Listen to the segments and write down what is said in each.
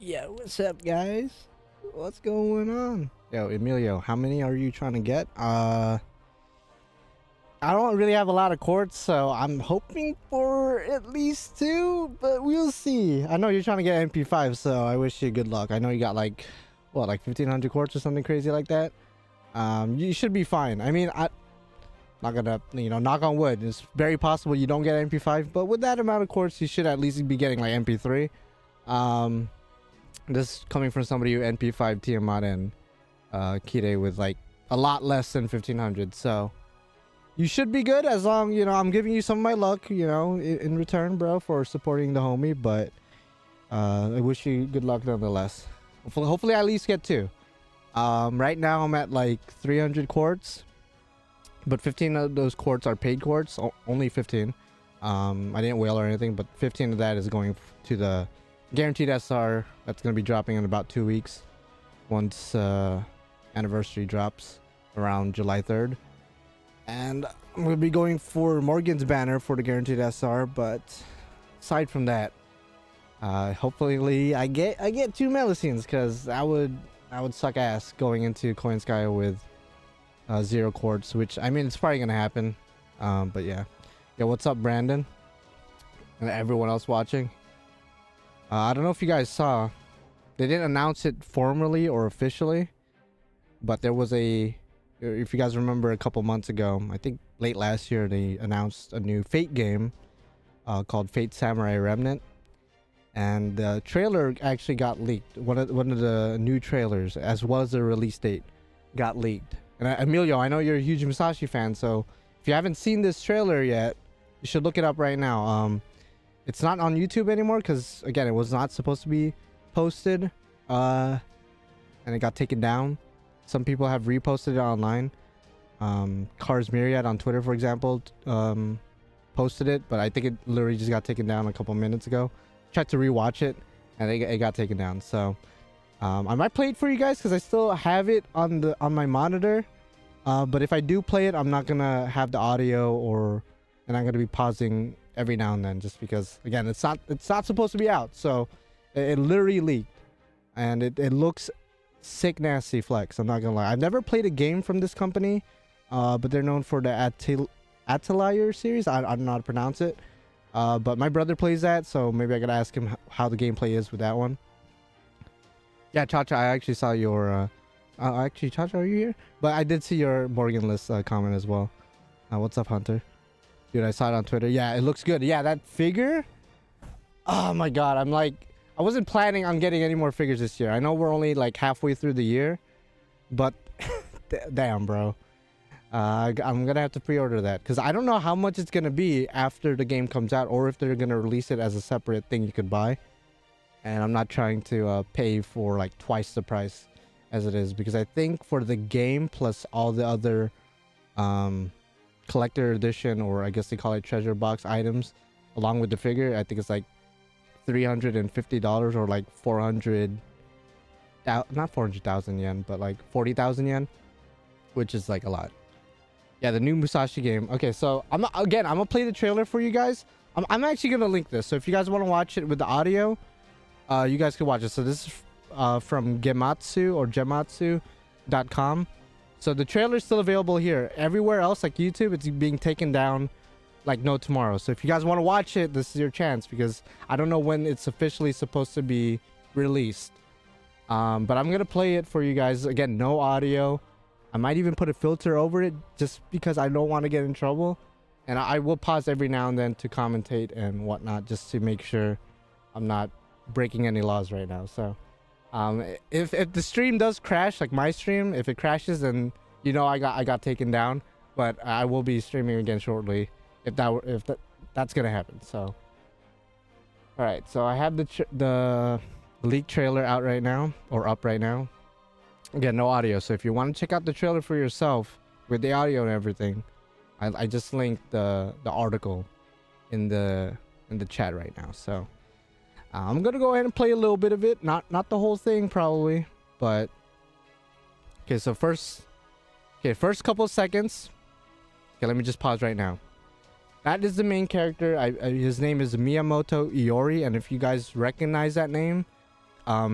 Yo, what's up, guys? What's going on? Yo, Emilio, how many are you trying to get? I don't really have a lot of quartz, so I'm hoping for at least 2, but we'll see. I know you're trying to get MP5, so I wish you good luck. I know you got like 1,500 quartz or something crazy like that. You should be fine. I mean, I'm not gonna, knock on wood. It's very possible you don't get MP5, but with that amount of quartz, you should at least be getting like MP3. This coming from somebody who NP5 Tiamat and Kide with like a lot less than 1,500, so you should be good as long, I'm giving you some of my luck, in return, bro, for supporting the homie, but I wish you good luck nonetheless. Hopefully I at least get 2. Right now I'm at like 300 quartz, but 15 of those quartz are paid quartz, only 15. I didn't whale or anything, but 15 of that is going to the guaranteed SR that's going to be dropping in about 2 weeks once anniversary drops around July 3rd. And I'm going to be going for Morgan's banner for the guaranteed SR, but aside from that, hopefully I get 2 Melusines, because I would suck ass going into Coinsky with 0 quartz, which I mean it's probably going to happen. But yeah, what's up, Brandon and everyone else watching? I don't know if you guys saw, they didn't announce it formally or officially, but there was if you guys remember a couple months ago, I think late last year, they announced a new Fate game called Fate Samurai Remnant, and the trailer actually got leaked. One of the new trailers, as well as the release date, got leaked. And Emilio, I know you're a huge Musashi fan, so if you haven't seen this trailer yet, you should look it up right now. It's not on YouTube anymore because, again, it was not supposed to be posted, and it got taken down. Some people have reposted it online. Cars Myriad on Twitter, for example, posted it, but I think it literally just got taken down a couple minutes ago. Tried to rewatch it, and it got taken down. So I might play it for you guys because I still have it on my monitor. But if I do play it, I'm not gonna have the audio, and I'm gonna be pausing every now and then, just because, again, it's not supposed to be out. So it literally leaked, and it looks sick nasty flex. I'm not gonna lie. I've never played a game from this company, but they're known for the Atelier series. I don't know how to pronounce it, but my brother plays that, so maybe I gotta ask him how the gameplay is with that one. Yeah, Chacha, I actually saw your actually, Chacha, are you here? But I did see your Morgan list comment as well. What's up, Hunter? Dude, I saw it on Twitter. Yeah, it looks good. Yeah, that figure. Oh my god, I wasn't planning on getting any more figures this year. I know we're only like halfway through the year, but damn, bro. I'm gonna have to pre-order that because I don't know how much it's gonna be after the game comes out, or if they're gonna release it as a separate thing you could buy. And I'm not trying to pay for like twice the price as it is, because I think for the game plus all the other collector edition, or I guess they call it treasure box items, along with the figure, I think it's like $350 or like 400, not 400,000 yen, but like 40,000 yen, which is like a lot. Yeah, the new Musashi game. Okay, so I'm gonna play the trailer for you guys. I'm actually gonna link this, so if you guys want to watch it with the audio, you guys can watch it. So this is from Gematsu or Gematsu.com. So the trailer is still available here. Everywhere else, like YouTube, it's being taken down like no tomorrow. So if you guys want to watch it, this is your chance, because I don't know when it's officially supposed to be released. But I'm gonna play it for you guys. Again, no audio. I might even put a filter over it just because I don't want to get in trouble. And I will pause every now and then to commentate and whatnot, just to make sure I'm not breaking any laws right now. So if the stream does crash, like my stream, if it crashes, then I got taken down. But I will be streaming again shortly if that's gonna happen. So all right, so I have the leak trailer out right now, or up right now. Again, no audio, so if you want to check out the trailer for yourself with the audio and everything, I just linked the article in the chat right now. So I'm gonna go ahead and play a little bit of it, not the whole thing probably, but okay. So first couple of seconds. Okay, let me just pause right now. That is the main character. His name is Miyamoto Iori, and if you guys recognize that name,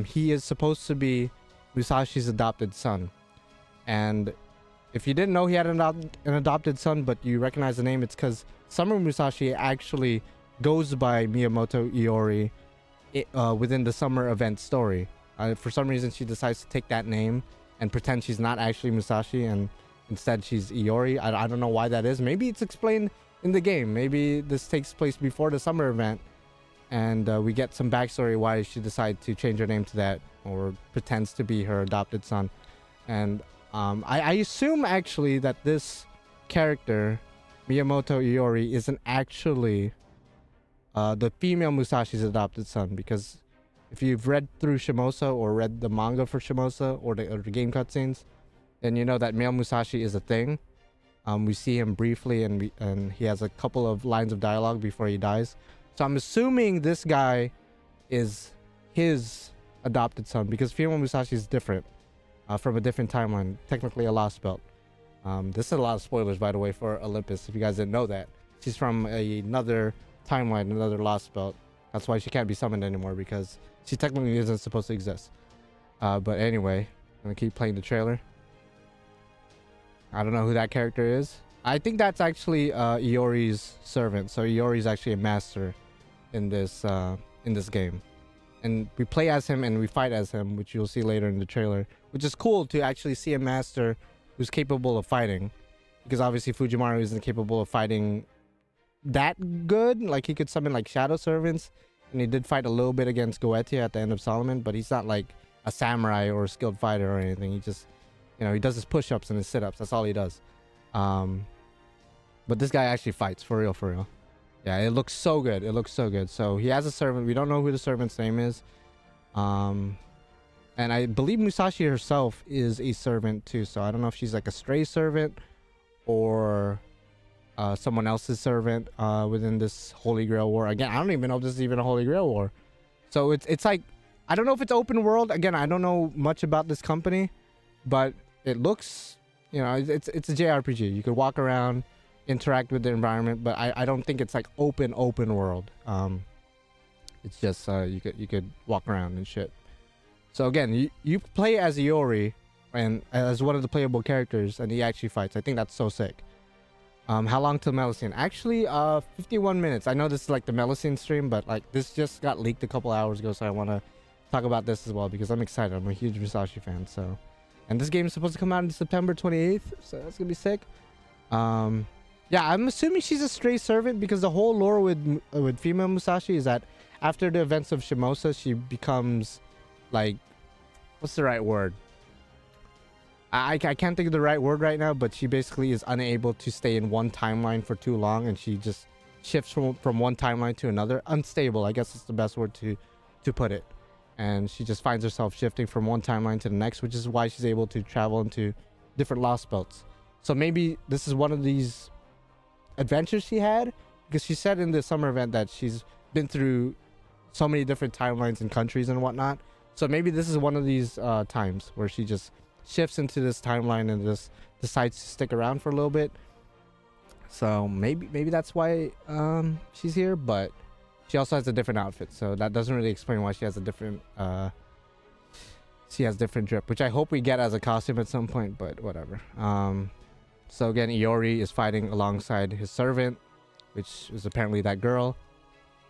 he is supposed to be Musashi's adopted son. And if you didn't know he had an adopted son, but you recognize the name, it's because Summer Musashi actually goes by Miyamoto Iori within the summer event story. For some reason, she decides to take that name and pretend she's not actually Musashi, and instead she's Iori. I don't know why that is. Maybe it's explained in the game. Maybe this takes place before the summer event, and we get some backstory why she decided to change her name to that, or pretends to be her adopted son. And I assume actually that this character, Miyamoto Iori, isn't actually the female Musashi's adopted son, because if you've read through Shimosa or read the manga for Shimosa or the game cutscenes, then you know that male Musashi is a thing. We see him briefly, and he has a couple of lines of dialogue before he dies. So I'm assuming this guy is his adopted son, because female Musashi is different, from a different timeline, technically a Lostbelt. This is a lot of spoilers, by the way, for Olympus, if you guys didn't know that. She's from another timeline, another Lostbelt. That's why she can't be summoned anymore, because she technically isn't supposed to exist. But anyway, I'm gonna keep playing the trailer. I don't know who that character is. I think that's actually Iori's servant. So Iori's actually a master in this game, and we play as him and we fight as him, which you'll see later in the trailer. Which is cool to actually see a master who's capable of fighting, because obviously Fujimaru isn't capable of fighting that good. Like, he could summon like shadow servants, and he did fight a little bit against Goetia at the end of Solomon, but he's not like a samurai or a skilled fighter or anything. He just, you know, he does his push-ups and his sit-ups. That's all he does. But this guy actually fights for real, for real. Yeah, it looks so good. It looks so good. So he has a servant. We don't know who the servant's name is. And I believe Musashi herself is a servant too. So I don't know if she's like a stray servant or someone else's servant within this Holy Grail War. Again, I don't even know if this is even a Holy Grail War. So it's like, I don't know if it's open world. Again, I don't know much about this company, but it looks, you know, it's a JRPG. You could walk around, interact with the environment, but I don't think it's like open world. It's just you could walk around and shit. So again, you play as Iori and as one of the playable characters, and he actually fights. I think that's so sick. How long till Melusine? Actually, 51 minutes. I know this is like the Melusine stream, but like this just got leaked a couple hours ago, so I want to talk about this as well because I'm excited. I'm a huge Musashi fan. So, and this game is supposed to come out on September 28th, so that's gonna be sick. Yeah, I'm assuming she's a stray servant because the whole lore with female Musashi is that after the events of Shimosa, she becomes like, what's the right word? I can't think of the right word right now, but she basically is unable to stay in one timeline for too long, and she just shifts from one timeline to another. Unstable, I guess is the best word to put it. And she just finds herself shifting from one timeline to the next, which is why she's able to travel into different Lostbelts. So maybe this is one of these adventures she had, because she said in the summer event that she's been through so many different timelines and countries and whatnot. So maybe this is one of these times where she just shifts into this timeline and just decides to stick around for a little bit. So maybe that's why she's here, but she also has a different outfit, so that doesn't really explain why she has a different different drip, which I hope we get as a costume at some point, but whatever. So again, Iori is fighting alongside his servant, which is apparently that girl.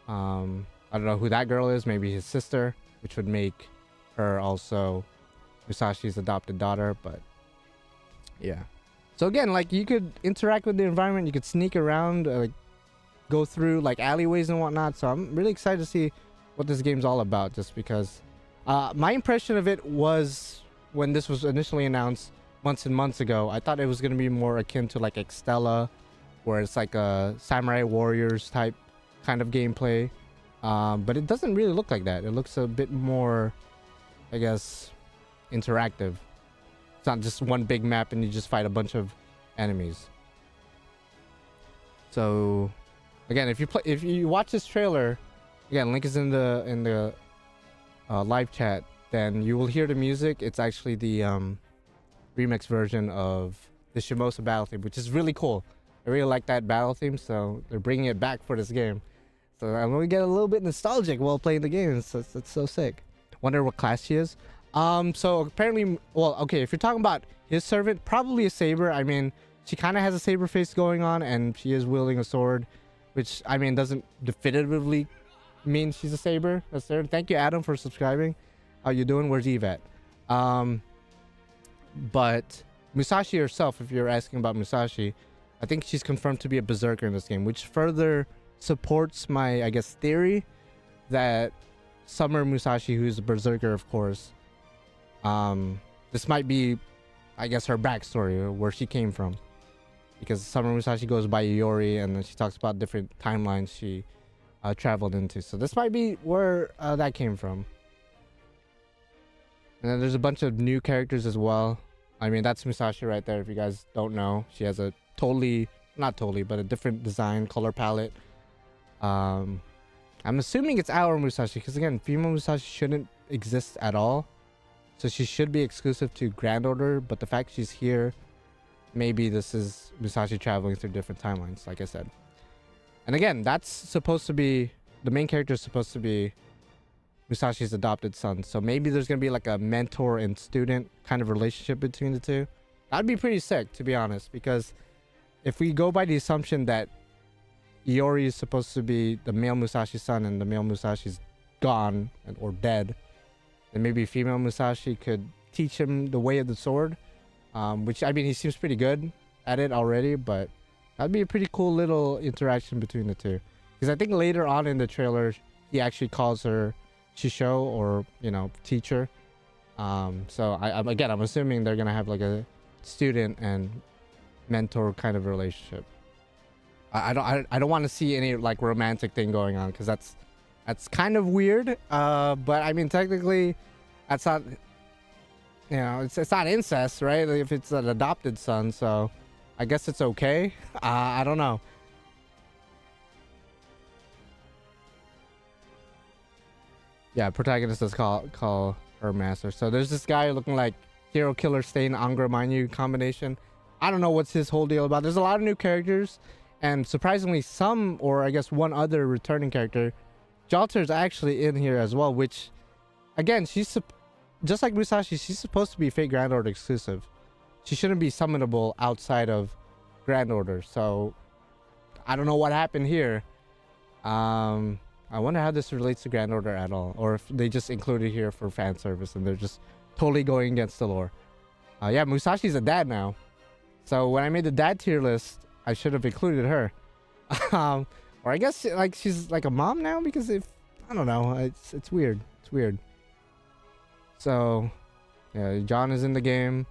I don't know who that girl is. Maybe his sister, which would make her also Musashi's adopted daughter. But yeah. So again, like, you could interact with the environment. You could sneak around, like go through like alleyways and whatnot. So I'm really excited to see what this game's all about, just because my impression of it was, when this was initially announced months and months ago, I thought it was going to be more akin to like Extella, where it's like a Samurai Warriors type kind of gameplay. But it doesn't really look like that. It looks a bit more, I guess, interactive. It's not just one big map and you just fight a bunch of enemies. So again, if you watch this trailer, again, link is in the live chat, then you will hear the music. It's actually the remix version of the Shimosa battle theme, which is really cool. I really like that battle theme, so they're bringing it back for this game. So I'm gonna get a little bit nostalgic while playing the game. So it's so sick. Wonder what class she is. So apparently, well, okay, if you're talking about his servant, probably a saber. I mean, she kind of has a saber face going on, and she is wielding a sword, which, I mean, doesn't definitively mean she's a saber. That's there. Thank you, Adam, for subscribing. How you doing? Where's Eve at? But Musashi herself, if you're asking about Musashi, I think she's confirmed to be a berserker in this game, which further supports my, I guess, theory that Summer Musashi, who's a berserker, of course, this might be, I guess, her backstory, where she came from, because Summer Musashi goes by Iori, and then she talks about different timelines she traveled into. So this might be where that came from. And then there's a bunch of new characters as well. I mean, that's Musashi right there. If you guys don't know, she has a not totally, but a different design, color palette. I'm assuming it's our Musashi, because again, female Musashi shouldn't exist at all. So she should be exclusive to Grand Order, but the fact she's here, maybe this is Musashi traveling through different timelines, like I said. And again, that's supposed to be, the main character is supposed to be Musashi's adopted son. So maybe there's going to be like a mentor and student kind of relationship between the two. That'd be pretty sick, to be honest, because if we go by the assumption that Iori is supposed to be the male Musashi's son and the male Musashi's gone or dead, then maybe female Musashi could teach him the way of the sword, which, I mean, he seems pretty good at it already, but that'd be a pretty cool little interaction between the two. Because I think later on in the trailer, he actually calls her Shisho, or, you know, teacher. So I'm assuming they're gonna have like a student and mentor kind of relationship. I don't want to see any like romantic thing going on, because that's kind of weird. But I mean, technically, that's not, you know, it's not incest, right? Like, if it's an adopted son, so I guess it's okay. I don't know. Yeah, protagonist does call her master. So there's this guy looking like Hero Killer Stain Angra Mainyu combination. I don't know what's his whole deal about. There's a lot of new characters, and surprisingly some, or I guess one other returning character. Jalter's actually in here as well, which, again, she's just like Musashi, she's supposed to be Fate Grand Order exclusive. She shouldn't be summonable outside of Grand Order. So I don't know what happened here. I wonder how this relates to Grand Order at all, or if they just include it here for fan service and they're just totally going against the lore. Yeah, Musashi's a dad now, so when I made the dad tier list, I should have included her. Or I guess like she's like a mom now, because if, I don't know, it's weird. It's weird. So yeah, John is in the game.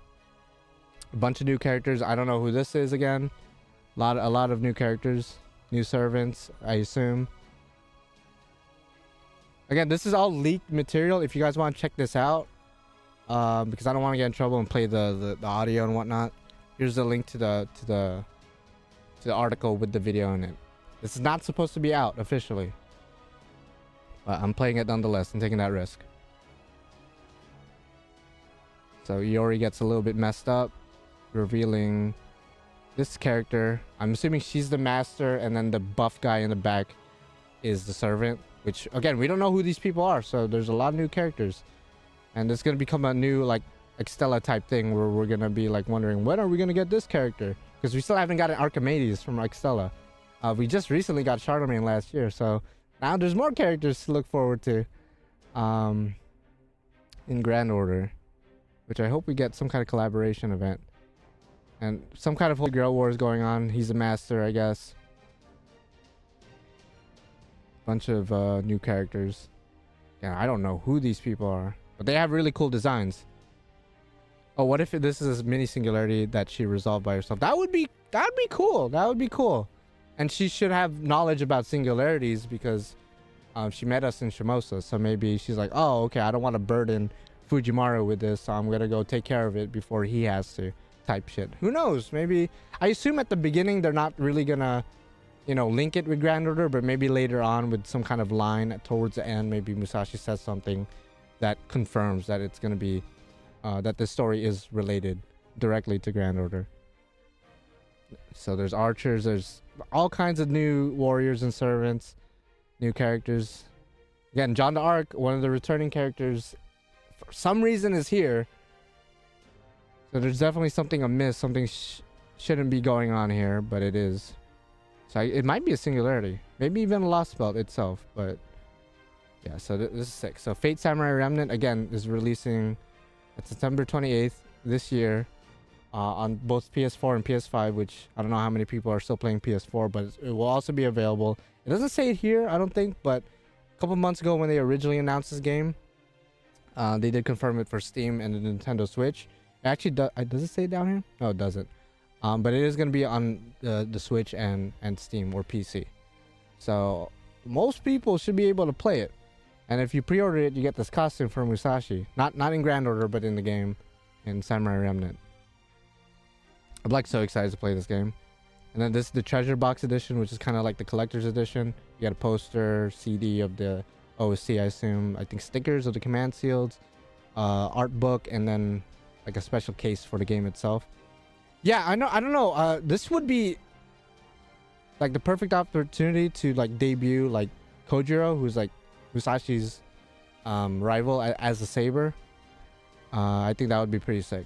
A bunch of new characters. I don't know who this is again. A lot of new characters, new servants, I assume. Again, this is all leaked material. If you guys want to check this out, because I don't want to get in trouble and play the audio and whatnot, here's the link to the article with the video in it. This is not supposed to be out officially, but I'm playing it nonetheless and taking that risk. So Iori gets a little bit messed up, revealing this character. I'm assuming she's the master, and then the buff guy in the back is the servant. Which, again, we don't know who these people are, so there's a lot of new characters. And it's going to become a new, like, Extella type thing, where we're going to be, like, wondering, when are we going to get this character? Because we still haven't got an Archimedes from Extella. We just recently got Charlemagne last year, so now there's more characters to look forward to in Grand Order, which I hope we get some kind of collaboration event. And some kind of Holy Grail War is going on. He's a master, I guess. Bunch of new characters. Yeah, I don't know who these people are, but they have really cool designs. Oh, what if this is a mini singularity that she resolved by herself? That'd be cool. That would be cool. And she should have knowledge about singularities, because she met us in Shimosa. So maybe she's like, oh, okay, I don't want to burden Fujimaru with this, so I'm gonna go take care of it before he has to, type shit. Who knows? Maybe, I assume at the beginning they're not really gonna, you know, link it with Grand Order, but maybe later on with some kind of line towards the end, maybe Musashi says something that confirms that it's going to be, that this story is related directly to Grand Order. So there's archers, there's all kinds of new warriors and servants, new characters. Again, John the Arc, one of the returning characters, for some reason is here. So there's definitely something amiss. Something shouldn't be going on here, but it is. So it might be a singularity. Maybe even a Lostbelt itself, but yeah, so this is sick. So Fate Samurai Remnant, again, is releasing at September 28th this year on both PS4 and PS5, which I don't know how many people are still playing PS4, but it will also be available. It doesn't say it here, I don't think, but a couple months ago when they originally announced this game, they did confirm it for Steam and the Nintendo Switch. It actually does it say it down here? No, it doesn't. But it is going to be on the Switch and Steam or PC. So most people should be able to play it. And if you pre-order it, you get this costume for Musashi. Not in Grand Order, but in the game in Samurai Remnant. I'm like so excited to play this game. And then this is the Treasure Box Edition, which is kind of like the Collector's Edition. You got a poster, CD of the OSC, I assume. I think stickers of the command seals, art book, and then like a special case for the game itself. Yeah, I don't know. This would be like the perfect opportunity to like debut like Kojiro, who's like Musashi's rival as a saber. I think that would be pretty sick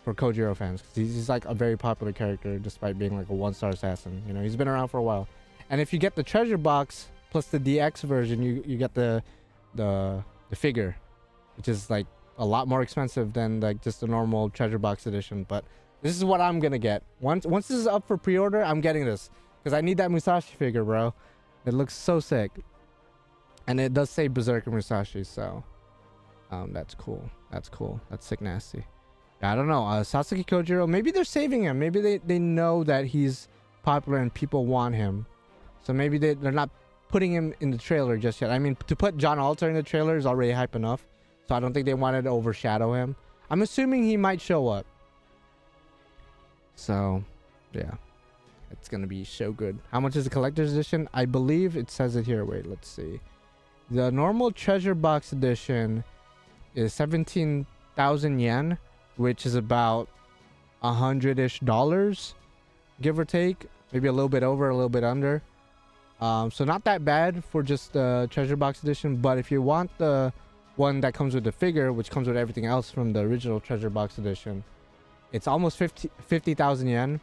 for Kojiro fans, because he's like a very popular character despite being like a 1-star assassin. You know, he's been around for a while. And if you get the treasure box plus the DX version, you get the figure, which is like a lot more expensive than like just the normal treasure box edition. But this is what I'm gonna get. Once this is up for pre-order, I'm getting this because I need that Musashi figure, bro. It looks so sick, and it does say Berserker Musashi, so that's cool. That's cool. That's sick nasty. I don't know. Sasuke Kojiro, maybe they're saving him. Maybe they know that he's popular and people want him. So maybe they're not putting him in the trailer just yet. I mean, to put John Alter in the trailer is already hype enough. So I don't think they wanted to overshadow him. I'm assuming he might show up. So, yeah. It's going to be so good. How much is the collector's edition? I believe it says it here. Wait, let's see. The normal treasure box edition is 17,000 yen, which is about $100-ish, give or take. Maybe a little bit over, a little bit under. So not that bad for just the treasure box edition. But if you want the one that comes with the figure, which comes with everything else from the original treasure box edition, it's almost 50,000 yen,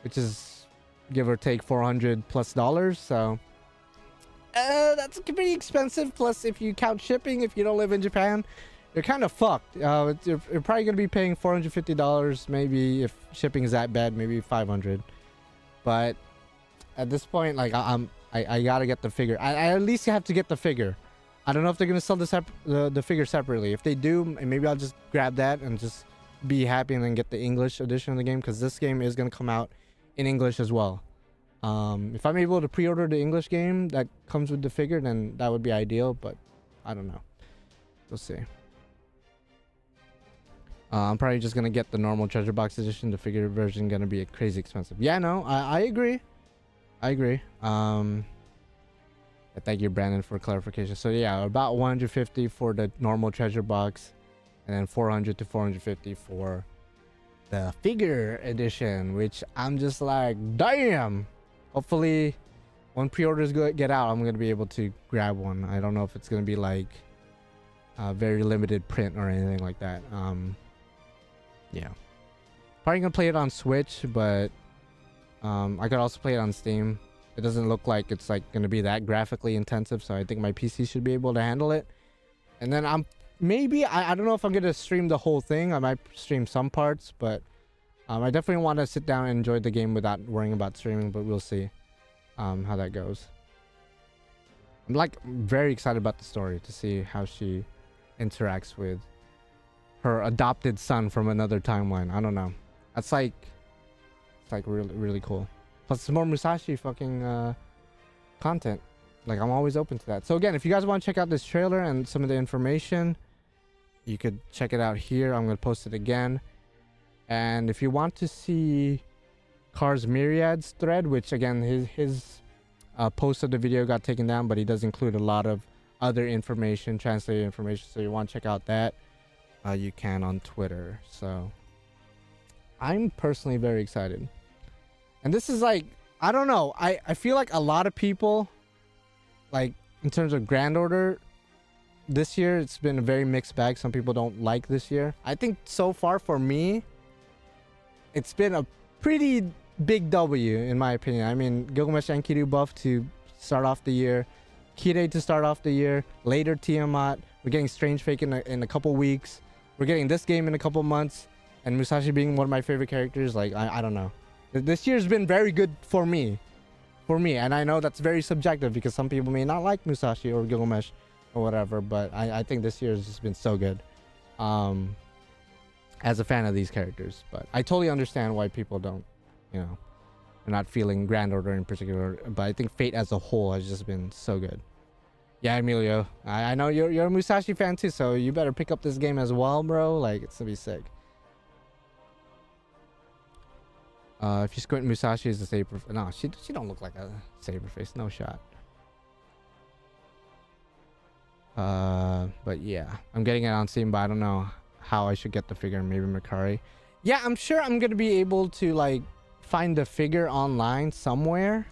which is give or take $400+. So that's pretty expensive. Plus, if you count shipping, if you don't live in Japan, you're kind of fucked. You're probably gonna be paying $450. Maybe if shipping is that bad, maybe $500. But at this point, like I gotta get the figure. I at least have to get the figure. I don't know if they're gonna sell the figure separately. If they do, maybe I'll just grab that and just be happy and then get the English edition of the game, because this game is gonna come out in English as well. If I'm able to pre-order the English game that comes with the figure, then that would be ideal. But I don't know. We'll see. I'm probably just gonna get the normal treasure box edition. The figure version gonna be crazy expensive. Yeah, no, I agree. I agree. Thank you, Brandon, for clarification. So yeah, about 150 for the normal treasure box, and then 400 to 450 for the figure edition, which I'm just like, damn. Hopefully, when pre-orders get out, I'm gonna be able to grab one. I don't know if it's gonna be like a very limited print or anything like that. Yeah, probably gonna play it on Switch, but I could also play it on Steam. It doesn't look like it's like gonna be that graphically intensive, so I think my PC should be able to handle it. And then I don't know if I'm gonna stream the whole thing. I might stream some parts, but I definitely want to sit down and enjoy the game without worrying about streaming. But we'll see how that goes. I'm like very excited about the story, to see how she interacts with her adopted son from another timeline. I don't know. That's like, it's like really, really cool. Plus some more Musashi fucking content. Like, I'm always open to that. So again, if you guys want to check out this trailer and some of the information, you could check it out here. I'm going to post it again. And if you want to see Cars Myriad's thread, which again, his post of the video got taken down, but he does include a lot of other information, translated information. So you want to check out that, you can on Twitter. So I'm personally very excited. And this is like, I don't know. I feel like a lot of people, like in terms of Grand Order, this year it's been a very mixed bag. Some people don't like this year. I think so far for me, it's been a pretty big W in my opinion. I mean, Gilgamesh Enkidu buff to start off the year, Kirei to start off the year, later Tiamat. We're getting Strange Fake in a couple weeks. We're getting this game in a couple months, and Musashi being one of my favorite characters. Like I don't know. This year's been very good for me. And I know that's very subjective because some people may not like Musashi or Gilgamesh or whatever, but I think this year has just been so good as a fan of these characters. But I totally understand why people don't, you know, are not feeling Grand Order in particular, but I think Fate as a whole has just been so good. Yeah, Emilio, I know you're a Musashi fan too, so you better pick up this game as well, bro. Like, it's gonna be sick. If you squint, Musashi is a saber. No, she don't look like a saber face. No shot. But yeah, I'm getting it on Steam, but I don't know how I should get the figure. Maybe Makari. Yeah, I'm sure I'm gonna be able to like find the figure online somewhere.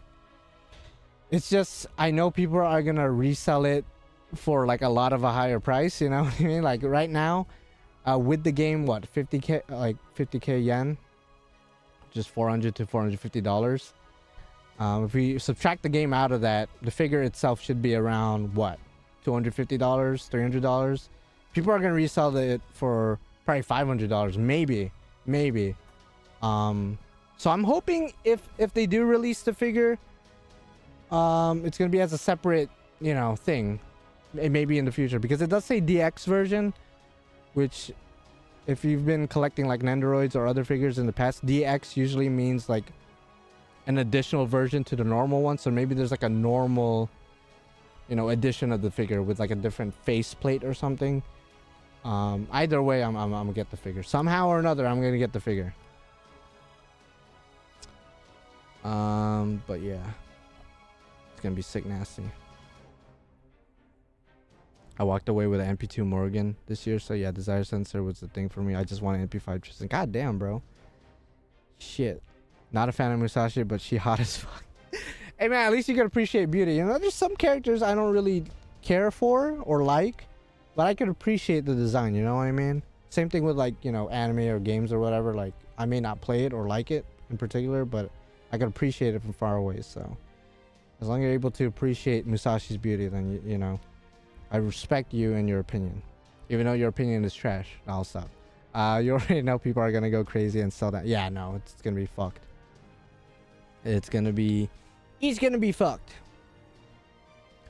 It's just I know people are gonna resell it for like a lot of a higher price. You know what I mean? Like right now, with the game, what 50k, like 50k yen. Just $400 to $450. If we subtract the game out of that, the figure itself should be around what, $250, $300. People are gonna resell it for probably $500, maybe. So I'm hoping if they do release the figure, it's gonna be as a separate, you know, thing, maybe in the future, because it does say DX version, which, if you've been collecting like Nendoroids or other figures in the past, DX usually means like an additional version to the normal one. So maybe there's like a normal, you know, edition of the figure with like a different faceplate or something. Either way, I'm gonna get the figure somehow or another. I'm gonna get the figure. But yeah, it's gonna be sick nasty. I walked away with an MP2 Morgan this year, so yeah, Desire Sensor was the thing for me. I just wanted MP5 Tristan. God damn, bro. Shit. Not a fan of Musashi, but she hot as fuck. Hey man, at least you can appreciate beauty. You know, there's some characters I don't really care for or like, but I can appreciate the design, you know what I mean? Same thing with like, you know, anime or games or whatever. Like, I may not play it or like it in particular, but I can appreciate it from far away. So as long as you're able to appreciate Musashi's beauty, then you know, I respect you and your opinion. Even though your opinion is trash, I'll stop. You already know people are gonna go crazy and sell that. Yeah, no, it's gonna be fucked. It's gonna be... He's gonna be fucked.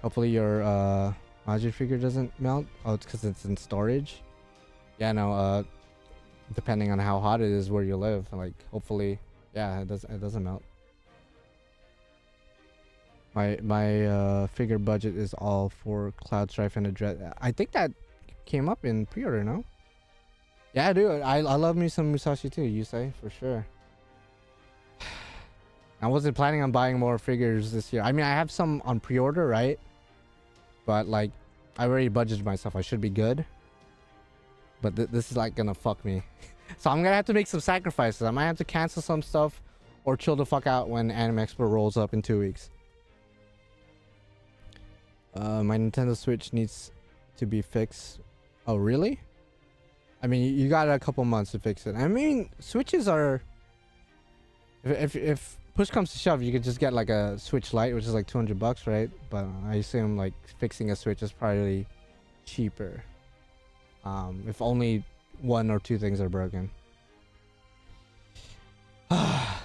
Hopefully your Magic figure doesn't melt. Oh, it's because it's in storage. Yeah, no, depending on how hot it is where you live. Like, hopefully, yeah, it doesn't melt. My figure budget is all for Cloud Strife and Adret. I think that came up in pre-order, no? Yeah, dude. I love me some Musashi too, you say, for sure. I wasn't planning on buying more figures this year. I mean, I have some on pre-order, right? But like, I already budgeted myself. I should be good. But this is like gonna fuck me. So I'm gonna have to make some sacrifices. I might have to cancel some stuff or chill the fuck out when Anime Expo rolls up in 2 weeks. My Nintendo Switch needs to be fixed. Oh, really? I mean, you got a couple months to fix it. I mean, Switches are... If push comes to shove, you could just get like a Switch Lite, which is like $200, right? But I assume like fixing a Switch is probably cheaper. If only 1 or 2 things are broken. I'm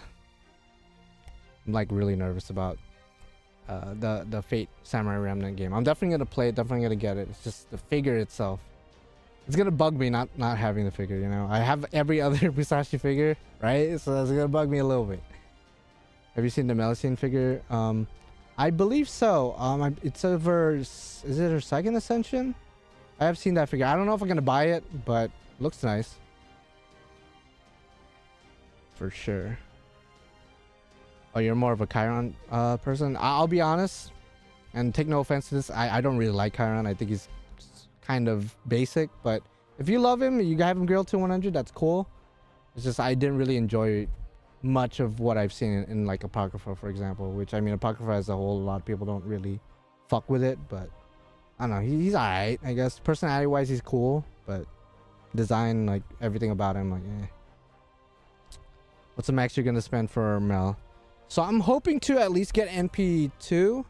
like really nervous about the Fate Samurai Remnant game. I'm definitely gonna play it, definitely gonna get it. It's just the figure itself. It's gonna bug me not having the figure, you know. I have every other Musashi figure, right? So it's gonna bug me a little bit. Have you seen the Melusine figure? I believe so. It's over. Is it her second ascension? I have seen that figure. I don't know if I'm gonna buy it, but it looks nice. For sure. Oh, you're more of a Chiron person? I'll be honest, and take no offense to this. I don't really like Chiron. I think he's kind of basic, but if you love him, you have him grilled to 100, that's cool. It's just I didn't really enjoy much of what I've seen in like Apocrypha, for example, which I mean, Apocrypha as a whole, a lot of people don't really fuck with it, but I don't know. He's alright, I guess. Personality wise, he's cool, but design, like everything about him, like, eh. What's the max you're gonna spend for Mel? So I'm hoping to at least get NP2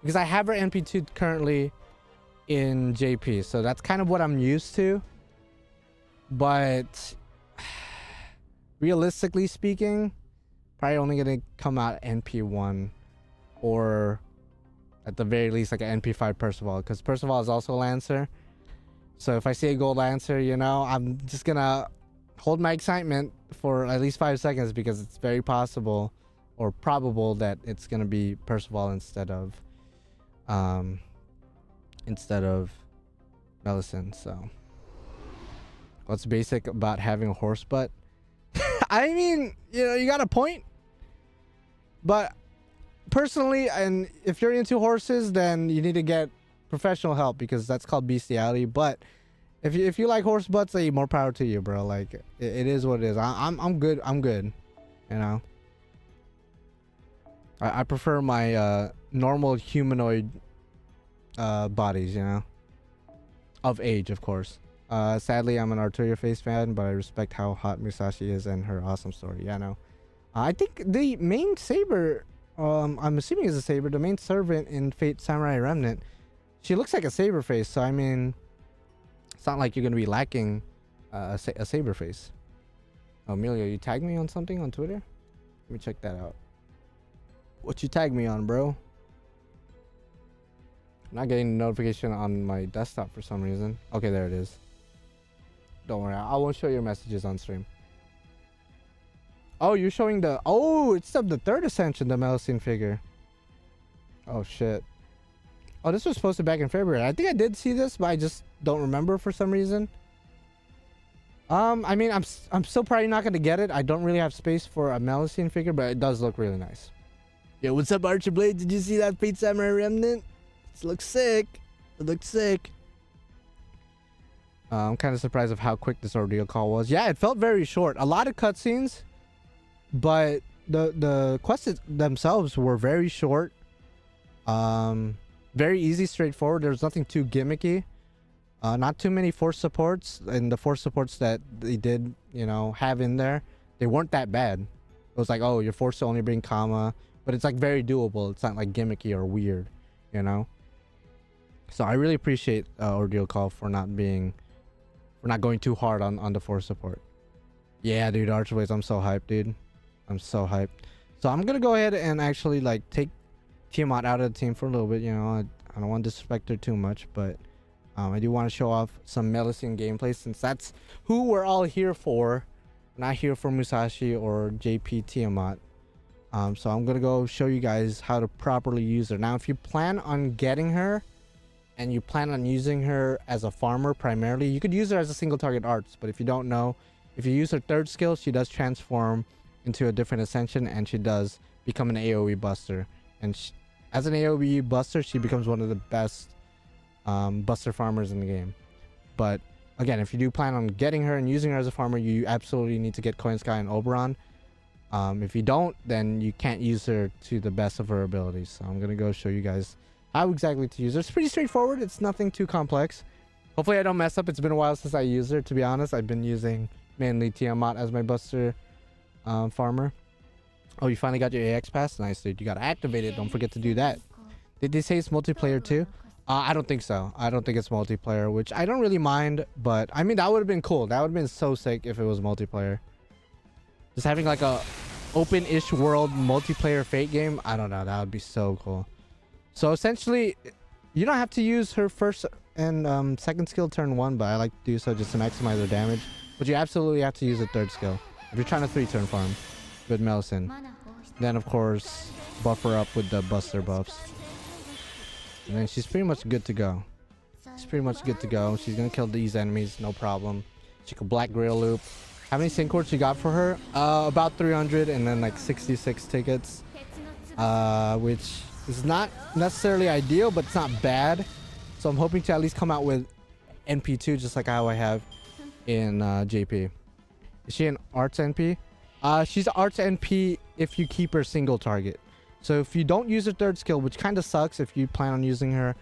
because I have her NP2 currently in JP, so that's kind of what I'm used to. But realistically speaking, probably only gonna come out NP1 or at the very least like an NP5 Percival, because Percival is also a Lancer. So if I see a gold Lancer, you know, I'm just gonna hold my excitement for at least 5 seconds because it's very possible or probable that it's gonna be Percival instead of Melusine. So what's basic about having a horse butt? I mean, you know, you got a point, but personally, and if you're into horses, then you need to get professional help because that's called bestiality. But if you like horse butts, like, more power to you, bro. Like it is what it is. I'm good. I'm good. You know. I prefer my normal humanoid bodies. You know. Of age, of course. Sadly, I'm an Arturia Face fan, but I respect how hot Musashi is and her awesome story. Yeah, no. I think the main saber, I'm assuming is a saber, the main servant in Fate Samurai Remnant, she looks like a saber face. So I mean, it's not like you're gonna be lacking a saber face. Oh, Emilio, you tagged me on something on Twitter? Let me check that out. What you tagged me on, bro? I'm not getting a notification on my desktop for some reason. Okay, there it is. Don't worry, I won't show your messages on stream. Oh, you're showing the... Oh, it's the third ascension, the Melusine figure. Oh, shit. Oh, this was posted back in February. I think I did see this, but I just don't remember for some reason. I mean, I'm still probably not going to get it. I don't really have space for a Melusine figure, but it does look really nice. Yo, what's up, Archerblade? Did you see that Fate Samurai Remnant? It looks sick. It looks sick. I'm kind of surprised of how quick this ordeal call was. Yeah, it felt very short. A lot of cutscenes, but the quests themselves were very short. Very easy, straightforward. There's nothing too gimmicky. Not too many force supports, and the force supports that they did, you know, have in there, they weren't that bad. It was like, oh, you're forced to only bring Kama, but it's like very doable. It's not like gimmicky or weird, you know. So I really appreciate Ordeal Call for not going too hard on the force support. Yeah, dude, Archways, I'm so hyped, dude. I'm so hyped. So I'm gonna go ahead and actually like take Tiamat out of the team for a little bit. You know, I don't want to disrespect her too much, but I do want to show off some Melusine gameplay since that's who we're all here for. We're not here for Musashi or JP Tiamat. So I'm gonna go show you guys how to properly use her. Now, if you plan on getting her and you plan on using her as a farmer primarily, you could use her as a single target arts, but if you don't know, if you use her third skill, she does transform into a different ascension and she does become an AoE buster. And as an AoE buster, she becomes one of the best buster farmers in the game. But again, if you do plan on getting her and using her as a farmer, you absolutely need to get Coin Sky and Oberon. If you don't, then you can't use her to the best of her abilities. So I'm gonna go show you guys how exactly to use her. It's pretty straightforward. It's nothing too complex. Hopefully I don't mess up. It's been a while since I used her, to be honest. I've been using mainly Tiamat as my buster farmer. Oh, you finally got your AX pass? Nice, dude. You gotta activate it. Don't forget to do that. Did they say it's multiplayer too? I don't think so. I don't think it's multiplayer, which I don't really mind, but I mean, that would have been cool. That would have been so sick if it was multiplayer. Just having like a open-ish world multiplayer Fate game, I don't know. That would be so cool. So essentially, you don't have to use her first and second skill turn 1, but I like to do so just to maximize her damage. But you absolutely have to use a third skill if you're trying to 3-turn farm with Melusine. Then of course, buff her up with the buster buffs. And then she's pretty much good to go. She's pretty much good to go. She's gonna kill these enemies, no problem. She could Black Grail loop. How many sync cords you got for her? About 300 and then like 66 tickets. Which is not necessarily ideal, but it's not bad. So I'm hoping to at least come out with NP2 just like how I have in JP. Is she an Arts NP? She's Arts NP if you keep her single target. So if you don't use her third skill, which kind of sucks if you plan on using her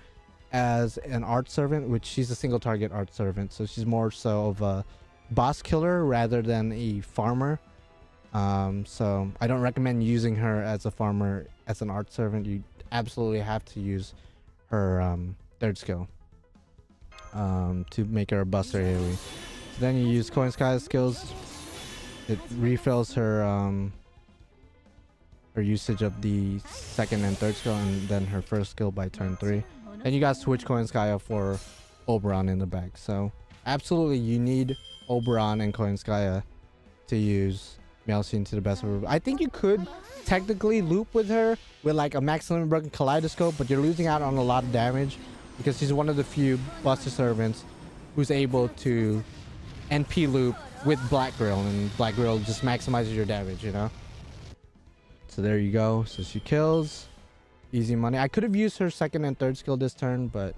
as an art servant, which she's a single target art servant, so she's more so of a boss killer rather than a farmer. So I don't recommend using her as a farmer as an art servant. You absolutely have to use her third skill to make her a buster AoE. So then you use Coin Sky's skills. It refills her her usage of the second and third skill, and then her first skill by turn 3. And you guys switch Coin Sky for Oberon in the back. So absolutely you need Oberon and Coin Sky to use Melusine to the best of her. I think you could technically loop with her with like a maximum broken kaleidoscope, but you're losing out on a lot of damage because she's one of the few buster servants who's able to NP loop with Black Grill, and Black Grill just maximizes your damage, you know. So there you go. So she kills. Easy money. I could have used her second and third skill this turn, but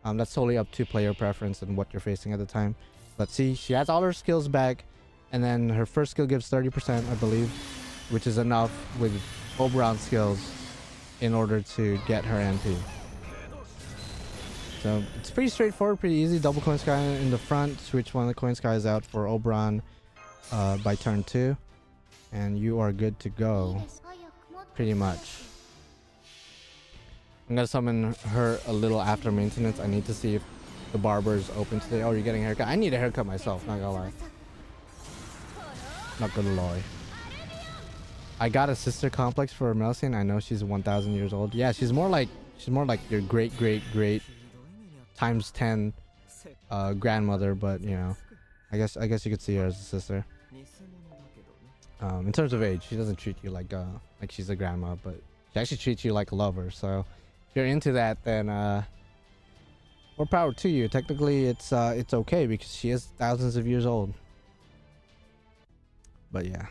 that's totally up to player preference and what you're facing at the time. But see, she has all her skills back, and then her first skill gives 30%, I believe, which is enough with Oberon skills in order to get her NP. So it's pretty straightforward, pretty easy. Double Coin Sky in the front, switch one of the Coin Skies out for Oberon by turn 2, and you are good to go, pretty much. I'm gonna summon her a little after maintenance. I need to see if the barber is open today. Oh, you're getting a haircut. I need a haircut myself, not gonna lie. Not gonna lie. I got a sister complex for Melusine. I know she's 1,000 years old. Yeah, she's more like your great times 10 grandmother, but you know, I guess you could see her as a sister. In terms of age, she doesn't treat you like she's a grandma, but she actually treats you like a lover. So if you're into that, then more power to you. Technically, it's okay because she is thousands of years old. But yeah,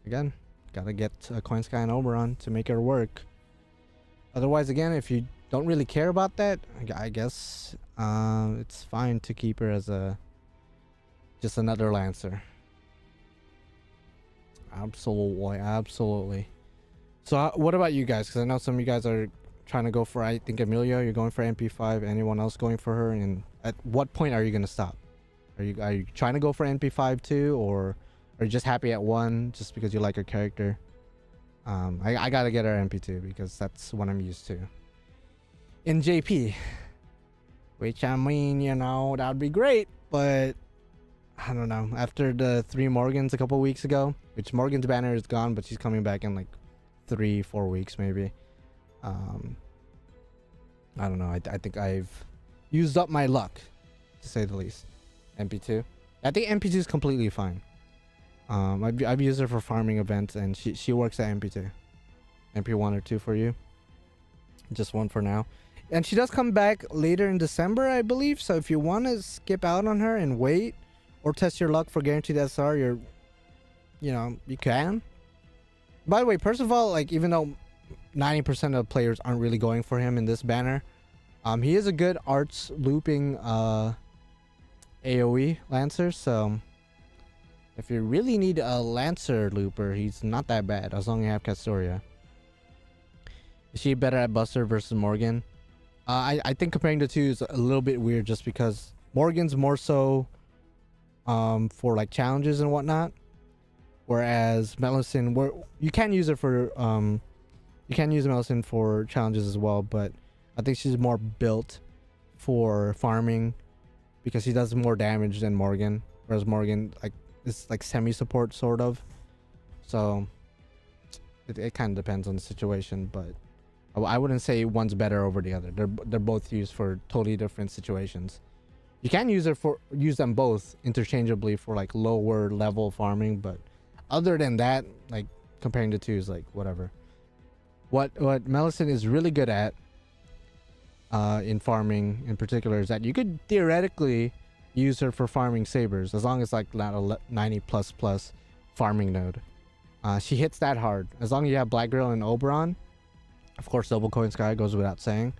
again, gotta get a Coin Sky and Oberon to make her work. Otherwise, again, if you don't really care about that, I guess it's fine to keep her as just another Lancer. Absolutely. So what about you guys? Because I know some of you guys are trying to go for, I think, Amelia. You're going for NP5. Anyone else going for her? And at what point are you going to stop? Are you trying to go for NP5 too, or are you just happy at 1 just because you like her character? I gotta get her NP2 because that's what I'm used to in JP. Which, I mean, you know, that would be great, but I don't know. After the 3 Morgans a couple weeks ago, which Morgan's banner is gone, but she's coming back in like 3-4 weeks maybe. I don't know. I think I've used up my luck, to say the least. MP2. I think MP2 is completely fine. I've used her for farming events, and she works at MP2. MP1 or 2 for you. Just 1 for now. And she does come back later in December, I believe. So if you want to skip out on her and wait, or test your luck for guaranteed SR, you can. By the way, first of all, like, even though 90% of players aren't really going for him in this banner, he is a good arts looping AoE Lancer. So if you really need a Lancer looper, he's not that bad as long as you have Castoria. Is she better at Buster versus Morgan? I think comparing the two is a little bit weird just because Morgan's more so for like challenges and whatnot, whereas Melusine, you can use her for you can use Melusine for challenges as well, but I think she's more built for farming because she does more damage than Morgan, whereas Morgan is like semi-support sort of. So it kind of depends on the situation, but I wouldn't say one's better over the other. They're both used for totally different situations. You can use them both interchangeably for like lower level farming, but other than that, like comparing the two is like whatever. What Melusine is really good at in farming in particular is that you could theoretically use her for farming sabers as long as like not a 90++ farming node. She hits that hard as long as you have Black Girl and Oberon. Of course, double Coin Sky goes without saying.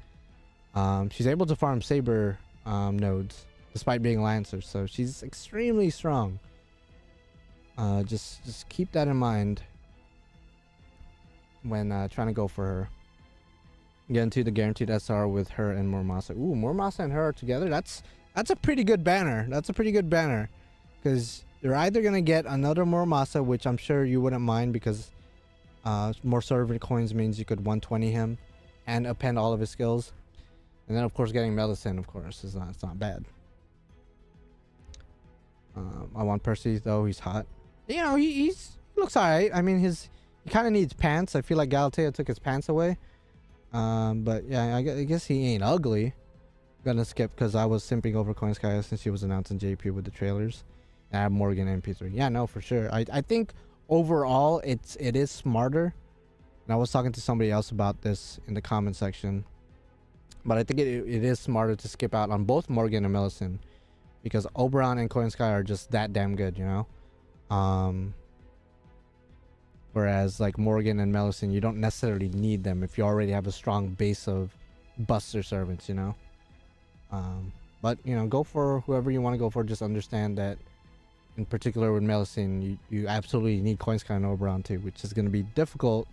She's able to farm saber nodes despite being Lancer, so she's extremely strong. Just keep that in mind when trying to go for her. get into the guaranteed SR with her and Muramasa. Ooh, Muramasa and her are together. That's a pretty good banner. That's a pretty good banner, because you're either gonna get another Muramasa, which I'm sure you wouldn't mind, because more servant coins means you could 120 him and append all of his skills, and then of course getting Melusine, of course, is not, it's not bad. I want Percy though. He's hot. You know, he looks alright. I mean, he kind of needs pants. I feel like Galatea took his pants away. But yeah, I guess he ain't ugly. Gonna skip because I was simping over Coinskaya since she was announced in JP with the trailers. And I have Morgan MP3. Yeah, no, for sure. I think overall it is smarter. And I was talking to somebody else about this in the comment section. But I think it is smarter to skip out on both Morgan and Melusine, because Oberon and Coinsky are just that damn good, you know? Whereas like Morgan and Melusine, you don't necessarily need them if you already have a strong base of buster servants, you know? But, you know, go for whoever you want to go for. Just understand that, in particular with Melusine, you absolutely need Coinsky and Oberon too, which is going to be difficult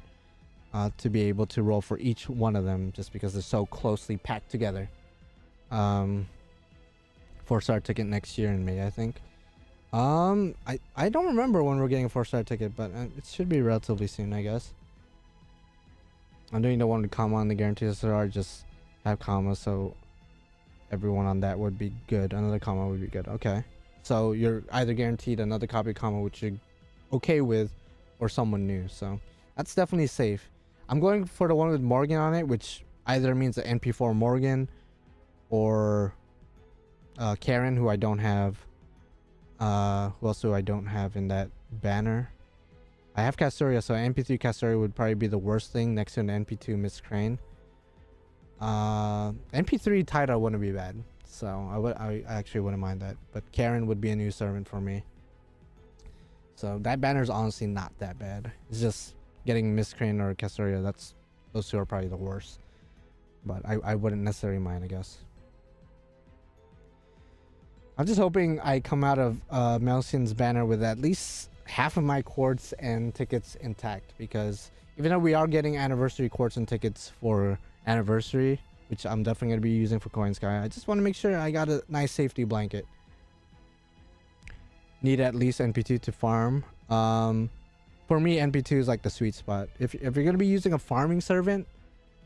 to be able to roll for each one of them, just because they're so closely packed together. 4-star ticket next year in May, I think. I don't remember when we're getting a 4-star ticket, but it should be relatively soon, I guess. I'm doing the one with comma on the guaranteed SR, just have comma, so everyone on that would be good. Another comma would be good. Okay, so you're either guaranteed another copy comma, which you're okay with, or someone new, so that's definitely safe. I'm going for the one with Morgan on it, which either means an NP4 Morgan or Karen, who I don't have. Who else do I don't have in that banner? I have Castoria, so NP3 Castoria would probably be the worst thing next to an NP2 Miss Crane. NP3 Tida wouldn't be bad, so I actually wouldn't mind that. But Karen would be a new servant for me. So that banner is honestly not that bad. It's just getting Miss Crane or Castoria. Those two are probably the worst. But I wouldn't necessarily mind, I guess. I'm just hoping I come out of Melusine's banner with at least half of my quartz and tickets intact, because even though we are getting anniversary quartz and tickets for anniversary, which I'm definitely going to be using for Coinsky, I just want to make sure I got a nice safety blanket. Need at least NP2 to farm. For me, NP2 is like the sweet spot. If you're going to be using a farming servant,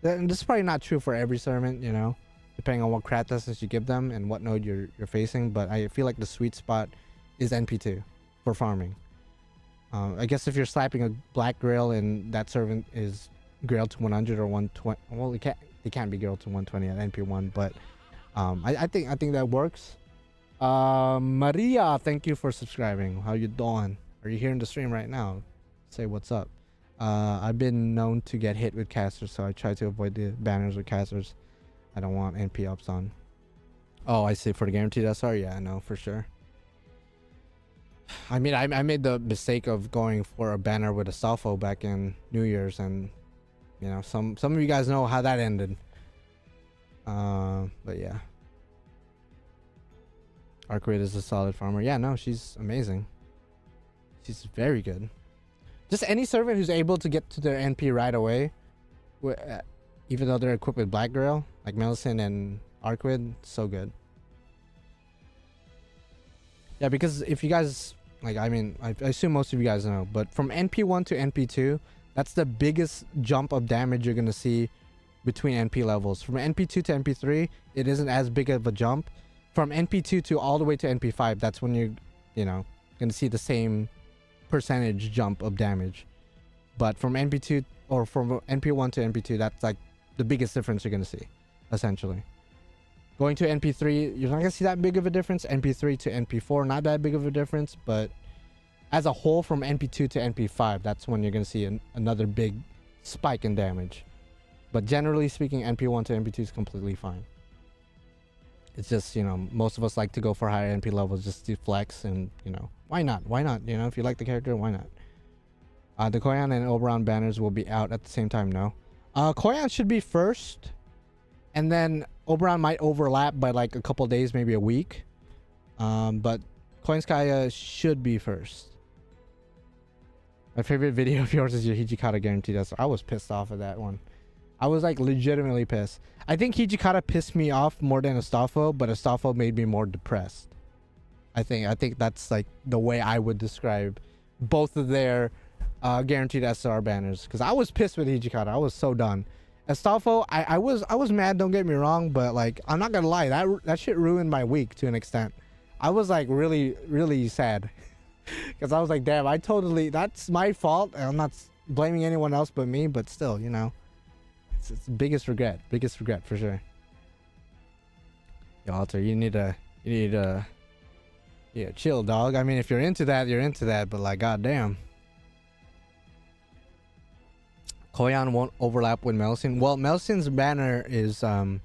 then this is probably not true for every servant, you know, depending on what Kratos you give them and what node you're facing, but I feel like the sweet spot is NP2 for farming. I guess if you're slapping a black grail and that servant is grailed to 100 or 120, well, it can't be grailed to 120 at NP1, but I think that works. Maria, thank you for subscribing. How you doing? Are you here in the stream right now? Say what's up. I've been known to get hit with casters, so I try to avoid the banners with casters. I don't want NP ups on. Oh, I see. For the guaranteed SR, yeah, I know for sure. I mean, I made the mistake of going for a banner with a Salfo back in New Year's, and you know, some of you guys know how that ended. But yeah, Arcade is a solid farmer. Yeah, no, she's amazing. She's very good. Just any servant who's able to get to their NP right away, even though they're equipped with Black Grail, like Melusine and Arquid, so good. Yeah, because if you guys, like, I mean, I assume most of you guys know, but from NP1 to NP2, that's the biggest jump of damage you're going to see between NP levels. From NP2 to NP3, it isn't as big of a jump. From NP2 to all the way to NP5, that's when you're, you know, going to see the same percentage jump of damage. But from NP2 or from NP1 to NP2, that's like the biggest difference you're going to see, essentially. Going to NP3, you're not going to see that big of a difference. NP3 to NP4, not that big of a difference. But as a whole, from NP2 to NP5, that's when you're going to see another big spike in damage. But generally speaking, NP1 to NP2 is completely fine. It's just, you know, most of us like to go for higher NP levels just to flex, and, you know, why not? Why not? You know, if you like the character, why not? The Koyan and Oberon banners will be out at the same time, no? Koyan should be first, and then Oberon might overlap by like a couple days, maybe a week. But Koinskaya should be first. My favorite video of yours is your Hijikata guaranteed. I was pissed off at that one. I was like legitimately pissed. I think Hijikata pissed me off more than Astolfo, but Astolfo made me more depressed. I think that's like the way I would describe both of their guaranteed SR banners. Because I was pissed with Hijikata. I was so done. Astolfo, I was mad, don't get me wrong, but like I'm not gonna lie, that shit ruined my week to an extent. I was like really sad. Because I was like, damn, that's my fault. I'm not blaming anyone else but me, but still, you know. It's the biggest regret for sure. Yo, Alter, you need to yeah, chill, dog. I mean, if you're into that, but like, goddamn. Koyan won't overlap with Melusine. Well, Melusine's banner is 2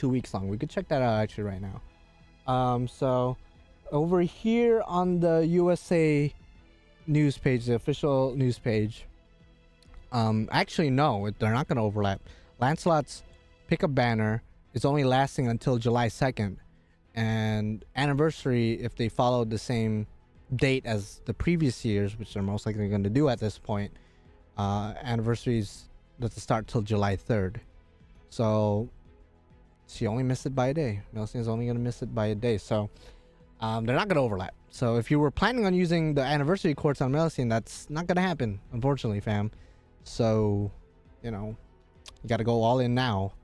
weeks long. We could check that out actually right now. So over here on the USA news page, the official news page, actually no, they're not going to overlap. Lancelot's pickup banner is only lasting until July 2nd, and anniversary, if they followed the same date as the previous years, which they're most likely going to do at this point, anniversaries doesn't start till July 3rd. So she only missed it by a day. Melusine is only going to miss it by a day. So they're not going to overlap. So if you were planning on using the anniversary quartz on Melusine, that's not going to happen, unfortunately, fam. So, you know, you got to go all in now.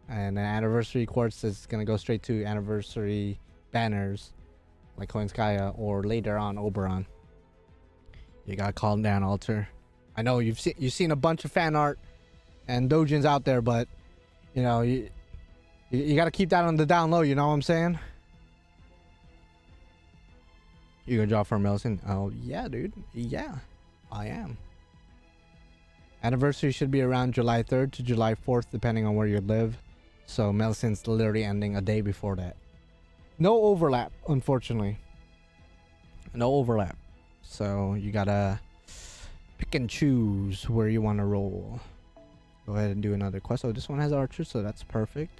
And the anniversary quartz is going to go straight to anniversary banners like Koinskaya or later on Oberon. You got to calm down, Alter. I know you've seen a bunch of fan art and dojins out there, but you know, you got to keep that on the down low, you know what I'm saying? You gonna draw for Melusine? Oh yeah, dude. Yeah, I am. Anniversary should be around July 3rd to July 4th, depending on where you live. So Melusine's literally ending a day before that. No overlap, unfortunately. No overlap. So you gotta pick and choose where you want to roll. Go ahead and do another quest. Oh, this one has archers, so that's perfect.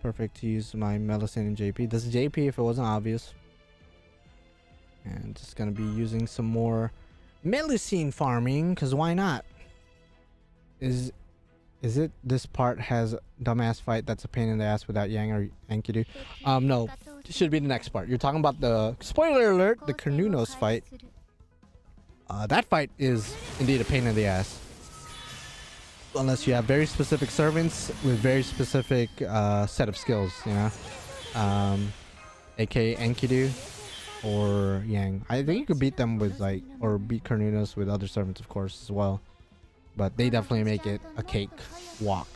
Perfect to use my Melusine and JP. This is JP if it wasn't obvious. And just gonna be using some more Melusine farming, because why not? Is it this part has dumbass fight that's a pain in the ass without Yang or Enkidu? No. It should be the next part. You're talking about the, spoiler alert, the Carnunos fight. That fight is indeed a pain in the ass. Unless you have very specific servants with very specific set of skills, you know? aka Enkidu or Yang. I think you could beat them with like, or beat Carnunos with other servants of course as well. But they definitely make it a cake walk.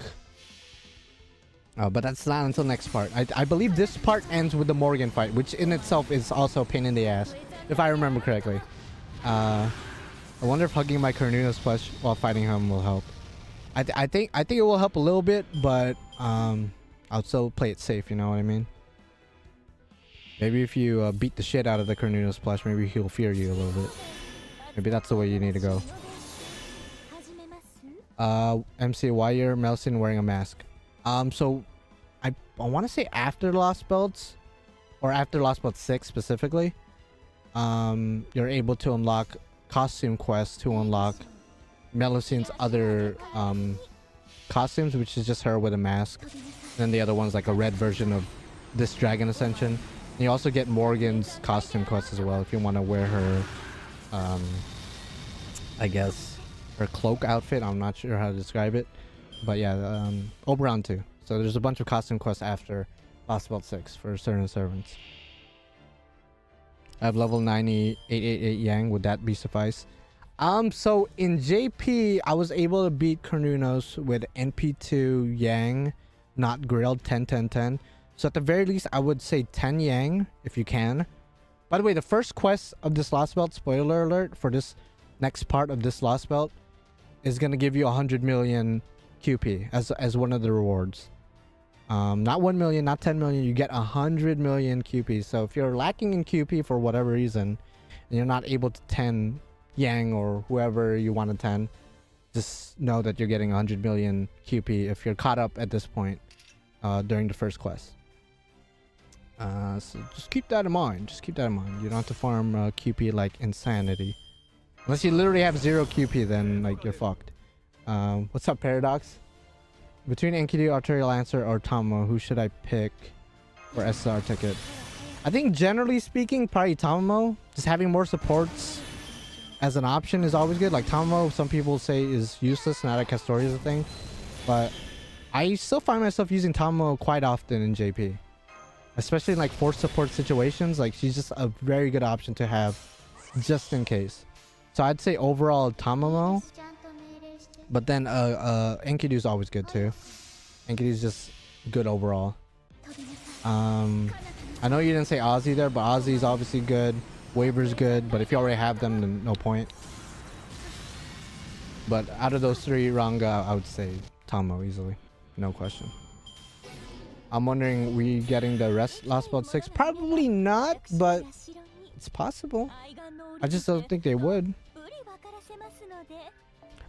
But that's not until next part. I believe this part ends with the Morgan fight, which in itself is also a pain in the ass, if I remember correctly. I wonder if hugging my Carnunos flesh while fighting him will help. I think it will help a little bit, but I'll still play it safe. You know what I mean? Maybe if you beat the shit out of the Carnunos flesh, maybe he'll fear you a little bit. Maybe that's the way you need to go. MC, why you're Melusine wearing a mask? So I want to say after Lost Belts, or after Lost Belt 6 specifically, you're able to unlock costume quests to unlock Melusine's other costumes, which is just her with a mask. And then the other one's like a red version of this Dragon Ascension. And you also get Morgan's costume quest as well if you want to wear her, I guess, her cloak outfit. I'm not sure how to describe it, but yeah, Oberon too. So there's a bunch of costume quests after Lost Belt 6 for certain servants. I have level 90 888 Yang. Would that be suffice? So in JP, I was able to beat Carnunos with NP2 Yang, not grilled 10 10 10. So at the very least, I would say 10 Yang if you can. By the way, the first quest of this Lost Belt, spoiler alert, for this next part of this Lost Belt, is going to give you 100 million QP as one of the rewards. Not 1 million, not 10 million. You get 100 million QP. So if you're lacking in QP for whatever reason, and you're not able to 10 Yang or whoever you want to 10, just know that you're getting 100 million QP if you're caught up at this point during the first quest. So just keep that in mind. Just keep that in mind. You don't have to farm QP like insanity. Unless you literally have 0 QP, then like you're fucked. What's up, Paradox? Between Enkidu, Arterial Lancer, or Tamamo, who should I pick for SR ticket? I think generally speaking, probably Tamamo. Just having more supports as an option is always good. Like Tamamo, some people say is useless now that Castori is a thing. But I still find myself using Tamamo quite often in JP. Especially in like force support situations. Like she's just a very good option to have just in case. So I'd say overall Tamamo. But then Enkidu is always good too. Enkidu is just good overall. I know you didn't say Ozzy there, but Ozzy is obviously good. Waver's good, but if you already have them, then no point. But out of those three, Ranga, I would say Tamamo easily. No question. I'm wondering, we getting the rest Lostbelt 6? Probably not, but it's possible. I just don't think they would.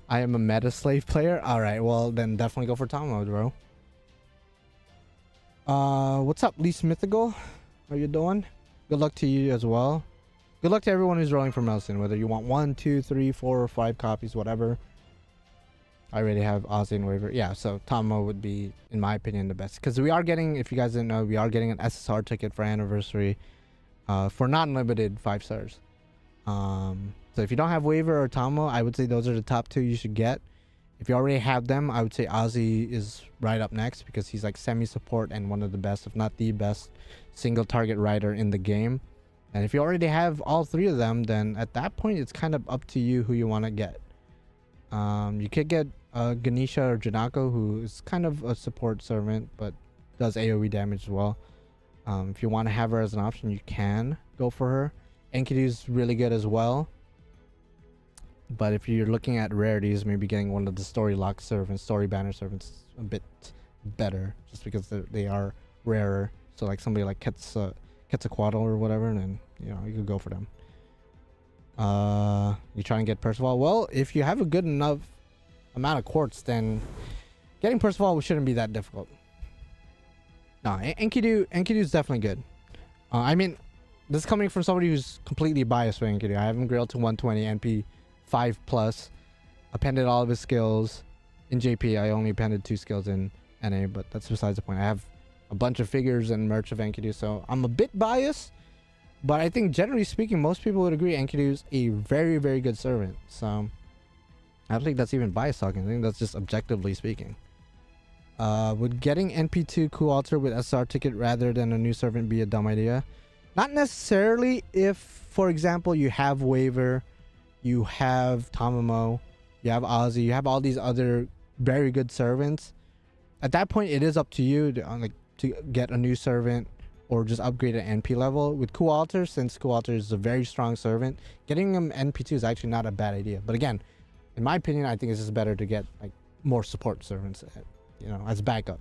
I am a meta slave player. Alright, well then definitely go for Tamamo, bro. What's up, Least Mythical? How you doing? Good luck to you as well. Good luck to everyone who's rolling for Melusine, whether you want 1, 2, 3, 4, or 5 copies, whatever. I already have Ozzy and Waver. Yeah, so Tamamo would be, in my opinion, the best. Because we are getting, if you guys didn't know, we are getting an SSR ticket for anniversary for non-limited 5 stars. So if you don't have Waver or Tamamo, I would say those are the top 2 you should get. If you already have them, I would say Ozzy is right up next because he's like semi-support and one of the best, if not the best, single target rider in the game. And if you already have all 3 of them, then at that point, it's kind of up to you who you want to get. You could get Ganesha or Janako, who is kind of a support servant, but does AoE damage as well. If you want to have her as an option, you can go for her. Enkidu is really good as well. But if you're looking at rarities, maybe getting one of the story lock servants, story banner servants, a bit better, just because they are rarer. So like somebody like Quetzalcoatl or whatever, and then you know you could go for them. You try and get Percival. Well, if you have a good enough amount of quartz, then getting Percival shouldn't be that difficult. No, Enkidu is definitely good. I mean, this is coming from somebody who's completely biased for Enkidu. I have him grilled to 120 NP 5+. Appended all of his skills in JP. I only appended 2 skills in NA, but that's besides the point. I have a bunch of figures and merch of Enkidu, so I'm a bit biased, but I think generally speaking, most people would agree Enkidu is a very, very good servant. So I don't think that's even bias talking. I think that's just objectively speaking. Would getting NP2 Coup Alter with SR ticket rather than a new servant be a dumb idea? Not necessarily if, for example, you have Waver, you have Tamamo, you have Ozzy, you have all these other very good servants. At that point, it is up to you to get a new servant or just upgrade at NP level. With Coup Alter, since Coup Alter is a very strong servant, getting him NP2 is actually not a bad idea. But again, in my opinion, I think it's just better to get like more support servants, you know, as backup.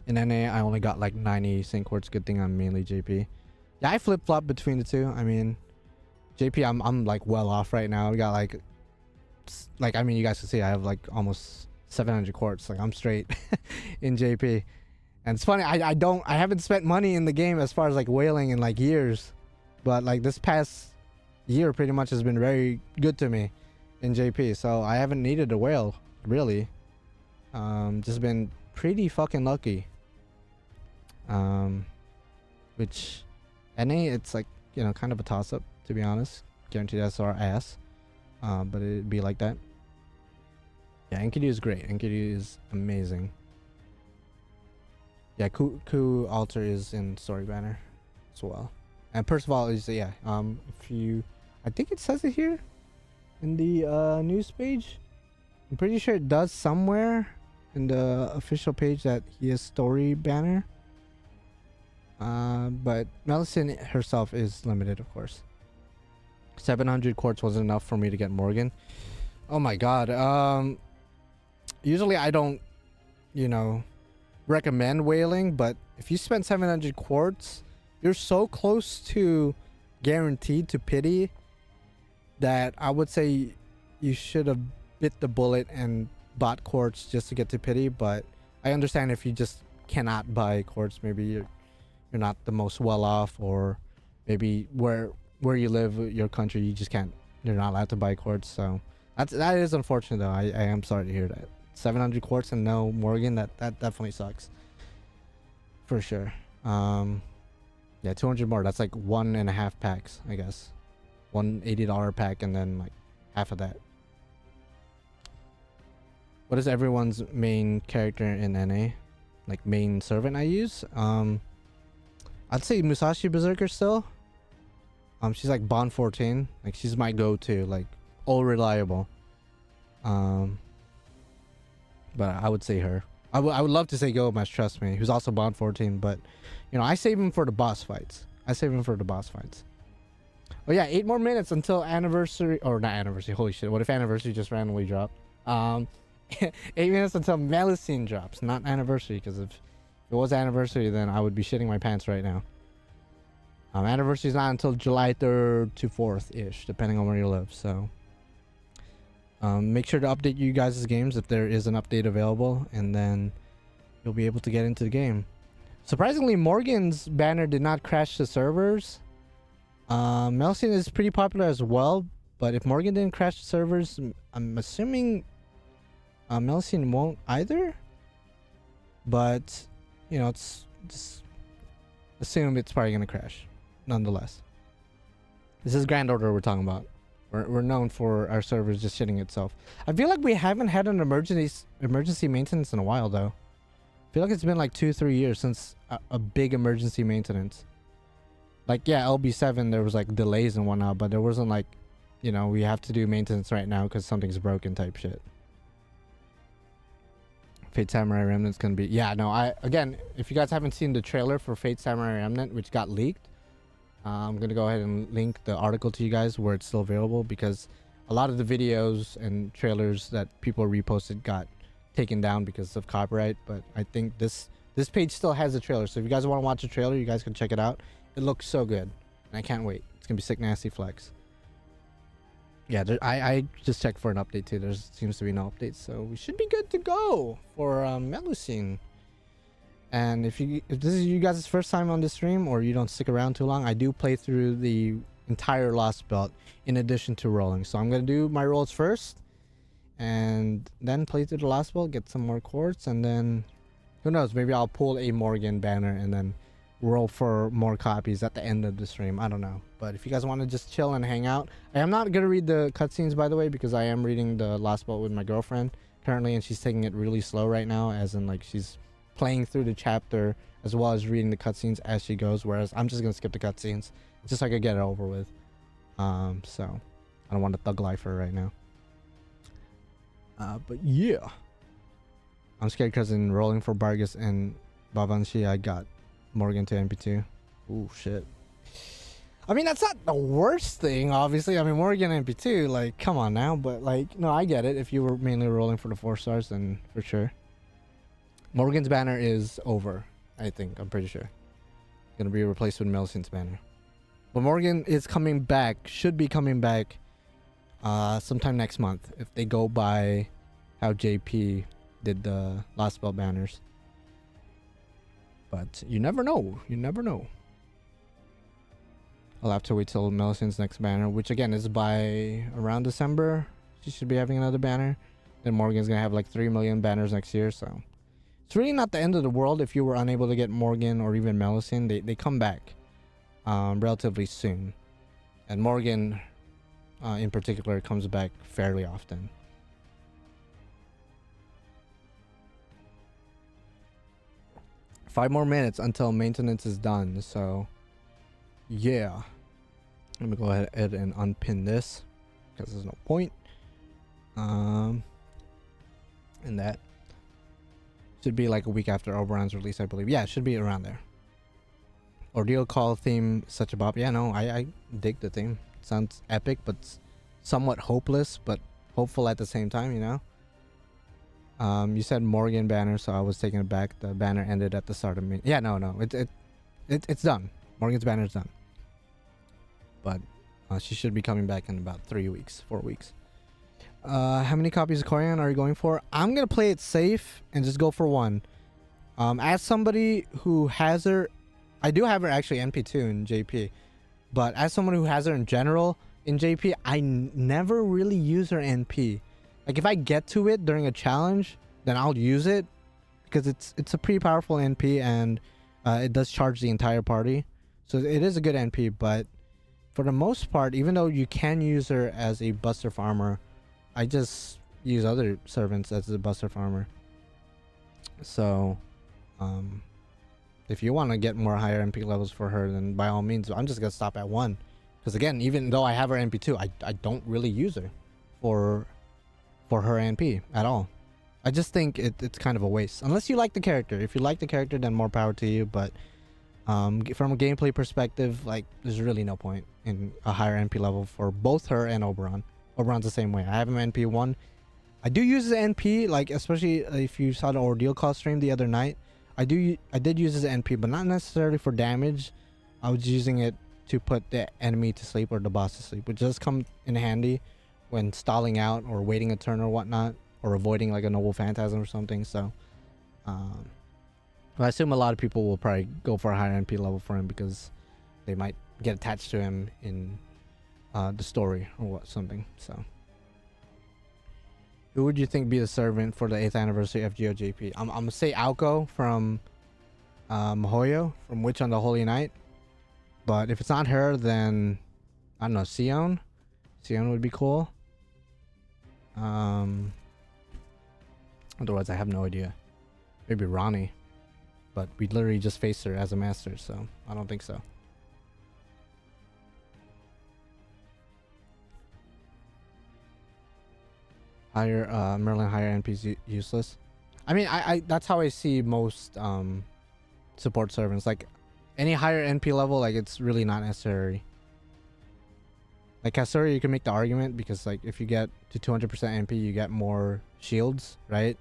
In NA, I only got like 90 sync quartz. Good thing I'm mainly JP. Yeah, I flip-flop between the two. I mean, JP, I'm like well off right now. We got like I mean, you guys can see I have like almost 700 quartz. Like I'm straight in JP. And it's funny, I haven't spent money in the game as far as like whaling in like years, but like this past year pretty much has been very good to me in JP. So I haven't needed a whale really. Just been pretty fucking lucky. Which NA, it's like, you know, kind of a toss-up, to be honest. Guaranteed SR ass. But it'd be like that. Yeah, Enkidu is great. Enkidu is amazing. Yeah, Coup Alter is in story banner as well. And Percival is, yeah, if you, I think it says it here in the news page. I'm pretty sure it does somewhere in the official page that he has story banner. But Melusine herself is limited, of course. 700 quartz wasn't enough for me to get Morgan. Oh my god. Usually I don't, you know, recommend whaling, but if you spend 700 quartz, you're so close to guaranteed to pity that I would say you should have bit the bullet and bought quartz just to get to pity. But I understand if you just cannot buy quartz, maybe you're not the most well off, or maybe where you live, your country, you just can't, you're not allowed to buy quartz. So that is unfortunate though. I am sorry to hear that. 700 quartz and no Morgan, that definitely sucks. For sure. Yeah, 200 more. That's like 1.5 packs, I guess. One $80 pack and then like half of that. What is everyone's main character in NA? Like main servant I use? I'd say Musashi Berserker still. She's like Bond 14. Like she's my go-to, like all reliable. But I would say her. I would love to say Gomez, trust me, who's also Bond 14, but you know, I save him for the boss fights. Oh yeah, 8 more minutes until anniversary, or not anniversary, holy shit, what if anniversary just randomly dropped? 8 minutes until Melusine drops, not anniversary, because if it was anniversary, then I would be shitting my pants right now. Anniversary is not until July 3rd to 4th-ish, depending on where you live, so... make sure to update you guys' games if there is an update available, and then you'll be able to get into the game. Surprisingly, Morgan's banner did not crash the servers. Melusine is pretty popular as well, but if Morgan didn't crash the servers, I'm assuming Melusine won't either. But, you know, it's just assume it's probably going to crash, nonetheless. This is Grand Order we're talking about. We're known for our servers just shitting itself. I feel like we haven't had an emergency maintenance in a while, though. I feel like it's been like 2-3 years since a big emergency maintenance. Like, yeah, LB7, there was like delays and whatnot, but there wasn't like, you know, we have to do maintenance right now because something's broken type shit. Fate Samurai Remnant's gonna be... Yeah, no, again, if you guys haven't seen the trailer for Fate Samurai Remnant, which got leaked, I'm gonna go ahead and link the article to you guys where it's still available, because a lot of the videos and trailers that people reposted got taken down because of copyright. But I think this page still has a trailer, so if you guys want to watch the trailer, you guys can check it out. It looks so good, and I can't wait. It's gonna be sick nasty flex. Yeah, I just checked for an update too. There seems to be no updates, so we should be good to go for Melusine. And if this is you guys' first time on this stream, or you don't stick around too long, I do play through the entire Lostbelt in addition to rolling. So I'm gonna do my rolls first, and then play through the Lostbelt, get some more quartz, and then who knows? Maybe I'll pull a Morgan banner and then roll for more copies at the end of the stream. I don't know. But if you guys want to just chill and hang out, I am not gonna read the cutscenes, by the way, because I am reading the Lostbelt with my girlfriend currently, and she's taking it really slow right now, as in like she's playing through the chapter as well as reading the cutscenes as she goes, whereas I'm just gonna skip the cutscenes just so I could get it over with. So I don't want to thug life her right now. But yeah, I'm scared because in rolling for Bargus and Bavanshi, I got Morgan to MP2. Ooh, shit. I mean, that's not the worst thing, obviously. I mean, Morgan MP2, like, come on now. But, like, no, I get it. If you were mainly rolling for the 4 stars, then for sure. Morgan's banner is over, I think. I'm pretty sure. Gonna be replaced with Melusine's banner. But Morgan is coming back, should be coming back sometime next month, if they go by how JP did the Lostbelt banners. But you never know. You never know. I'll have to wait till Melusine's next banner, which again is by around December. She should be having another banner. Then Morgan's gonna have like 3 million banners next year, so it's really not the end of the world if you were unable to get Morgan or even Melusine. They come back relatively soon, and Morgan in particular comes back fairly often. Five more minutes until maintenance is done, so yeah. I'm gonna go ahead and unpin this because there's no point. And that should be like a week after Oberon's release, I believe. Yeah, it should be around there. Ordeal Call theme, such a bop. Yeah, no, I dig the theme. It sounds epic, but somewhat hopeless, but hopeful at the same time, you know? You said Morgan banner, so I was taking it back. The banner ended at the start of me. Yeah, no, it's done. Morgan's banner is done. But she should be coming back in about 3 weeks, 4 weeks. How many copies of Corian are you going for? I'm gonna play it safe and just go for 1. As somebody who has her, I do have her actually NP2 in JP, but as someone who has her in general in JP, I never really use her NP. Like if I get to it during a challenge, then I'll use it because it's a pretty powerful NP, and it does charge the entire party. So it is a good NP, but for the most part, even though you can use her as a buster farmer, I just use other servants as a buster farmer. So if you want to get more higher NP levels for her, then by all means, I'm just gonna stop at 1. Because again, even though I have her NP2, I don't really use her for her NP at all. I just think it's kind of a waste. Unless you like the character. If you like the character, then more power to you. But from a gameplay perspective, like, there's really no point in a higher NP level for both her and Oberon. Oberon's the same way. I have him NP1. I do use the NP, like, especially if you saw the Ordeal Call stream the other night. I did use his NP, but not necessarily for damage. I was using it to put the enemy to sleep or the boss to sleep, which does come in handy when stalling out or waiting a turn or whatnot, or avoiding like a noble phantasm or something. So I assume a lot of people will probably go for a higher NP level for him because they might get attached to him in the story or something. So who would you think be the servant for the 8th anniversary FGO JP? I'm gonna say Aoko from Mihoyo, from Witch on the Holy Night. But if it's not her, then I don't know, Sion would be cool. Otherwise I have no idea. Maybe Ronnie, but we literally just faced her as a master, so I don't think so. Higher Merlin higher NP's useless. I mean, I that's how I see most support servants. Like any higher NP level, like it's really not necessary. Like Kasuri, you can make the argument because like if you get to 200% NP, you get more shields, right?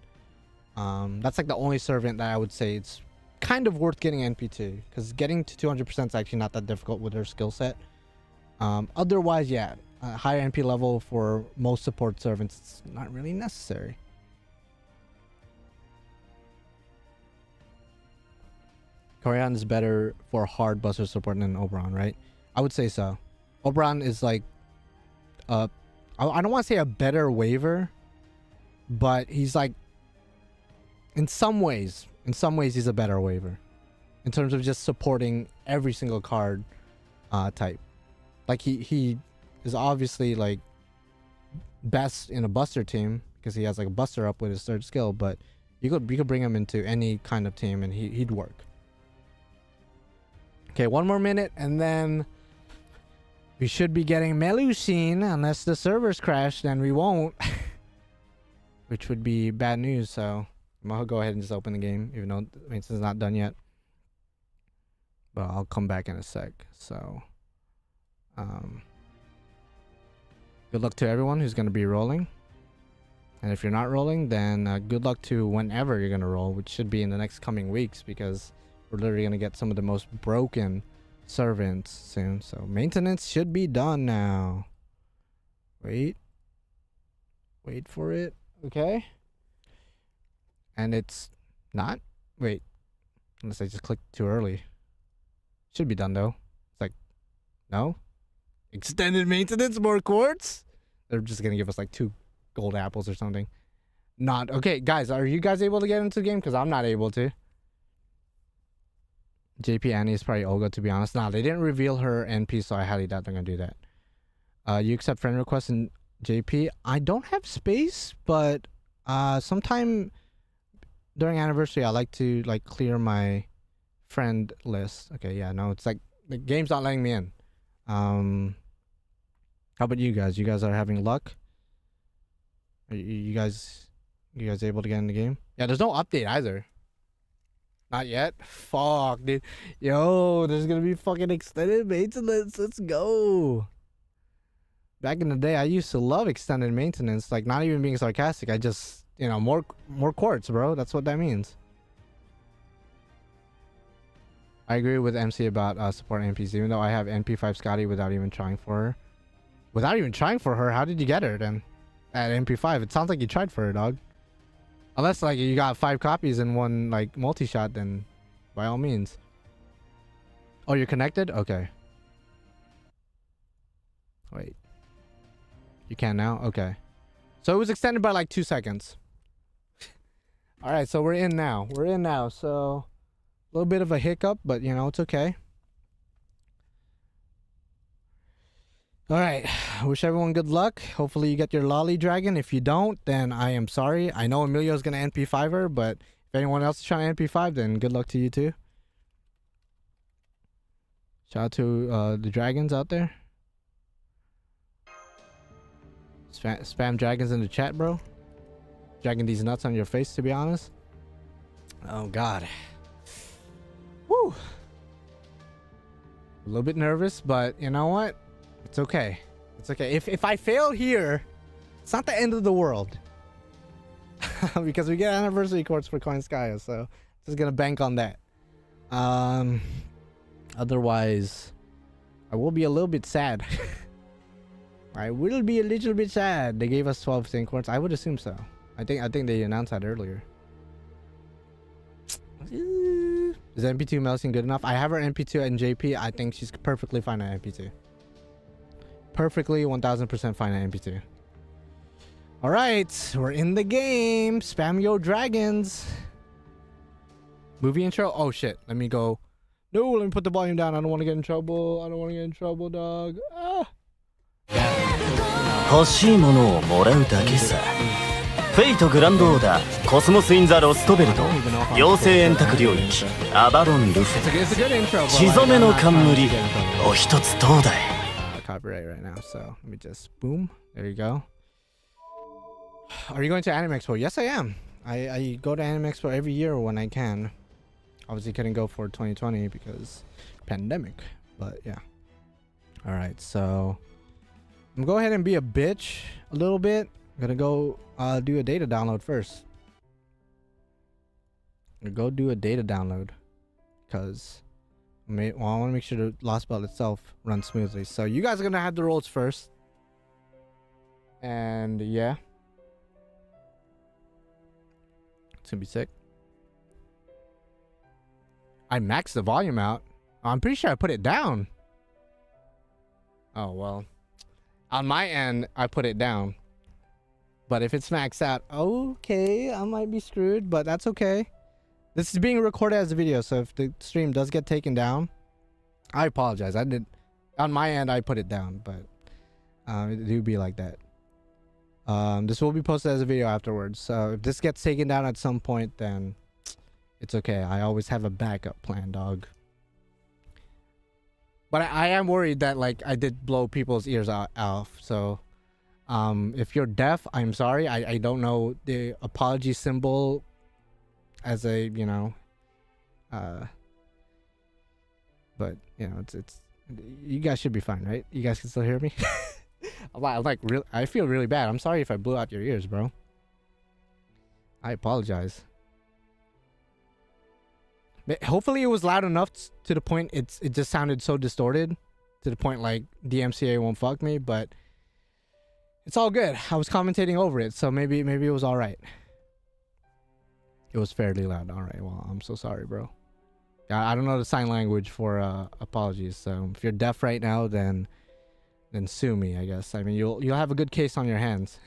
That's like the only servant that I would say it's kind of worth getting NP to, because getting to 200% is actually not that difficult with her skill set. Otherwise, yeah, higher NP level for most support servants, it's not really necessary. Corian is better for hard buster support than Oberon, right? I would say so. Oberon is like, I don't want to say a better waiver, but he's like, in some ways he's a better waiver in terms of just supporting every single card type. Like he is obviously like best in a buster team because he has like a buster up with his 3rd skill, but you could bring him into any kind of team and he'd work. Okay, 1 more minute and then we should be getting Melusine, unless the servers crash, then we won't. Which would be bad news, so I'm gonna go ahead and just open the game, even though it's not done yet. But I'll come back in a sec. So good luck to everyone who's gonna be rolling. And if you're not rolling, then good luck to whenever you're gonna roll, which should be in the next coming weeks, because we're literally gonna get some of the most broken servants soon. So maintenance should be done now. Wait for it. Okay, and it's not. Wait, unless I just clicked too early. Should be done though. It's like, no, extended maintenance, more quartz. They're just gonna give us like 2 gold apples or something. Not okay, guys. Are you guys able to get into the game? Because I'm not able to. JP Annie is probably Olga, to be honest. Nah, they didn't reveal her NP, so I highly doubt they're gonna do that. You accept friend requests in JP? I don't have space, but sometime during anniversary I like to like clear my friend list. Okay, yeah, no, it's like the game's not letting me in. How about you guys? You guys are having luck? Are you guys able to get in the game? Yeah, there's no update either. Not yet. Fuck, dude. Yo, there's gonna be fucking extended maintenance. Let's go. Back in the day, I used to love extended maintenance. Like, not even being sarcastic. I just, you know, more quartz, bro. That's what that means. I agree with MC about support NPs. Even though I have NP5 Scotty without even trying for her. Without even trying for her? How did you get her then? At NP5? It sounds like you tried for her, dog. Unless, like, you got 5 copies in one, like, multi-shot, then by all means. Oh, you're connected? Okay. Wait. You can now? Okay. So it was extended by, like, 2 seconds. All right, so we're in now. We're in now. So a little bit of a hiccup, but you know, it's okay. All right. I wish everyone good luck. Hopefully you get your lolly dragon. If you don't, then I am sorry. I know Emilio's going to NP5 her, but if anyone else is trying to NP5, then good luck to you too. Shout out to the dragons out there. Spam dragons in the chat, bro. Dragging these nuts on your face, to be honest. Oh, God. Woo. A little bit nervous, but you know what? It's okay. It's okay. If I fail here, it's not the end of the world. Because we get anniversary courts for Coinskaya, so just gonna bank on that. Otherwise, I will be a little bit sad. I will be a little bit sad. They gave us 12 sync courts. I would assume so. I think they announced that earlier. Is MP2 Melusine good enough? I have her MP2 and JP. I think she's perfectly fine at MP2. Perfectly 1000% fine at MP2. All right, we're in the game. Spam your dragons. Movie intro. Oh shit. Let me go. No, let me put the volume down. I don't want to get in trouble. I don't want to get in trouble, dog. Ah. 欲しいものをもらうだけさ。フェイトグランドオーダーコスモス・イン・ザ・ロストベルト妖精円卓領域アバロン・ルフェ血染めの冠お一つどうだい Copyright right now, so let me just boom. There you go. Are you going to Anime Expo? Yes, I am. I go to Anime Expo every year when I can. Obviously couldn't go for 2020 because pandemic, but yeah. All right, so I'm gonna go ahead and be a bitch a little bit. I'm gonna go do a data download first. I'm gonna go do a data download because I want to make sure the Lostbelt itself runs smoothly. So you guys are gonna have the rolls first, and yeah, it's gonna be sick. I maxed the volume out. I'm pretty sure I put it down. Oh well, on my end I put it down. But if it's maxed out, okay, I might be screwed, but that's okay. This is being recorded as a video, so if the stream does get taken down, I apologize. I did, on my end, I put it down, but it do be like that. This will be posted as a video afterwards, so if this gets taken down at some point, then it's okay. I always have a backup plan, dog. But I am worried that, like, I did blow people's ears off, so... if you're deaf, I'm sorry. I don't know the apology symbol as a, you know, but you know, it's you guys should be fine, right? You guys can still hear me. I feel really bad. I'm sorry if I blew out your ears, bro. I apologize. But hopefully it was loud enough to the point it just sounded so distorted to the point like DMCA won't fuck me, but it's all good. I was commentating over it, so maybe it was all right. It was fairly loud. All right. Well, I'm so sorry, bro. I don't know the sign language for apologies. So if you're deaf right now, then sue me, I guess. I mean, you'll have a good case on your hands.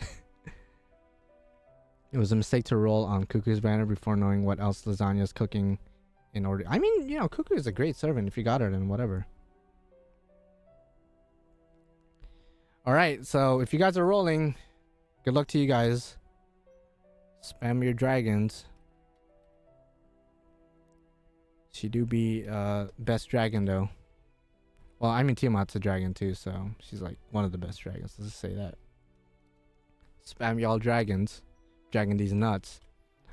It was a mistake to roll on Cuckoo's banner before knowing what else Lasagna's cooking in order. I mean, you know, Cuckoo is a great servant. If you got her, then whatever. All right, so if you guys are rolling, good luck to you guys. Spam your dragons. She do be best dragon though. Well, I mean Tiamat's a dragon too, so she's like one of the best dragons. Let's just say that. Spam y'all dragons. Dragging these nuts.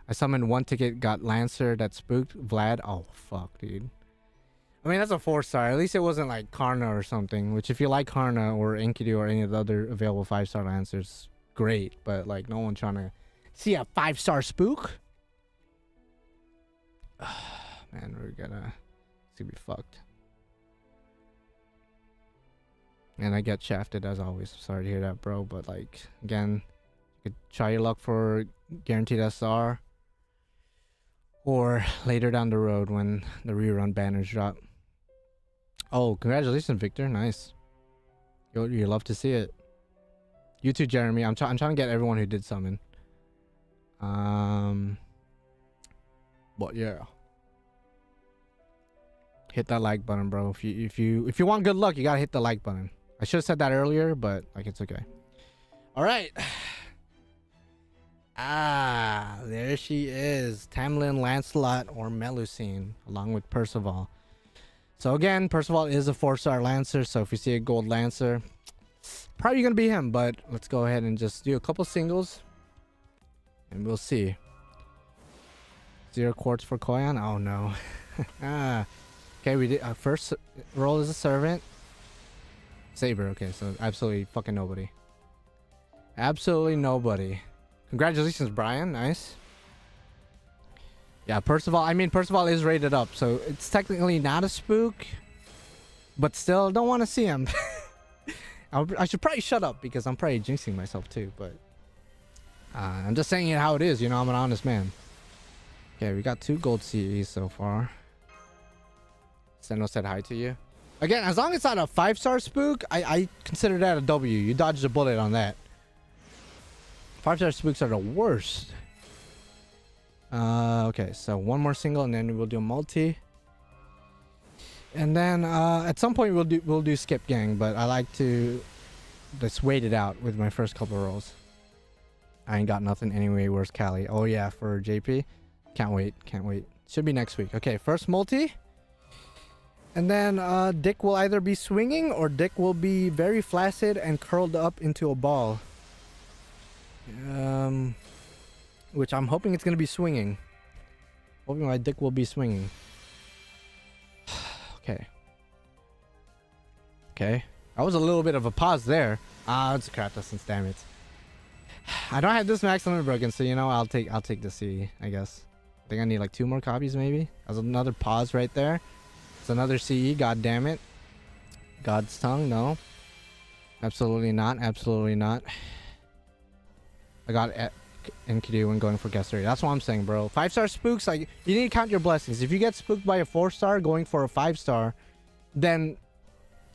I summoned one ticket, got Lancer that spooked Vlad. Oh fuck, dude. I mean, that's a 4-star. At least it wasn't like Karna or something. Which, if you like Karna or Enkidu or any of the other available 5-star Lancers, great. But like, no one trying to see a 5-star spook. Man, it's gonna be fucked. And I get shafted as always. Sorry to hear that, bro. But like, again, you could try your luck for guaranteed SR, or later down the road when the rerun banners drop. Oh, congratulations, Victor. Nice. You love to see it. You too, Jeremy. I'm trying to get everyone who did summon. But yeah. Hit that like button, bro. If you want good luck, you gotta hit the like button. I should have said that earlier, but like it's okay. All right. Ah, there she is. Tamlin, Lancelot, or Melusine, along with Percival. So again, Percival is a 4-star Lancer, so if you see a gold Lancer, probably gonna be him, but let's go ahead and just do a couple singles and we'll see. 0 quartz for Koyan. Oh no. Okay, we did our first roll as a servant. Saber. Okay, so absolutely fucking nobody. Absolutely nobody. Congratulations, Brian. Nice. Yeah, Percival. I mean, Percival is rated up, so it's technically not a spook, but still don't want to see him. I should probably shut up because I'm probably jinxing myself too, but I'm just saying it how it is. You know, I'm an honest man. Okay, we got 2 gold CEs so far. Seno said hi to you. Again, as long as it's not a 5-star spook, I consider that a W. You dodged a bullet on that. 5-star spooks are the worst. Okay, so 1 more single and then we'll do a multi. And then at some point we'll do skip gang, but I like to just wait it out with my first couple rolls. I ain't got nothing anyway. Where's Callie? Oh yeah, for JP. Can't wait. Should be next week. Okay, first multi. And then Dick will either be swinging or Dick will be very flaccid and curled up into a ball. Which I'm hoping it's going to be swinging. Hoping my Dick will be swinging. Okay. Okay. That was a little bit of a pause there. It's a crap distance, damn it. I don't have this max limit broken, so you know I'll take the C, I guess. I think I need like 2 more copies maybe. That was another pause right there. It's another CE, god damn it. God's tongue, no. Absolutely not, absolutely not. I got Enkidu when going for guest area. That's what I'm saying, bro. 5-star spooks, like, you need to count your blessings. If you get spooked by a 4-star going for a 5-star, then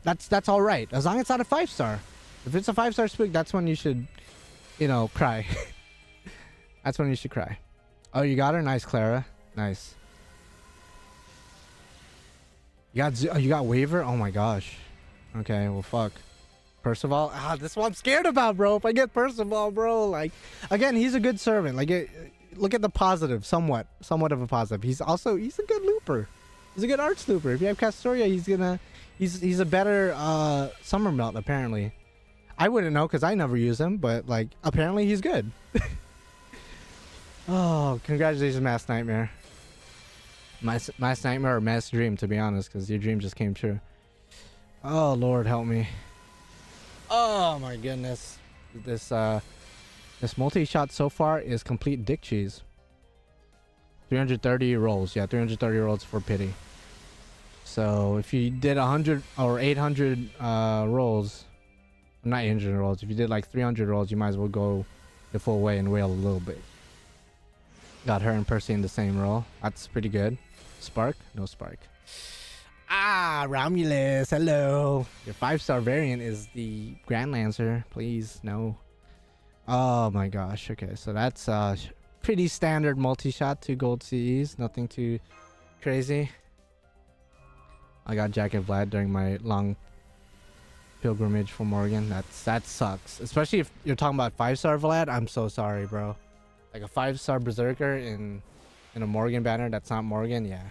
that's all right. As long as it's not a 5-star. If it's a 5-star spook, that's when you should, you know, cry. That's when you should cry. Oh, you got her? Nice, Clara. Nice. You got waiver? Oh my gosh. Okay, well fuck. Percival? This is what I'm scared about, bro. If I get Percival, bro, like, again, he's a good servant. Like, look at the positive, somewhat of a positive. He's a good looper. He's a good arch looper. If you have Castoria, he's a better summer melt apparently. I wouldn't know because I never use him, but like apparently he's good. Oh, congratulations, Mass Nightmare. Mass Nightmare or Mass Dream, to be honest, because your dream just came true. Oh Lord, help me. Oh my goodness. This multi-shot so far is complete dick cheese. 330 rolls. Yeah, 330 rolls for pity. So if you did 100 or 800 rolls, not 800 rolls, if you did like 300 rolls, you might as well go the full way and wail a little bit. Got her and Percy in the same roll. That's pretty good. Spark? No spark. Romulus, hello. Your 5-star variant is the Grand Lancer. Please, no. Oh my gosh. Okay, so that's pretty standard multi-shot, 2 gold CEs. Nothing too crazy. I got Jack and Vlad during my long pilgrimage for Morgan. That sucks. Especially if you're talking about 5-star Vlad. I'm so sorry, bro. Like a 5-star Berserker in a Morgan banner that's not Morgan, yeah.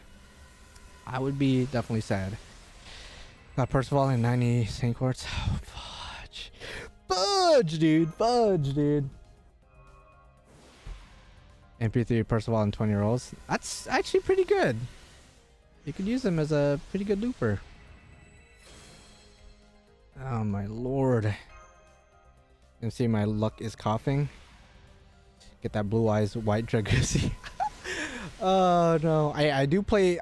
I would be definitely sad. Got Percival in 90 Saint Quartz. Oh, fudge. Fudge, dude. Fudge, dude. MP3 Percival in 20 rolls. That's actually pretty good. You could use him as a pretty good looper. Oh my lord. You can see my luck is coughing. Get that blue eyes white Dragosi. Oh no. I do play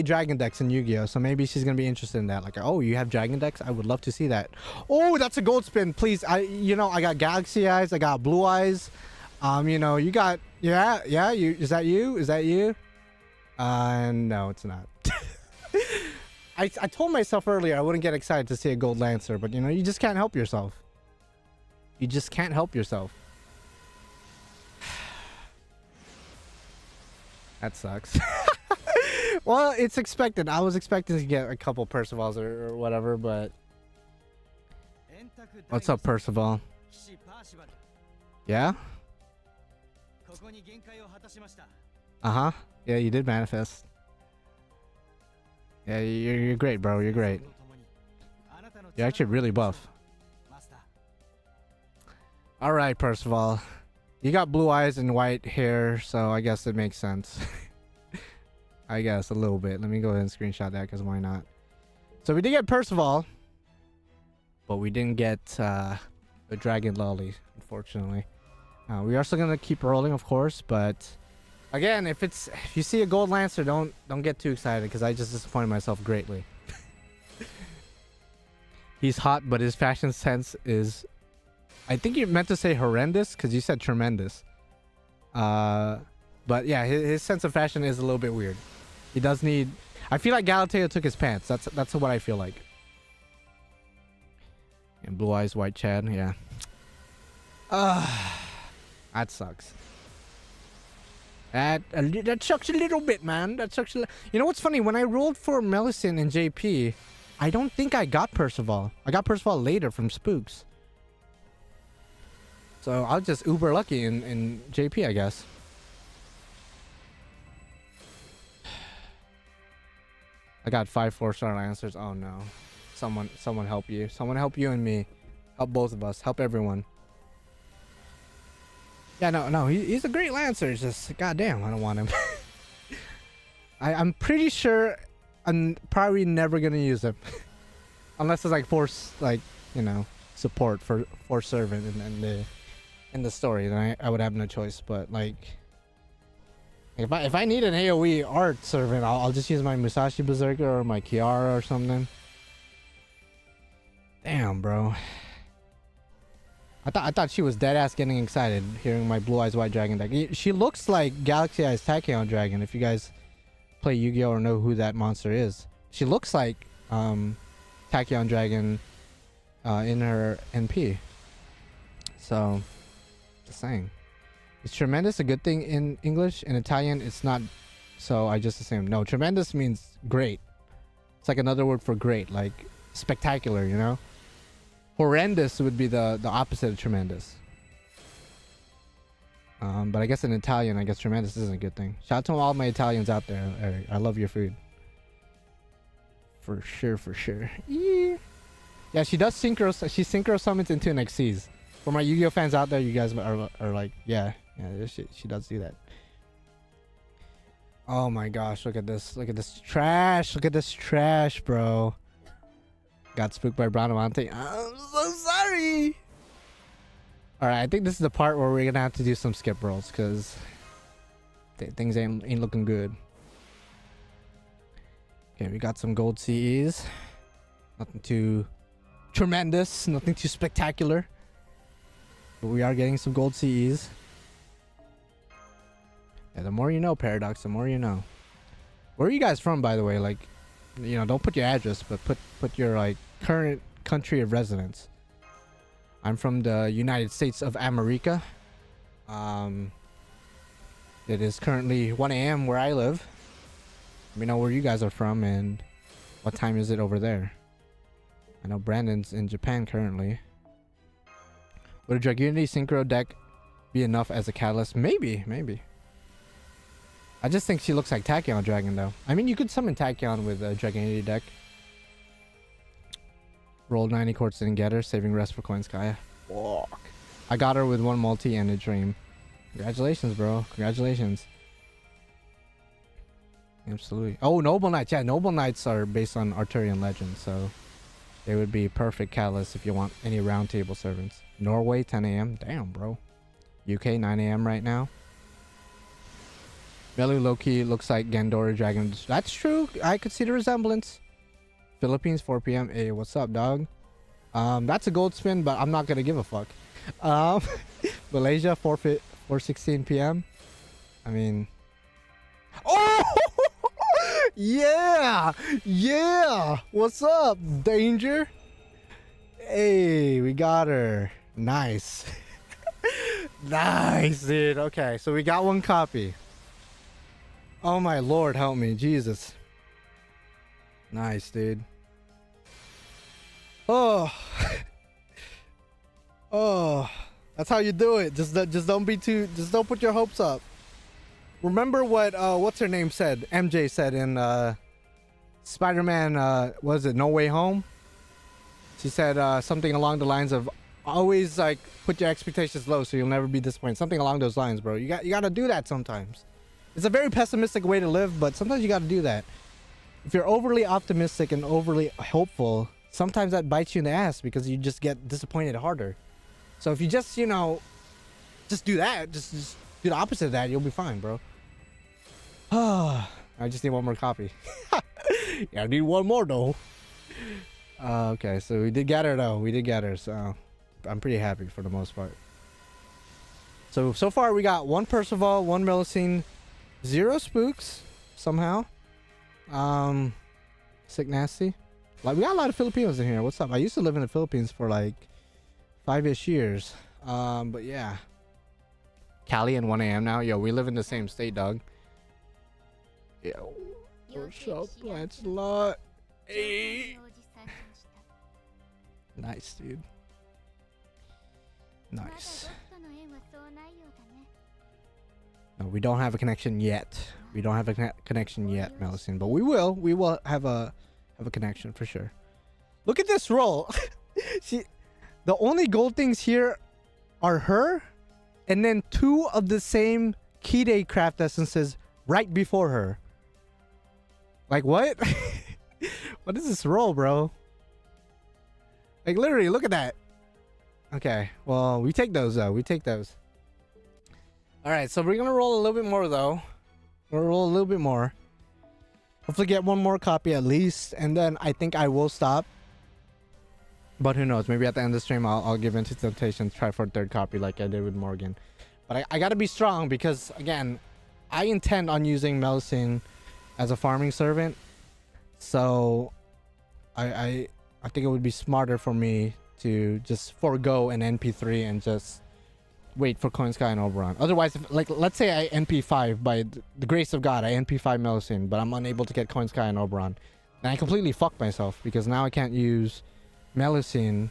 Dragon decks in Yu-Gi-Oh! So maybe she's gonna be interested in that. Like, oh, you have Dragon decks? I would love to see that. Oh, that's a gold spin. Please, I got Galaxy Eyes, I got Blue Eyes. You got is that you? No, it's not. I told myself earlier I wouldn't get excited to see a gold Lancer, but you just can't help yourself. You just can't help yourself. That sucks. Well, it's expected. I was expecting to get a couple Percivals or whatever, but... What's up, Percival? Yeah? Uh-huh. Yeah, you did manifest. Yeah, you're great, bro. You're great. You're actually really buff. Alright, Percival. You got blue eyes and white hair, so I guess it makes sense. I guess, a little bit. Let me go ahead and screenshot that, because why not? So we did get Percival, but we didn't get the Dragon Lolly, unfortunately. We are still going to keep rolling, of course, but... Again, if you see a Gold Lancer, don't get too excited, because I just disappointed myself greatly. He's hot, but his fashion sense is... I think you meant to say horrendous, because you said tremendous. But yeah, his sense of fashion is a little bit weird. He does need... I feel like Galatea took his pants. That's what I feel like. And blue eyes, white Chad, yeah. That sucks. That sucks a little bit, man. That sucks You know what's funny? When I rolled for Melusine and JP, I don't think I got Percival. I got Percival later from Spooks. So I was just uber lucky in JP, I guess. I got 5 4-star Lancers. Oh no. Someone help you. Someone help you and me. Help both of us. Help everyone. Yeah, no, he's a great Lancer. It's just, goddamn, I don't want him. I'm pretty sure I'm probably never gonna use him. Unless it's like force, like, you know, support for servant in the story, then I would have no choice. But like, if I need an AoE art servant, I'll just use my Musashi Berserker or my Kiara or something. Damn, bro. I thought she was dead ass getting excited hearing my Blue Eyes White Dragon deck. She looks like Galaxy Eyes Tachyon Dragon. If you guys play Yu-Gi-Oh or know who that monster is, she looks like Tachyon Dragon in her NP. So, just saying. Is tremendous a good thing in English? In Italian, it's not. So I just assumed. No, tremendous means great. It's like another word for great, like spectacular, you know? Horrendous would be the opposite of tremendous. But I guess in Italian, I guess tremendous isn't a good thing. Shout out to all my Italians out there, Eric. I love your food. For sure, for sure. Yeah, she does synchro. She synchro summons into an Xyz. For my Yu-Gi-Oh fans out there, you guys are like, yeah, she does do that. Oh my gosh, look at this. Look at this trash. Look at this trash, bro. Got spooked by Bradamante. I'm so sorry. Alright, I think this is the part where we're gonna have to do some skip rolls, because things ain't looking good. Okay, we got some gold CEs. Nothing too tremendous, nothing too spectacular. But we are getting some gold CEs. Yeah, the more you know, Paradox, the more you know. Where are you guys from, by the way? Like, you know, don't put your address, but put your like current country of residence. I'm from the United States of America. It is currently 1 a.m. where I live. Let me know where you guys are from and what time is it over there. I know Brandon's in Japan currently. Would a Dragunity Synchro deck be enough as a catalyst? Maybe. I just think she looks like Tachyon Dragon, though. I mean, you could summon Tachyon with a Dragunity deck. Rolled 90 quartz, didn't get her. Saving rest for Coin Sky. Fuck. I got her with 1 multi and a dream. Congratulations, bro. Congratulations. Absolutely. Oh, Noble Knights. Yeah, Noble Knights are based on Arturian legend, so they would be perfect catalyst if you want any round table servants. Norway, 10 a.m. Damn, bro. UK, 9 a.m. right now. Melu Loki looks like Gandora Dragon. That's true. I could see the resemblance. Philippines, 4 p.m. Hey, what's up, dog? That's a gold spin, but I'm not gonna give a fuck. Malaysia, 4:16 p.m. I mean, oh yeah. What's up, Danger? Hey, we got her. Nice. Nice, dude. Okay, so we got 1 copy. Oh my lord, help me, Jesus. Nice, dude. Oh. Oh, that's how you do it. Just don't be too. Just don't put your hopes up. Remember what what's her name said? MJ said in Spider-Man. Was it No Way Home? She said something along the lines of always like put your expectations low so you'll never be disappointed. Something along those lines, bro. You got to do that sometimes. It's a very pessimistic way to live, but sometimes you got to do that. If you're overly optimistic and overly hopeful, sometimes that bites you in the ass because you just get disappointed harder. So if you just, you know, just do that, just do the opposite of that, you'll be fine, bro. I just need one more copy. Yeah, I need one more though. Okay, so we did get her though. We did get her, so I'm pretty happy for the most part. So far we got one Percival, one Melusine, 0 spooks somehow. Sick nasty. Like we got a lot of Filipinos in here. What's up? I used to live in the Philippines for like 5-ish years. But yeah. Cali and 1 a.m. now. Yo, we live in the same state, dog. Yo. What's up, Lancelot? Hey. Nice, dude. Nice. No, we don't have a connection yet. We don't have a connection yet, Melusine, but we will. We will have a connection for sure. Look at this roll. The only gold things here are her, and then 2 of the same Kide craft essences right before her. Like what? What is this roll, bro? Like literally, look at that. Okay, well we take those though. We take those. All right, so we're gonna roll a little bit more though. We'll roll a little bit more. Hopefully get one more copy at least, and then I think I will stop. But who knows? Maybe at the end of the stream, I'll give in to temptation to try for a 3rd copy like I did with Morgan. But I gotta be strong because, again, I intend on using Melusine as a farming servant. So I think it would be smarter for me to just forego an NP3 and just wait for Coin Sky and Oberon. Otherwise, if, like, let's say I NP5 by the grace of God, I NP5 Melusine, but I'm unable to get Coin Sky and Oberon. And I completely fucked myself because now I can't use Melusine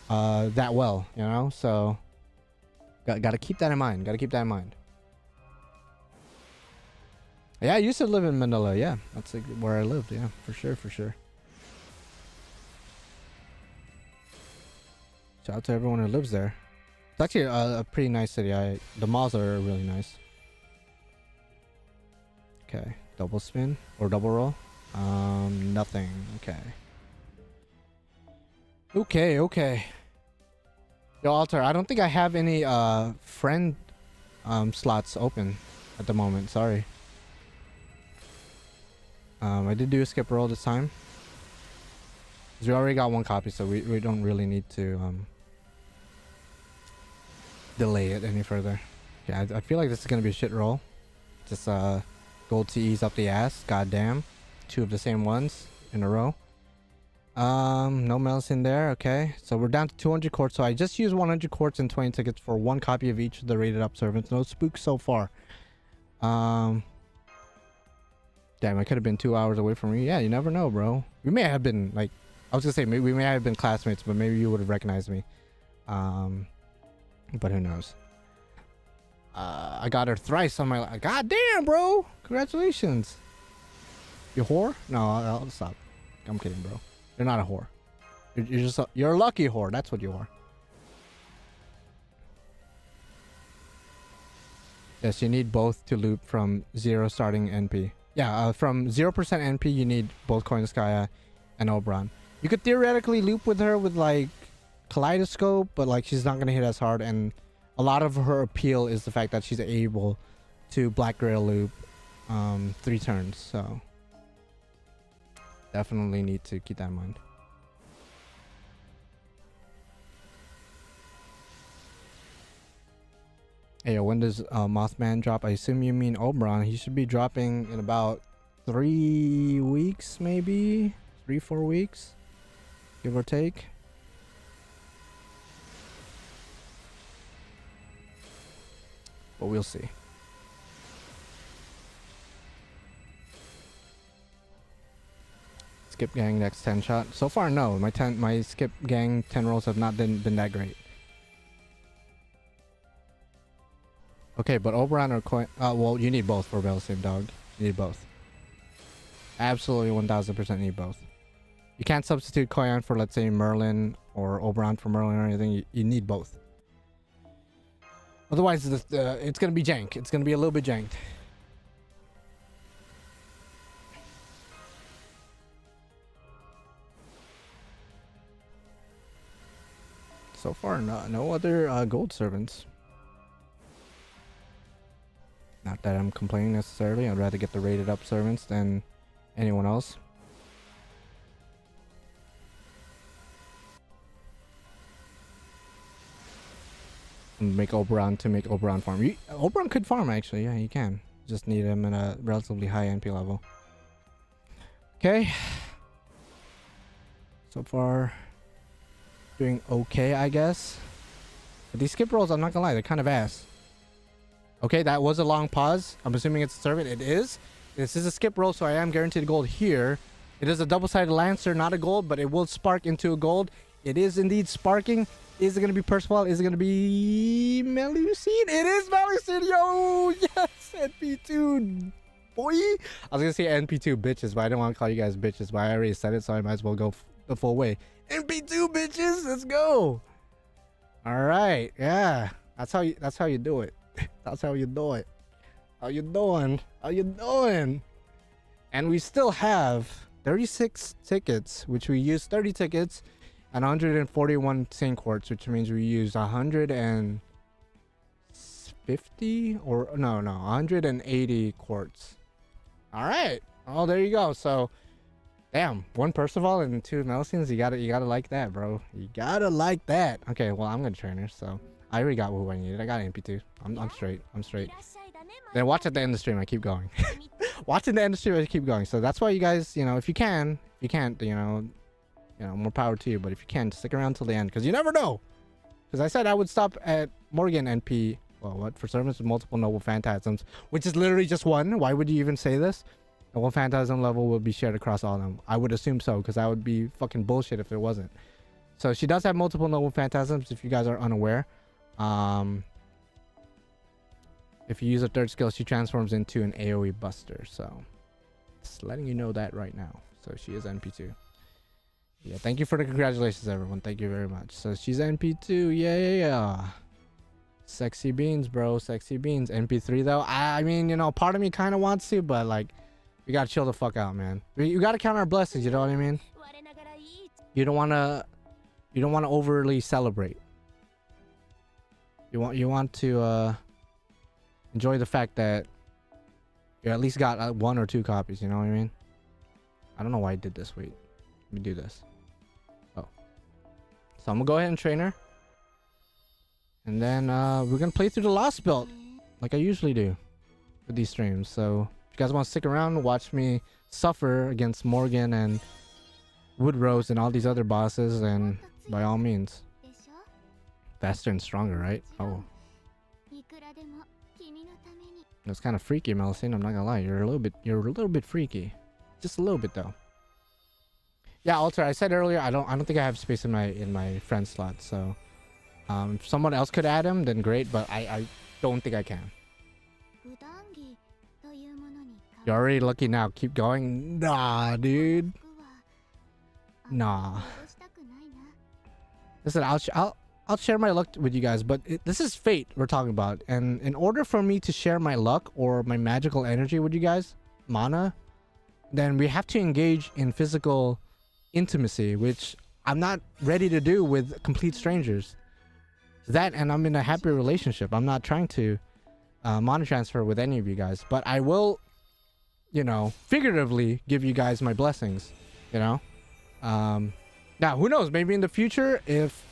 that well, you know. So gotta keep that in mind. Yeah, I used to live in Manila. Yeah, that's like where I lived. Yeah, for sure. Shout out to everyone who lives there. It's actually a pretty nice city. The malls are really nice. Okay, double spin or double roll. Nothing. Okay. Yo, Alter, I don't think I have any friend slots open at the moment. Sorry. I did do a skip roll this time. 'Cause we already got one copy, so we don't really need to delay it any further. Yeah, I feel like this is gonna be a shit roll. Just gold TEs up the ass. Goddamn, 2 of the same ones in a row. No Melusine there. Okay, so we're down to 200 quartz. So I just used 100 quartz and 20 tickets for 1 copy of each of the rated up servants. No spooks so far. Damn, I could have been 2 hours away from you. Yeah, you never know, bro. We may have been like, I was gonna say maybe we may have been classmates, but maybe you would have recognized me. But who knows? I got her thrice on my. God damn, bro! Congratulations. You whore? No, I'll stop. I'm kidding, bro. You're not a whore. You're just you're a lucky whore. That's what you are. Yes, you need both to loop from 0 starting NP. Yeah, from 0% NP, you need both Koinskaya and Oberon. You could theoretically loop with her with like Kaleidoscope, but like she's not gonna hit as hard, and a lot of her appeal is the fact that she's able to Black Grail loop 3 turns. So definitely need to keep that in mind. Hey, when does Mothman drop? I assume you mean Oberon. He should be dropping in about 3 weeks, maybe 3-4 weeks, give or take. But we'll see. skip gang next 10 shot? So far, no. My skip gang 10 rolls have not been that great. Okay, but Oberon or coin... well, you need both for Melusine, dog. You need both. Absolutely 1000% need both. You can't substitute Koyan for, let's say, Merlin or Oberon for Merlin or anything. You need both. Otherwise, it's going to be jank. It's going to be a little bit janked. So far, no other gold servants. Not that I'm complaining necessarily. I'd rather get the rated up servants than anyone else. And make Oberon farm. Oberon could farm actually. Yeah, you can. Just need him at a relatively high NP level. Okay. So far, doing okay, I guess. But these skip rolls, I'm not gonna lie, they're kind of ass. Okay, that was a long pause. I'm assuming it's a servant. It is. This is a skip roll, so I am guaranteed gold here. It is a double-sided Lancer, not a gold, but it will spark into a gold. It is indeed sparking. Is it going to be Percival? Is it going to be Melusine? It is Melusine, yo! Yes, NP2, boy! I was going to say NP2 bitches, but I don't want to call you guys bitches, but I already said it, so I might as well go the full way. NP2 bitches, let's go! Alright, yeah. That's how you do it. That's how you do it. How you doing? How you doing? And we still have 36 tickets, which we used 30 tickets and 141 Saint Quartz, which means we used 150 or no, 180 quartz. All right. Oh, there you go. So, damn, 1 Percival and 2 Melusines. You gotta like that, bro. You gotta like that. Okay, well, I'm gonna train her, so I already got who I needed. I got NP2. I'm straight. I'm straight. Then watch at the end of the stream. I keep going. Watching the end of the stream, I keep going. So that's why you guys, you know, if you can, if you can't, you know, more power to you. But if you can, stick around till the end, because you never know. Because I said I would stop at Morgan NP. Well, what for servants with multiple noble phantasms, which is literally just one. Why would you even say this? Noble phantasm level will be shared across all of them. I would assume so, because that would be fucking bullshit if it wasn't. So she does have multiple noble phantasms. If you guys are unaware. If you use a 3rd skill, she transforms into an AoE buster. So, just letting you know that right now. So she is NP2. Yeah, thank you for the congratulations, everyone. Thank you very much. So she's NP2. Yeah. Sexy beans, bro. Sexy beans. NP3 though. I mean, you know, part of me kind of wants to, but like, we gotta chill the fuck out, man. You gotta count our blessings. You know what I mean? You don't wanna overly celebrate. You want to enjoy the fact that you at least got 1 or 2 copies. You know what I mean? I don't know why I did this. Wait, let me do this. Oh, so I'm gonna go ahead and train her, and then we're gonna play through the Lostbelt like I usually do with these streams. So if you guys want to stick around, watch me suffer against Morgan and Woodrose and all these other bosses, and by all means. Faster and stronger, right? Oh. That's kind of freaky, Melusine. I'm not gonna lie. You're a little bit freaky. Just a little bit though. Yeah, Alter, I said earlier I don't think I have space in my friend slot, so if someone else could add him, then great, but I don't think I can. You're already lucky now. Keep going. Nah, dude. Nah. Listen, I'll share my luck with you guys, but this is fate we're talking about, and in order for me to share my luck or my magical energy with you guys, mana, then we have to engage in physical intimacy, which I'm not ready to do with complete strangers. That, and I'm in a happy relationship. I'm not trying to mana transfer with any of you guys, but I will, you know, figuratively give you guys my blessings, you know. Now who knows, maybe in the future, if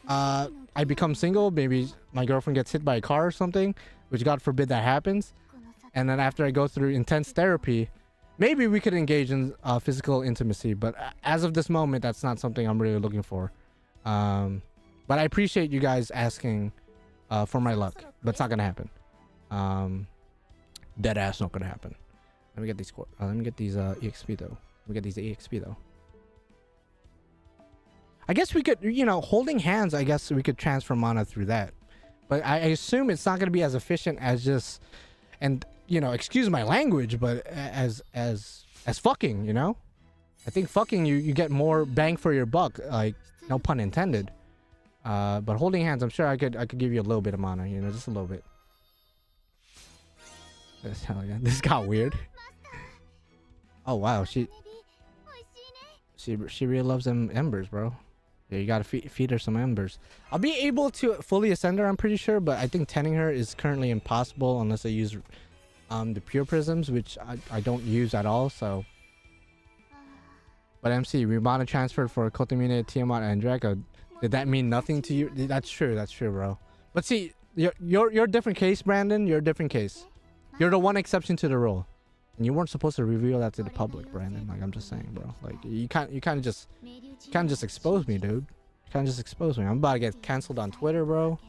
I become single, maybe my girlfriend gets hit by a car or something, which God forbid that happens, and then after I go through intense therapy, maybe we could engage in physical intimacy. But as of this moment, that's not something I'm really looking for. But I appreciate you guys asking for my luck, but it's not gonna happen. Dead ass not gonna happen. Let me get these exp though. Let me get these exp though. I guess we could, you know, holding hands, I guess we could transfer mana through that. But I assume it's not going to be as efficient as just, and, you know, excuse my language, but as fucking, you know? I think fucking you get more bang for your buck, like, no pun intended. But holding hands, I'm sure I could give you a little bit of mana, you know, just a little bit. Hell yeah, this got weird. Oh wow, she really loves them embers, bro. Yeah, you gotta feed her some embers. I'll be able to fully ascend her, I'm pretty sure, but I think tending her is currently impossible unless I use the pure prisms, which I don't use at all. So, but MC, we mana transferred for Kotomine, Tiamat, and Draco. Did that mean nothing to you? That's true, bro. But see, you're a different case, Brandon. You're a different case. You're the one exception to the rule, and you weren't supposed to reveal that to the public, Brandon. Like, I'm just saying, bro. Like, you can't just expose me, dude. You can't just expose me. I'm about to get canceled on Twitter, bro.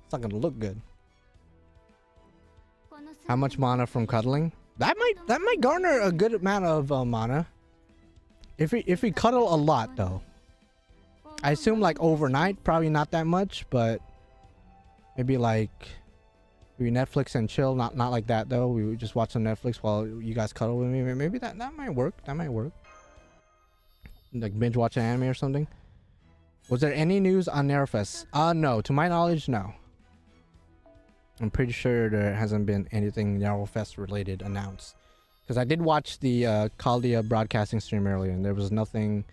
It's not gonna look good. How much mana from cuddling? That might garner a good amount of mana. If we cuddle a lot, though. I assume like overnight, probably not that much, but maybe like. We Netflix and chill, not like that though. We would just watch some Netflix while you guys cuddle with me. Maybe that might work. That might work. Like binge watch an anime or something. Was there any news on Narrowfest? No. To my knowledge, no. I'm pretty sure there hasn't been anything Narrowfest related announced. Because I did watch the Chaldea broadcasting stream earlier, and there was nothing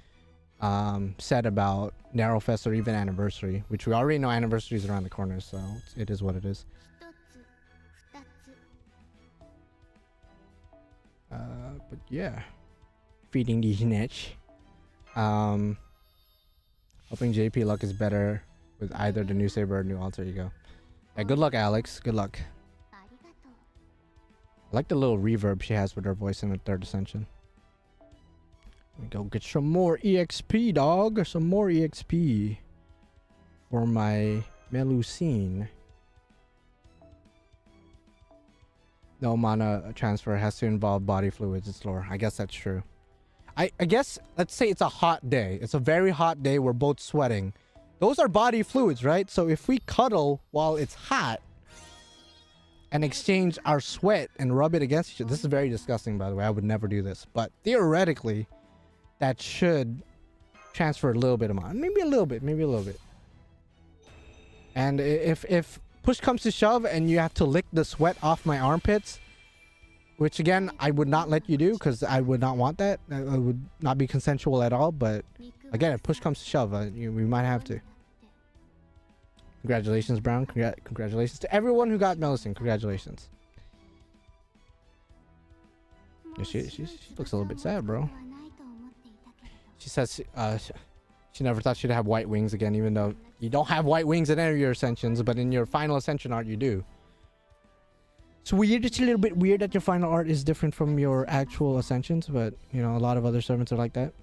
said about Narrowfest or even anniversary, which we already know anniversary is around the corner, so it is what it is. But yeah, feeding these niche. Hoping JP luck is better with either the new saber or new alter ego. Yeah, good luck, Alex. Good luck. I like the little reverb she has with her voice in the third ascension. Let me go get some more EXP, dog. Some more EXP for my Melusine. No mana transfer has to involve body fluids. It's lore. I guess that's true. I guess, let's say it's a hot day. It's a very hot day. We're both sweating. Those are body fluids, right? So if we cuddle while it's hot and exchange our sweat and rub it against each other. This is very disgusting, by the way. I would never do this. But theoretically, that should transfer a little bit of mana. Maybe a little bit. Maybe a little bit. And if push comes to shove and you have to lick the sweat off my armpits, which again I would not let you do because I would not want that. It would not be consensual at all. But again, if push comes to shove, we might have to. Congratulations, Brown. Congratulations to everyone who got Melusine. Congratulations. Yeah, she looks a little bit sad, bro. She says she never thought she'd have white wings again, even though you don't have white wings in any of your ascensions, but in your final ascension art you do. It's weird. It's a little bit weird that your final art is different from your actual ascensions, but you know, a lot of other servants are like that.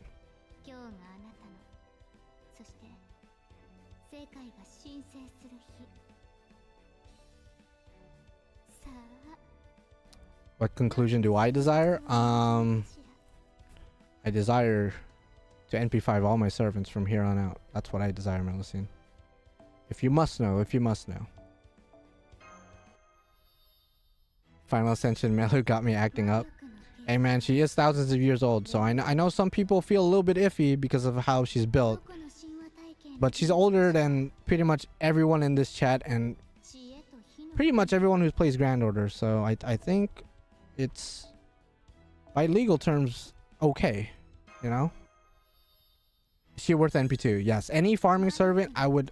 What conclusion do I desire? I desire to NP5 all my servants from here on out. That's what I desire, Melusine. If you must know, if you must know. Final Ascension Melu got me acting up. Hey man, she is thousands of years old, so I know some people feel a little bit iffy because of how she's built. But she's older than pretty much everyone in this chat and pretty much everyone who plays Grand Order, so I think it's, by legal terms, okay, you know? Is she worth NP2? Yes. Any farming servant, I would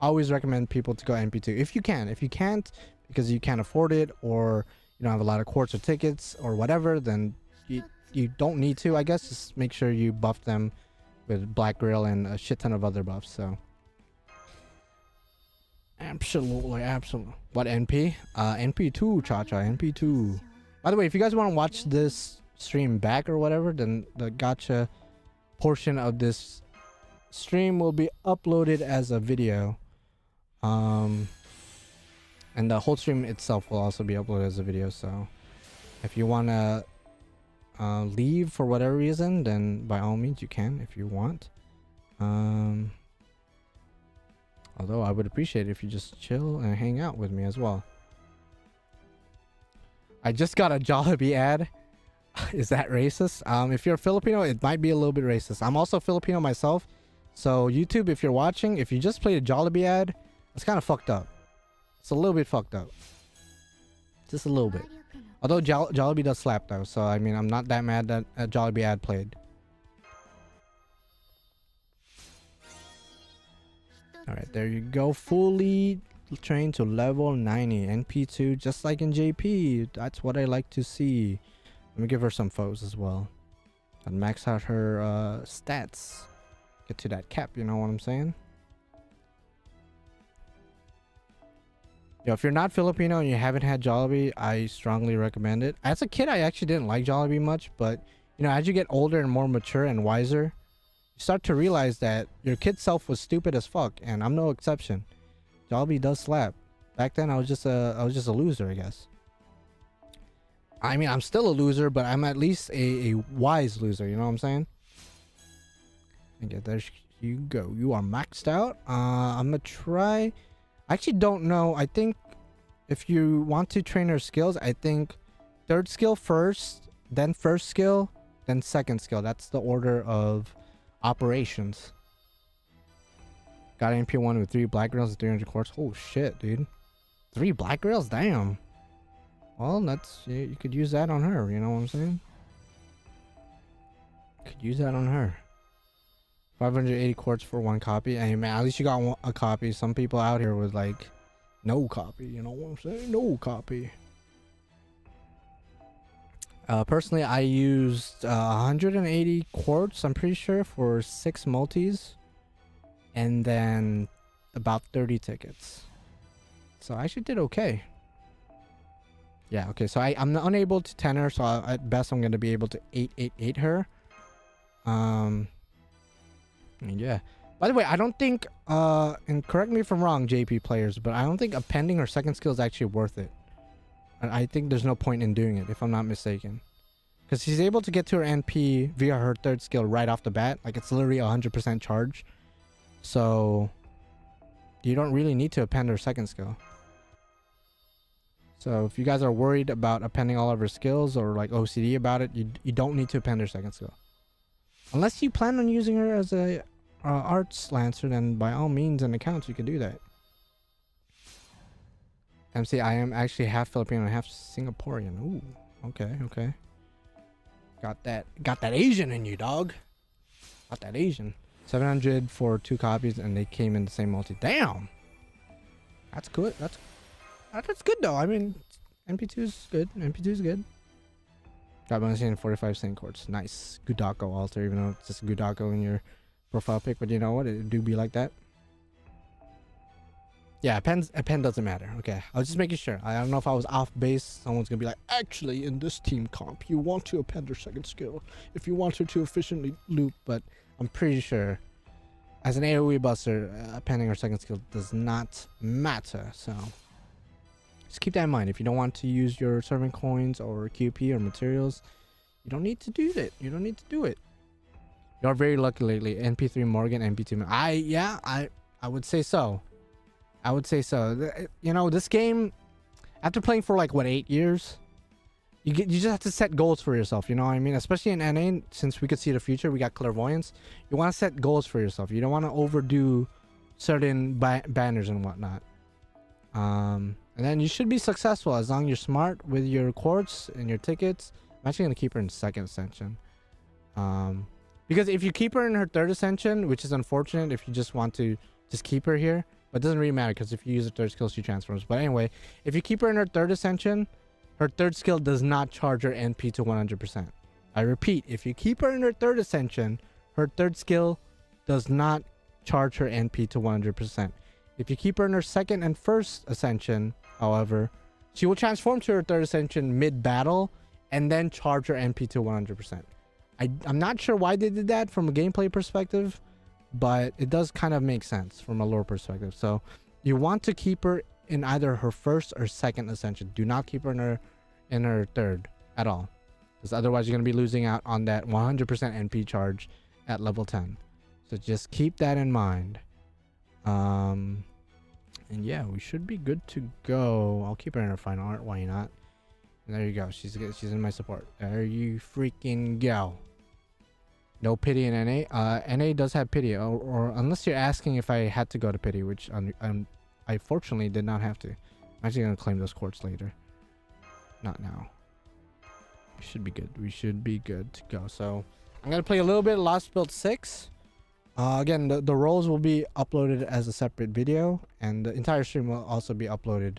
always recommend people to go NP2 if you can. If you can't because you can't afford it, or you don't have a lot of quartz or tickets or whatever, then you don't need to, I guess. Just make sure you buff them with Black Grill and a shit ton of other buffs. So absolutely. What NP? NP2, Cha-Cha. NP2. By the way, if you guys want to watch this stream back or whatever, then the gacha portion of this stream will be uploaded as a video. And the whole stream itself will also be uploaded as a video. So if you want to leave for whatever reason, then by all means you can if you want. Although I would appreciate it if you just chill and hang out with me as well. I just got a Jollibee ad. Is that racist? If you're Filipino, it might be a little bit racist. I'm also Filipino myself. So YouTube, if you're watching, if you just played a Jollibee ad, it's kind of fucked up. It's a little bit fucked up. Just a little bit. Although Jollibee does slap though. So I mean, I'm not that mad that a Jollibee ad played. Alright, there you go. Fully trained to level 90. NP2, just like in JP. That's what I like to see. Let me give her some foes as well. And max out her stats. Get to that cap, you know what I'm saying? Yo, if you're not Filipino and you haven't had Jollibee, I strongly recommend it. As a kid, I actually didn't like Jollibee much, but you know, as you get older and more mature and wiser, you start to realize that your kid self was stupid as fuck, and I'm no exception. Jollibee does slap. Back then, I was just a loser, I guess. I mean, I'm still a loser, but I'm at least a wise loser. You know what I'm saying? Okay, there you go. You are maxed out. I'm gonna try. I actually don't know. I think if you want to train her skills, I think third skill first, then first skill, then second skill. That's the order of operations. Got an MP1 with 3 black girls and 300 quartz. Oh shit, dude. 3 black girls? Damn. Well, that's, you could use that on her, you know what I'm saying? Could use that on her. 580 quartz for 1 copy. Hey man, at least you got a copy. Some people out here with like no copy, you know what I'm saying? No copy. Personally, I used 180 quartz, I'm pretty sure, for 6 multis. And then about 30 tickets. So I actually did okay. Yeah, okay, so I'm unable to 10 her, so at best I'm going to be able to 888 her. Yeah. By the way, I don't think, and correct me if I'm wrong, JP players, but I don't think appending her second skill is actually worth it. I think there's no point in doing it, if I'm not mistaken. Because she's able to get to her NP via her third skill right off the bat. Like, it's literally 100% charge. So, you don't really need to append her second skill. So, if you guys are worried about appending all of her skills or like OCD about it, you don't need to append her second skill. Unless you plan on using her as a arts lancer, then by all means and accounts, you can do that. MC, I am actually half Filipino and half Singaporean. Ooh, okay, okay. Got that Asian in you, dog. Got that Asian. 700 for 2 copies, and they came in the same multi. Damn, that's good. That's good though. I mean, NP2 is good. NP2 is good. Got Melusine 45 Saint Quartz. Nice. Gudako altar, even though it's just Gudako in your profile pic, but you know what? It do be like that. Yeah, a pen doesn't matter. Okay, I was just making sure. I don't know if I was off base. Someone's gonna be like, actually, in this team comp, you want to append her second skill if you want her to efficiently loop, but I'm pretty sure as an AoE buster, appending her second skill does not matter. So just keep that in mind. If you don't want to use your servant coins or QP or materials, you don't need to do that. You don't need to do it. You're very lucky lately. NP3 Morgan, NP2. I would say so. I would say so. You know, this game, after playing for like what, 8 years, you just have to set goals for yourself. You know what I mean? Especially in NA, since we could see the future, we got clairvoyance. You want to set goals for yourself. You don't want to overdo certain banners and whatnot. And then you should be successful as long as you're smart with your quartz and your tickets. I'm actually gonna keep her in second ascension. Because if you keep her in her third ascension, which is unfortunate if you just want to just keep her here, but it doesn't really matter because if you use her third skill, she transforms. But anyway, if you keep her in her third ascension, her third skill does not charge her NP to 100%. I repeat, if you keep her in her third ascension, her third skill does not charge her NP to 100%. If you keep her in her second and first ascension, however, she will transform to her third ascension mid-battle and then charge her NP to 100%. I'm not sure why they did that from a gameplay perspective, but it does kind of make sense from a lore perspective. So you want to keep her in either her first or second ascension. Do not keep her in her third at all, because otherwise you're going to be losing out on that 100% NP charge at level 10. So just keep that in mind. And yeah, we should be good to go. I'll keep her in her final art. Why not? And there you go. She's in my support. There you freaking go. No pity in NA. NA does have pity, or unless you're asking if I had to go to pity, which I fortunately did not have to. I'm actually gonna claim those courts later. Not now. We should be good. We should be good to go. So I'm gonna play a little bit of Lostbelt 6. Again, the roles will be uploaded as a separate video, and the entire stream will also be uploaded.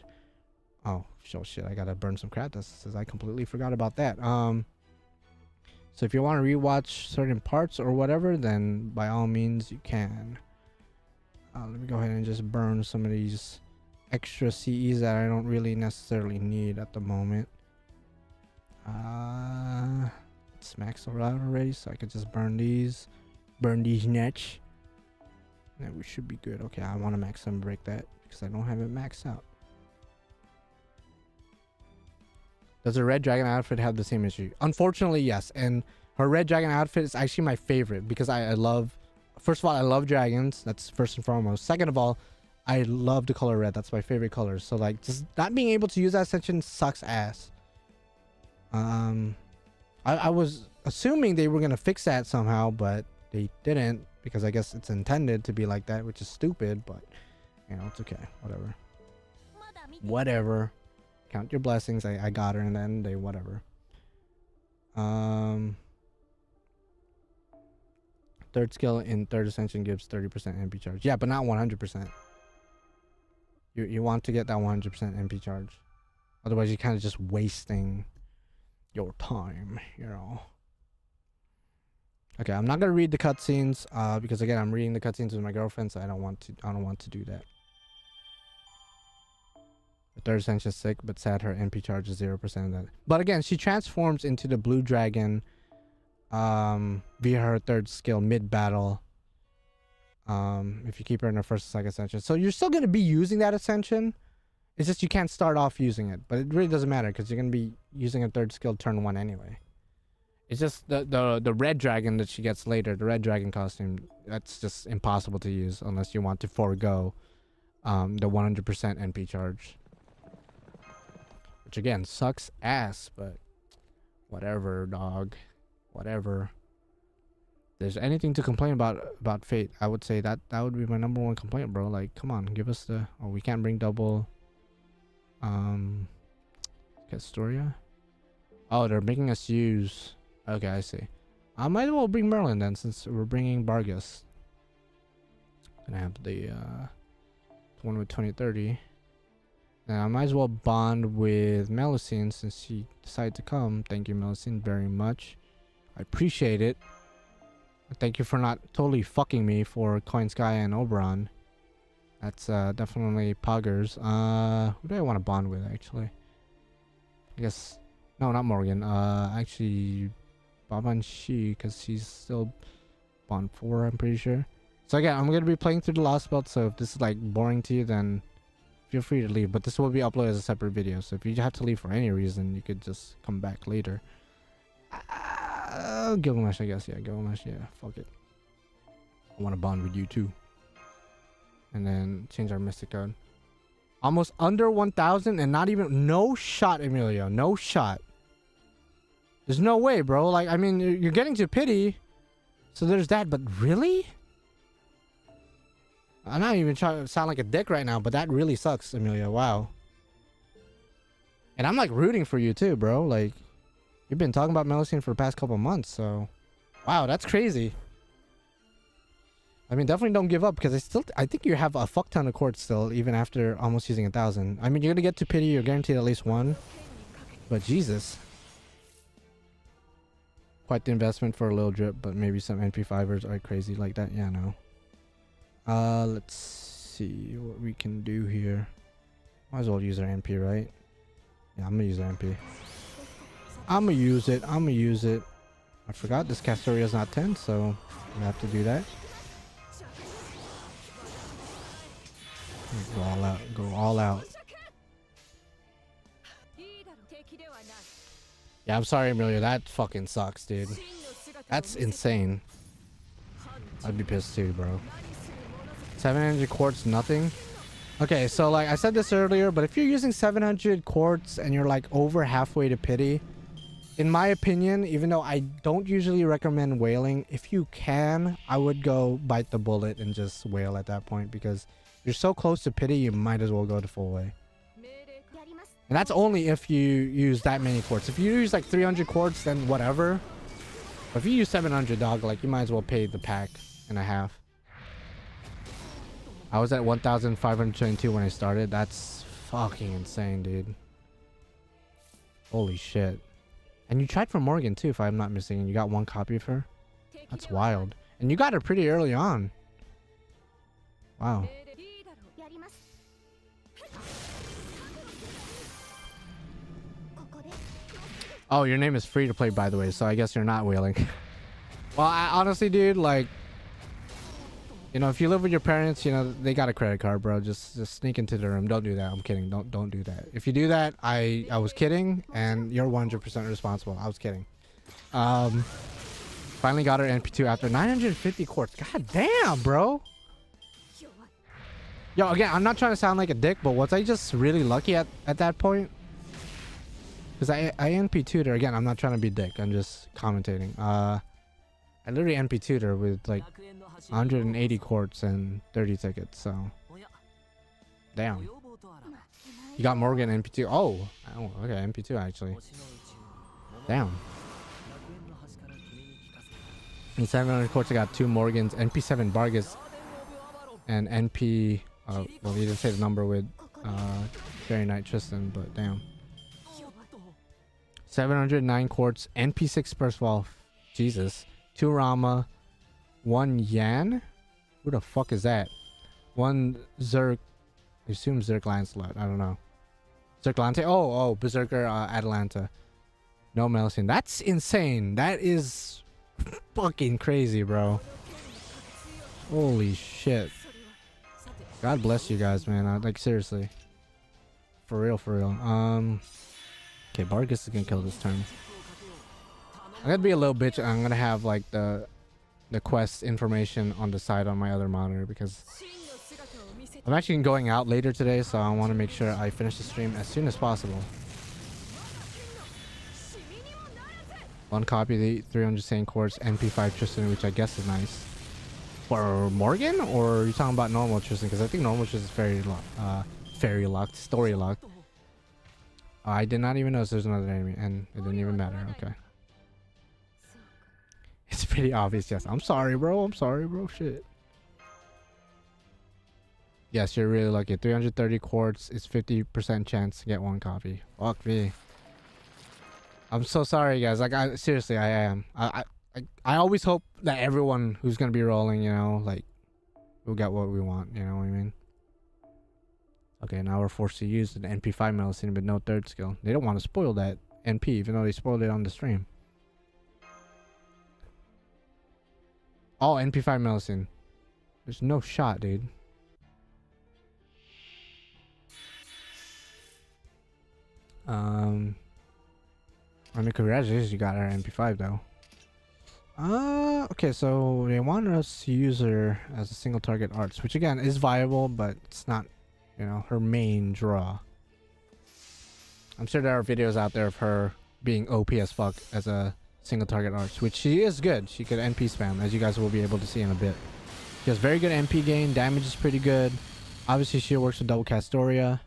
Oh, shit! I gotta burn some crap. That says I completely forgot about that. So if you want to rewatch certain parts or whatever, then by all means you can. Let me go ahead and just burn some of these extra CEs that I don't really necessarily need at the moment. It's maxed out already, so I could just burn these nets. And we should be good. Okay, I want to max and break that because I don't have it maxed out. Does the red dragon outfit have the same issue? Unfortunately, yes. And her red dragon outfit is actually my favorite because I love, first of all, I love dragons. That's first and foremost. Second of all, I love the color red. That's my favorite color. So like, just not being able to use that ascension sucks ass. I was assuming they were gonna fix that somehow, but they didn't, because I guess it's intended to be like that, which is stupid. But you know, it's okay. Whatever. Count your blessings. I got her, and then they whatever. Third skill in third ascension gives 30% MP charge. Yeah, but not 100%. You want to get that 100% MP charge. Otherwise, you're kind of just wasting your time, you know. Okay, I'm not gonna read the cutscenes because again, I'm reading the cutscenes with my girlfriend, so I don't want to do that. The third ascension is sick, but sad her MP charge is 0% of that. But again, she transforms into the blue dragon via her third skill mid-battle. If you keep her in her first or second ascension. So you're still going to be using that ascension. It's just you can't start off using it. But it really doesn't matter because you're going to be using a third skill turn 1 anyway. It's just the red dragon that she gets later, the red dragon costume, that's just impossible to use unless you want to forego the 100% NP charge. Which again sucks ass, but whatever, dog. Whatever. If there's anything to complain about Fate, I would say that would be my number one complaint, bro. Like, come on, give us the. Oh, we can't bring double. Castoria. Oh, they're making us use. Okay, I see. I might as well bring Merlin then, since we're bringing Bargus. Gonna have the one with 2030. And I might as well bond with Melusine since she decided to come. Thank you, Melusine, very much. I appreciate it. Thank you for not totally fucking me for Coin Sky and Oberon. That's definitely poggers. Who do I want to bond with, actually? I guess... No, not Morgan. Actually... Baban Shi, because she's still bond 4, I'm pretty sure. So again, I'm going to be playing through the Lostbelt, so if this is like boring to you, then... feel free to leave, but this will be uploaded as a separate video, so if you have to leave for any reason, you could just come back later. Gilgamesh, I guess. Yeah, Gilgamesh. Yeah, fuck it. I want to bond with you too. And then change our mystic code. Almost under 1,000 and not even... No shot, Emilio. No shot. There's no way, bro. Like, I mean, you're getting to pity, so there's that, but really? I'm not even trying to sound like a dick right now, but that really sucks, Emilio. Wow. And I'm like rooting for you too, bro. Like, you've been talking about Melusine for the past couple months, so wow, that's crazy. I mean, definitely don't give up because I think you have a fuck ton of courts still, even after almost using 1,000. I mean, you're gonna get to pity. You're guaranteed at least one, but Jesus, quite the investment for a little drip. But maybe some NP5ers are crazy like that. Yeah, no. Let's see what we can do here. Might as well use our MP, right? Yeah, I'm gonna use our MP. I'm gonna use it. I forgot this Castoria is not 10, so I'm gonna have to do that. Go all out. Go all out. Yeah, I'm sorry, Emilio. That fucking sucks, dude. That's insane. I'd be pissed too, bro. 700 quartz, nothing. Okay, so like I said this earlier, but if you're using 700 quartz and you're like over halfway to pity, in my opinion, even though I don't usually recommend whaling, if you can, I would go bite the bullet and just whale at that point, because you're so close to pity, you might as well go to full way. And that's only if you use that many quartz. If you use like 300 quartz, then whatever. But if you use 700, dog, like you might as well pay the pack and a half. I was at 1,522 when I started. That's fucking insane, dude. Holy shit. And you tried for Morgan too, if I'm not mistaken. You got one copy of her? That's wild. And you got her pretty early on. Wow. Oh, your name is free to play, by the way, so I guess you're not whaling. Well, honestly, dude, like, you know, if you live with your parents, you know, they got a credit card, bro. Just sneak into the room. Don't do that. I'm kidding. Don't do that. If you do that, I was kidding, and you're 100% responsible. I was kidding. Finally got her NP2 after 950 quartz. God damn, bro. Yo, again, I'm not trying to sound like a dick, but was I just really lucky at that point? Because I NP2'd her. Again, I'm not trying to be dick. I'm just commentating. I literally NP2'd her with like 180 quartz and 30 tickets, so. Damn. You got Morgan NP2. Oh, okay, NP2 actually. Damn. In 700 quartz, I got 2 Morgans, NP7 Vargas, and NP. Well, you didn't say the number with Fairy Knight Tristan, but damn. 709 quartz, NP6 Perswall, Jesus, 2 Rama, 1 Yan, who the fuck is that? 1 Zerk, I assume Zerk Lancelot, I don't know. Zerk Lante, oh, Berserker Atalanta. No Melusine, that's insane. That is fucking crazy, bro. Holy shit. God bless you guys, man. Like, seriously. For real, for real. Okay, Vargas is gonna kill this turn. I'm gonna be a little bitch. I'm gonna have like the quest information on the side on my other monitor, because I'm actually going out later today, so I want to make sure I finish the stream as soon as possible. One copy of the 300 Saint Quartz NP5 Tristan, which I guess is nice. For Morgan, or are you talking about normal Tristan? Because I think normal Tristan is fairy locked, story locked. I did not even notice there's another enemy, and it didn't even matter. Okay. It's pretty obvious, yes. I'm sorry, bro. I'm sorry, bro. Shit. Yes, you're really lucky. 330 quartz is 50% chance to get 1 copy. Fuck me. I'm so sorry, guys. Like, seriously, I am. I always hope that everyone who's gonna be rolling, you know, like, we'll get what we want. You know what I mean? Okay, now we're forced to use an NP5 Melusine, but no 3rd skill. They don't want to spoil that NP, even though they spoiled it on the stream. Oh, NP5 Melusine. There's no shot, dude. I mean, congratulations, you got our NP5 though. Okay, so they want us to use her as a single target arts, which again is viable, but it's not, you know, her main draw. I'm sure there are videos out there of her being OP as fuck as a single target arts, which she is good. She could NP spam, as you guys will be able to see in a bit. She has very good NP gain, damage is pretty good. Obviously she works with double Castoria.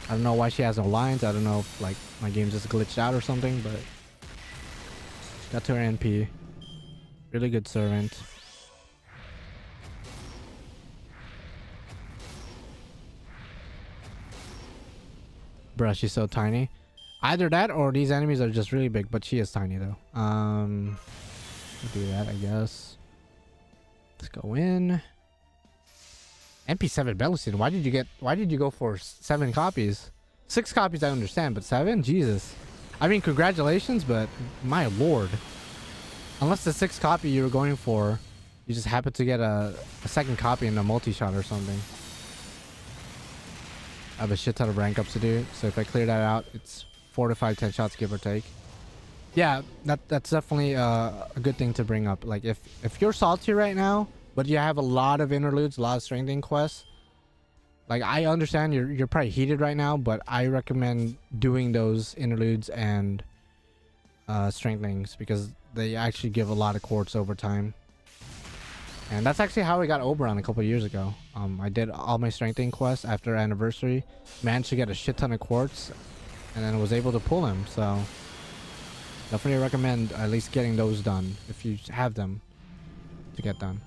I don't know why she has no lines. I don't know if like my game just glitched out or something, but got to her NP. Really good servant. Bruh, she's so tiny. Either that or these enemies are just really big, but she is tiny though. We'll do that, I guess. Let's go in. NP7 Melusine. Why did you go for 7 copies? 6 copies I understand, but 7? Jesus. I mean, congratulations, but my lord. Unless the 6th copy you were going for, you just happened to get a 2nd copy in a multi-shot or something. I have a shit ton of rank ups to do, so if I clear that out, it's 4 to 5, 10 shots, give or take. Yeah, that's definitely a good thing to bring up. Like, if you're salty right now, but you have a lot of interludes, a lot of strengthening quests. Like, I understand you're probably heated right now, but I recommend doing those interludes and strengthenings because they actually give a lot of quartz over time. And that's actually how I got Oberon a couple years ago. I did all my strengthening quests after anniversary, managed to get a shit ton of quartz, and then was able to pull him. So definitely recommend at least getting those done if you have them to get done.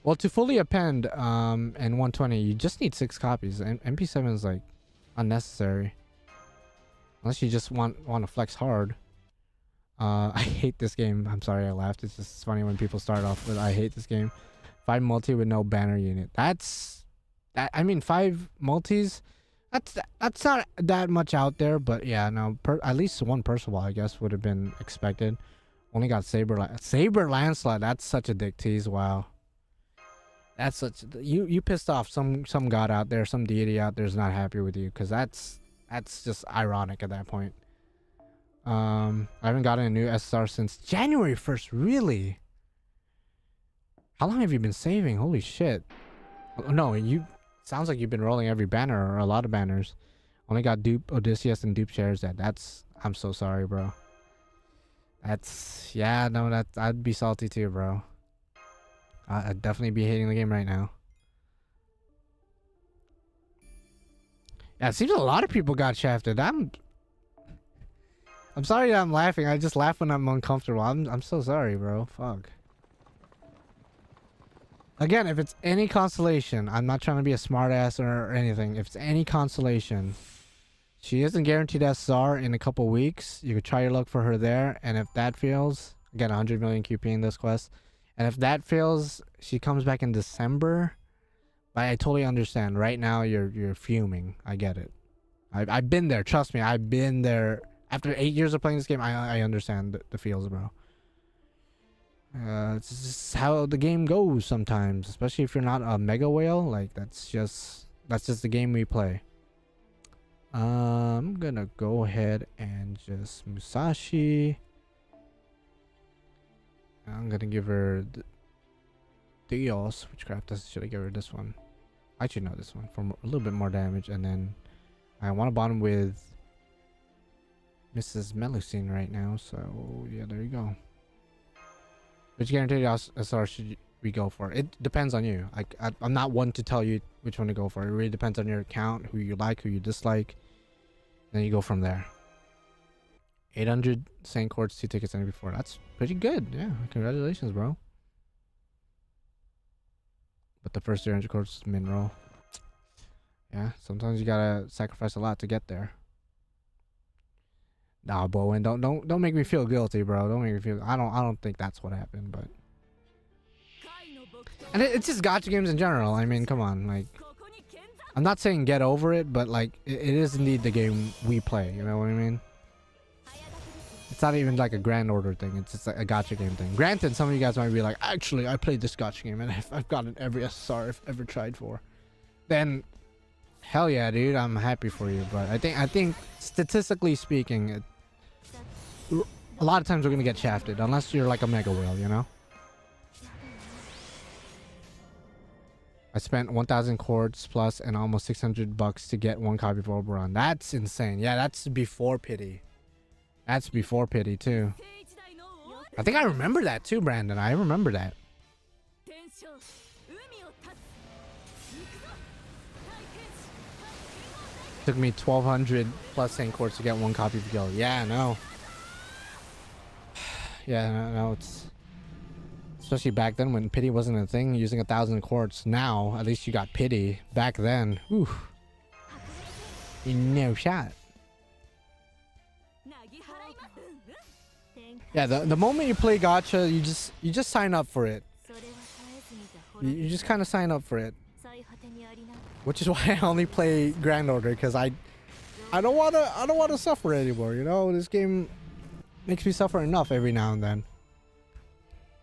Well, to fully append in 120, you just need 6 copies. And MP7 is like unnecessary, unless you just want to flex hard. I hate this game. I'm sorry I laughed. It's just funny when people start off with I hate this game. 5 multi with no banner unit. That's that. I mean, 5 multis. That's not that much out there, but yeah, no. At least 1 Percival, I guess, would have been expected. Only got Saber Lancelot. That's such a dick tease. Wow. That's such you pissed off some god out there, some deity out there is not happy with you, because that's just ironic at that point. I haven't gotten a new SSR since January 1st. Really? How long have you been saving? Holy shit. No, sounds like you've been rolling every banner or a lot of banners. Only got dupe Odysseus and dupe Charizard. I'm so sorry, bro. Yeah, no, I'd be salty too, bro. I'd definitely be hating the game right now. Yeah, it seems a lot of people got shafted. I'm sorry that I'm laughing. I just laugh when I'm uncomfortable. I'm so sorry, bro. Fuck. Again, if it's any consolation, I'm not trying to be a smartass or anything. If it's any consolation, she isn't guaranteed SR in a couple weeks. You could try your luck for her there, and if that fails, again, 100 million QP in this quest. And if that fails, she comes back in December. But I totally understand. Right now, you're fuming. I get it. I've been there. Trust me, I've been there. After 8 years of playing this game, I understand the feels, bro. It's just how the game goes sometimes, especially if you're not a mega whale. Like, that's just the game we play. I'm gonna go ahead and just Musashi. I'm gonna give her Dios. Which craft should I give her? This one. I should know this one for a little bit more damage, and then I want to bond with Mrs. Melusine right now. So yeah, there you go. Which guaranteed SR should we go for? It depends on you. I'm not one to tell you which one to go for. It really depends on your account, who you like, who you dislike. Then you go from there. 800 Saint Quartz, 2 tickets, and before. That's pretty good. Yeah, congratulations, bro. But the first 300 quartz is min roll. Yeah, sometimes you gotta sacrifice a lot to get there. Nah, Bowen, don't make me feel guilty, bro. Don't make me feel. I don't think that's what happened, but. And it's just gacha games in general. I mean, come on, like. I'm not saying get over it, but like it is indeed the game we play. You know what I mean? It's not even like a grand order thing. It's just like a gacha game thing. Granted, some of you guys might be like, actually, I played this gacha game and I've gotten every SSR I've ever tried for. Then, hell yeah, dude, I'm happy for you. But I think statistically speaking, a lot of times we're gonna get shafted unless you're like a mega whale, you know. I spent 1,000 quartz plus and almost 600 bucks to get 1 copy of Oberon. That's insane. Yeah, that's before pity. That's before pity too. I think I remember that too, Brandon. I remember that. Took me 1,200 plus Saint Quartz to get 1 copy of Gil. Yeah, no. Yeah, no, it's especially back then when pity wasn't a thing. Using 1,000 quartz. Now, at least you got pity. Back then, whew, no shot. Yeah, the moment you play gacha, you just sign up for it. You just kind of sign up for it. Which is why I only play Grand Order, because I don't wanna suffer anymore. You know, this game makes me suffer enough every now and then.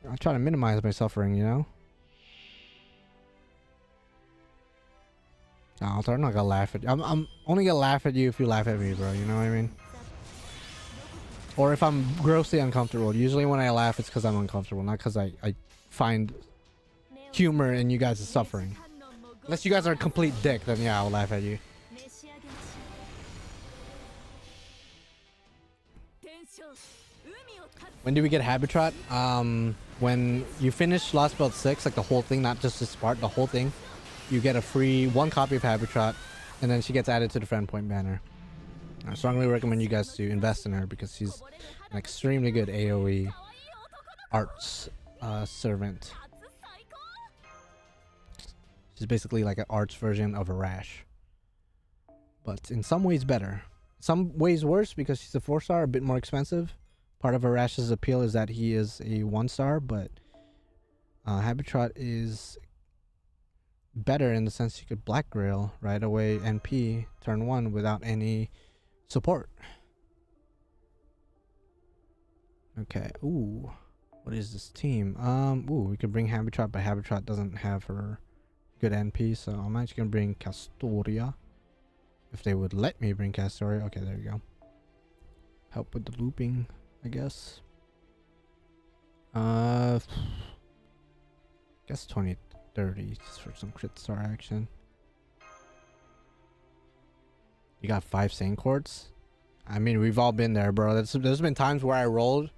I try to minimize my suffering, you know. No, I'm not gonna laugh at you. I'm only gonna laugh at you if you laugh at me, bro. You know what I mean? Or if I'm grossly uncomfortable. Usually when I laugh, it's because I'm uncomfortable, not because I find humor in you guys' suffering. Unless you guys are a complete dick, then yeah, I'll laugh at you. When do we get Habitat? When you finish Lostbelt 6, like the whole thing, not just this part, the whole thing, you get a free 1 copy of Habitat, and then she gets added to the friend point banner. I strongly recommend you guys to invest in her because she's an extremely good AoE arts servant. She's basically like an arts version of a Rash, but in some ways better. Some ways worse because she's a 4-star, a bit more expensive. Part of a Rash's appeal is that he is a 1-star, but Habitat is better in the sense you could Black Grail right away NP turn 1 without any support. Okay. Ooh, what is this team? Ooh, we could bring Habitat, but Habitat doesn't have her good NP, so I'm actually gonna bring Castoria. If they would let me bring Castoria. Okay, there you go. Help with the looping, I guess. Guess 20-30 just for some crit star action. You got 5 Saint Quartz? I mean, we've all been there, bro. There's been times where I rolled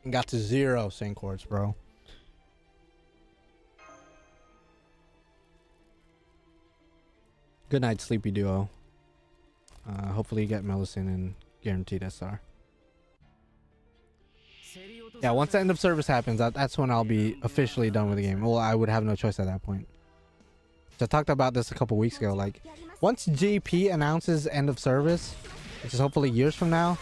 and got to 0 Saint Quartz, bro. Good night, Sleepy Duo. Hopefully you get Melusine and guaranteed SR. Yeah, once the end of service happens, that's when I'll be officially done with the game. Well, I would have no choice at that point. So I talked about this a couple weeks ago. Like, once GP announces end of service, which is hopefully years from now,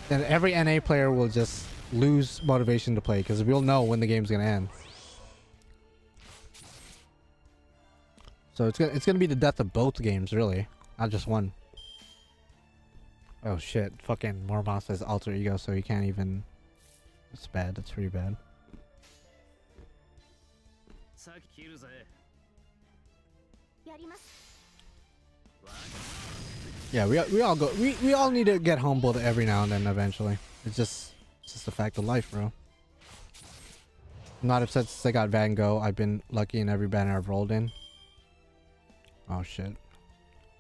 then every NA player will just lose motivation to play because we'll know when the game's gonna end. So it's gonna be the death of both games, really, not just one. Oh shit! Fucking Mormos has alter ego, so he can't even. That's bad. That's pretty bad. Yeah, we all need to get humbled every now and then. Eventually, it's just a fact of life, bro. I'm not upset since I got Van Gogh. I've been lucky in every banner I've rolled in. Oh shit!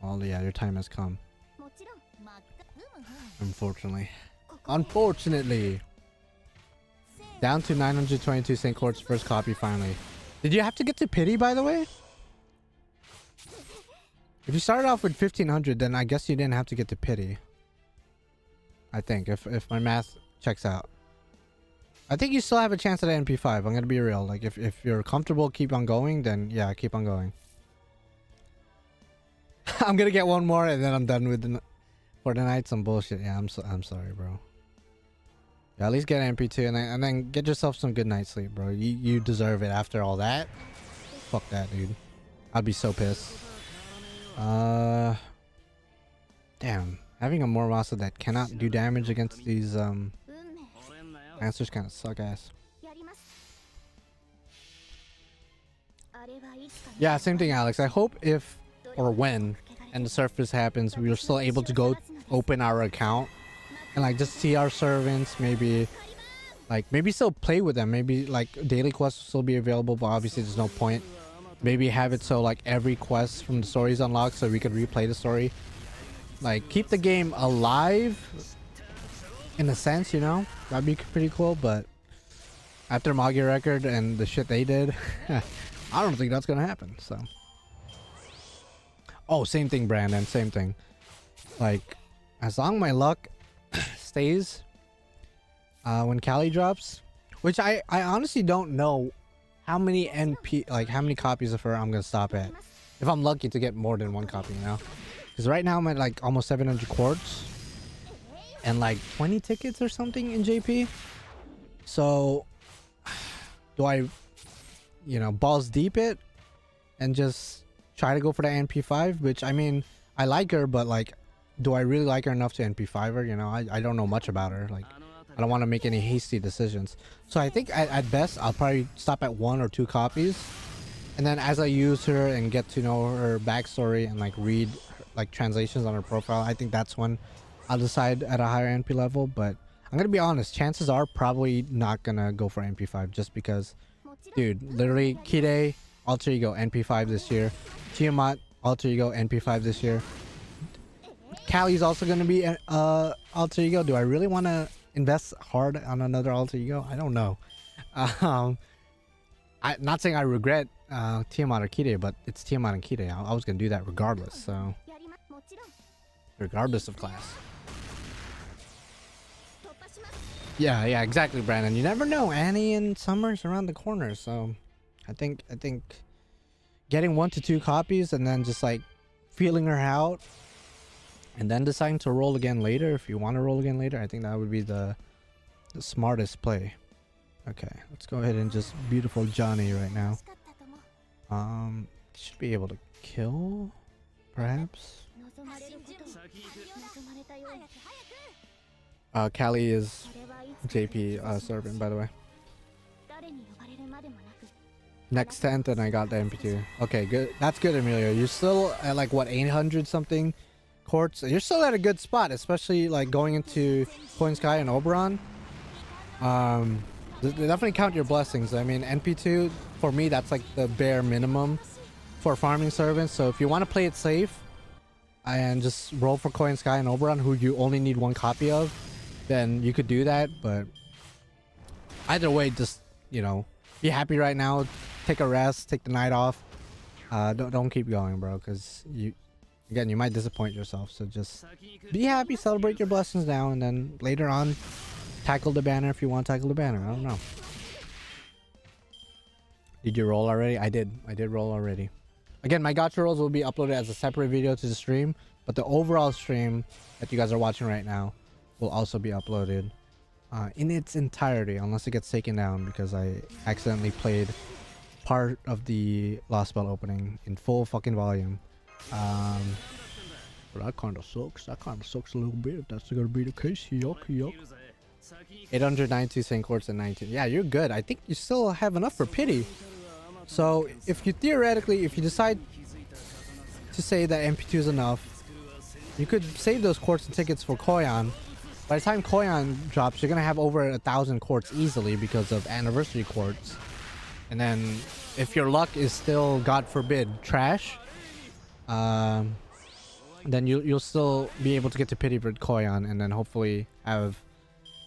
Oh yeah, your time has come. Unfortunately. Down to 922 St. Quartz first copy finally. Did you have to get to pity, by the way? If you started off with 1500, then I guess you didn't have to get to pity. I think, if my math checks out. I think you still have a chance at an NP5. I'm gonna be real. Like, if you're comfortable, keep on going, then yeah, keep on going. I'm gonna get one more and then I'm done with for the night. Some bullshit. Yeah, I'm sorry, bro. Yeah, at least get MP2 and then get yourself some good night's sleep, bro. You deserve it after all that. Fuck that, dude. I'd be so pissed. Damn. Having a Mormasa that cannot do damage against these answers kind of suck ass. Yeah, same thing, Alex. I hope if or when and the surface happens, we are still able to go open our account and like just see our servants, maybe still play with them. Maybe like daily quests will still be available, but obviously there's no point. Maybe have it so like every quest from the story is unlocked so we could replay the story. Like keep the game alive in a sense, you know? That'd be pretty cool, but after Magi Record and the shit they did, I don't think that's gonna happen, so. Oh, same thing, Brandon, same thing. Like, as long as my luck stays when Cali drops, which I honestly don't know how many NP, like how many copies of her I'm gonna stop at. If I'm lucky to get more than one copy, you know? Because right now I'm at like almost 700 quartz and like 20 tickets or something in JP. So, do I, you know, balls deep it and just try to go for the NP5? Which, I mean, I like her, but like, do I really like her enough to NP5 her? You know, I don't know much about her. Like, I don't want to make any hasty decisions. So I think at best, I'll probably stop at 1 or 2 copies. And then as I use her and get to know her backstory and like read like translations on her profile, I think that's when I'll decide at a higher NP level. But I'm gonna be honest, chances are probably not gonna go for NP5 just because, dude, literally Kide, Alter Ego, NP5 this year. Tiamat, Alter Ego, NP5 this year. Callie's also gonna be Alter Ego. Do I really want to invest hard on another Alter Ego? I don't know. I'm not saying I regret Tiamat or Kide, but it's Tiamat and Kide. I was gonna do that regardless, so regardless of class. Yeah, exactly, Brandon. You never know. Annie and Summer's around the corner, so I think getting 1 to 2 copies and then just like feeling her out and then deciding to roll again later, if you want to roll again later, I think that would be the smartest play. Okay, let's go ahead and just beautiful Johnny right now. Should be able to kill, perhaps. Callie is JP servant, by the way. Next 10th, and I got the MP2. Okay, good. That's good, Emilio. You're still at like what, 800 something courts. You're still at a good spot, especially like going into Coin Sky and Oberon. Definitely count your blessings. I mean, NP2 for me, that's like the bare minimum for farming servants. So if you want to play it safe and just roll for Coin Sky and Oberon, who you only need 1 copy of, then you could do that. But either way, just, you know, be happy right now. Take a rest. Take the night off. Don't keep going, bro, because you might disappoint yourself. So just be happy, celebrate your blessings now, and then later on tackle the banner if you want to tackle the banner. I don't know. Did you roll already? I did roll already. Again, my gacha rolls will be uploaded as a separate video to the stream, but the overall stream that you guys are watching right now will also be uploaded in its entirety, unless it gets taken down because I accidentally played part of the Lostbelt opening in full fucking volume. But that kind of sucks. That kind of sucks a little bit if that's gonna be the case. Yuck. 892 Saint Courts and 19. Yeah, you're good. I think you still have enough for pity. So if you theoretically, if you decide to say that MP2 is enough, you could save those courts and tickets for Koyan. By the time Koyan drops, you're gonna have over 1,000 courts easily because of anniversary courts. And then if your luck is still, God forbid, trash, then you'll still be able to get to pity for Koyan and then hopefully have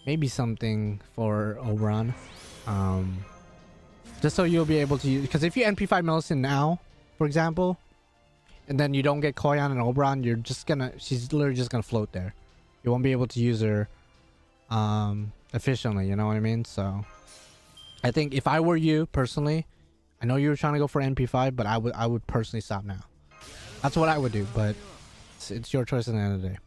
maybe something for Oberon. Just so you'll be able to use, because if you NP5 Melusine now, for example, and then you don't get Koyan and Oberon, she's literally just gonna float there. You won't be able to use her efficiently, you know what I mean? So I think if I were you personally, I know you were trying to go for NP5, but I would personally stop now. That's what I would do, but it's your choice at the end of the day.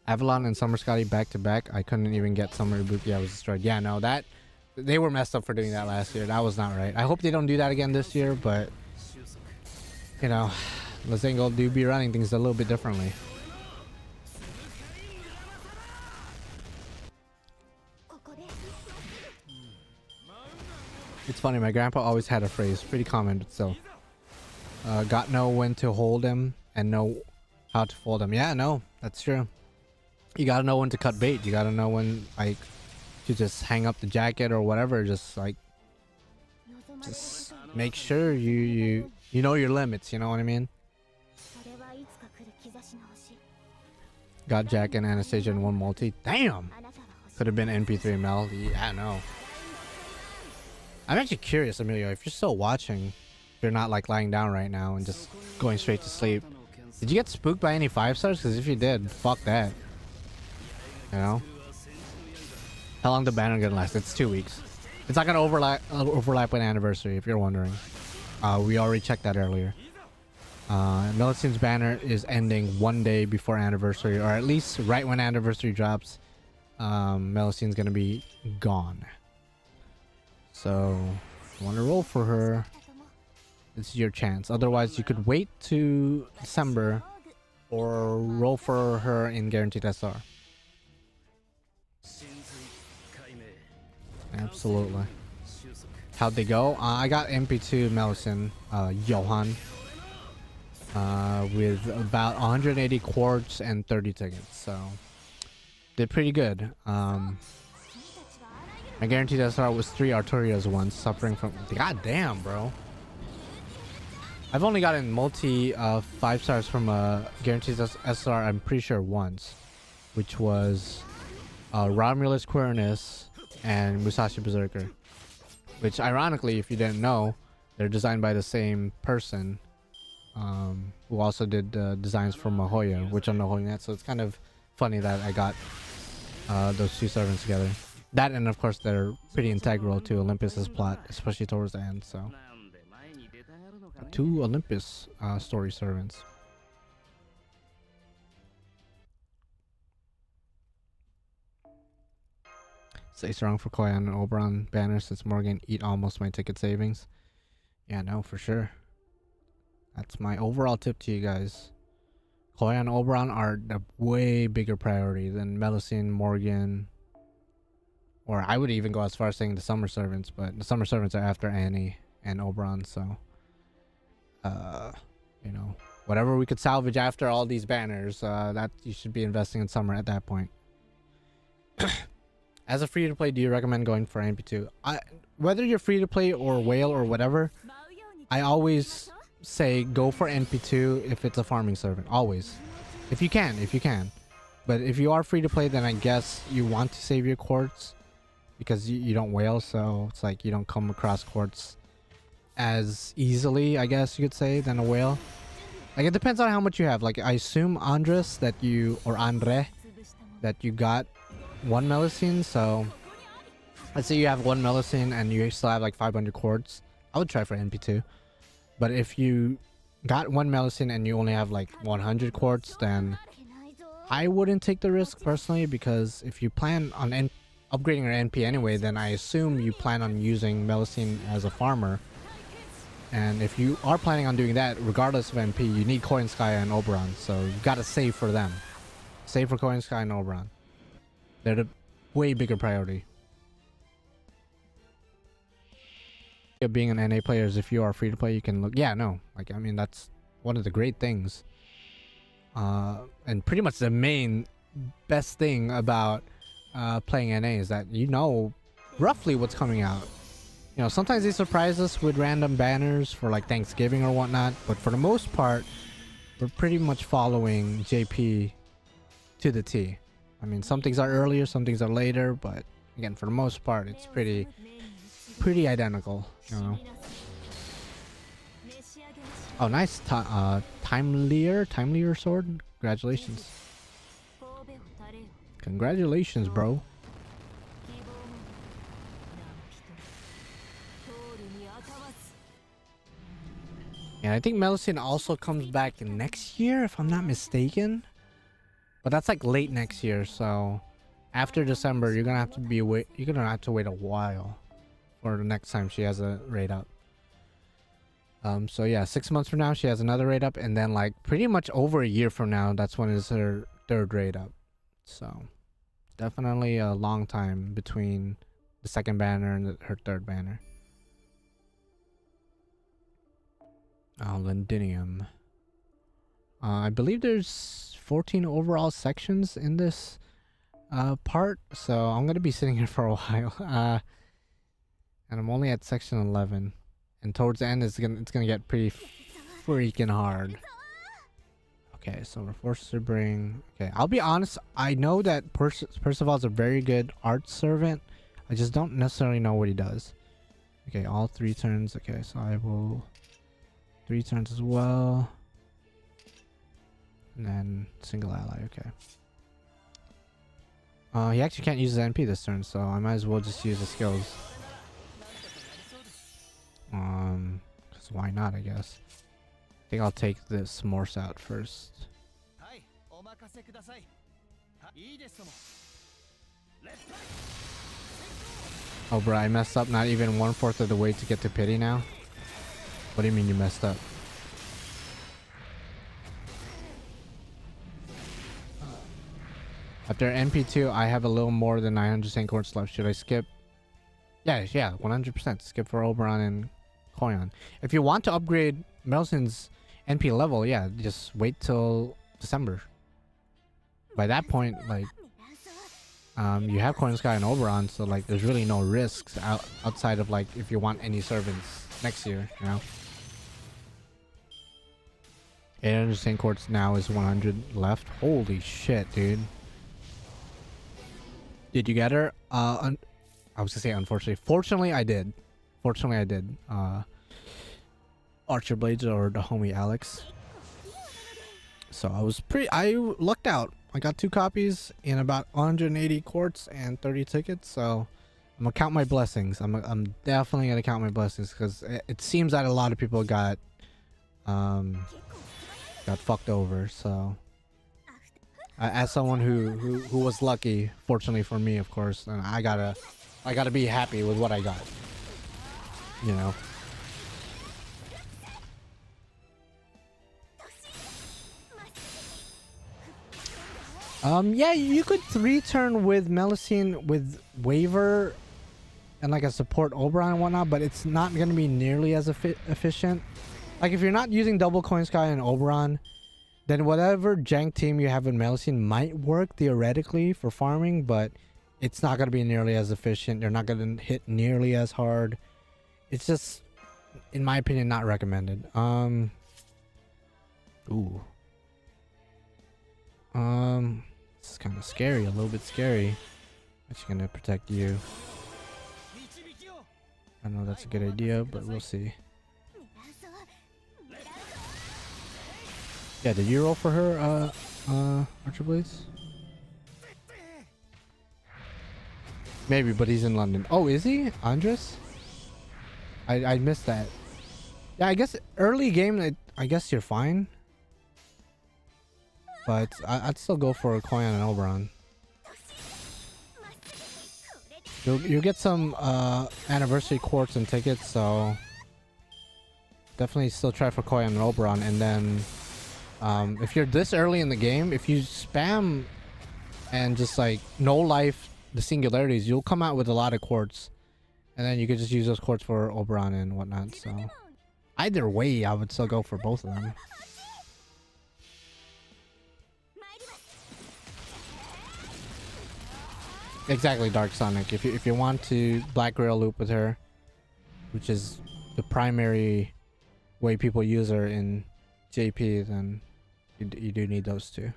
Avalon and Summer Scotty back to back. I couldn't even get Summer Ibuki. I was destroyed. Yeah, no, that they were messed up for doing that last year. That was not right. I hope they don't do that again this year, but you know, Lazengo do be running things a little bit differently. It's funny, my grandpa always had a phrase, pretty common, but still. Got know when to hold him and know how to fold him. Yeah, no, that's true. You gotta know when to cut bait. You gotta know when, like, to just hang up the jacket or whatever. Just like, just make sure you know your limits. You know what I mean? Got Jack and Anastasia in one multi. Damn, could have been NP3 Mel. Yeah, no. I'm actually curious, Emilio, if you're still watching, if you're not like lying down right now and just going straight to sleep. Did you get spooked by any 5-stars? Because if you did, fuck that. You know? How long the banner gonna last? It's 2 weeks. It's not gonna overlap with anniversary, if you're wondering. We already checked that earlier. Melusine's banner is ending 1 day before anniversary, or at least right when anniversary drops. Melusine's gonna be gone. So, if you want to roll for her, this is your chance. Otherwise, you could wait to December or roll for her in Guaranteed SR. Absolutely. How'd they go? I got MP2 Melusine, Johan. with about 180 quartz and 30 tickets. So did pretty good. My guaranteed SR was 3 Arturias once, suffering from... God damn, bro. I've only gotten multi 5 stars from a guaranteed SR, I'm pretty sure once, which was Romulus Quirinus and Musashi Berserker, which ironically, if you didn't know, they're designed by the same person, who also did designs for Mahoya, which I'm not holding that, so it's kind of funny that I got those 2 servants together. That, and of course they're pretty integral to Olympus's plot, especially towards the end. So 2 Olympus story servants. Stay strong for Koyan and Oberon banners since Morgan eat almost my ticket savings. Yeah, no, for sure. That's my overall tip to you guys. Koyan and Oberon are a way bigger priority than Melusine, Morgan, or I would even go as far as saying the Summer Servants, but the Summer Servants are after Annie and Oberon, so you know, whatever we could salvage after all these banners, that you should be investing in Summer at that point. As a free-to-play, do you recommend going for NP2? Whether you're free-to-play or whale or whatever, I always say go for NP2 if it's a farming servant. Always. If you can. But if you are free-to-play, then I guess you want to save your quartz because you don't whale, so it's like you don't come across quartz as easily, I guess you could say, than a whale. Like, it depends on how much you have. Like, I assume Andres that you, or Andre, that you got 1 Melusine, so let's say you have 1 Melusine and you still have like 500 quartz, I would try for NP2. But if you got 1 Melusine and you only have like 100 quartz, then I wouldn't take the risk personally, because if you plan on upgrading your NP anyway, then I assume you plan on using Melusine as a farmer. And if you are planning on doing that, regardless of NP, you need Coin Sky and Oberon, so you gotta save for them. Save for Coin Sky and Oberon. They're the way bigger priority. Being an NA player is if you are free to play, you can look. Yeah, no. Like, I mean, that's one of the great things. And pretty much the main best thing about playing NA is that you know roughly what's coming out. You know, sometimes they surprise us with random banners for like Thanksgiving or whatnot, but for the most part, we're pretty much following JP to the T. I mean, some things are earlier, some things are later, but again, for the most part, it's pretty identical, you know. Oh, nice. Timelier sword. Congratulations. Congratulations, bro. And I think Melusine also comes back next year, if I'm not mistaken. But that's like late next year, so after December, you're gonna have to wait a while for the next time she has a raid up. So yeah, 6 months from now she has another raid up, and then like pretty much over a year from now, that's when is her 3rd raid up. So definitely a long time between the 2nd banner and her 3rd banner. Londinium. I believe there's 14 overall sections in this part, so I'm gonna be sitting here for a while. And I'm only at section 11, and towards the end it's gonna get pretty freaking hard. Okay, so we're forced to bring. Okay, I'll be honest. I know that Percival's a very good art servant. I just don't necessarily know what he does. Okay, all 3 turns. Okay, so I will 3 turns as well. And then single ally, okay. He actually can't use his NP this turn, so I might as well just use the skills. Cause why not, I guess. I think I'll take this Morse out first. Oh bro, I messed up not even 1/4 of the way to get to pity now? What do you mean you messed up? After NP2, I have a little more than 900 Saint Quartz left. Should I skip? Yeah, 100%. Skip for Oberon and Koyan. If you want to upgrade Melusine's NP level, yeah, just wait till December. By that point, like, you have Coin Sky and Oberon, so like, there's really no risks outside of like if you want any servants next year, you know. 800 Saint Quartz now is 100 left. Holy shit, dude. Did you get her? I was gonna say unfortunately. Fortunately, I did. Fortunately, I did. Archer Blades or the homie Alex. So I lucked out. I got 2 copies in about 180 quartz and 30 tickets. So I'm gonna count my blessings. I'm definitely gonna count my blessings because it seems that a lot of people got fucked over. So as someone who was lucky, fortunately for me, of course, and I gotta be happy with what I got, you know. Yeah, you could 3-turn with Melusine with Waver and like a support Oberon and whatnot, but it's not gonna be nearly as efficient. Like if you're not using double Coin Sky and Oberon, then whatever jank team you have in Melusine might work theoretically for farming, but it's not gonna be nearly as efficient. You're not gonna hit nearly as hard. It's just, in my opinion, not recommended. Ooh. This is kind of scary, a little bit scary. It's gonna protect you. I know that's a good idea, but we'll see. Yeah, did you roll for her, Archer Blades? Maybe, but he's in London. Oh, is he? Andres? I missed that. Yeah, I guess early game, I guess you're fine. But I'd still go for Koyan and Oberon. You'll get some anniversary quartz and tickets, so definitely still try for Koyan and Oberon. And then if you're this early in the game, if you spam and just like no life the singularities, you'll come out with a lot of quartz, and then you could just use those quartz for Oberon and whatnot. So either way, I would still go for both of them. Exactly, Dark Sonic. If you want to Black Rail loop with her, which is the primary way people use her in JP, then you do need those two.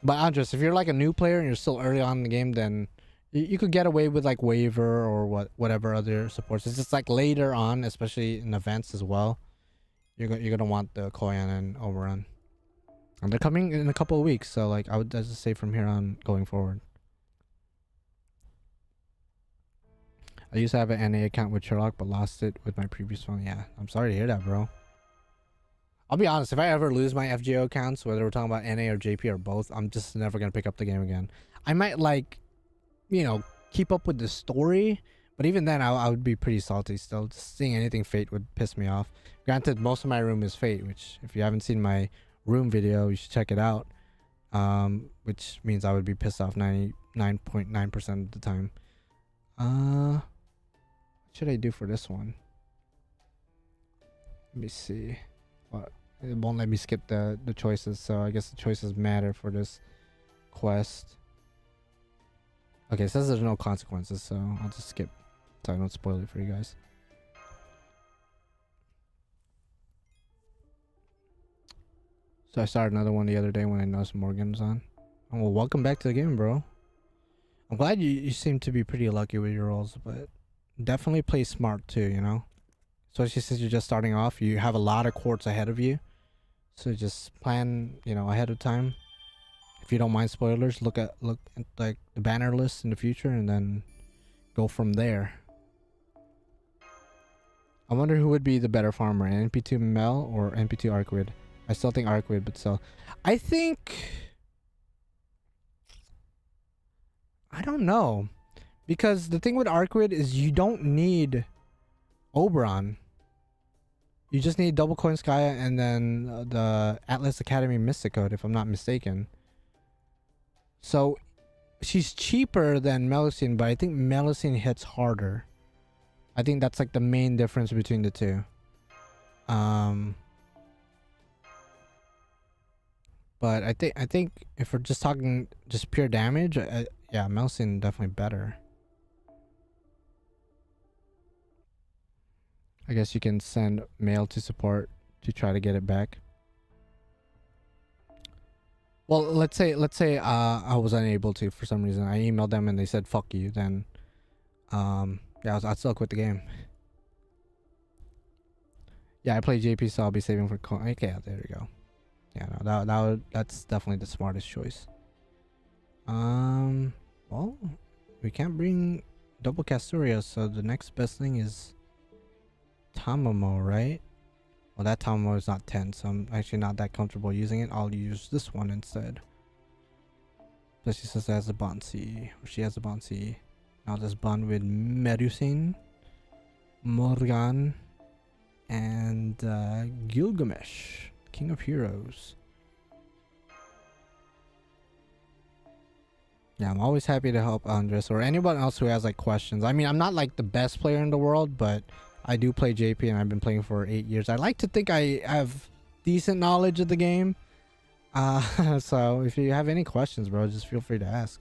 But Andres, if you're like a new player and you're still early on in the game, then you could get away with like Waver or whatever other supports. It's just like later on, especially in events as well, you're gonna want the Koyan and Oberon. And they're coming in a couple of weeks, so like I would just say from here on going forward. I used to have an NA account with Sherlock, but lost it with my previous phone. Yeah, I'm sorry to hear that, bro. I'll be honest, if I ever lose my FGO accounts, whether we're talking about NA or JP or both, I'm just never gonna pick up the game again. I might like, you know, keep up with the story, but even then I would be pretty salty still. Just seeing anything Fate would piss me off. Granted, most of my room is Fate, which if you haven't seen my room video, you should check it out. Which means I would be pissed off 99.9% of the time. What should I do for this one? Let me see. What? It won't let me skip the choices, so I guess the choices matter for this quest. Okay, it says there's no consequences, so I'll just skip so I don't spoil it for you guys. So I started another one the other day when I noticed Morgan was on. Oh, well, welcome back to the game, bro. I'm glad you seem to be pretty lucky with your rolls, but definitely play smart too, you know? Especially since you're just starting off, you have a lot of quartz ahead of you. So just plan, you know, ahead of time. If you don't mind spoilers, look at like the banner list in the future and then go from there. I wonder who would be the better farmer, NP2 Mel or NP2 Arcwid? I still think Arcwid, but still. I think... I don't know. Because the thing with Arcwid is you don't need Oberon. You just need double Coin Skya and then the Atlas Academy Mystic Code, if I'm not mistaken. So she's cheaper than Melusine, but I think Melusine hits harder. I think that's like the main difference between the two. But I think if we're just talking just pure damage, yeah, Melusine definitely better. I guess you can send mail to support to try to get it back. Well, let's say I was unable to for some reason. I emailed them and they said fuck you. Then yeah, I'd still quit the game. Yeah, I play JP, so I'll be saving for coin. Okay, yeah, there we go. Yeah, no, that's definitely the smartest choice. Well, we can't bring double Castoria, so the next best thing is Tamamo, right? Well, that Tamamo is not 10, so I'm actually not that comfortable using it. I'll use this one instead. Especially since it has a Bonsi, or she has a Bonsi. I'll just bond with Melusine, Morgan, and Gilgamesh, King of Heroes. Yeah, I'm always happy to help Andres or anyone else who has like questions. I mean, I'm not like the best player in the world, but I do play JP and I've been playing for 8 years. I like to think I have decent knowledge of the game. So if you have any questions, bro, just feel free to ask.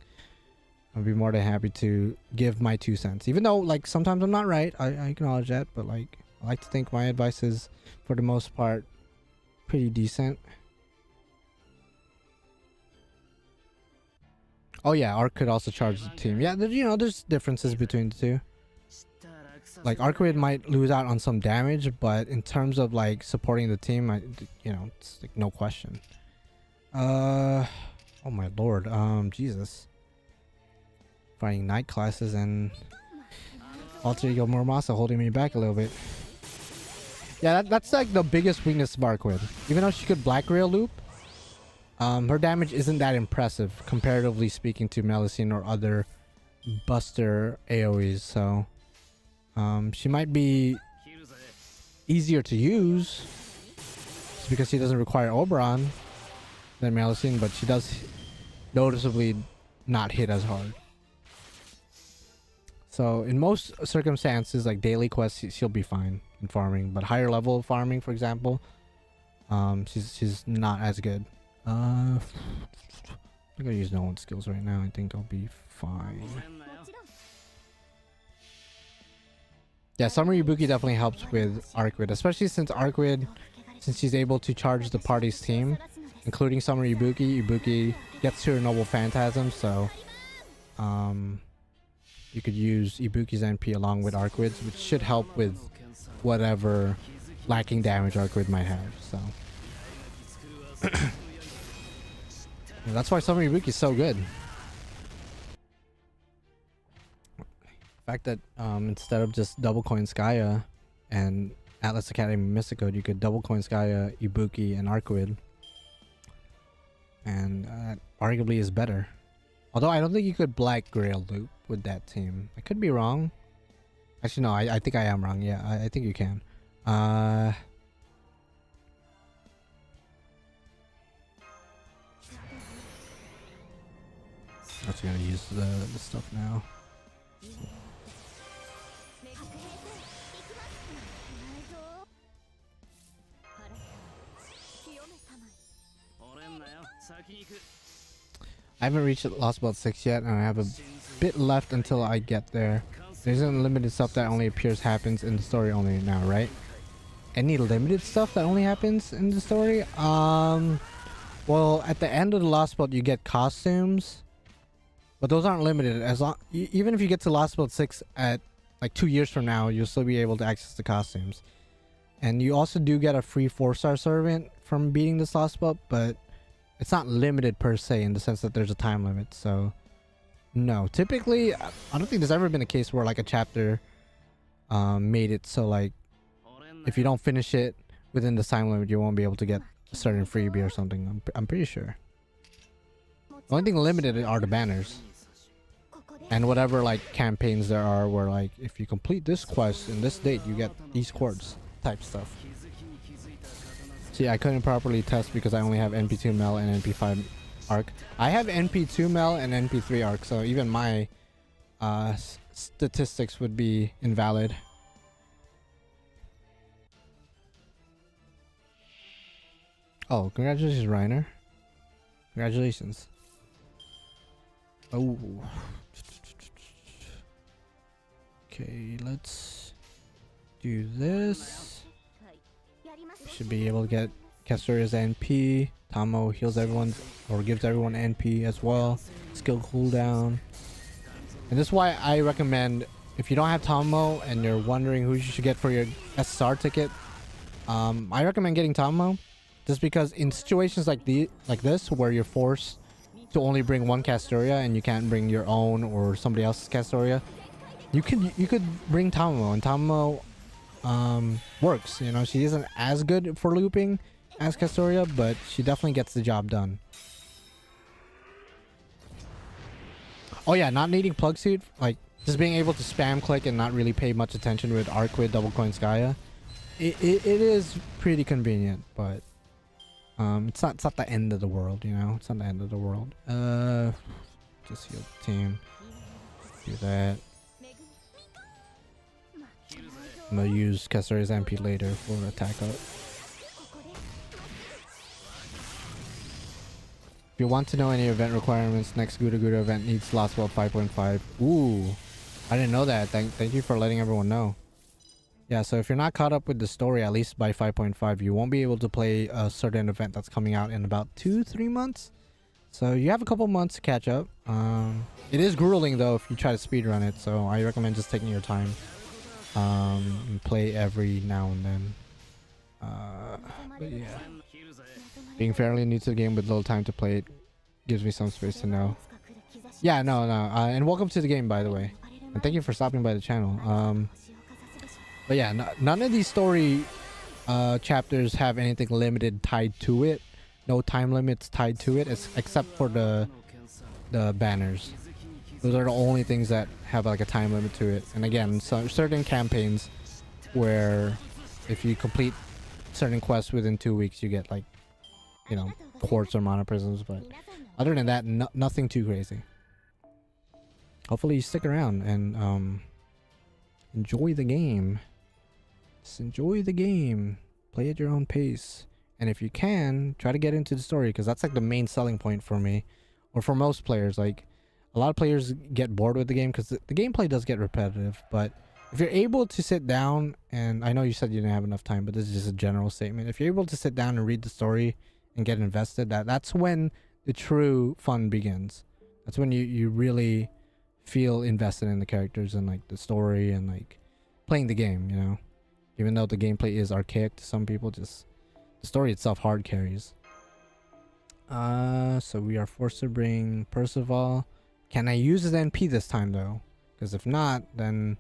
I'll be more than happy to give my 2 cents. Even though like sometimes I'm not right, I acknowledge that, but like I like to think my advice is for the most part pretty decent. Oh yeah, Arc could also charge the team. Yeah, you know, there's differences between the two. Like Arcade might lose out on some damage, but in terms of like supporting the team, you know, it's like no question. Oh my lord, Jesus. Fighting night classes and Alter Ego Muramasa holding me back a little bit. Yeah, that's like the biggest weakness of Arcade. Even though she could Black Rail loop, her damage isn't that impressive comparatively speaking to Melusine or other Buster AoEs, so she might be easier to use just because she doesn't require Oberon than Melusine, but she does noticeably not hit as hard. So in most circumstances, like daily quests, she'll be fine in farming, but higher level farming, for example, she's not as good. I'm gonna use no one skills right now. I think I'll be fine. Yeah, Summer Ibuki definitely helps with Arcade, especially since Arcade, since she's able to charge the party's team, including Summer Ibuki. Ibuki gets to her Noble Phantasm, so you could use Ibuki's NP along with Arcade's, which should help with whatever lacking damage Arcade might have. So yeah, that's why Summer Ibuki is so good. The fact that instead of just double coin Skya and Atlas Academy Mysticode, you could double coin Skya, Ibuki, and Arcade, and arguably is better. Although I don't think you could Black Grail loop with that team. I could be wrong. Actually, no, I think I am wrong. Yeah, I think you can. I'm just gonna use the stuff now. I haven't reached Lostbelt 6 yet, and I have a bit left until I get there. There's some limited stuff that only happens in the story only now, right? Any limited stuff that only happens in the story? Well, at the end of the Lostbelt, you get costumes, but those aren't limited. As long, even if you get to Lostbelt 6 at like 2 years from now, you'll still be able to access the costumes. And you also do get a free 4-star servant from beating this Lostbelt, but it's not limited per se in the sense that there's a time limit. So no, typically I don't think there's ever been a case where like a chapter made it so like if you don't finish it within the time limit, you won't be able to get a certain freebie or something. I'm pretty sure. The only thing limited are the banners and whatever like campaigns there are where like if you complete this quest in this date, you get these quartz type stuff. See, I couldn't properly test because I only have NP2 Mel and NP5 Arc. I have NP2 Mel and NP3 Arc, so even my statistics would be invalid. Oh, congratulations, Reiner. Congratulations. Oh. Okay, let's do this. We should be able to get Castoria's NP. Tamo heals everyone, or gives everyone NP as well. Skill cooldown. And this is why I recommend, if you don't have Tamo and you're wondering who you should get for your SSR ticket, I recommend getting Tamo, just because in situations like this where you're forced to only bring one Castoria and you can't bring your own or somebody else's Castoria, you could bring Tamo, and Tamo works. You know, she isn't as good for looping as Castoria, but she definitely gets the job done. Oh yeah, not needing plug suit, like just being able to spam click and not really pay much attention with Arquid, Double Coin Skya. It is pretty convenient, but it's not the end of the world, you know. It's not the end of the world. Just heal the team. Do that. I'm gonna use Castoria's MP later for attack up. If you want to know any event requirements, next Guda Guda event needs Lostbelt 5.5. Ooh, I didn't know that. Thank you for letting everyone know. Yeah, so if you're not caught up with the story, at least by 5.5, you won't be able to play a certain event that's coming out in about 2-3 months. So you have a couple months to catch up. It is grueling though if you try to speedrun it, so I recommend just taking your time. And play every now and then. But yeah, being fairly new to the game with little time to play it gives me some space to know. Yeah, no. And welcome to the game, by the way, and thank you for stopping by the channel. But yeah, none of these story chapters have anything limited tied to it. No time limits tied to it, except for the banners. Those are the only things that have like a time limit to it. And again, so certain campaigns where if you complete certain quests within 2 weeks, you get like, you know, quartz or mana prisms. But other than that, nothing too crazy. Hopefully you stick around and enjoy the game. Just enjoy the game. Play at your own pace. And if you can, try to get into the story, because that's like the main selling point for me, or for most players. Like, a lot of players get bored with the game because the gameplay does get repetitive. But if you're able to sit down, and I know you said you didn't have enough time, but this is just a general statement. If you're able to sit down and read the story and get invested, that's when the true fun begins. That's when you really feel invested in the characters and like the story and like playing the game, you know. Even though the gameplay is archaic to some people, just the story itself hard carries. So we are forced to bring Percival. Can I use his NP this time though? Because if not, then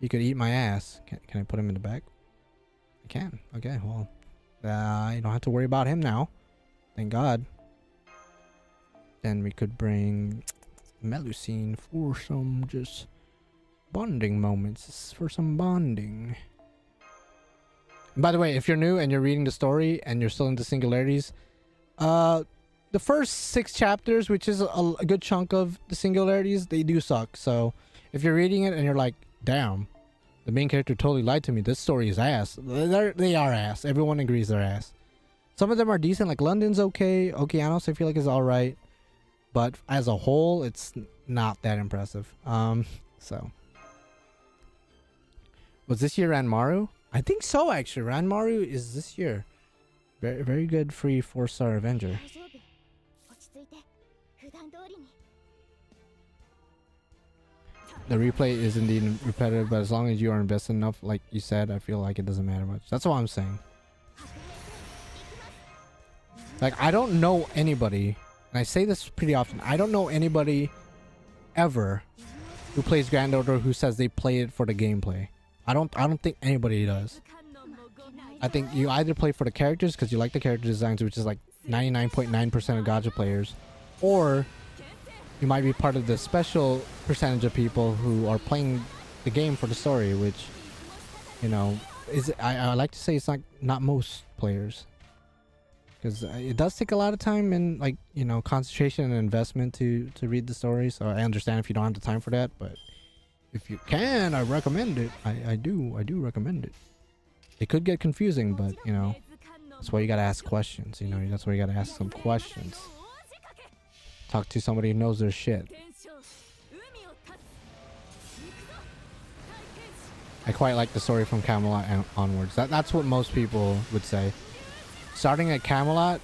he could eat my ass. Can I put him in the back? I can. Okay, well, I don't have to worry about him now. Thank God. Then we could bring Melusine for some just bonding moments. For some bonding. And by the way, if you're new and you're reading the story and you're still into singularities, the first 6 chapters, which is a good chunk of the singularities, they do suck. So if you're reading it and you're like, damn, the main character totally lied to me, this story is ass. They are ass. Everyone agrees they're ass. Some of them are decent, like London's okay. Okeanos I feel like is alright. But as a whole, it's not that impressive. So. Was this year Ranmaru? I think so, actually. Ranmaru is this year. Very, very good free 4-star Avenger. The replay is indeed repetitive, but as long as you are invested enough, like you said, I feel like it doesn't matter much. That's what I'm saying. Like, I don't know anybody, and I say this pretty often, I don't know anybody ever who plays Grand Order who says they play it for the gameplay. I don't think anybody does. I think you either play for the characters because you like the character designs, which is like 99.9% of gacha players, or you might be part of the special percentage of people who are playing the game for the story, which, you know, is I like to say it's not most players, because it does take a lot of time and, like, you know, concentration and investment to read the story. So I understand if you don't have the time for that, but if you can, I recommend it. I do recommend it. It could get confusing, but, you know, That's why you gotta ask questions, you know. That's why you gotta ask some questions. Talk to somebody who knows their shit. I quite like the story from Camelot and onwards. That's what most people would say. Starting at Camelot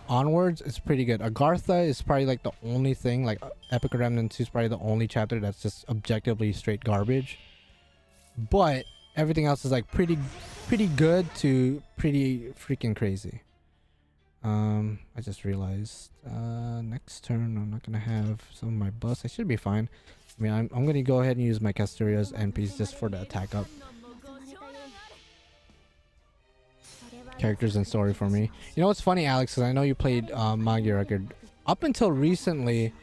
onwards, it's pretty good. Agartha is probably like the only thing, like Epic Remnant 2 is probably the only chapter that's just objectively straight garbage. But everything else is like pretty good to pretty freaking crazy. I just realized next turn I'm not gonna have some of my buffs. I should be fine. I mean, I'm gonna go ahead and use my Castoria's NPs just for the attack up. Characters and story for me. You know what's funny, Alex? Because I know you played Manga Record. Up until recently,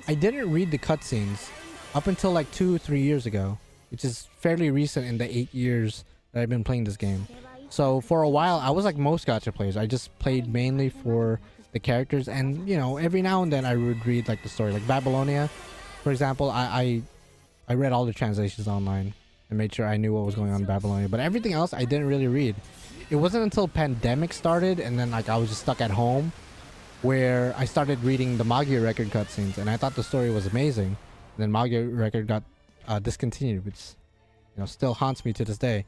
I didn't read the cutscenes. Up until like 2-3 years ago, which is fairly recent in the 8 years that I've been playing this game. So for a while, I was like most gacha players. I just played mainly for the characters, and you know, every now and then I would read like the story, like Babylonia. For example, I read all the translations online and made sure I knew what was going on in Babylonia. But everything else I didn't really read. It wasn't until pandemic started and then like I was just stuck at home where I started reading the Manga Record cutscenes, and I thought the story was amazing. And then Manga Record got discontinued, which you know still haunts me to this day.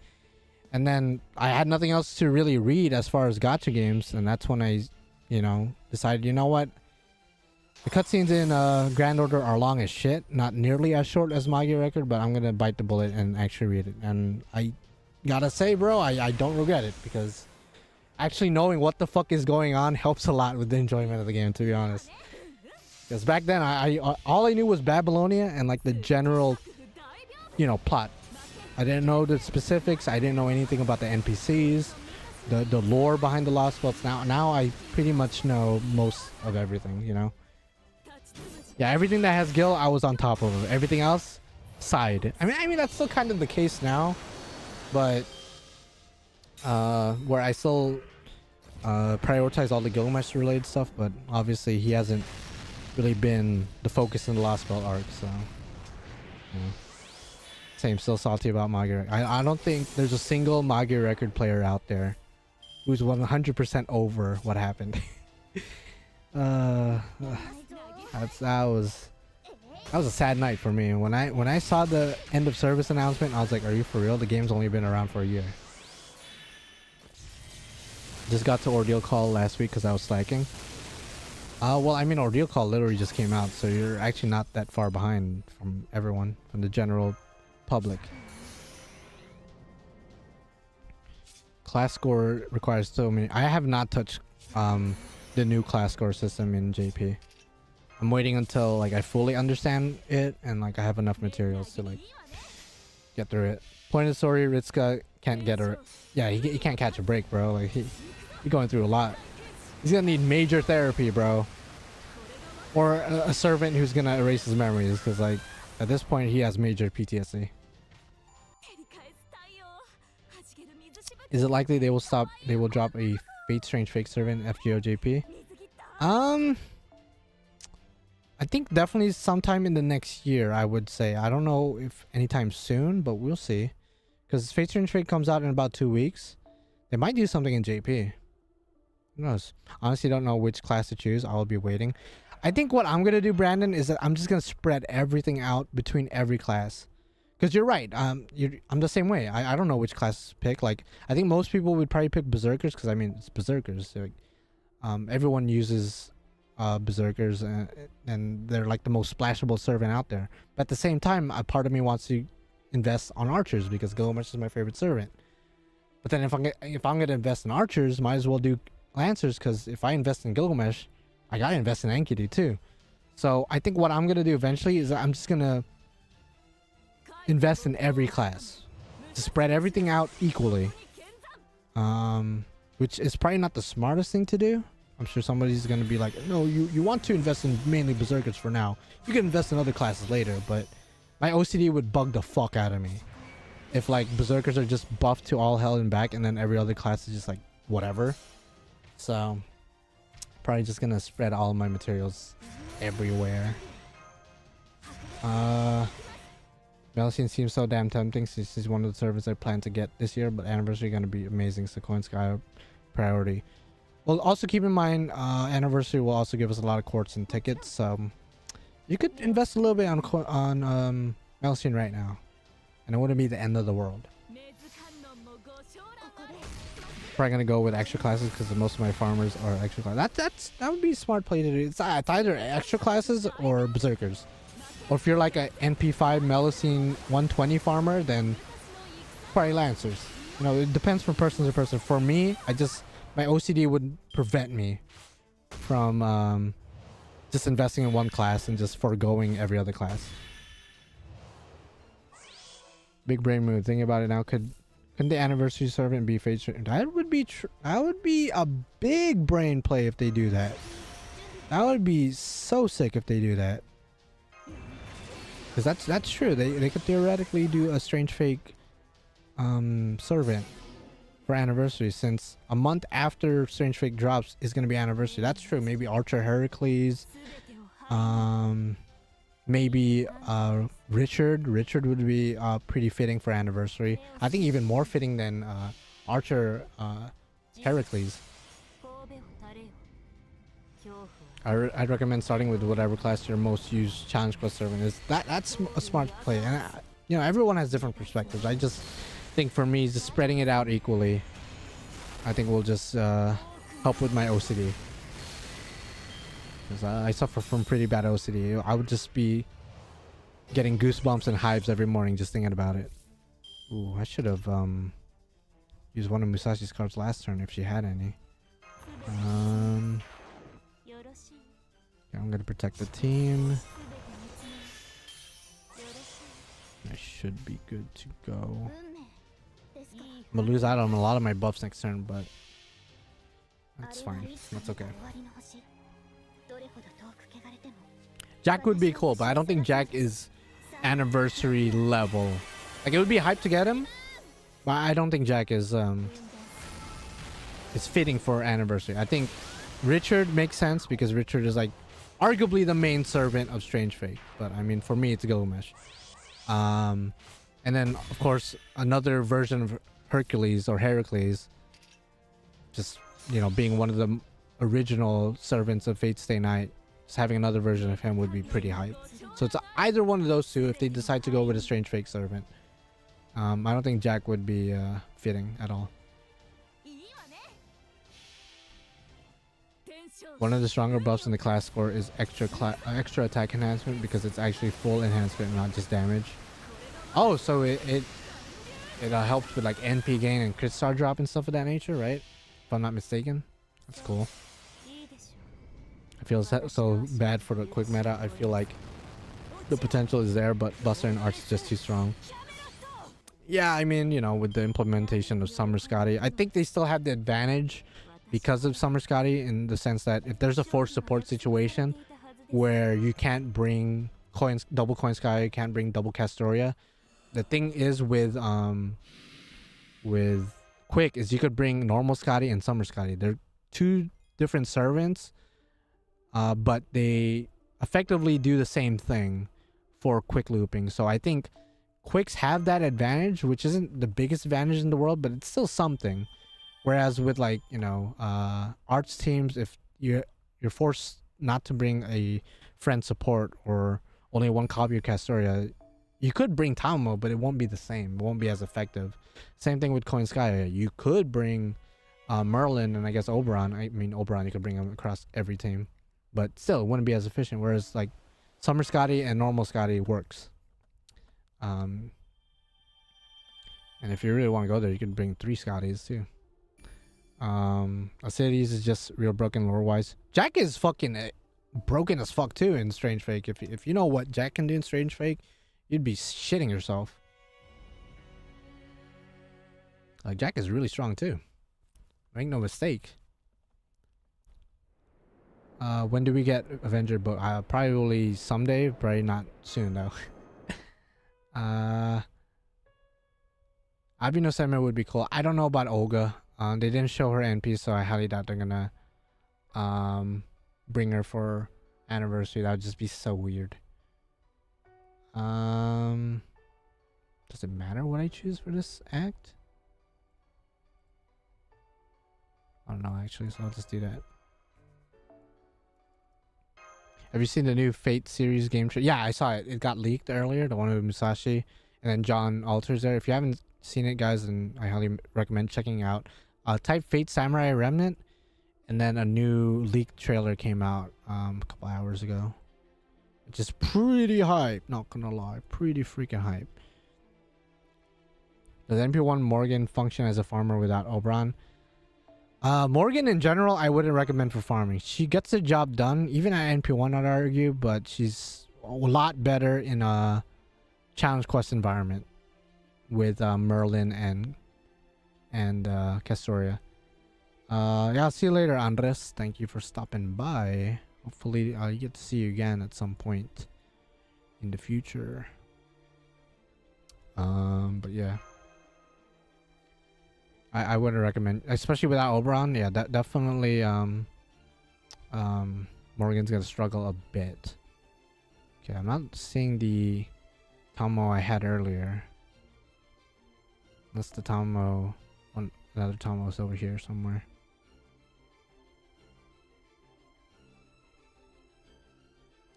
And then I had nothing else to really read as far as gacha games, and that's when I, you know, decided, you know what? The cutscenes in Grand Order are long as shit. Not nearly as short as Manga Record, but I'm gonna bite the bullet and actually read it. And I gotta say, bro, I don't regret it, because actually knowing what the fuck is going on helps a lot with the enjoyment of the game, to be honest. Because back then, I all I knew was Babylonia and like the general, you know, plot. I didn't know the specifics. I didn't know anything about the NPCs, the lore behind the Lostbelts. Now I pretty much know most of everything, you know. Yeah, everything that has Gil, I was on top of. Everything else, side. I mean that's still kind of the case now, but where I still prioritize all the Gilgamesh related stuff, but obviously he hasn't really been the focus in the Lostbelt arc, so yeah. Same, still salty about Manga Record. I don't think there's a single Manga Record player out there who's 100% over what happened. That was a sad night for me. When I saw the end of service announcement, I was like, are you for real? The game's only been around for a year. Just got to Ordeal Call last week because I was slacking. Well, I mean, Ordeal Call literally just came out, so you're actually not that far behind from everyone, from the general public. Class score requires so many. I have not touched the new class score system in JP. I'm waiting until like I fully understand it and like I have enough materials to like get through it. Point of story, Ritsuka can't get her. Yeah, he can't catch a break, bro. Like he's going through a lot. He's gonna need major therapy, bro. Or a servant who's gonna erase his memories, because like at this point he has major PTSD. Is it likely they will drop a Fate Strange Fake Servant FGOJP? I think definitely sometime in the next year, I would say. I don't know if anytime soon, but we'll see. Because Fate Strange Fake comes out in about 2 weeks. They might do something in JP. Who knows? Honestly, don't know which class to choose. I'll be waiting. I think what I'm going to do, Brandon, is that I'm just going to spread everything out between every class. Because you're right. I'm the same way. I don't know which class to pick. Like, I think most people would probably pick Berserkers, because I mean, it's Berserkers. So, everyone uses Berserkers, and they're like the most splashable servant out there. But at the same time, a part of me wants to invest on archers, because Gilgamesh is my favorite servant. But then if I'm gonna invest in archers, might as well do lancers, because if I invest in Gilgamesh, I gotta invest in Enkidu too. So I think what I'm gonna do eventually is I'm just gonna invest in every class to spread everything out equally, which is probably not the smartest thing to do. I'm sure somebody's gonna be like, no, you want to invest in mainly Berserkers for now. You can invest in other classes later, but my OCD would bug the fuck out of me if like Berserkers are just buffed to all hell and back, and then every other class is just like whatever. So probably just gonna spread all my materials everywhere. Melusine seems so damn tempting since he's one of the servers I plan to get this year, but anniversary gonna be amazing, so Coin Sky priority. Well, also keep in mind, anniversary will also give us a lot of courts and tickets. So you could invest a little bit on Melusine right now, and it wouldn't be the end of the world. Probably gonna go with extra classes because most of my farmers are extra classes. That would be a smart play to do. It's either extra classes or berserkers. Or if you're like a NP5 Melusine 120 farmer, then probably lancers. You know, it depends from person to person. For me, my OCD would prevent me from just investing in one class and just foregoing every other class. Big brain move. Thinking about it now, couldn't the anniversary servant be Fae? That would be a big brain play if they do that. That would be so sick if they do that. Because that's true. They could theoretically do a strange fake servant for anniversary, since a month after strange fake drops is going to be anniversary. That's true. Maybe Archer Heracles, maybe Richard would be pretty fitting for anniversary. I think even more fitting than Archer Heracles. I'd recommend starting with whatever class your most used challenge quest servant is. That's a smart play, and you know, everyone has different perspectives. I just think for me, just spreading it out equally, I think will just help with my OCD. Because I suffer from pretty bad OCD. I would just be getting goosebumps and hives every morning just thinking about it. Ooh, I should have used one of Musashi's cards last turn if she had any. I'm gonna protect the team. I should be good to go. I'm gonna lose out on a lot of my buffs next turn, but that's fine. That's okay. Jack would be cool, but I don't think Jack is anniversary level. Like, it would be hype to get him, but I don't think Jack is fitting for anniversary. I think Richard makes sense because Richard is like arguably the main servant of Strange Fate, but I mean, for me it's Gilgamesh. And then of course another version of Hercules or Heracles, just, you know, being one of the original servants of Fate Stay Night, just having another version of him would be pretty hype. So it's either one of those two if they decide to go with a Strange Fake servant. I don't think Jack would be fitting at all. One of the stronger buffs in the class score is extra attack enhancement, because it's actually full enhancement, not just damage. Oh, so it helps with like NP gain and crit star drop and stuff of that nature, right? If I'm not mistaken. That's cool. I feel so bad for the quick meta. I feel like the potential is there, but Buster and Arch is just too strong. Yeah, I mean, you know, with the implementation of Summer Scotty, I think they still have the advantage because of Summer Scotty, in the sense that if there's a force support situation where you can't bring double coin sky, you can't bring double Castoria. The thing is with Quick is you could bring normal Scotty and Summer Scotty. They're two different servants, but they effectively do the same thing for quick looping. So I think Quicks have that advantage, which isn't the biggest advantage in the world, but it's still something. Whereas with, like, you know, arts teams, if you're forced not to bring a friend support or only one copy of Castoria, you could bring Talmo, but it won't be the same. It won't be as effective. Same thing with Coin Sky. You could bring Merlin and I guess Oberon. I mean, Oberon, you could bring him across every team, but still, it wouldn't be as efficient. Whereas like Summer Scotty and normal Scotty works. And if you really want to go there, you can bring 3 Scotties too. Acidities is just real broken lore wise. Jack is fucking broken as fuck too in Strange Fake. If you know what Jack can do in Strange Fake, you'd be shitting yourself. Like, Jack is really strong too. Make no mistake. When do we get Avenger book? Probably someday. Probably not soon though. Abino Samurai would be cool. I don't know about Olga. They didn't show her NP, so I highly doubt they're gonna bring her for anniversary. That would just be so weird. Does it matter what I choose for this act? I don't don't know actually, so I'll just do that. Have you seen the new Fate series game? Yeah, I saw it. It got leaked earlier, the one with Musashi and then John Alters there. If you haven't seen it, guys, then I highly recommend checking out. Type Fate Samurai Remnant, and then a new leaked trailer came out a couple hours ago, which is pretty hype. Not gonna lie, pretty freaking hype. Does NP1 Morgan function as a farmer without Oberon? Morgan in general, I wouldn't recommend for farming. She gets the job done, even at NP1, I'd argue, but she's a lot better in a challenge quest environment with Merlin and Castoria. Yeah, I'll see you later, Andres. Thank you for stopping by. Hopefully, I get to see you again at some point in the future. But yeah. I wouldn't recommend, especially without Oberon. Yeah, that definitely Morgan's gonna struggle a bit. Okay, I'm not seeing the Tomo I had earlier. Unless the Tomo, another Tomo is over here somewhere.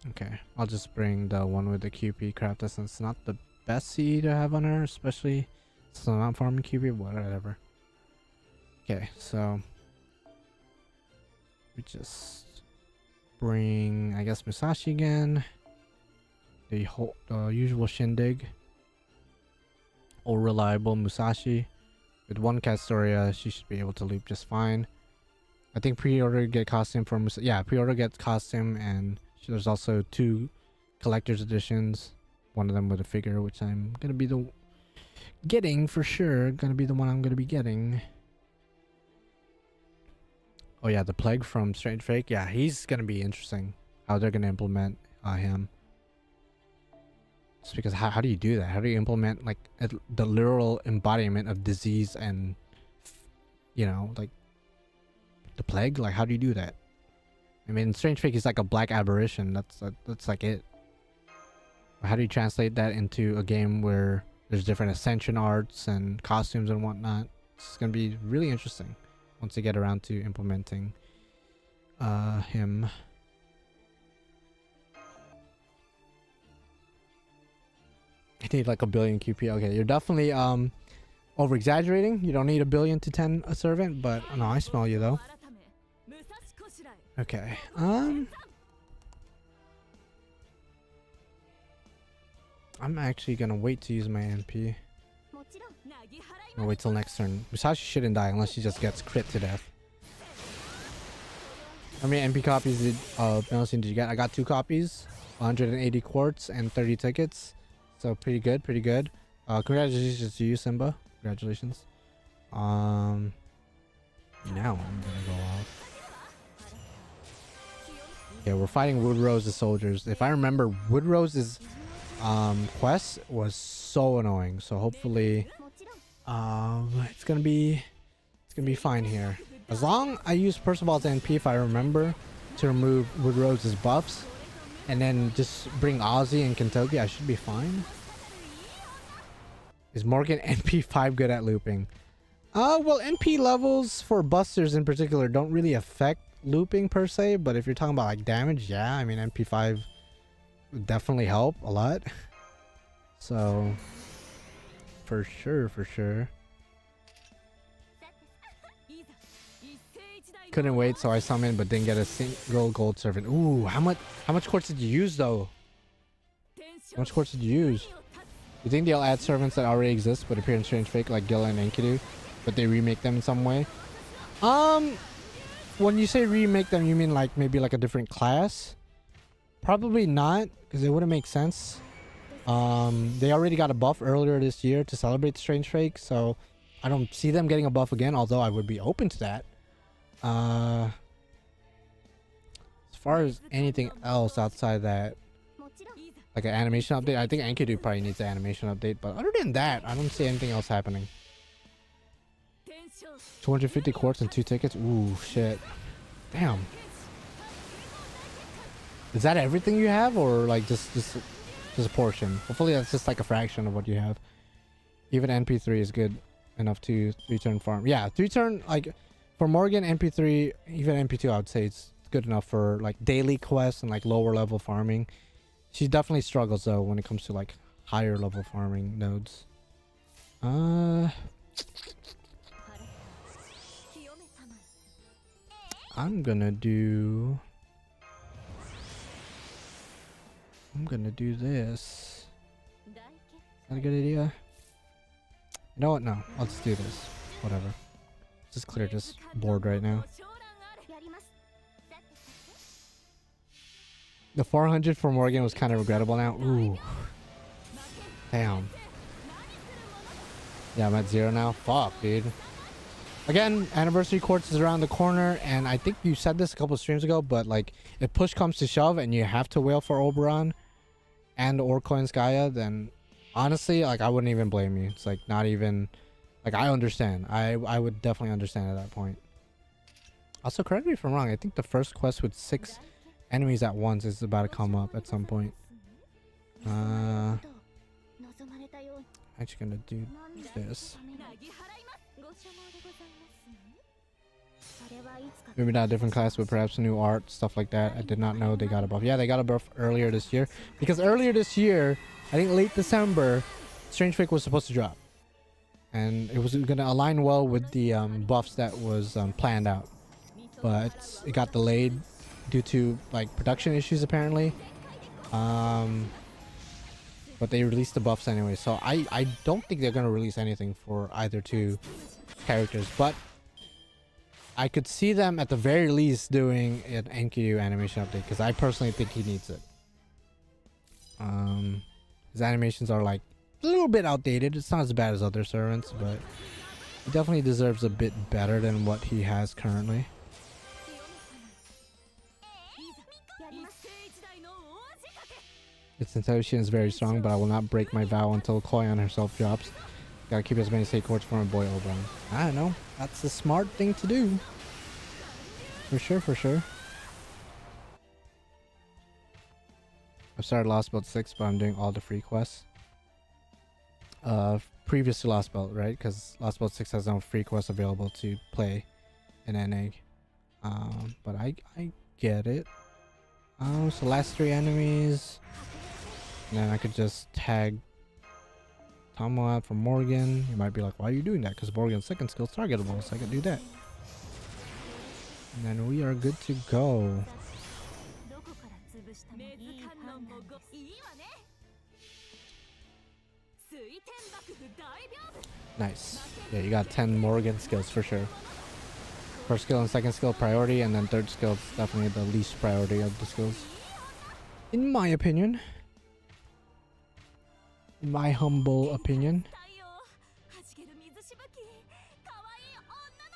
Okay, I'll just bring the one with the QP craft since it's not the best C to have on her, especially since I'm not farming QP, whatever. Okay, so we just bring, I guess, Musashi again. The usual shindig. All reliable Musashi. With one Castoria, she should be able to loop just fine. I think pre-order get costume for Musashi. Yeah, pre-order gets costume, and there's also 2 collector's editions. One of them with a figure, which I'm gonna be getting for sure. Gonna be the one I'm gonna be getting. Oh yeah, the Plague from Strange Fake. Yeah, he's gonna be interesting. How they're gonna implement him. Just because how do you do that? How do you implement like the literal embodiment of disease and, you know, like the Plague? Like, how do you do that? I mean, Strange Fake is like a black aberration. That's like it. But how do you translate that into a game where there's different ascension arts and costumes and whatnot? It's gonna be really interesting once they get around to implementing him. I need like a billion QP. Okay, you're definitely over exaggerating. You don't need a billion to 10 a servant, but no, I smell you though. Okay. I'm actually gonna wait to use my NP. I'll wait till next turn. Musashi shouldn't die unless she just gets crit to death. How many NP copies of Melusine did you get? I got 2 copies, 180 quartz and 30 tickets. So pretty good, pretty good. Congratulations to you, Simba. Congratulations. Now I'm gonna go off. Okay, we're fighting Woodrose's soldiers. If I remember, Woodrose's quest was so annoying. So hopefully it's gonna be fine here. As long I use Percival's NP, if I remember, to remove Woodrose's buffs, and then just bring Ozzy and Kentucky, I should be fine. Is Morgan NP 5 good at looping? Well, NP levels for busters in particular don't really affect looping per se, but if you're talking about like damage, yeah, I mean NP 5 would definitely help a lot. So for sure. Couldn't wait, so I summoned but didn't get a single gold servant. Ooh, how much quartz did you use though? How much quartz did you use? You think they'll add servants that already exist but appear in Strange Fake like Gila and Enkidu, but they remake them in some way? When you say remake them, you mean like maybe like a different class? Probably not, because it wouldn't make sense. They already got a buff earlier this year to celebrate Strange Fake, so I don't see them getting a buff again, although I would be open to that. As far as anything else outside that, like an animation update, I think Enkidu probably needs an animation update, but other than that, I don't see anything else happening. 250 quartz and 2 tickets. Ooh, shit. Damn. Is that everything you have, or like just a portion? Hopefully that's just like a fraction of what you have. Even NP3 is good enough to 3-turn farm. Yeah, 3-turn, like For Morgan, MP3, even MP2, I would say it's good enough for like daily quests and like lower level farming. She definitely struggles though when it comes to like higher level farming nodes. I'm gonna do this. Is that a good idea? You know what? No, let's do this. Whatever. Just clear this board right now. The 400 for Morgan was kind of regrettable now. Ooh. Damn. Yeah, I'm at 0 now. Fuck, dude. Again, anniversary quartz is around the corner, and I think you said this a couple streams ago, but like, if push comes to shove and you have to wail for Oberon and or Koinskaya, then honestly, like, I wouldn't even blame you. It's like not even, like, I understand. I would definitely understand at that point. Also, correct me if I'm wrong. I think the first quest with 6 enemies at once is about to come up at some point. I'm actually gonna do this. Maybe not a different class, but perhaps new art, stuff like that. I did not know they got a buff. Yeah, they got a buff earlier this year. Because earlier this year, I think late December, Strange Fake was supposed to drop. And it was going to align well with the buffs that was planned out. But it got delayed due to like production issues apparently. But they released the buffs anyway. So I don't think they're going to release anything for either two characters. But I could see them at the very least doing an NQ animation update, because I personally think he needs it. His animations are like a little bit outdated. It's not as bad as other servants, but he definitely deserves a bit better than what he has currently. Its intuition is very strong, but I will not break my vow until Koyan herself drops. Gotta keep as many state courts for my boy Oberon. I don't know. That's the smart thing to do. For sure, for sure. I've started Lostbelt 6, but I'm doing all the free quests. Previous to Lostbelt, right? Because Lostbelt 6 has no free quests available to play in NA. But I get it. So last 3 enemies. And then I could just tag Tomo out for Morgan. You might be like, why are you doing that? Because Morgan's second skill is targetable, so I can do that. And then we are good to go. Nice. Yeah, you got 10 Morgan skills for sure. First skill and second skill priority, and then third skill is definitely the least priority of the skills. In my opinion. In my humble opinion.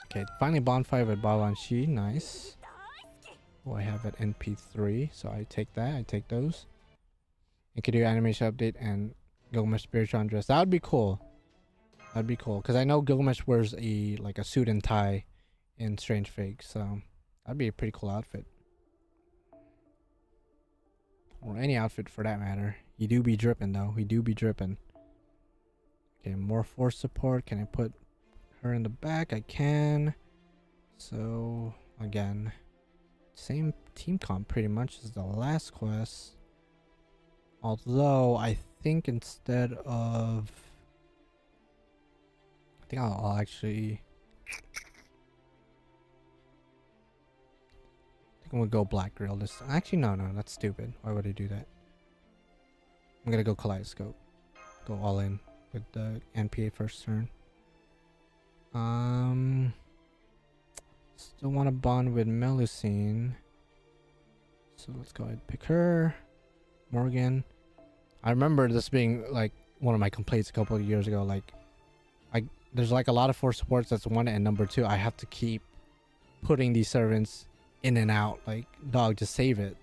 Okay, finally bonfire with Balan Shi. Nice. Oh, I have it NP3, so I take that. I take those. And could do animation update and Gilgamesh spiritual dress. That would be cool. That'd be cool, because I know Gilgamesh wears a suit and tie in Strange Fake, so that'd be a pretty cool outfit. Or any outfit for that matter. You do be dripping though. We do be dripping. Okay, more force support. Can I put her in the back? I can. So again, same team comp pretty much as the last quest. Although I think instead of, I think I'll actually, I think I'm gonna go Black Grill this time. Actually, no, that's stupid. Why would I do that? I'm gonna go Kaleidoscope. Go all in with the NPA first turn. Still want to bond with Melusine. So let's go ahead and pick her. Morgan. I remember this being like one of my complaints a couple of years ago. Like, there's like a lot of force supports. That's one, and number 2, I have to keep putting these servants in and out. Like, dog, just save it.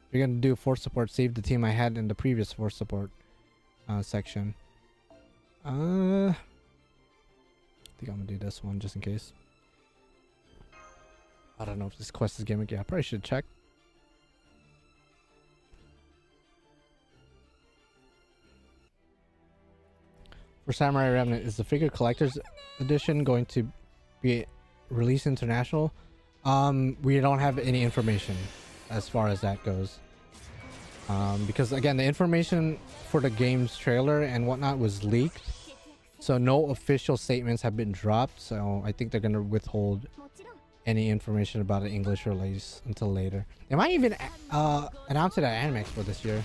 If you're gonna do force support, save the team I had in the previous force support section. I think I'm gonna do this one just in case. I don't know if this quest is gimmicky. I probably should check. For Samurai Remnant, is the figure collector's edition going to be release international, we don't have any information as far as that goes. Because again, the information for the game's trailer and whatnot was leaked, so no official statements have been dropped. So I think they're gonna withhold any information about an English release until later. They might even announce it at Anime Expo this year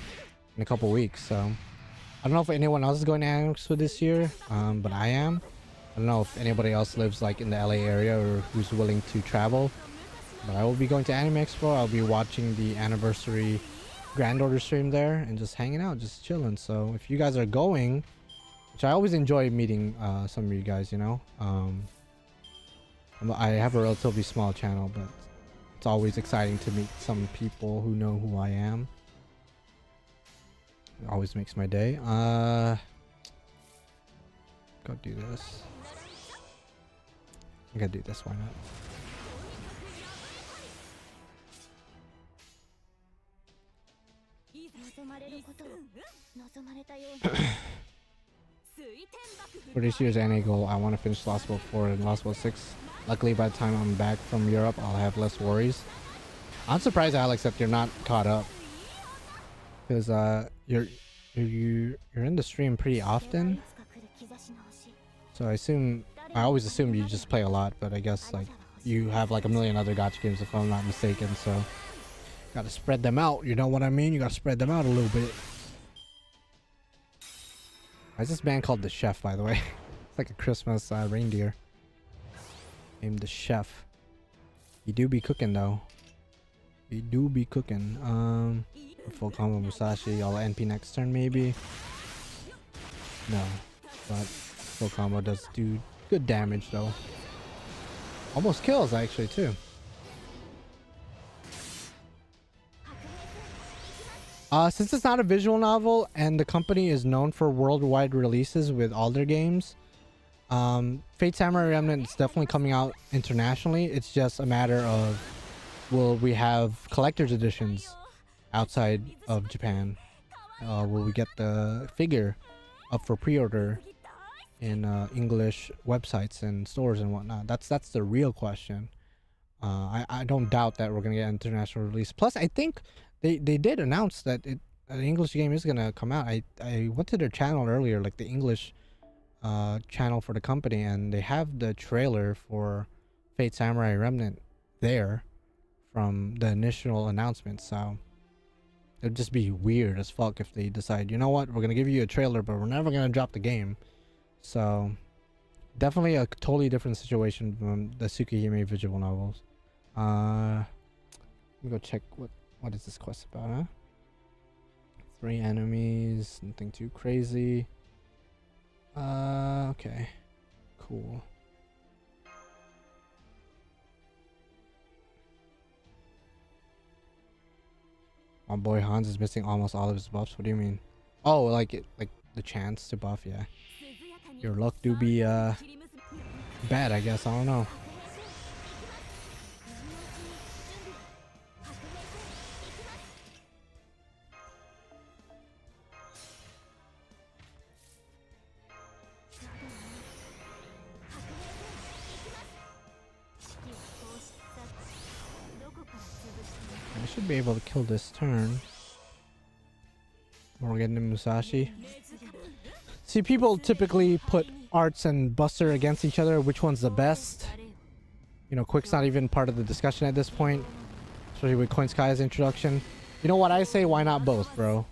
in a couple weeks. So I don't know if anyone else is going to Anime Expo this year, but I am. I don't know if anybody else lives like in the LA area or who's willing to travel, but I will be going to Anime Expo. I'll be watching the anniversary Grand Order stream there and just hanging out, just chilling. So if you guys are going, which I always enjoy meeting some of you guys, you know, I have a relatively small channel, but it's always exciting to meet some people who know who I am. It always makes my day. Go do this. I gotta do this, why not? For this year's NA goal, I want to finish Lostbelt 4 and Lostbelt 6. Luckily, by the time I'm back from Europe, I'll have less worries. I'm surprised, Alex, that you're not caught up, because you're in the stream pretty often. So I always assume you just play a lot, but I guess like you have like a million other gacha games if I'm not mistaken. So gotta spread them out. You know what I mean? You gotta spread them out a little bit. Why is this band called The Chef, by the way? It's like a Christmas reindeer named The Chef. You do be cooking though. You do be cooking. Full combo Musashi. I'll NP next turn maybe. No, but full combo does do good damage though. Almost kills actually too. Since it's not a visual novel and the company is known for worldwide releases with all their games, Fate Samurai Remnant is definitely coming out internationally. It's just a matter of, will we have collector's editions outside of Japan? Will we get the figure up for pre-order in English websites and stores and whatnot? That's the real question. I don't doubt that we're gonna get an international release. Plus, I think they did announce that an English game is gonna come out. I went to their channel earlier, like the English channel for the company, and they have the trailer for Fate Samurai Remnant there from the initial announcement. So it'd just be weird as fuck if they decide, you know what, we're gonna give you a trailer, but we're never gonna drop the game. So definitely a totally different situation from the Tsukihime visual novels. Let me go check what is this quest about, huh? 3 enemies, nothing too crazy. Okay, cool. My boy Hans is missing almost all of his buffs. What do you mean? Oh, like the chance to buff, yeah. Your luck do be bad, I guess. I don't know. I should be able to kill this turn. Morgan and Musashi. See, people typically put Arts and Buster against each other. Which one's the best? You know, Quick's not even part of the discussion at this point, especially with Coin Sky's introduction. You know what I say? Why not both, bro?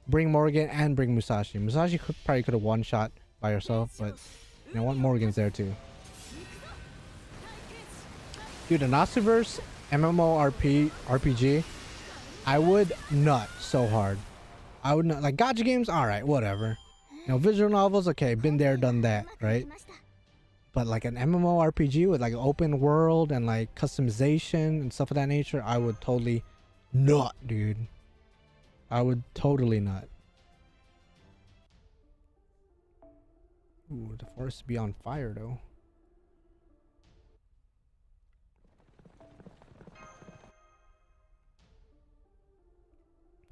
Bring Morgan and bring Musashi. Musashi probably could have one shot by herself, but you know what? Morgan's there too. Dude, the Natsuverse MMORPG, I would nut so hard. I would nut. Like, gacha games, alright, whatever. You know, visual novels, okay, been there, done that, right? But like an MMORPG with like open world and like customization and stuff of that nature, I would totally nut, dude. I would totally nut. Ooh, the forest be on fire though.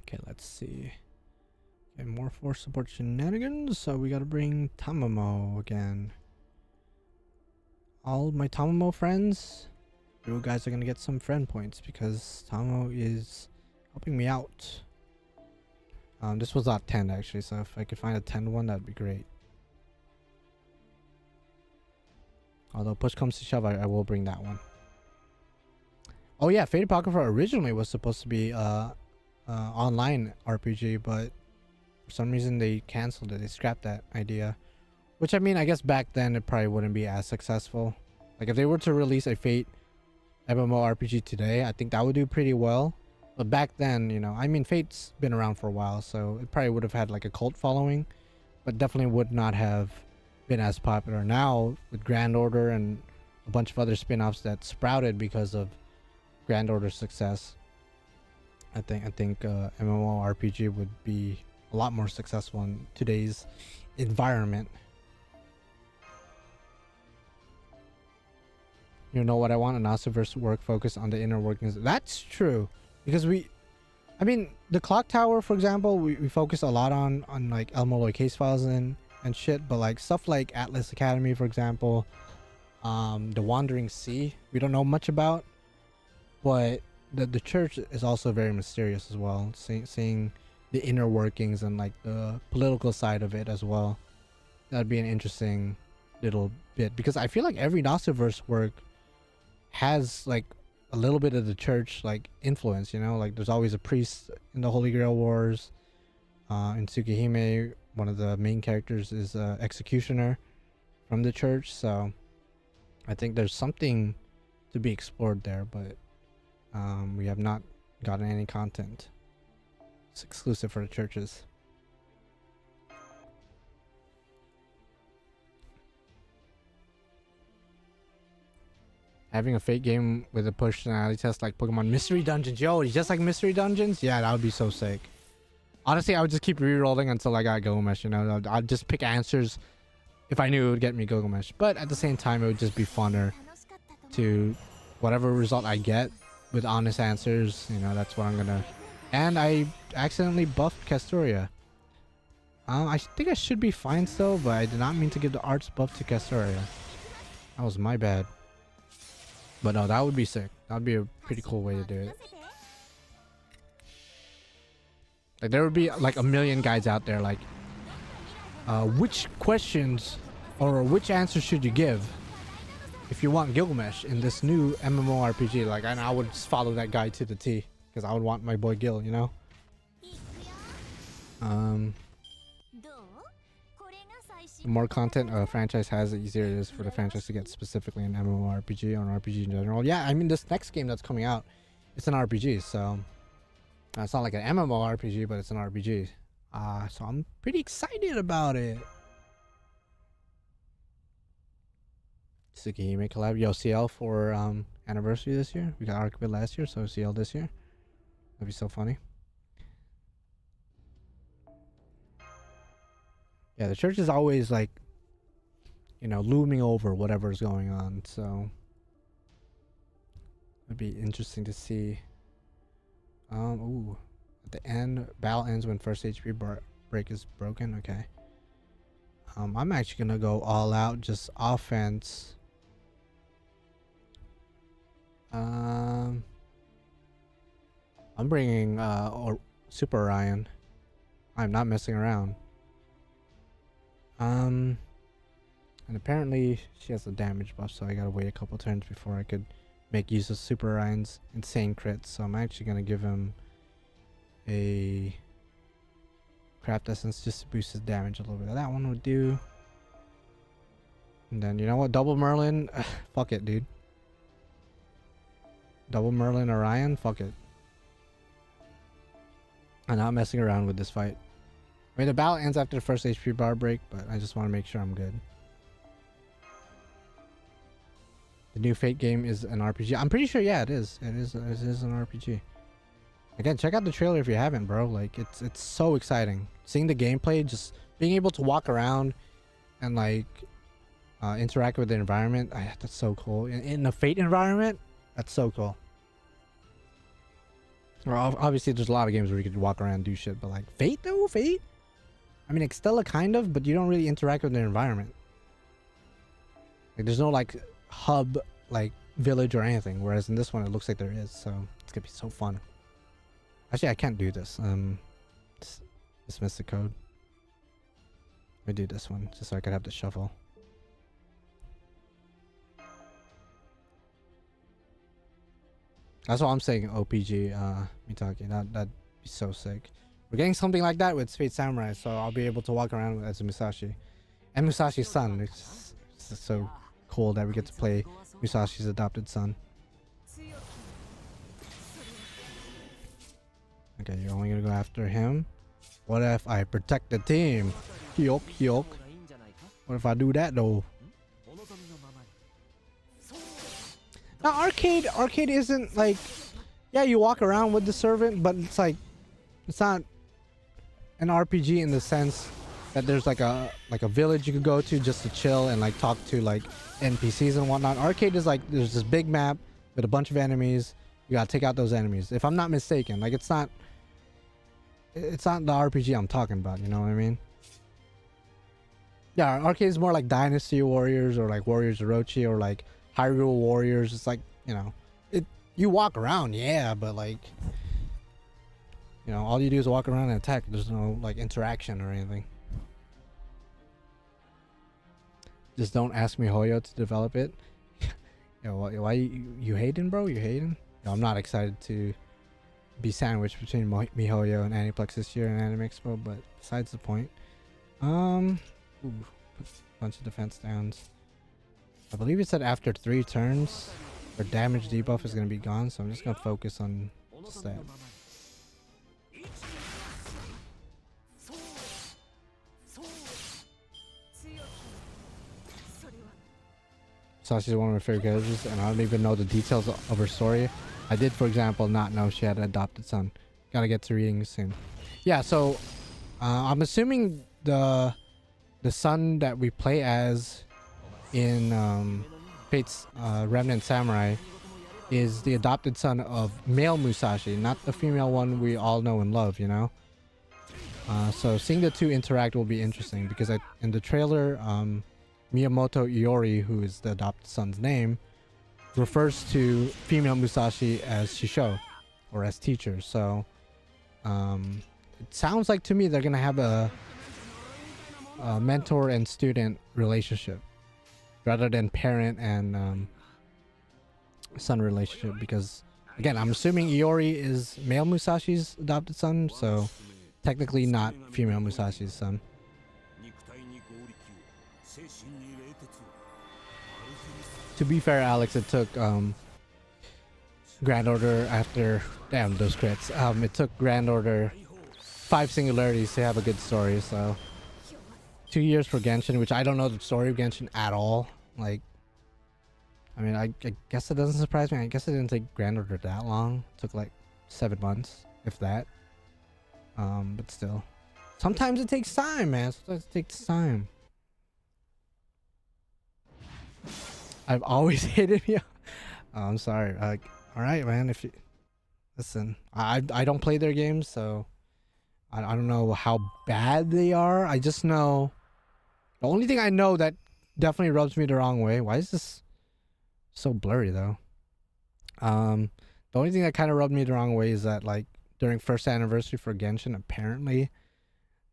Okay, let's see. Okay, more force support shenanigans. So we gotta bring Tamamo again. all my Tamamo friends, you guys are gonna get some friend points because Tamamo is helping me out. This was not 10 actually, so if I could find a 10 one, that'd be great. Although push comes to shove, I will bring that one. Oh yeah, Fate Apocrypha originally was supposed to be online RPG, but for some reason they canceled it. They scrapped that idea. Which, I mean, I guess back then it probably wouldn't be as successful. Like if they were to release a Fate MMORPG today, I think that would do pretty well. But back then, you know, I mean, Fate's been around for a while, so it probably would have had like a cult following, but definitely would not have been as popular. Now with Grand Order and a bunch of other spin-offs that sprouted because of Grand Order's success, I think MMORPG would be a lot more successful in today's environment. You know what I want? An Osiverse work focus on the inner workings. That's true, because I mean, the Clock Tower, for example, we focus a lot on like El Moloy case files and shit, but like stuff like Atlas Academy, for example, the Wandering Sea, we don't know much about, but the church is also very mysterious as well. Seeing the inner workings and like the political side of it as well, that'd be an interesting little bit, because I feel like every Osiverse work has like a little bit of the church like influence, you know, like there's always a priest in the Holy Grail Wars. In Tsukihime, one of the main characters is executioner from the church, so I think there's something to be explored there, but we have not gotten any content. It's exclusive for the churches. Having a Fate game with a personality test like Pokemon Mystery Dungeons. Yo, just like Mystery Dungeons? Yeah, that would be so sick. Honestly, I would just keep re-rolling until I got Gilgamesh, you know? I'd just pick answers if I knew it would get me Gilgamesh. But at the same time, it would just be funner to whatever result I get with honest answers. You know, that's what I'm gonna... And I accidentally buffed Castoria. I think I should be fine still, but I did not mean to give the arts buff to Castoria. That was my bad. But no, that would be sick. That would be a pretty cool way to do it. Like there would be like a million guides out there like which questions or which answers should you give if you want Gilgamesh in this new MMORPG. Like, and I would just follow that guide to the T because I would want my boy Gil, you know? The more content a franchise has, the easier it is for the franchise to get specifically an MMORPG or an RPG in general. Yeah, I mean, this next game that's coming out, it's an RPG, so it's not like an MMORPG, but it's an RPG. So I'm pretty excited about it. Tsukihime collab. Yo, CL for anniversary this year. We got Archibald last year, so CL this year. That'd be so funny. Yeah, the church is always like, you know, looming over whatever's going on, so it'd be interesting to see. Ooh, at the end, battle ends when first HP break is broken. Okay. I'm actually gonna go all out, just offense. I'm bringing Super Orion. I'm not messing around. And apparently she has a damage buff, so I gotta wait a couple turns before I could make use of Super Orion's insane crits. So I'm actually gonna give him a craft essence just to boost his damage a little bit. That one would do. And then, you know what, double Merlin, fuck it, dude. Double Merlin Orion, fuck it. I'm not messing around with this fight. I mean, the battle ends after the first HP bar break, but I just want to make sure I'm good. The new Fate game is an RPG. I'm pretty sure, yeah, it is. It is an RPG. Again, check out the trailer if you haven't, bro. Like, it's so exciting. Seeing the gameplay, just being able to walk around and like interact with the environment. That's so cool. In a Fate environment, that's so cool. Well, obviously, there's a lot of games where you could walk around and do shit, but like Fate though, Fate. I mean, Extella kind of, but you don't really interact with the environment. Like, there's no like hub like village or anything, whereas in this one it looks like there is, so it's gonna be so fun. Actually, I can't do this. Dismiss the code. Let me do this one just so I could have the shuffle. That's what I'm saying. OPG Mitake, that'd be so sick. We're getting something like that with Fate Samurai, so I'll be able to walk around as a Musashi and Musashi's son. It's just so cool that we get to play Musashi's adopted son. Okay, you're only gonna go after him. What if I protect the team? Hyok, hyok. What if I do that though? Now arcade isn't like, yeah, you walk around with the servant, but it's like, it's not an RPG in the sense that there's like a village you could go to just to chill and like talk to like NPCs and whatnot. Arcade is like, there's this big map with a bunch of enemies. You gotta take out those enemies. If I'm not mistaken, like it's not the RPG I'm talking about. You know what I mean? Yeah, arcade is more like Dynasty Warriors or like Warriors Orochi or like Hyrule Warriors. It's like, you know, you walk around, yeah, but like, you know, all you do is walk around and attack. There's no like interaction or anything. Just don't ask MiHoYo to develop it. Yo, why you hating, bro? You hating? Yo, I'm not excited to be sandwiched between MiHoYo and Aniplex this year in Anime Expo, but besides the point. Ooh, put a bunch of defense downs. I believe it said after 3 turns, our damage debuff is going to be gone, so I'm just going to focus on just that. Sashi is one of my favorite characters, and I don't even know the details of her story. I did, for example, not know she had an adopted son. Gotta get to reading soon. Yeah, so I'm assuming the son that we play as in Fate's Remnant Samurai is the adopted son of male Musashi, not the female one we all know and love, you know? So seeing the two interact will be interesting because in the trailer, Miyamoto Iori, who is the adopted son's name, refers to female Musashi as Shisho or as teacher. So it sounds like to me they're gonna have a mentor and student relationship rather than parent and son relationship, because again, I'm assuming Iori is male Musashi's adopted son, so technically not female Musashi's son. To be fair, Alex, it took Grand Order after, damn those crits, it took Grand Order 5 singularities to have a good story. So 2 years for Genshin, which I don't know the story of Genshin at all. Like, I mean, I guess it doesn't surprise me. I guess it didn't take Grand Order that long. It took like 7 months, if that. But still, sometimes it takes time, man. Sometimes it takes time. I've always hated you. Oh, I'm sorry. Like, all right, man. If you listen, I don't play their games, so I don't know how bad they are. I just know the only thing I know that definitely rubs me the wrong way. Why is this so blurry though? The only thing that kind of rubbed me the wrong way is that like during first anniversary for Genshin, apparently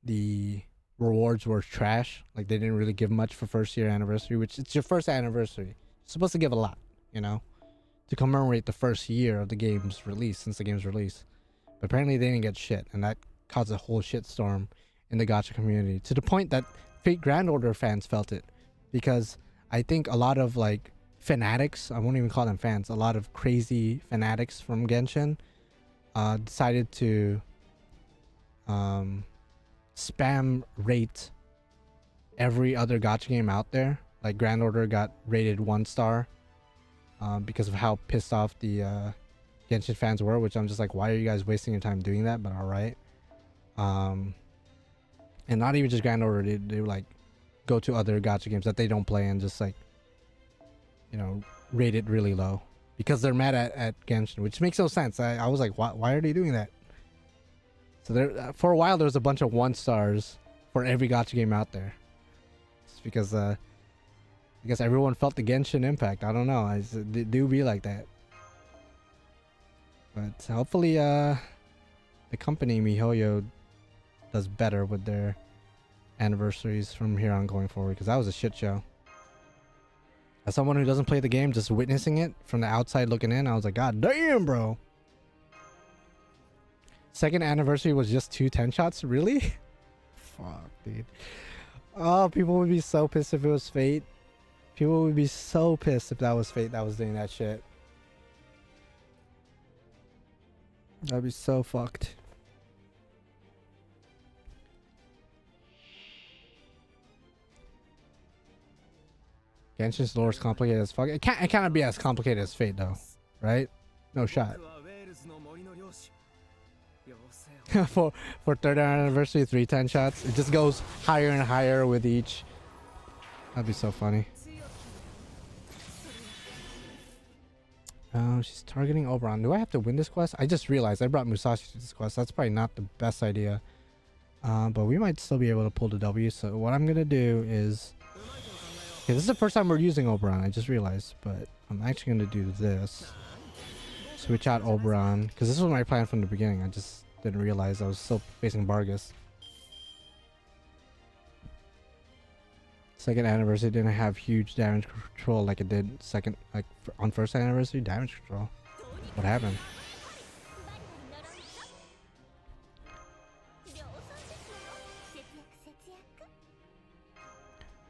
the rewards were trash. Like they didn't really give much for first year anniversary, which it's your first anniversary. You're supposed to give a lot, you know, to commemorate the first year of the game's release, since the game's release. But apparently they didn't get shit, and that caused a whole shitstorm in the gacha community, to the point that Fate Grand Order fans felt it, because I think a lot of like fanatics, I won't even call them fans, a lot of crazy fanatics from Genshin decided to spam rate every other gacha game out there. Like Grand Order got rated 1 star because of how pissed off the Genshin fans were, which I'm just like, why are you guys wasting your time doing that? But all right. And not even just Grand Order, they like go to other gacha games that they don't play and just like, you know, rate it really low because they're mad at Genshin, which makes no sense. I was like, why are they doing that? So there, for a while, there was a bunch of 1 stars for every gacha game out there. Just because, I guess everyone felt the Genshin impact. I don't know. It do be like that. But hopefully, the company MiHoYo does better with their anniversaries from here on going forward, because that was a shit show. As someone who doesn't play the game, just witnessing it from the outside looking in, I was like, God damn, bro. Second anniversary was just 2 10 shots? Really? Fuck, dude. Oh, people would be so pissed if it was Fate. People would be so pissed if that was Fate that was doing that shit. That'd be so fucked. Genshin's lore is complicated as fuck. It cannot be as complicated as Fate though, right? No shot. for third anniversary, 3 10 shots. It just goes higher and higher with each. That'd be so funny. She's targeting Oberon. Do I have to win this quest? I just realized I brought Musashi to this quest. That's probably not the best idea. But we might still be able to pull the W. So what I'm gonna do is, okay, this is the first time we're using Oberon. I just realized, but I'm actually gonna do this. Switch out Oberon, because this was my plan from the beginning. I just didn't realize I was still facing Bargus. Second anniversary didn't have huge damage control like it did second, like on first anniversary. Damage control. What happened?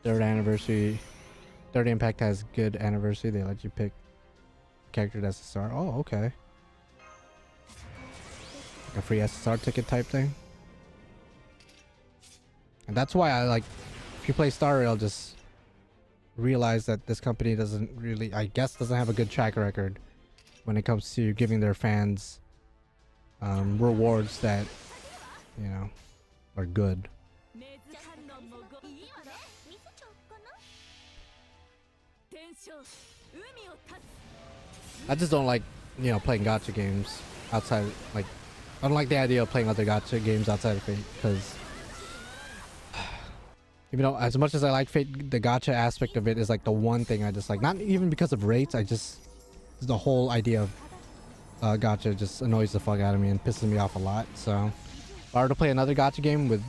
Third anniversary. Third impact has good anniversary. They let you pick character that's SSR. Oh, okay. Like a free SSR ticket type thing. And that's why I like, if you play Star Rail, just realize that this company doesn't really, I guess, doesn't have a good track record when it comes to giving their fans rewards that, you know, are good. I just don't like, you know, playing gacha games outside, like, I don't like the idea of playing other gacha games outside of Fate, because even though as much as I like Fate, the gacha aspect of it is like the one thing I dislike. Not even because of rates, I just, the whole idea of gacha just annoys the fuck out of me and pisses me off a lot. So if I were to play another gacha game with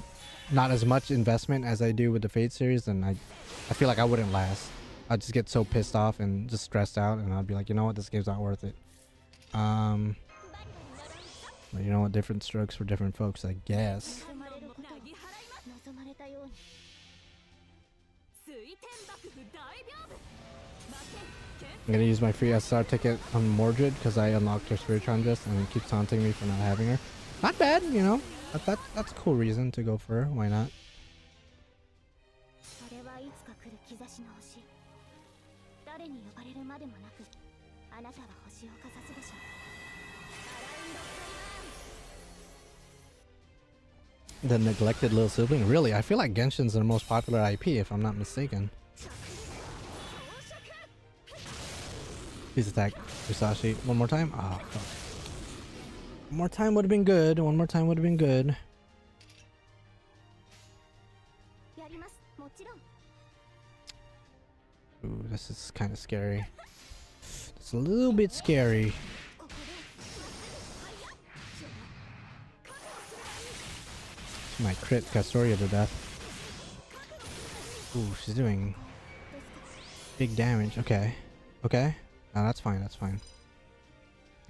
not as much investment as I do with the Fate series, then I feel like I wouldn't last. I'd just get so pissed off and just stressed out, and I'd be like, you know what, this game's not worth it. But you know what, different strokes for different folks, I guess. I'm gonna use my free SR ticket on Mordred because I unlocked her Spiritron just, and it keeps taunting me for not having her. Not bad, you know. That's a cool reason to go for her. Why not? The neglected little sibling? Really? I feel like Genshin's the most popular IP, if I'm not mistaken. Please attack Musashi. One more time? Ah, fuck. One more time would have been good. One more time would have been good. Ooh, this is kind of scary. It's a little bit scary. My crit Castoria to death. Ooh, she's doing big damage. Okay. Okay. No, that's fine. That's fine.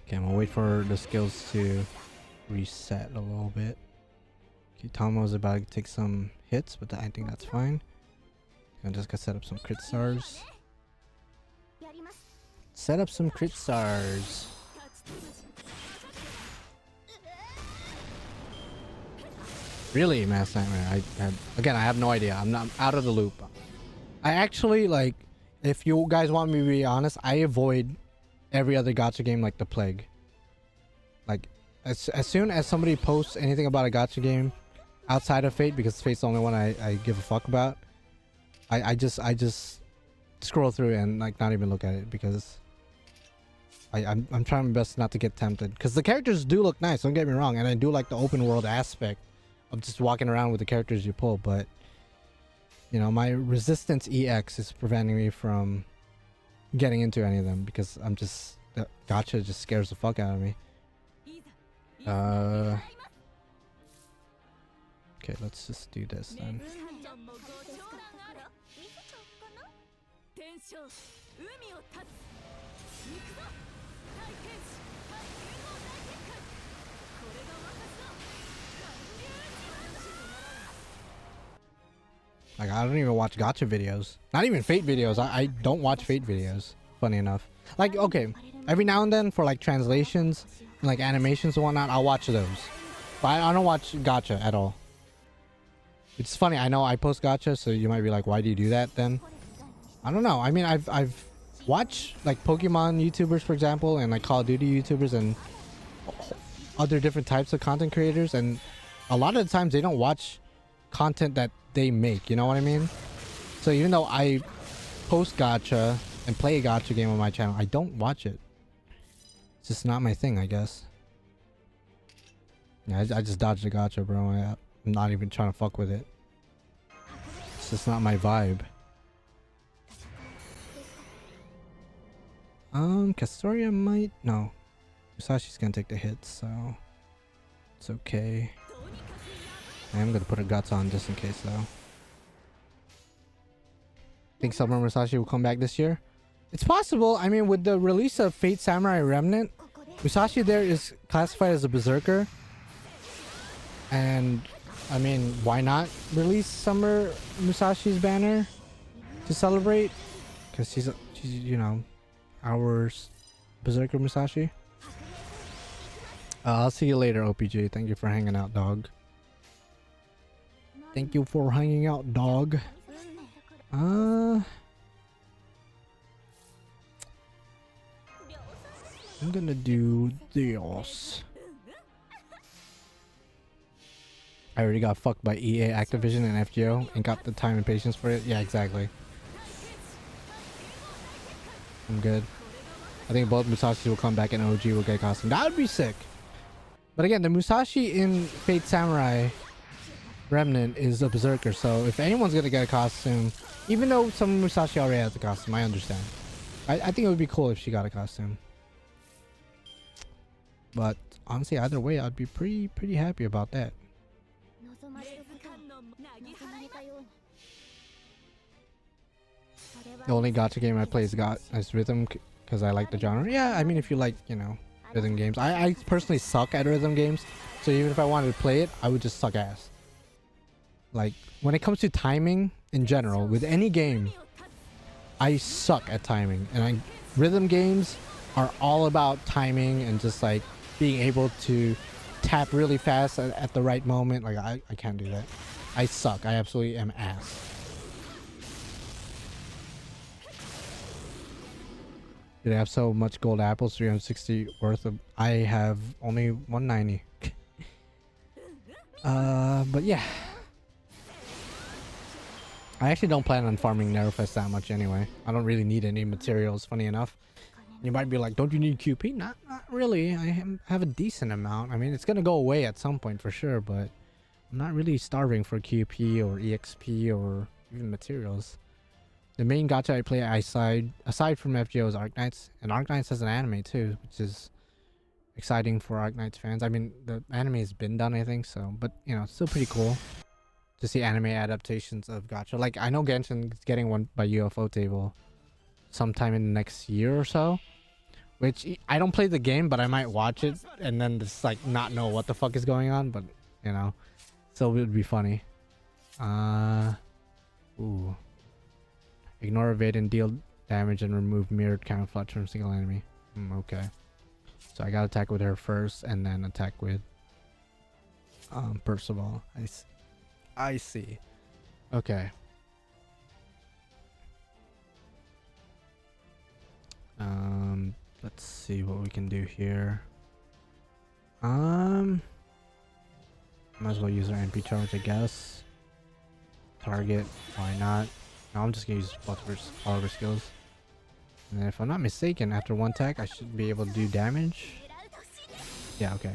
Okay, I'm gonna wait for the skills to reset a little bit. Okay, Tomo's about to take some hits, but I think that's fine. I'm just gonna set up some crit stars. Set up some crit stars. Really, Mass Nightmare? Again, I have no idea. I'm out of the loop. I actually, like, if you guys want me to be honest, I avoid every other gacha game like the plague. Like, as soon as somebody posts anything about a gacha game outside of Fate, because Fate's the only one I give a fuck about, I just scroll through and like not even look at it, because I'm trying my best not to get tempted, because the characters do look nice, don't get me wrong, and I do like the open world aspect of just walking around with the characters you pull, but you know, my resistance EX is preventing me from getting into any of them because I'm just gacha just scares the fuck out of me. Okay, let's just do this then. Like, I don't even watch gacha videos. Not even Fate videos. I don't watch Fate videos. Funny enough. Like, okay, every now and then for like translations and like animations and whatnot, I'll watch those. But I don't watch gacha at all. It's funny. I know I post gacha, so you might be like, why do you do that then? I don't know. I mean, I've watched like Pokemon YouTubers, for example, and like Call of Duty YouTubers and other different types of content creators, and a lot of the times they don't watch content that they make, you know what I mean? So even though I post gacha and play a gacha game on my channel, I don't watch it. It's just not my thing, I guess. Yeah, I just dodged the gacha, bro. I'm not even trying to fuck with it. It's just not my vibe. Castoria might... No. Musashi's gonna take the hits, so... It's okay. I am gonna put a guts on just in case, though. Think Summer Musashi will come back this year? It's possible. I mean, with the release of Fate Samurai Remnant, Musashi there is classified as a berserker. And, I mean, why not release Summer Musashi's banner to celebrate? Because she's, you know, our berserker Musashi. I'll see you later, OPG. Thank you for hanging out, dog. Thank you for hanging out, dog. I'm gonna do this. I already got fucked by EA, Activision, and FGO and got the time and patience for it. Yeah, exactly. I'm good. I think both Musashi will come back and OG will get costume. That would be sick. But again, the Musashi in Fate Samurai Remnant is a berserker, so if anyone's gonna get a costume, even though some Musashi already has a costume, I understand. I think it would be cool if she got a costume. But honestly, either way, I'd be pretty happy about that. The only gacha game I play is rhythm because I like the genre. Yeah, I mean, if you like, you know, rhythm games. I personally suck at rhythm games, so even if I wanted to play it, I would just suck ass. Like, when it comes to timing in general, with any game, I suck at timing. And rhythm games are all about timing and just like being able to tap really fast at the right moment. Like, I can't do that. I suck. I absolutely am ass. Did I have so much gold apples? 360 worth of... I have only 190. But yeah. I actually don't plan on farming Nerofest that much anyway. I don't really need any materials, funny enough. You might be like, don't you need QP? Not really. I have a decent amount. I mean, it's gonna go away at some point for sure, but I'm not really starving for QP or EXP or even materials. The main gacha I play aside from FGO is Arknights, and Arknights has an anime too, which is exciting for Arknights fans. I mean, the anime has been done, I think, so, but you know, it's still pretty cool to see anime adaptations of gacha. Like, I know Genshin is getting one by UFO Table sometime in the next year or so, which I don't play the game, but I might watch it and then just like not know what the fuck is going on, but you know, still it would be funny. Ooh. Ignore evade and deal damage and remove mirrored camouflage from single enemy. Okay. So I gotta attack with her first and then attack with Percival. I see. Okay. Let's see what we can do here. Might as well use our NP charge, I guess. Target, why not? No, I'm just gonna use both of all of her skills. And then if I'm not mistaken, after one attack, I should be able to do damage. Yeah, okay.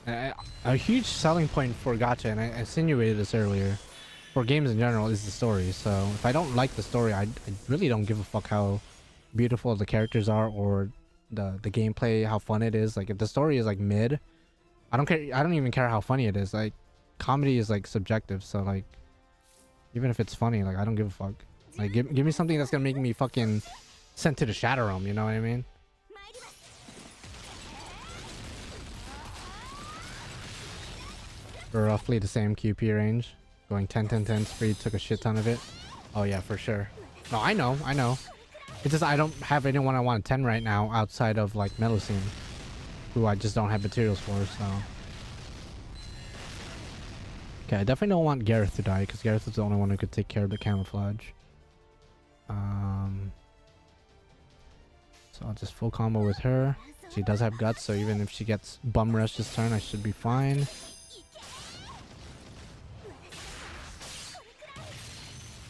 A huge selling point for gacha, and I insinuated this earlier, for games in general, is the story. So if I don't like the story, I really don't give a fuck how beautiful the characters are or the gameplay, how fun it is. Like if the story is like mid, I don't care. I don't even care how funny it is. Like comedy is like subjective, so like even if it's funny, like I don't give a fuck. Like give me something that's gonna make me fucking sent to the Shadow Realm, you know what I mean? We're roughly the same QP range. Going 10-10-10 speed, took a shit ton of it. Oh yeah, for sure. No, I know. It's just I don't have anyone I want to 10 right now outside of like Melusine, who I just don't have materials for, so. Okay, I definitely don't want Gareth to die, because Gareth is the only one who could take care of the camouflage. So I'll just full combo with her. She does have guts, so even if she gets bum rush this turn, I should be fine.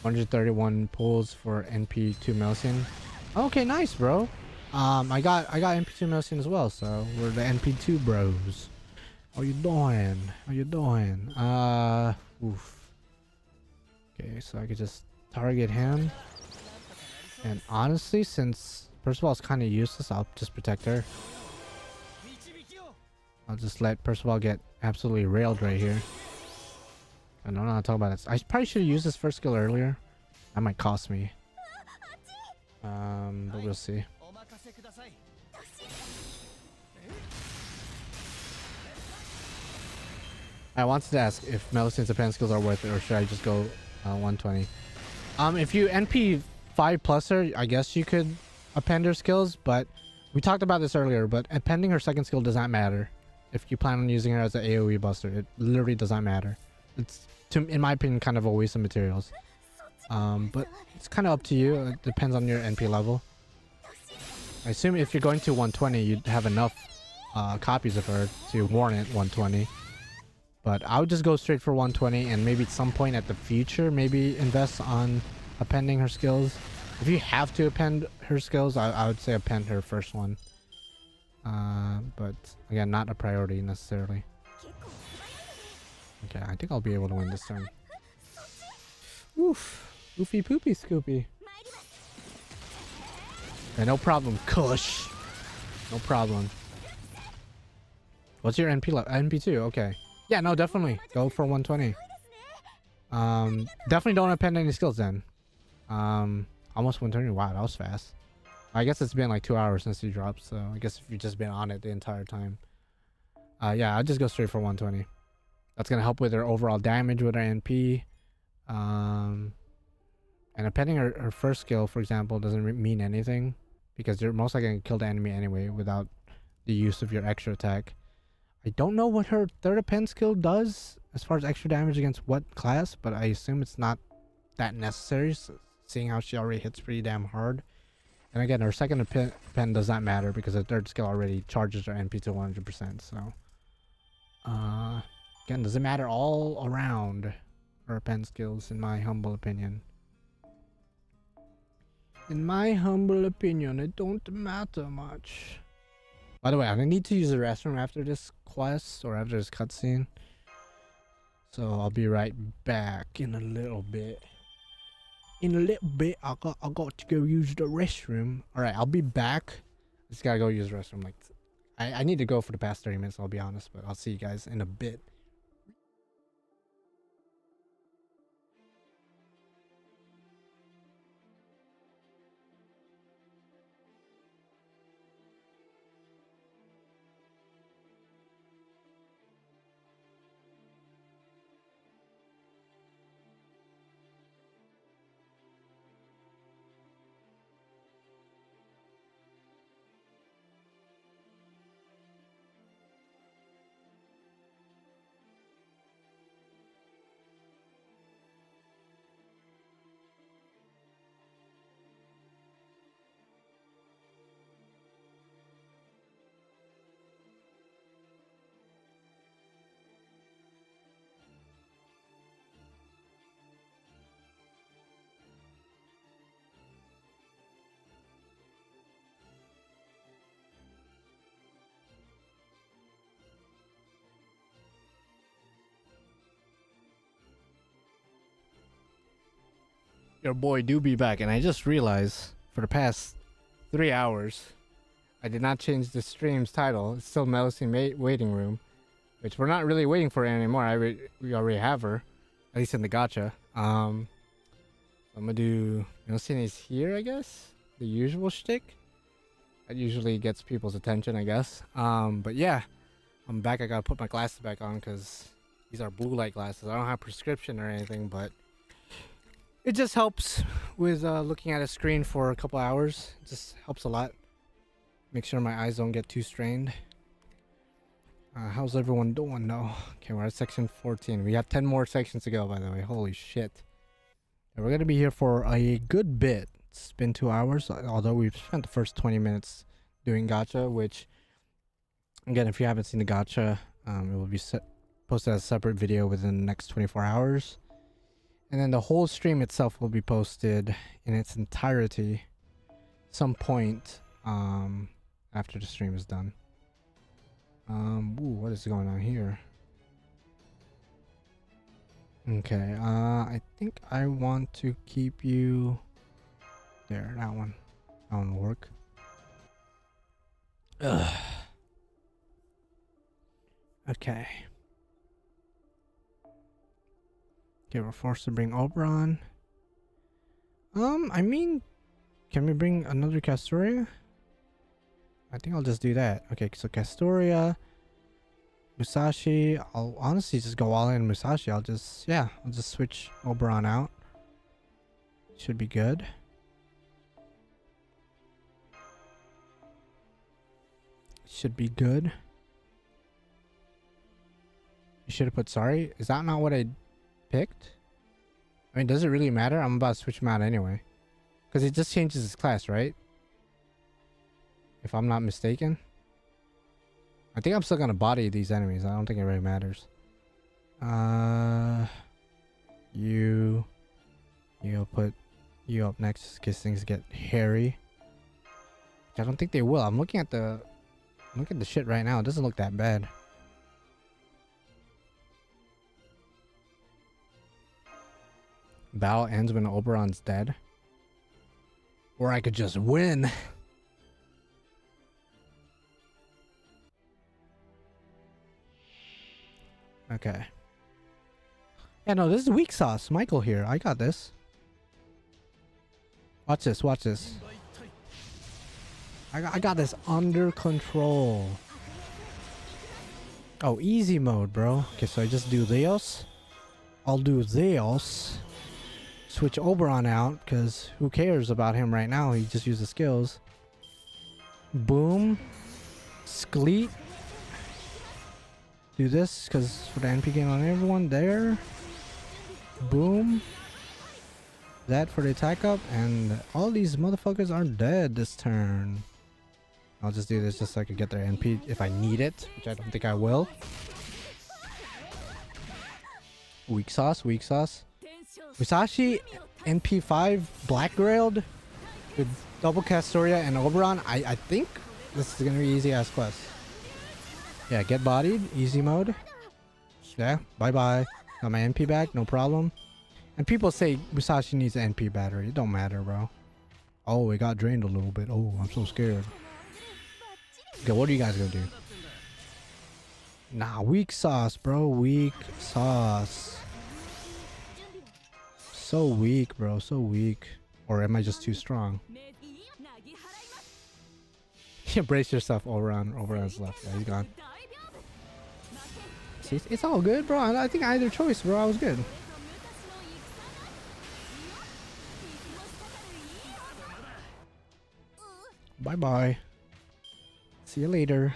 131 pulls for NP2 Melusine. Okay, nice, bro. I got NP2 Melusine as well, so we're the NP2 bros. How you doing? Oof. Okay, so I could just target him. And honestly, since Percival is kind of useless, I'll just protect her. I'll just let Percival get absolutely railed right here. I don't know how to talk about this. I probably should have used this first skill earlier. That might cost me. But we'll see. I wanted to ask if Melusine's append skills are worth it, or should I just go 120? If you NP 5 plus her, I guess you could append her skills, but we talked about this earlier, but appending her second skill does not matter. If you plan on using her as an AoE buster, it literally does not matter. It's, in my opinion, kind of a waste of materials. But it's kind of up to you. It depends on your NP level. I assume if you're going to 120, you'd have enough copies of her to warrant 120. But I would just go straight for 120, and maybe at some point at the future, maybe invest on appending her skills. If you have to append her skills, I would say append her first one. But again, not a priority necessarily. Okay, I think I'll be able to win this turn. Oof. Oofy poopy scoopy. Okay, no problem, Kush. No problem. What's your NP level? NP2, okay. Yeah, no, definitely. Go for 120. Definitely don't append any skills then. Almost 120. Wow, that was fast. I guess it's been like 2 hours since you dropped, so I guess if you've just been on it the entire time. Yeah, I'll just go straight for 120. That's gonna help with her overall damage with her NP. And appending her first skill, for example, doesn't mean anything, because you're most likely gonna kill the enemy anyway without the use of your extra attack. I don't know what her third append skill does as far as extra damage against what class, but I assume it's not that necessary, so seeing how she already hits pretty damn hard. And again, her second append does not matter because her third skill already charges her NP to 100%. So, again, does it matter all around her append skills, in my humble opinion? In my humble opinion, it don't matter much. By the way, I need to use the restroom after this quest or after this cutscene. So I'll be right back in a little bit. I got to go use the restroom. Alright, I'll be back. Just gotta go use the restroom. Like, I need to go for the past 30 minutes, I'll be honest, but I'll see you guys in a bit. Your boy do be back, and I just realized for the past 3 hours, I did not change the stream's title. It's still Melusine Waiting Room, which we're not really waiting for anymore. We already have her, at least in the gacha. I'm gonna do Melusine is here, I guess. The usual shtick. That usually gets people's attention, I guess. But yeah, I'm back. I gotta put my glasses back on because these are blue light glasses. I don't have prescription or anything, but it just helps with looking at a screen for a couple hours. It just helps a lot. Make sure my eyes don't get too strained. How's everyone doing though? Okay, we're at section 14. We have 10 more sections to go, by the way. Holy shit. And we're gonna be here for a good bit. It's been 2 hours, although we've spent the first 20 minutes doing gacha, which, again, if you haven't seen the gacha, it will be posted as a separate video within the next 24 hours. And then the whole stream itself will be posted in its entirety some point after the stream is done. Ooh, what is going on here? Okay, I think I want to keep you there. That one will work. Ugh. Okay. Okay, we're forced to bring Oberon. I mean, can we bring another Castoria? I think I'll just do that. Okay, so Castoria, Musashi. I'll honestly just go all in Musashi. I'll just switch Oberon out. Should be good. Should be good. You should have put sorry. Is that not what I picked? I mean, does it really matter? I'm about to switch him out anyway. Because it just changes his class, right? If I'm not mistaken. I think I'm still going to body these enemies. I don't think it really matters. You'll put you up next because things get hairy. I don't think they will. I'm looking at the shit right now. It doesn't look that bad. Battle ends when Oberon's dead. Or I could just win. Okay. Yeah, no, this is weak sauce. Michael here. I got this. Watch this. Watch this. I got this under control. Oh, easy mode, bro. Okay, so I just do this. I'll do this. Switch Oberon out, because who cares about him right now? He just uses skills. Boom. Skleet. Do this, because for the NP gain on everyone there. Boom. That for the attack up, and all these motherfuckers are dead this turn. I'll just do this just so I can get their NP if I need it, which I don't think I will. Weak sauce, weak sauce. Musashi NP5 Black Grailed with double Castoria and Oberon. I think this is gonna be easy ass quest. Yeah, get bodied, easy mode. Yeah, bye bye. Got my NP back, no problem. And people say Musashi needs an NP battery. It don't matter, bro. Oh, it got drained a little bit. Oh, I'm so scared. Okay, what are you guys gonna do? Nah, weak sauce, bro. Weak sauce. So weak, bro. So weak. Or am I just too strong? Brace yourself, Oberon's left. Yeah, he's gone. See, it's all good, bro. I think either choice, bro. I was good. Bye-bye. See you later.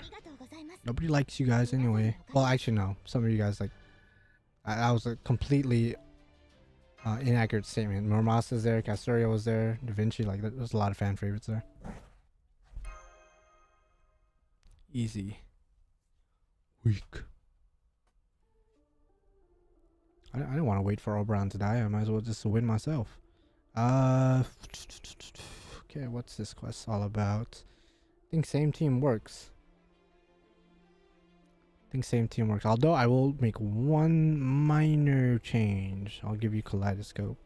Nobody likes you guys anyway. Well, actually, no. Some of you guys like... That was a completely inaccurate statement. Mormasa's there. Castoria was there. Da Vinci. Like, there's a lot of fan favorites there. Easy. Weak. I don't want to wait for Oberon to die. I might as well just win myself. Okay, what's this quest all about? I think same team works. Although I will make one minor change. I'll give you Kaleidoscope.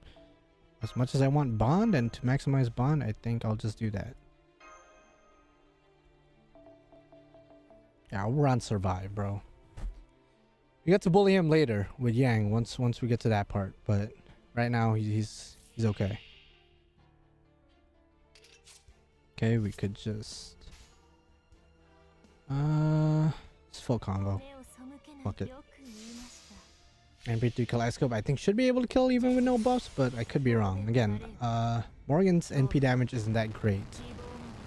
as much as I want bond and to maximize bond, I think I'll just do that. Yeah, we're on survive, bro. We get to bully him later with Yang once we get to that part, but right now he's okay. Okay, we could just it's full combo. Fuck it. MP3 Kaleidoscope I think should be able to kill even with no buffs, but I could be wrong. Again, Morgan's NP damage isn't that great.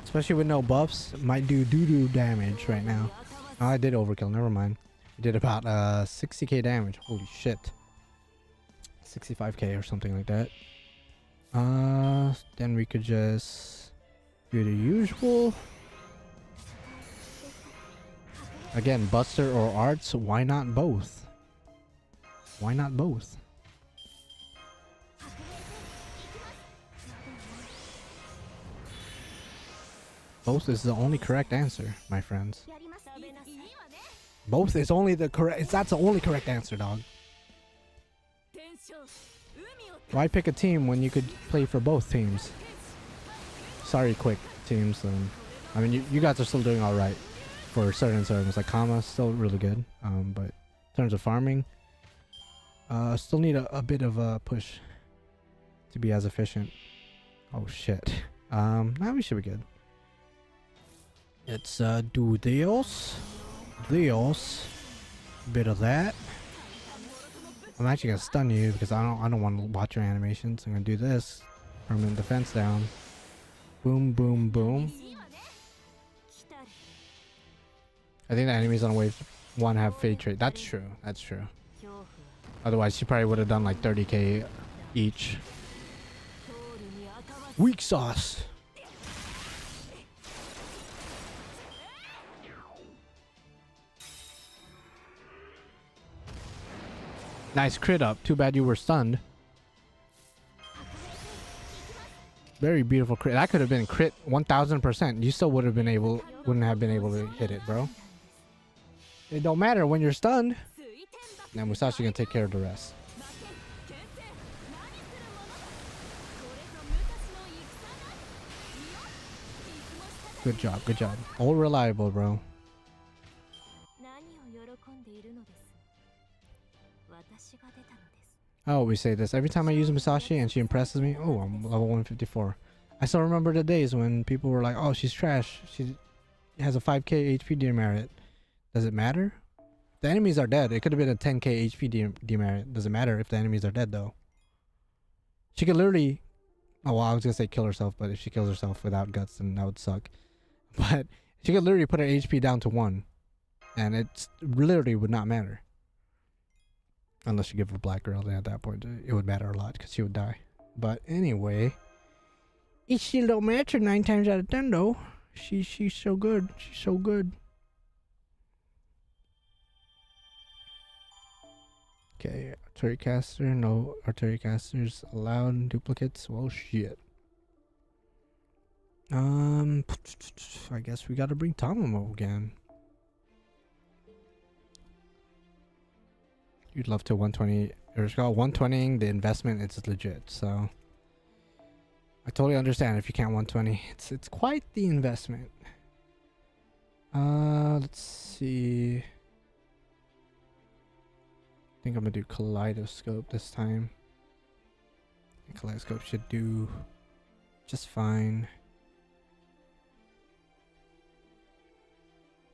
Especially with no buffs, might do doo-doo damage right now. Oh, I did overkill, never mind. I did about 60k damage. Holy shit. 65k or something like that. Then we could just do the usual. Again, Buster or Arts, why not both? Why not both? Both is the only correct answer, my friends. Both is only the correct. That's the only correct answer, dog. Why pick a team when you could play for both teams? Sorry, quick teams. I mean, you guys are still doing all right for certain servers. Like Kama, still really good. But in terms of farming, still need a bit of a push to be as efficient. Oh shit. Now we should be good. Let's do this. Bit of that. I'm actually gonna stun you because I don't want to watch your animations. I'm gonna do this. Permanent defense down. Boom, boom, boom. I think the enemies on wave 1 have fade trait. That's true. That's true. Otherwise, she probably would have done like 30k each. Weak sauce. Nice crit up. Too bad you were stunned. Very beautiful crit. That could have been crit 1000%. You still wouldn't have been able to hit it, bro. It don't matter when you're stunned. Now Musashi gonna take care of the rest. Good job, good job. All reliable, bro. I always say this every time I use Musashi and she impresses me. Oh, I'm level 154. I still remember the days when people were like, "Oh, she's trash. She has a 5k HP demerit." Does it matter? The enemies are dead. It could have been a 10k HP demerit. Does it matter if the enemies are dead though? She could literally. Oh, well, I was gonna say kill herself, but if she kills herself without guts, then that would suck. But she could literally put her HP down to 1, and it literally would not matter. Unless you give her a black girl, then at that point it would matter a lot because she would die. But anyway, it still don't matter 9 times out of 10 though. She's so good. She's so good. Okay, artillery caster. No artillery casters allowed. Duplicates. Well, shit. I guess we gotta bring Tamamo again. You'd love to 120. There's 120ing the investment. It's legit. So I totally understand if you can't 120. It's quite the investment. Let's see. I think I'm gonna do Kaleidoscope this time. Kaleidoscope should do just fine.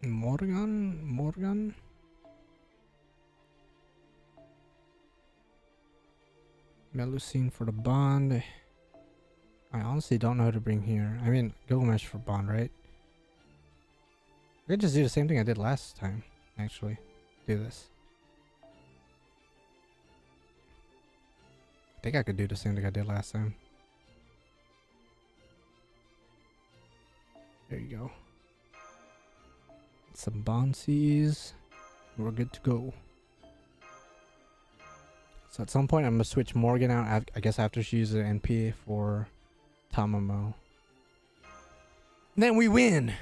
Morgan. Melusine for the bond. I honestly don't know how to bring here. I mean, Gilgamesh for bond, right? I could just do the same thing I did last time, actually. Do this. I think I could do the same thing I did last time. There you go. Some bonsies. We're good to go. So at some point I'm gonna switch Morgan out, I guess after she uses an NP for Tamamo. Then we win!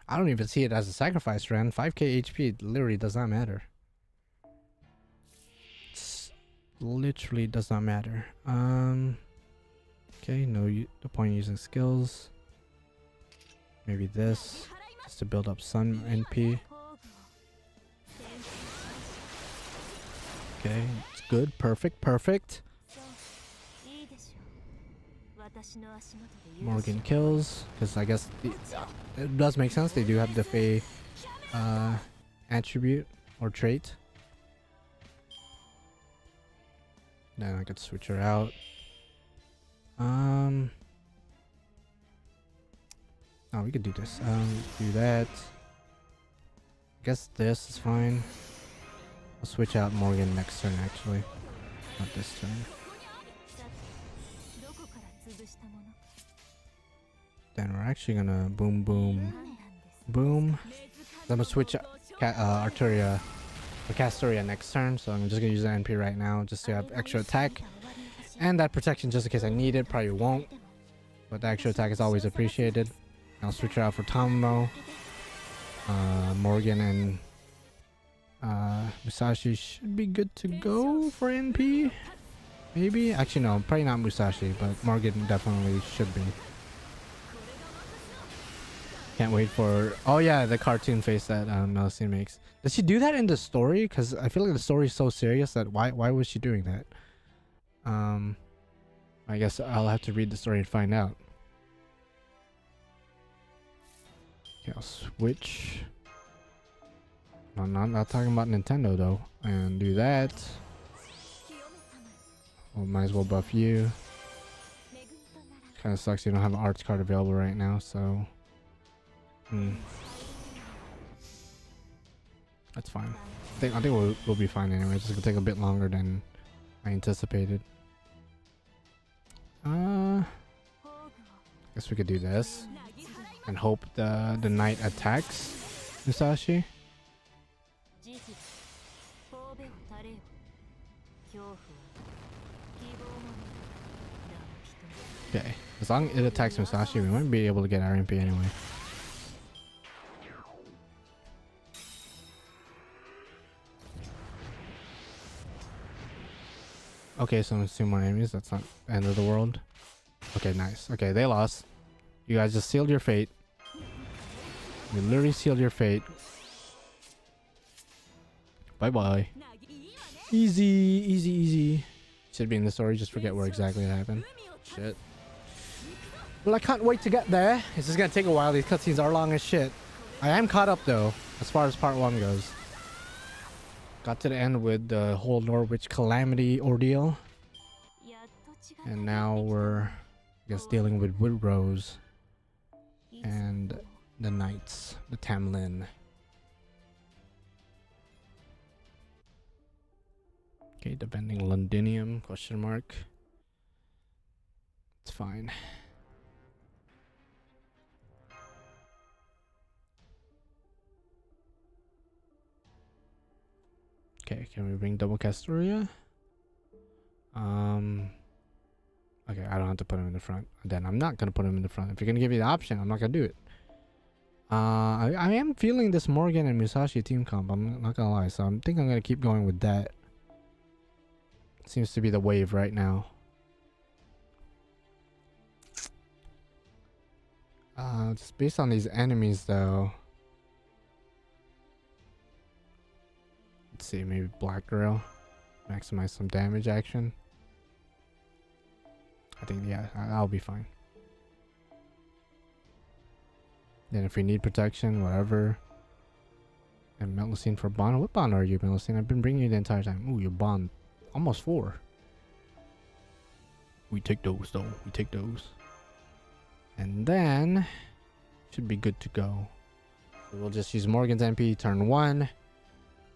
I don't even see it as a sacrifice rend. 5k HP literally does not matter. It's literally does not matter. Okay, no point using skills. Maybe this just to build up Sun NP. Okay, it's good. Perfect. Morgan kills, because I guess it does make sense. They do have the Fae attribute or trait. Then I could switch her out. Oh, we could do this. Do that. I guess this is fine. I'll switch out Morgan next turn, actually. Not this turn. Then we're actually gonna boom. I'm gonna switch Arturia or Castoria next turn, so I'm just gonna use the NP right now just to have extra attack and that protection just in case I need it. Probably won't, but the extra attack is always appreciated. I'll switch her out for Tomo, Morgan, and Musashi should be good to go for NP. Maybe, actually no, probably not Musashi, but Morgan definitely should be. Can't wait for, oh yeah, the cartoon face that Melusine makes. Does she do that in the story? Because I feel like the story is so serious that why was she doing that? I guess I'll have to read the story and find out. Okay, I'll switch. No, not talking about Nintendo though. And do that. Well, might as well buff you. Kind of sucks you don't have an arts card available right now, so. That's fine. I think we'll be fine anyway. It's just gonna take a bit longer than I anticipated. Guess we could do this and hope the knight attacks Musashi. Okay, as long as it attacks Musashi, we might be able to get our MP anyway. Okay, so it's 2 more enemies. That's not the end of the world. Okay, nice. Okay, they lost. You guys just sealed your fate. You literally sealed your fate. Bye-bye. Easy. Should be in the story. Just forget where exactly it happened. Shit. Well, I can't wait to get there. It's just gonna take a while. These cutscenes are long as shit. I am caught up, though, as far as part 1 goes. Got to the end with the whole Norwich Calamity ordeal. And now we're, I guess, dealing with Woodrose and the Knights, the Tamlin. Okay, defending Londinium, question mark. It's fine. Okay, can we bring double Castoria? Okay, I don't have to put him in the front. Then I'm not gonna put him in the front. If you're gonna give me the option, I'm not gonna do it. I am feeling this Morgan and Musashi team comp. I'm not gonna lie, so I think I'm gonna keep going with that. Seems to be the wave right now. Just based on these enemies, though. Let's see, maybe Black Girl. Maximize some damage action. I think, yeah, I'll be fine. Then if we need protection, whatever. And Melusine for bond. What bond are you, Melusine? I've been bringing you the entire time. Ooh, your bond. Almost 4. We take those, though. We take those. And then, should be good to go. So we'll just use Morgan's MP turn 1.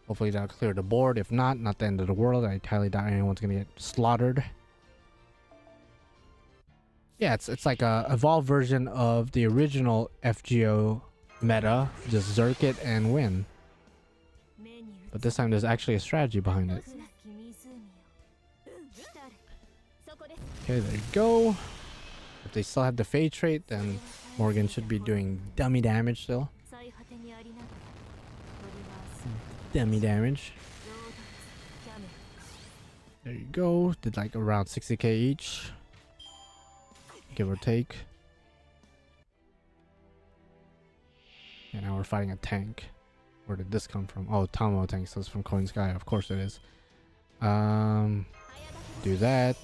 Hopefully that'll clear the board. If not the end of the world. I highly doubt anyone's gonna get slaughtered. Yeah, it's like a evolved version of the original FGO meta. Just zerk it and win. But this time there's actually a strategy behind it. Okay, there you go. If they still have the Fae trait, then Morgan should be doing dummy damage still. Demi damage. There you go. Did like around 60k each, give or take. And now we're fighting a tank. Where did this come from? Oh, Tomo tank. So it's from Coin Sky. Of course it is. Do that.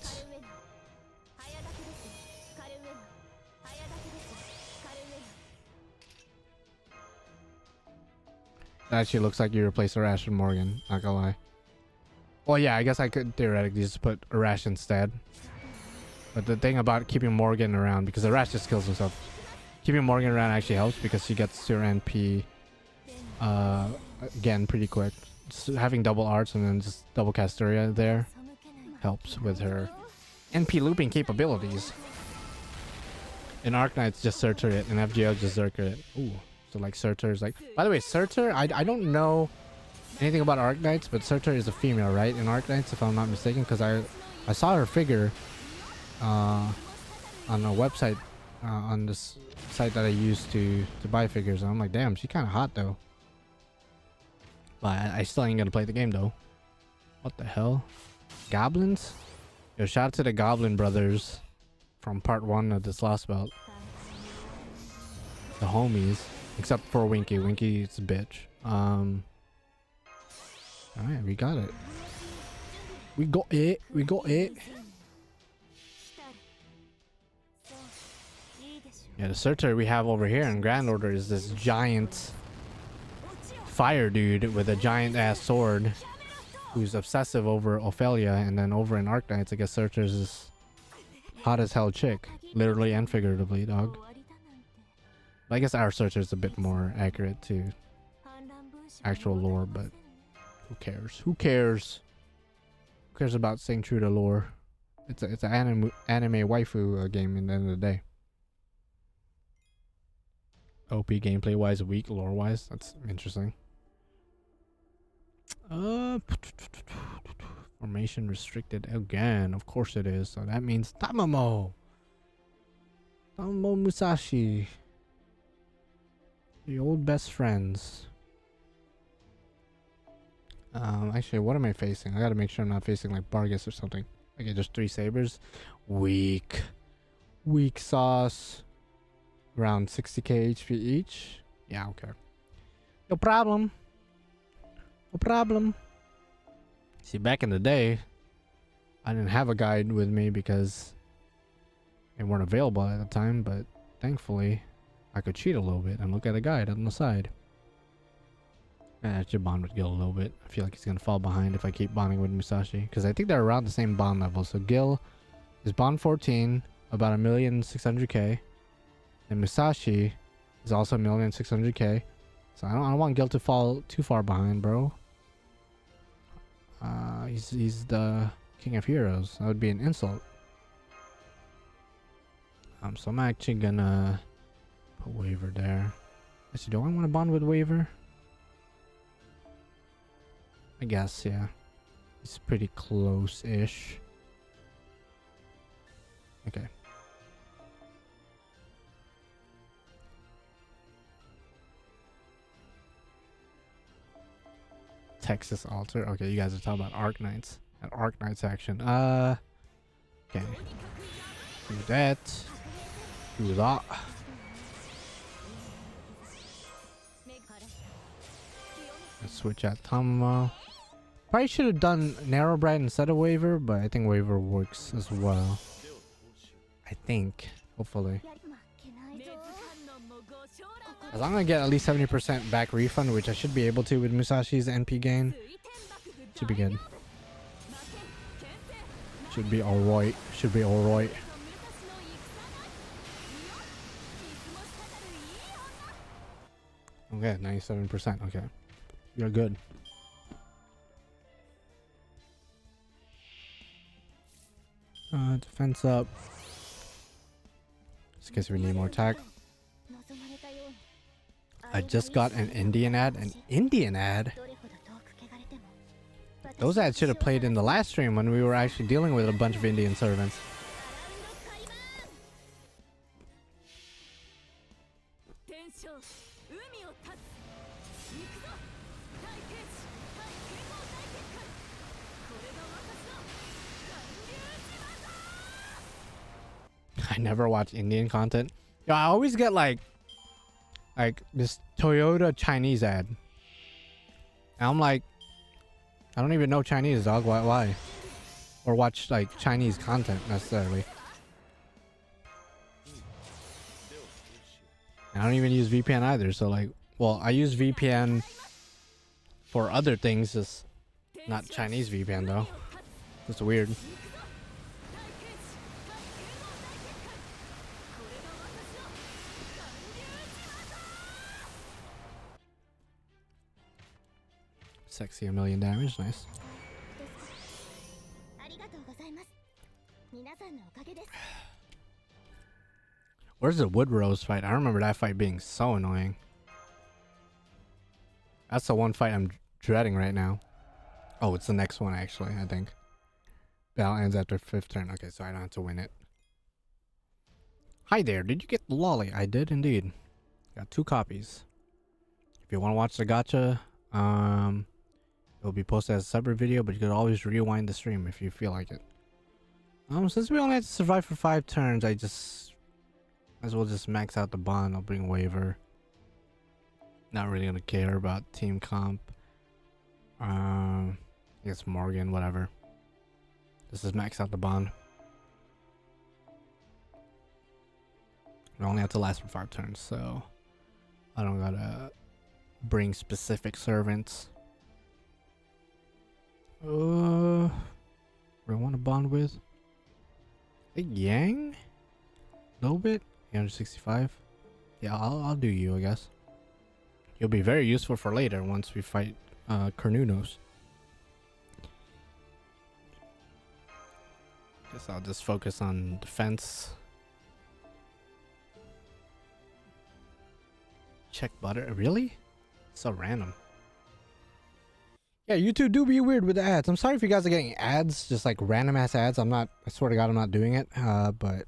That actually looks like you replace Arash with Morgan. Not gonna lie. Well, yeah, I guess I could theoretically just put Arash instead. But the thing about keeping Morgan around, because Arash just kills himself, keeping Morgan around actually helps because she gets to her NP again pretty quick. Just having double arts and then just double Castoria there helps with her NP looping capabilities. In Arknight's just Surtur it, and FGO just Zerker it. Ooh, so like Surtur is like. By the way, Surtur, I don't know anything about Arknights, but Surtur is a female, right? In Arknights, if I'm not mistaken, because I saw her figure on a website on this site that I use to buy figures, and I'm like, damn, she's kind of hot though. But I still ain't gonna play the game though. What the hell? Goblins? Yo, shout out to the Goblin brothers from part 1 of this Lostbelt. The homies, except for Winky. Winky's a bitch. Alright, we got it. We got it. We got it. Yeah, the Surtur we have over here in Grand Order is this giant fire dude with a giant ass sword who's obsessive over Ophelia, and then over in Arknights, I guess Surtur's this hot as hell chick, literally and figuratively, dog. But I guess our Surtur's a bit more accurate to actual lore, but who cares? Who cares? Who cares about staying true to lore? It's an anime waifu game in the end of the day. OP gameplay wise, weak lore wise. That's interesting. Formation restricted again. Of course it is. So that means Tamamo Musashi, the old best friends. Actually, what am I facing? I gotta make sure I'm not facing like Bargus or something. Okay, just 3 sabers. Weak sauce. Around 60k HP each. Yeah, okay. No problem. No problem. See, back in the day, I didn't have a guide with me because they weren't available at the time, but thankfully I could cheat a little bit and look at a guide on the side. And I should bond with Gil a little bit. I feel like he's gonna fall behind if I keep bonding with Musashi, because I think they're around the same bond level. So Gil is bond 14, about 1,600,000. And Musashi is also 1,600,000. So I don't want Gil to fall too far behind, bro. He's the king of heroes. That would be an insult. So I'm actually gonna put Waver there. Actually, do I want to bond with Waver? I guess, yeah. He's pretty close-ish. Okay. Texas Altar. Okay, you guys are talking about Arknights. An Arknights action. Okay. Do that. Do that. Let's switch out Tamamo. Probably should have done Narrowbright instead of Waver, but I think Waver works as well. I think. Hopefully. As long as I get at least 70% back refund, which I should be able to with Musashi's NP gain, should be good. Should be alright. Should be alright. Okay, 97%. Okay. You're good. Defense up. Just in case we need more attack. I just got an Indian ad. An Indian ad? Those ads should have played in the last stream when we were actually dealing with a bunch of Indian servants. I never watch Indian content. Yo, I always get like this Toyota Chinese ad. And I'm like, I don't even know Chinese, dog. Why? Or watch like Chinese content necessarily. I don't even use VPN either. So like, well, I use VPN for other things, just not Chinese VPN though. It's weird. Sexy, 1,000,000 damage, nice. Where's the Wood Rose fight? I remember that fight being so annoying. That's the one fight I'm dreading right now. Oh, it's the next one actually, I think. Battle ends after 5th turn. Okay, so I don't have to win it. Hi there, did you get the lolly? I did indeed. Got 2 copies. If you want to watch the gacha, it'll be posted as a separate video, but you could always rewind the stream if you feel like it. Since we only have to survive for 5 turns, I just might as well just max out the bond. I'll bring waiver. Not really gonna care about team comp. I guess Morgan, whatever. This is max out the bond. We only have to last for 5 turns, so I don't gotta bring specific servants. We want to bond with a Yang? A little bit? 865. Yeah, I'll do you, I guess. You'll be very useful for later once we fight Cornunos. Guess I'll just focus on defense. Check butter. Really? So random. Yeah, YouTube do be weird with the ads. I'm sorry if you guys are getting ads, just like random ass ads. I swear to God, I'm not doing it. But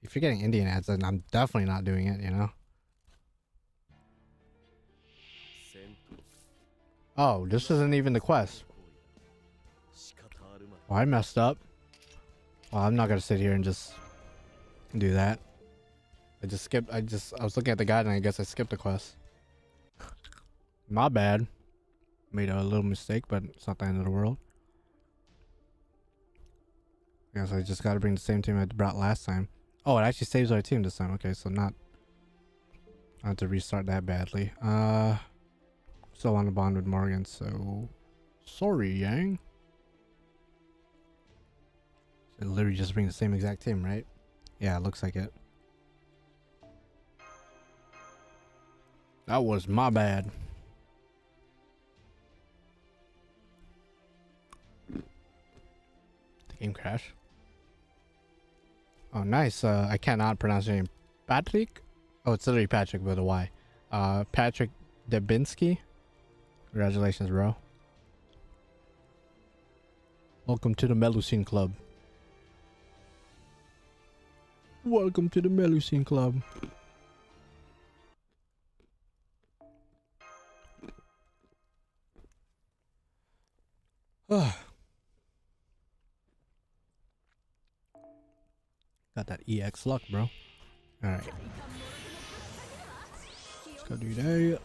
if you're getting Indian ads, then I'm definitely not doing it, you know? Oh, this isn't even the quest. Well, I messed up. Well, I'm not gonna sit here and just do that. I was looking at the guide and I guess I skipped the quest. My bad. Made a little mistake, but it's not the end of the world. I guess I just gotta bring the same team I brought last time. Oh, it actually saves our team this time. Okay, so not... I have to restart that badly. Still on the bond with Morgan, so... Sorry, Yang. So literally just bring the same exact team, right? Yeah, it looks like it. That was my bad. Game crash. Oh, nice. I cannot pronounce your name. Patrick? Oh, it's literally Patrick with a Y. Patrick Debinsky. Congratulations, bro. Welcome to the Melusine Club. Welcome to the Melusine Club. Got that EX luck, bro. Alright. Let's go do that.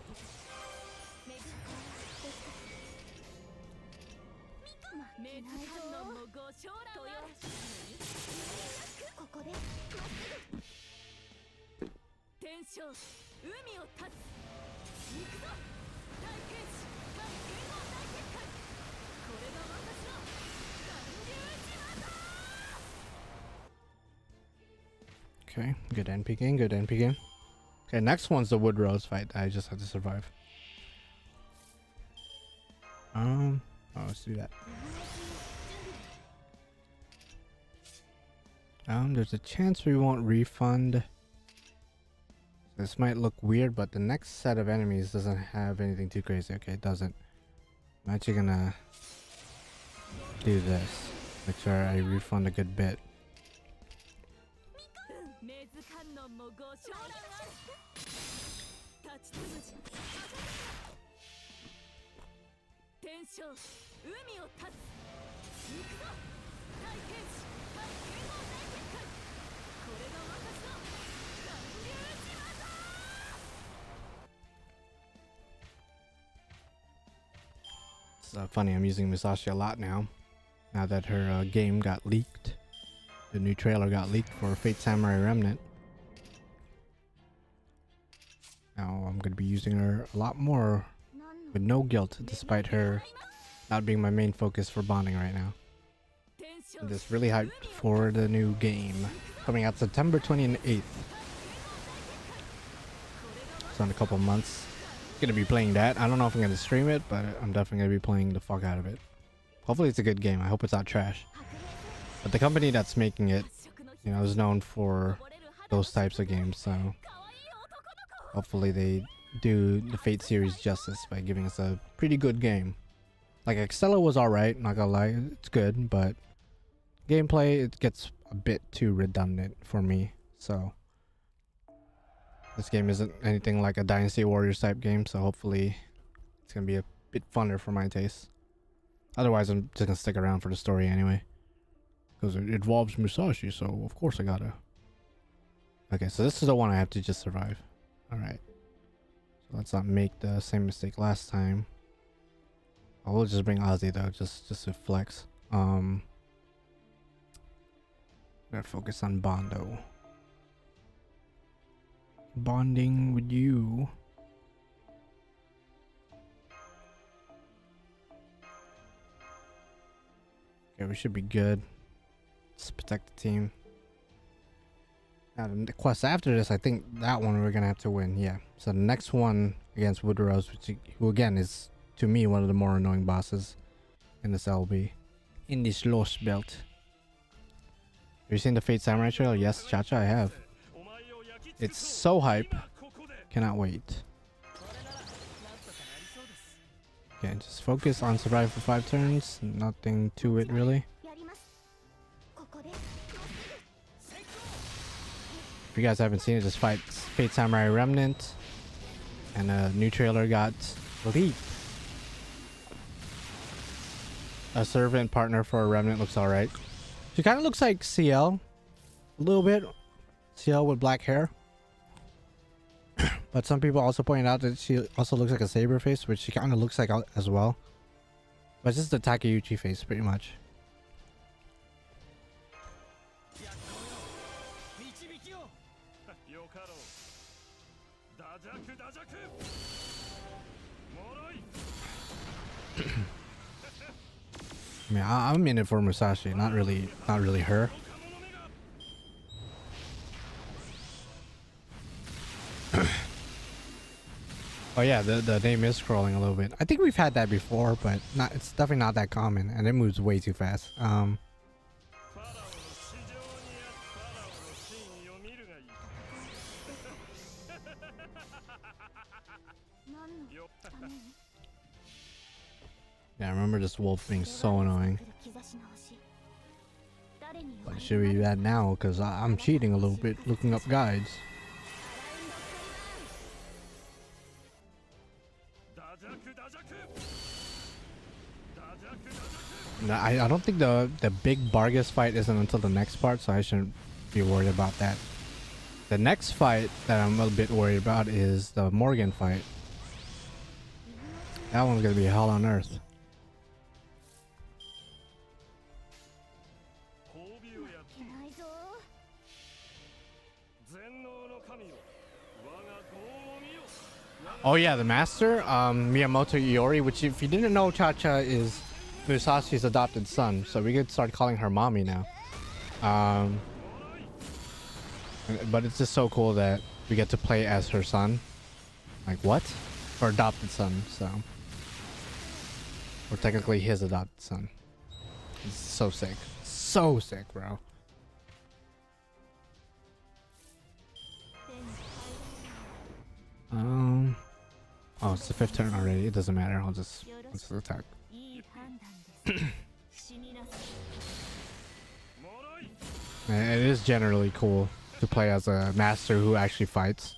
Okay, good NP game, good NP game. Okay, next one's the Wood Rose fight. I just have to survive. Oh, let's do that. There's a chance we won't refund. This might look weird, but the next set of enemies doesn't have anything too crazy. Okay, it doesn't. I'm actually gonna do this. Make sure I refund a good bit. It's funny, I'm using Musashi a lot now that her game got leaked. The new trailer got leaked for Fate Samurai Remnant. Now I'm going to be using her a lot more with no guilt, despite her not being my main focus for bonding right now. I'm just really hyped for the new game coming out September 28th. So in a couple months. Gonna be playing that. I don't know if I'm gonna stream it, but I'm definitely gonna be playing the fuck out of it. Hopefully it's a good game. I hope it's not trash. But the company that's making it, you know, is known for those types of games, so hopefully they do the Fate series justice by giving us a pretty good game. Like Extella was alright, not gonna lie, it's good, but gameplay, it gets a bit too redundant for me, so this game isn't anything like a Dynasty Warriors type game, so hopefully it's gonna be a bit funner for my taste. Otherwise, I'm just gonna stick around for the story anyway, because it involves Musashi, so of course I gotta. Okay, so this is the one I have to just survive. Alright. So let's not make the same mistake last time. I will just bring Ozzy though, just to flex. Gotta focus on Bondo. Bonding with you. Okay, we should be good. Let's protect the team. Now the quest after this, I think that one we're gonna have to win. Yeah. So the next one against Wood Rose, who again is to me one of the more annoying bosses in this LB, in this Lostbelt. Have you seen the Fate Samurai trailer? Yes, Chacha, I have. It's so hype. Cannot wait. Okay, just focus on survive for 5 turns. Nothing to it really. If you guys haven't seen it, just fight Fate Samurai Remnant. And a new trailer got leaked. A servant partner for a Remnant looks alright. She kind of looks like CL. A little bit. CL with black hair. But some people also point out that she also looks like a saber face, which she kind of looks like as well. But it's just the Takeuchi face, pretty much. I mean, I'm in it for Musashi, not really her. Oh yeah, the name is scrolling a little bit. I think we've had that before, but it's definitely not that common, and it moves way too fast. Yeah, I remember this wolf being so annoying. But should we do that now? Because I'm cheating a little bit, looking up guides. I don't think the big Bargus fight isn't until the next part, so I shouldn't be worried about that. The next fight that I'm a bit worried about is the Morgan fight. That one's gonna be hell on earth. Oh yeah, the master, Miyamoto Iori, which if you didn't know, Chacha is Musashi's adopted son, so we could start calling her mommy now. But it's just so cool that we get to play as her son. Like what? Or adopted son, so. Or technically his adopted son. It's so sick. So sick, bro. Oh, it's the 5th turn already. It doesn't matter. I'll just attack. It is generally cool to play as a master who actually fights.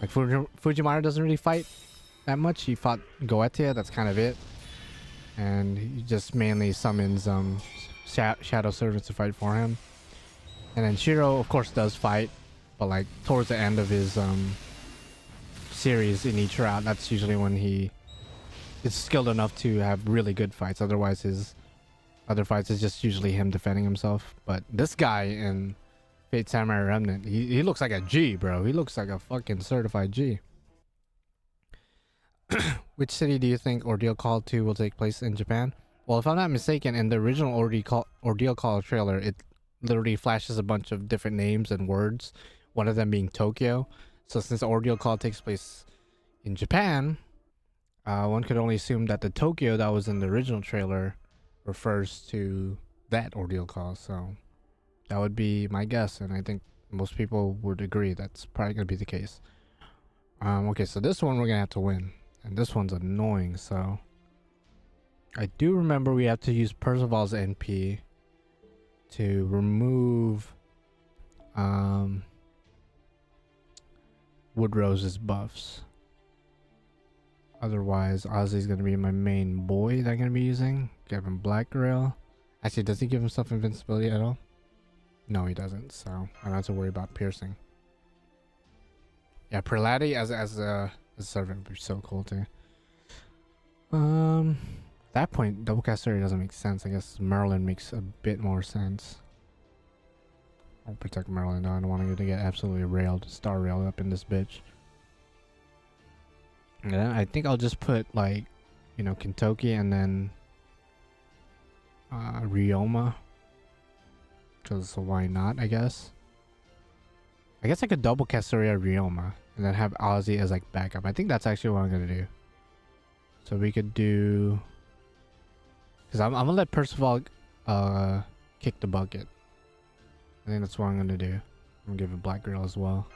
Like Fujimaru doesn't really fight that much. He fought Goetia, that's kind of it. And he just mainly summons shadow servants to fight for him. And then Shiro, of course, does fight, but like towards the end of his series in each route, that's usually when he is skilled enough to have really good fights. Otherwise, his other fights is just usually him defending himself. But this guy in Fate Samurai Remnant, he looks like a G, bro. He looks like a fucking certified G. Which city do you think Ordeal Call 2 will take place in Japan? Well, if I'm not mistaken, in the original Ordeal Call trailer, it literally flashes a bunch of different names and words, one of them being Tokyo. So since Ordeal Call takes place in Japan, one could only assume that the Tokyo that was in the original trailer refers to that Ordeal Call. So that would be my guess, and I think most people would agree that's probably going to be the case. Okay, so this one we're going to have to win. And this one's annoying, so I do remember we have to use Percival's NP to remove Woodrose's buffs. Otherwise, Ozzy's gonna be my main boy that I'm gonna be using. Give him Black Grill. Actually, does he give himself invincibility at all? No, he doesn't, so I don't have to worry about piercing. Yeah, Prelati as a servant would be so cool too. At that point, double cast area doesn't make sense. I guess Merlin makes a bit more sense. I'll protect Merlin though. I don't want to get absolutely railed, star railed up in this bitch. Yeah, I think I'll just put like, you know, Kentucky and then Ryoma. Because why not? I guess I could double cast area Ryoma and then have Ozzy as like backup. I think that's actually what I'm gonna do. So we could do, because I'm gonna let Percival kick the bucket. I think that's what I'm gonna do. I'm gonna give it Black Grill as well.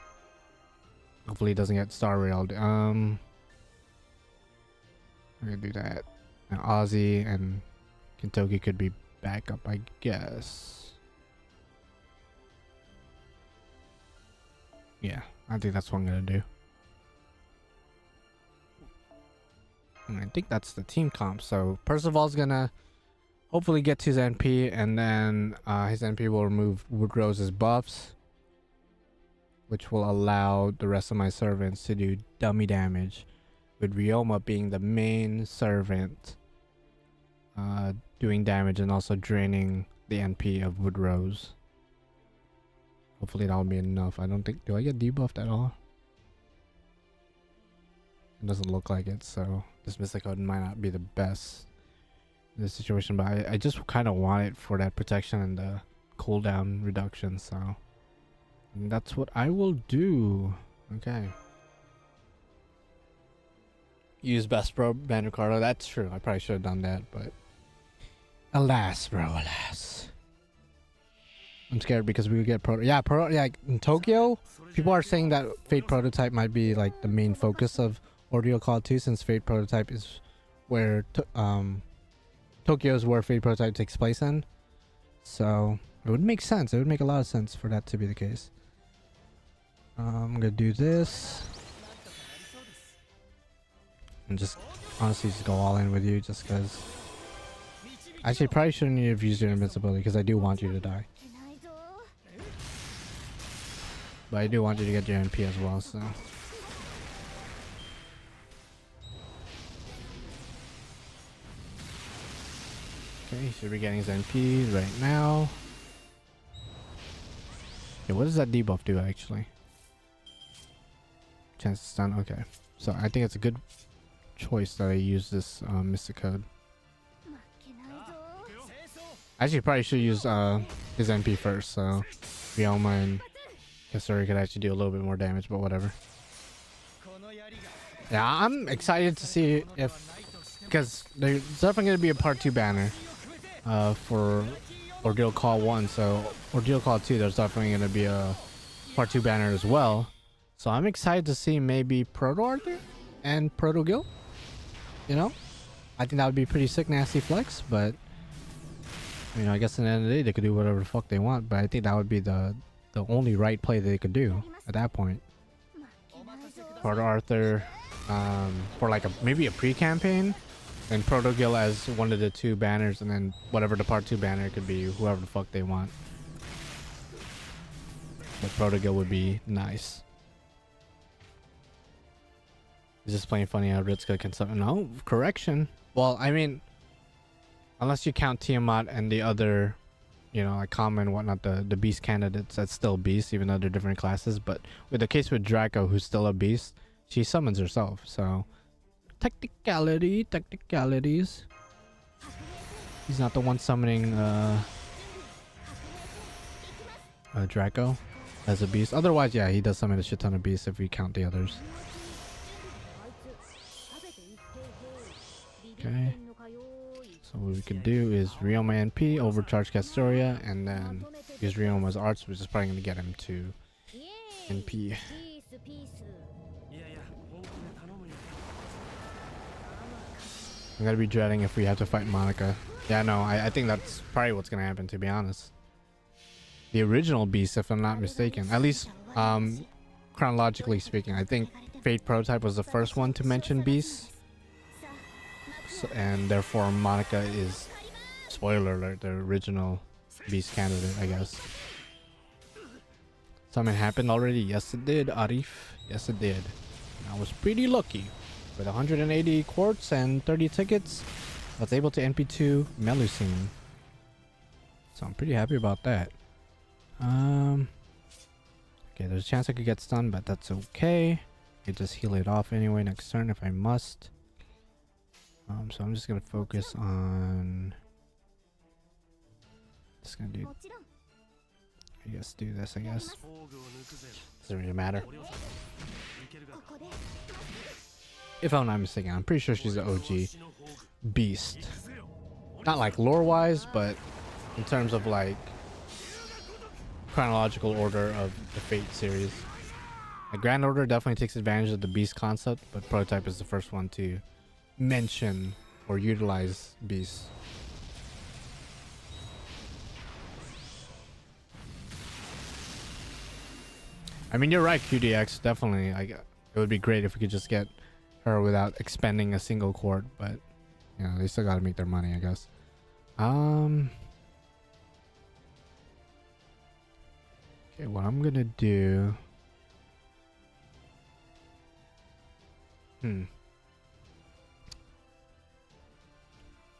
Hopefully he doesn't get star railed. I'm gonna do that. Now Ozzy and Kentucky could be backup, I guess. Yeah, I think that's what I'm gonna do. And I think that's the team comp. So Percival's gonna hopefully get to his NP, and then his NP will remove Woodrose's buffs, which will allow the rest of my servants to do dummy damage, with Ryoma being the main servant doing damage and also draining the NP of Woodrose. Hopefully that'll be enough. I don't think, do I get debuffed at all? It doesn't look like it, so this Mystic Code might not be the best in this situation, but I just kind of want it for that protection and the cooldown reduction, so that's what I will do. Okay. Use Best Bro Banner Cardo. That's true. I probably should have done that, but alas, bro, alas. I'm scared because we would get yeah, in Tokyo, people are saying that Fate Prototype might be like the main focus of Ordeal Call 2, since Fate Prototype is where Tokyo is where Fate Prototype takes place in. So it would make sense. It would make a lot of sense for that to be the case. I'm gonna do this and just honestly just go all in with you, just because. Actually, probably shouldn't have used your invincibility because I do want you to die. But I do want you to get your NP as well, so. Okay, he should be getting his NP right now. Yeah, what does that debuff do actually? Chance to stun, okay. So I think it's a good choice that I use this Mystic Code. Actually, probably should use his NP first, so Ryoma and Kasuri could actually do a little bit more damage, but whatever. Yeah, I'm excited to see if, because there's definitely going to be a part 2 banner for Ordeal Call 1, so Ordeal Call 2 there's definitely going to be a part 2 banner as well. So I'm excited to see maybe Proto Arthur and Proto Gil. You know, I think that would be pretty sick, nasty flex, but you know, I guess in the end of the day they could do whatever the fuck they want, but I think that would be the only right play that they could do at that point. Carter Arthur for like maybe a pre-campaign, and Proto Gil as one of the two banners, and then whatever the part 2 banner could be whoever the fuck they want. But Proto Gil would be nice. He's just playing funny how Ritsuka can summon. No, correction. Well, I mean, unless you count Tiamat and the other, you know, like common and whatnot, the beast candidates, that's still beast, even though they're different classes. But with the case with Draco, who's still a beast, she summons herself. So technicalities. He's not the one summoning Draco as a beast. Otherwise, yeah, he does summon a shit ton of beasts if we count the others. Okay. So what we could do is Ryoma NP, overcharge Castoria, and then use Ryoma's arts, which is probably going to get him to NP. I'm going to be dreading if we have to fight Monica. Yeah, no, I think that's probably what's going to happen, to be honest. The original beast, if I'm not mistaken, at least chronologically speaking, I think Fate Prototype was the first one to mention beasts. And therefore Monica is, spoiler alert, the original beast candidate, I guess. Something happened already? Yes it did, Arif. Yes it did. And I was pretty lucky. With 180 quartz and 30 tickets, I was able to NP2 Melusine. So I'm pretty happy about that. Okay, there's a chance I could get stunned, but that's okay. I could just heal it off anyway next turn if I must. So I'm just gonna focus on. Just gonna do. I guess do this. I guess doesn't really matter. If I'm not mistaken, I'm pretty sure she's an OG beast. Not like lore-wise, but in terms of like chronological order of the Fate series. The Grand Order definitely takes advantage of the beast concept, but Prototype is the first one to mention or utilize beasts. I mean, you're right, QDX, definitely. It would be great if we could just get her without expending a single court, but you know, they still gotta make their money, I guess. Okay, what I'm gonna do.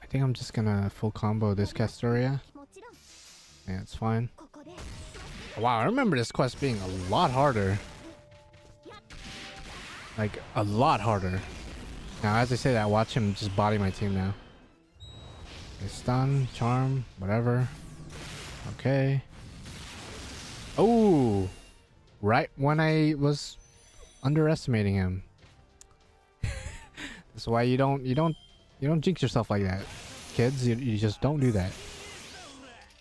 I think I'm just gonna full combo this Castoria. Yeah, it's fine. Wow, I remember this quest being a lot harder. Like, a lot harder. Now, as I say that, watch him just body my team now. Okay, stun, charm, whatever. Okay. Oh! Right when I was underestimating him. That's why you don't jinx yourself like that, kids. You just don't do that.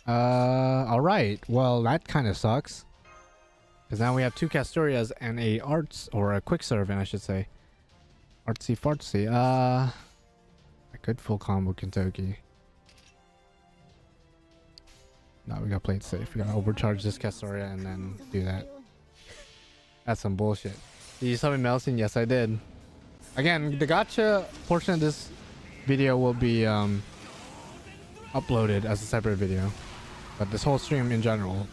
Alright. Well, that kind of sucks. Because now we have 2 Castorias and a arts, or a quick servant, I should say. Artsy fartsy. I could full combo Kentucky. No, we gotta play it safe. We gotta overcharge this Castoria and then do that. That's some bullshit. Did you summon Melusine? Yes, I did. Again, the gacha portion of this video will be uploaded as a separate video. But this whole stream in general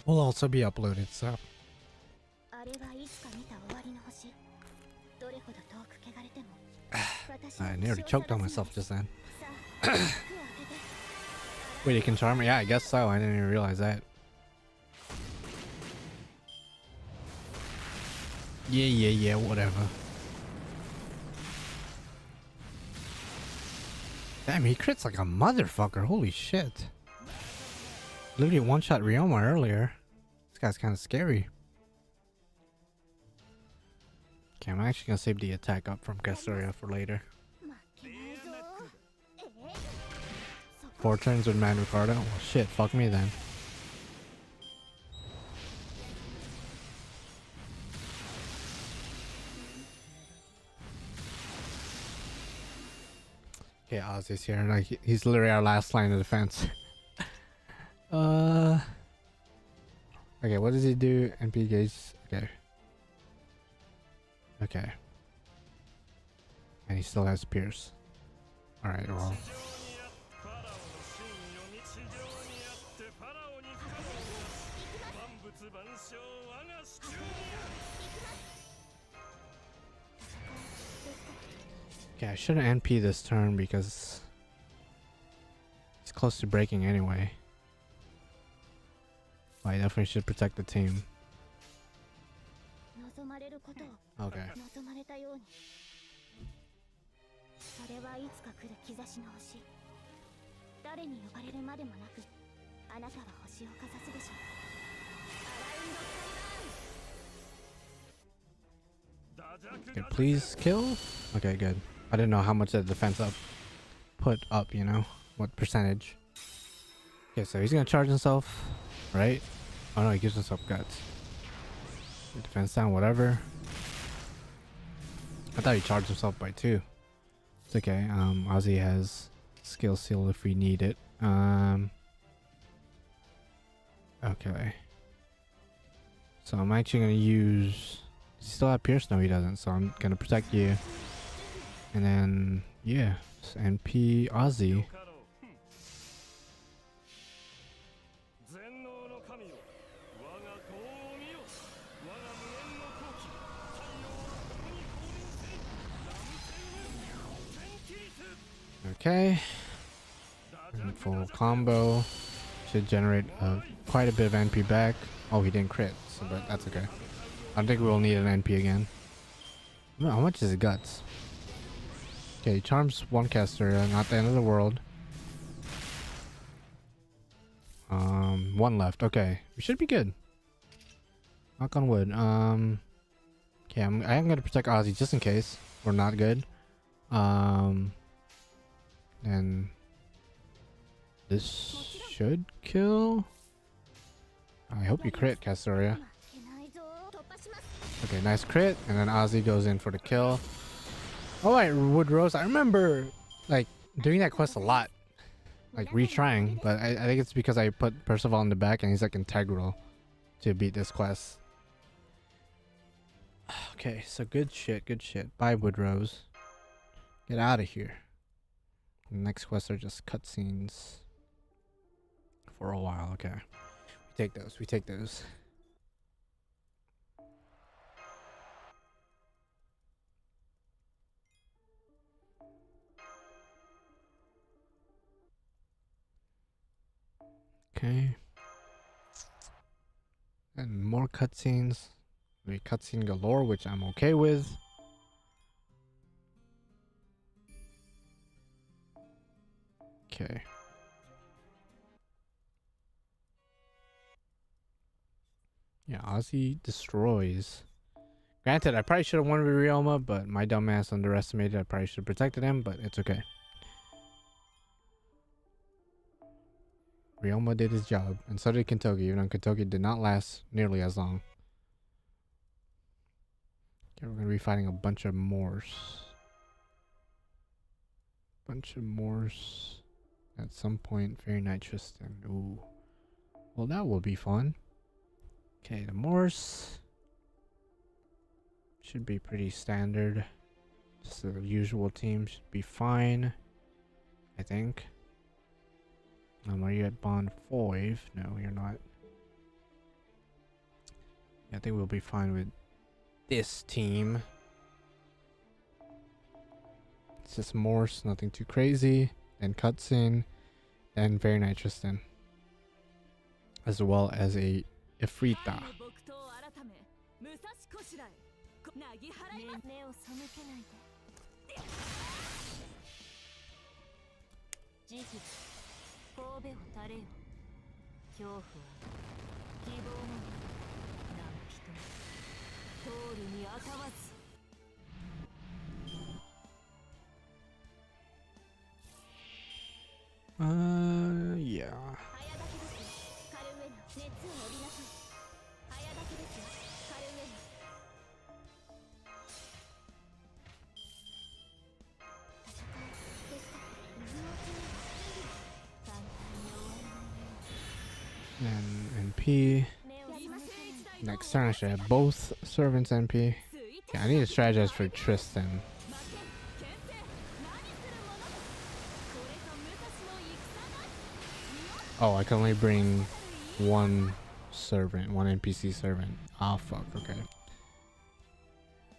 will also be uploaded, so. I nearly choked on myself just then. Wait, you can charm me? Yeah, I guess so. I didn't even realize that. Yeah, whatever. Damn, he crits like a motherfucker. Holy shit. Literally one-shot Ryoma earlier. This guy's kind of scary. Okay, I'm actually gonna save the attack up from Castoria for later. 4 turns with Man Ricardo? Well, shit, fuck me then. Okay, Ozzy's here. Like, he's literally our last line of defense. Okay, what does he do? NP gauge. Okay. Okay. And he still has Pierce. Alright, well. Okay, I shouldn't NP this turn because he's close to breaking anyway. I definitely should protect the team. Okay. Okay, please kill. Okay, good. I didn't know how much the defense put up, you know, what percentage. Okay, so he's gonna charge himself, right? Oh no, he gives himself guts. Defense down, whatever. I thought he charged himself by 2. It's okay. Ozzy has skill seal if we need it. Okay. So I'm actually gonna use. Does he still have Pierce? No, he doesn't. So I'm gonna protect you. And then yeah, NP Ozzy. Okay. And full combo should generate quite a bit of NP back. Oh, he didn't crit, so but that's okay. I don't think we'll need an NP again. How much is it guts? Okay, he charms one caster, not the end of the world. 1 left. Okay, we should be good. Knock on wood. Okay, I am gonna protect Ozzy just in case we're not good. And this should kill. I hope you crit, Castoria. Okay, nice crit, and then Ozzy goes in for the kill. Oh, right, Wood Rose. I remember like doing that quest a lot, like retrying, but I think it's because I put Percival in the back and he's like integral to beat this quest. Okay, so good shit, good shit. Bye, Wood Rose. Get out of here. The next quests are just cutscenes for a while. Okay, we take those. We take those. Okay. And more cutscenes. Maybe cutscene galore, which I'm okay with. Okay. Yeah, Ozzy destroys. Granted, I probably should have won with Ryoma, but my dumbass underestimated. I probably should have protected him, but it's okay. Ryoma did his job, and so did Kentoki, even though Kentoki did not last nearly as long. Okay, we're going to be fighting a bunch of Morse. At some point. Very nice, Tristan. Ooh. Well, that will be fun. Okay, the Morse should be pretty standard. Just the usual team should be fine, I think. Are you at bond 5? No, you're not. Yeah, I think we'll be fine with this team. It's just Morse, nothing too crazy. And cutscene, and very nice Tristan, as well as a Ifrita. Yeah. And NP. Next turn I should have both servants NP. Okay, I need to strategize for Tristan. Oh, I can only bring one servant, one NPC servant. Oh, fuck, okay.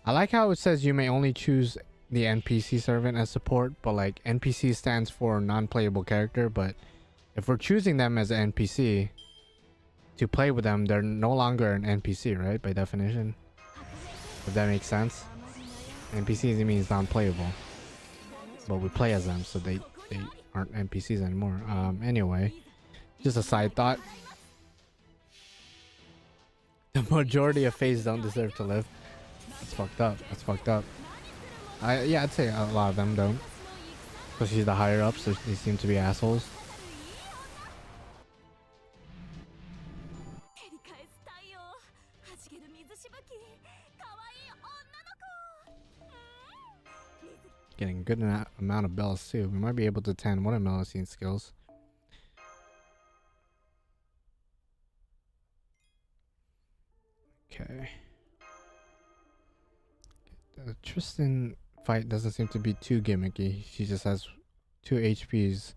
I like how it says you may only choose the NPC servant as support, but like NPC stands for non-playable character, but if we're choosing them as an NPC to play with them, they're no longer an NPC, right? By definition. If that makes sense. NPCs means non-playable. But we play as them, so they aren't NPCs anymore. Anyway, just a side thought. The majority of Faes don't deserve to live. That's fucked up. That's fucked up. Yeah, I'd say a lot of them don't. Especially the higher ups, they seem to be assholes. Getting a good amount of bells too. We might be able to 10 one of Melusine's skills. Okay. The Tristan fight doesn't seem to be too gimmicky. She just has 2 HPs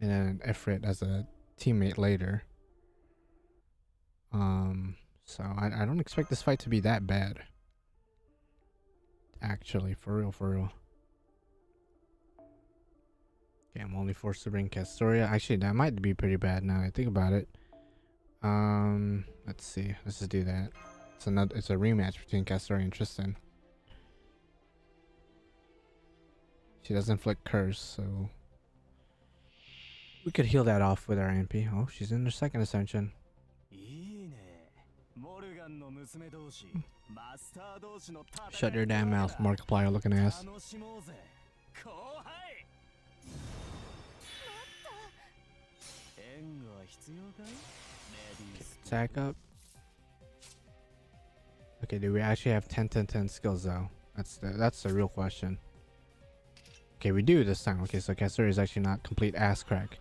and then an Ifrit as a teammate later. So I don't expect this fight to be that bad. Actually, for real, for real. Okay, I'm only forced to bring Castoria. Actually, that might be pretty bad now that I think about it. Let's see. Let's just do that. It's a rematch between Castoria and Tristan. She doesn't inflict curse, so we could heal that off with our MP. Oh, she's in her second ascension. Shut your damn mouth, Markiplier looking ass. Attack up. Okay, do we actually have 10-10-10 skills though? That's the real question. Okay, we do this time. Okay, so Castoria is actually not complete ass crack.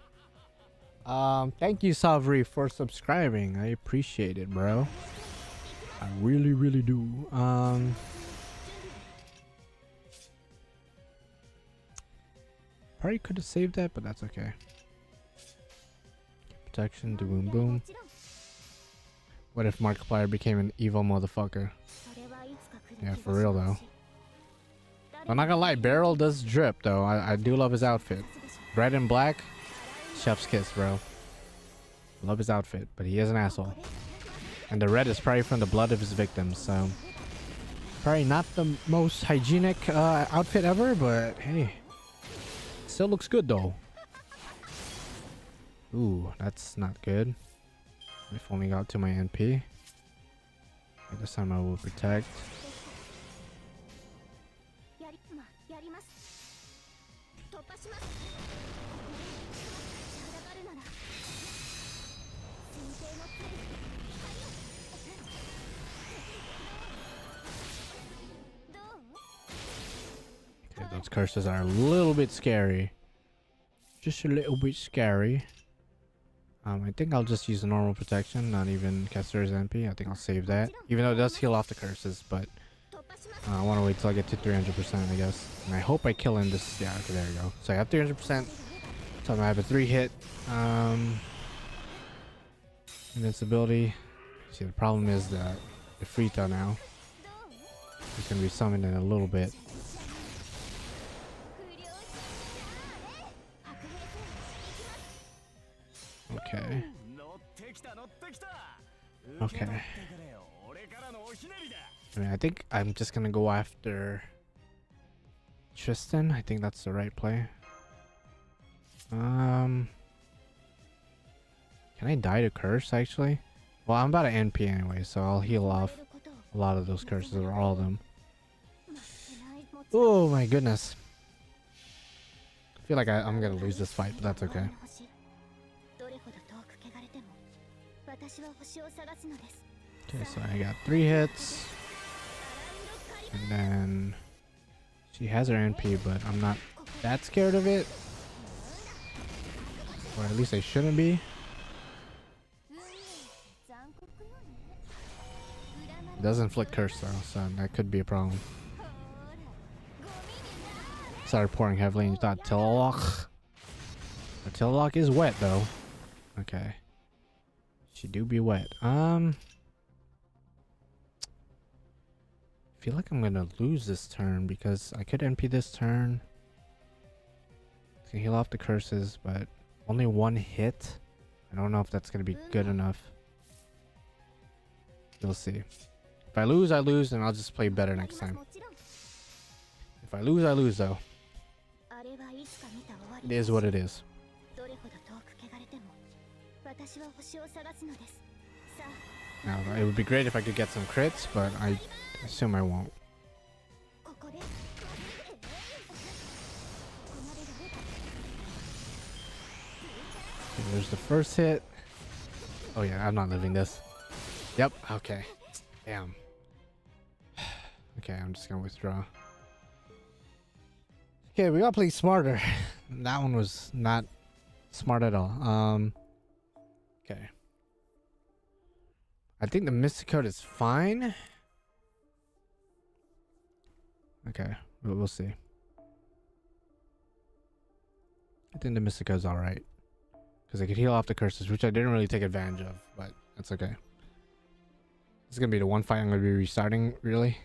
Thank you, Savri, for subscribing. I appreciate it, bro. I really, really do. Probably could have saved that, but that's okay. Protection, do boom boom. What if Markiplier became an evil motherfucker? Yeah, for real though. I'm not gonna lie, Beryl does drip though. I do love his outfit. Red and black, chef's kiss, bro. Love his outfit, but he is an asshole. And the red is probably from the blood of his victims, so probably not the most hygienic outfit ever, but hey, still looks good though. Ooh, that's not good. If only got to my NP. Okay, this time I will protect. Okay, those curses are a little bit scary. Just a little bit scary. I think I'll just use the normal protection, not even Castor's MP. I think I'll save that. Even though it does heal off the curses, but I want to wait till I get to 300%, I guess. And I hope I kill in this. Yeah, okay, there we go. So I have 300%. So I have a 3-hit invincibility. See, the problem is that the Frita now is going to be summoned in a little bit. Okay. Okay. I mean, I think I'm just gonna go after Tristan. I think that's the right play. Can I die to curse actually? Well, I'm about to NP anyway, so I'll heal off a lot of those curses, or all of them. Oh my goodness. I feel like I'm gonna lose this fight, but that's okay. Okay, so I got 3 hits. And then she has her NP, but I'm not that scared of it. Or at least I shouldn't be. It doesn't inflict curse though, so that could be a problem. Started pouring heavily and you thought Tillock. The Tillock is wet though. Okay. She do be wet. I feel like I'm gonna lose this turn because I could NP this turn. It's gonna heal off the curses, but only one hit. I don't know if that's gonna be good enough. We'll see. If I lose, I lose, and I'll just play better next time. If I lose though. It is what it is. Now, it would be great if I could get some crits, but I assume I won't. Okay, there's the first hit. Oh yeah, I'm not living this. Yep, okay. Damn. Okay, I'm just gonna withdraw. Okay, we gotta play smarter. That one was not smart at all. Okay. I think the Mystic Code is fine. Okay, we'll see. I think the Mystic Code's alright. Because I could heal off the curses, which I didn't really take advantage of, but that's okay. This is gonna be the one fight I'm gonna be restarting, really.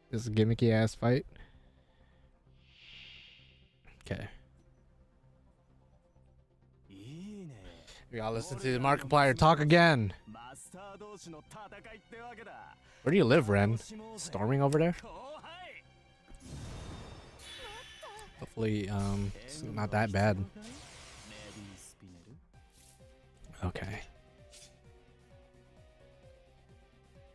This gimmicky ass fight. Okay. We gotta listen to the Markiplier talk again. Where do you live, Ren? Storming over there? Hopefully, it's not that bad. Okay.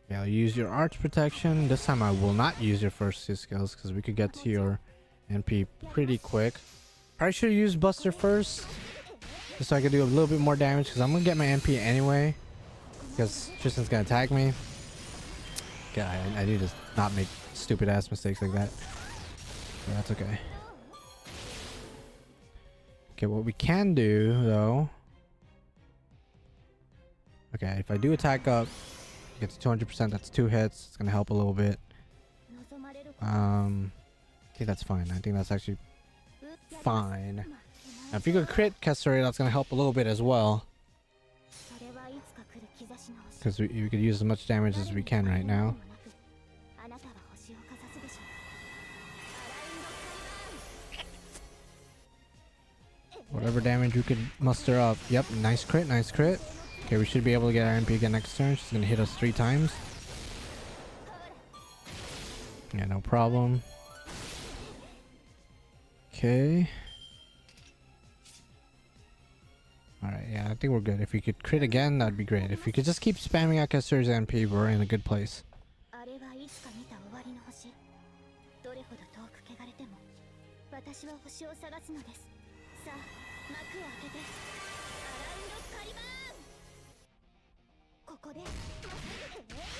Yeah, I'll use your arch protection. This time I will not use your first two skills because we could get to your NP pretty quick. Probably should have used Buster first, just so I could do a little bit more damage because I'm gonna get my NP anyway. Because Tristan's gonna attack me. God, I need to not make stupid ass mistakes like that. But that's okay. Okay, what we can do though. Okay, if I do attack up, get to 200%. That's 2 hits. It's gonna help a little bit. I think that's fine. I think that's actually fine. Now, if you could crit Castoria, that's gonna help a little bit as well. Because we could use as much damage as we can right now. Whatever damage you could muster up. Yep, nice crit, nice crit. Okay, we should be able to get our MP again next turn. She's gonna hit us 3 times. Yeah, no problem. Okay. Alright, yeah, I think we're good. If we could crit again, that'd be great. If we could just keep spamming out Castor's MP, we're in a good place.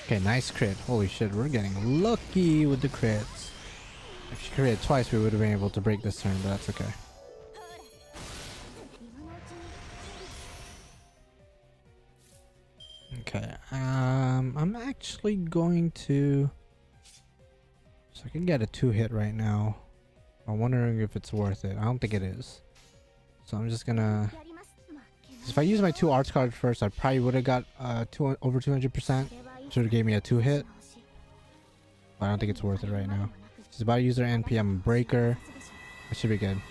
Okay, nice crit. Holy shit, we're getting lucky with the crits. If she crit twice, we would have been able to break this turn, but that's okay. Okay, I'm actually going to... So I can get a 2-hit right now. I'm wondering if it's worth it. I don't think it is. So I'm just gonna... If I use my 2 arts cards first, I probably would have got over 200%. Should have gave me a 2-hit. But I don't think it's worth it right now. She's about to use her NP. I'm a breaker. I should be good.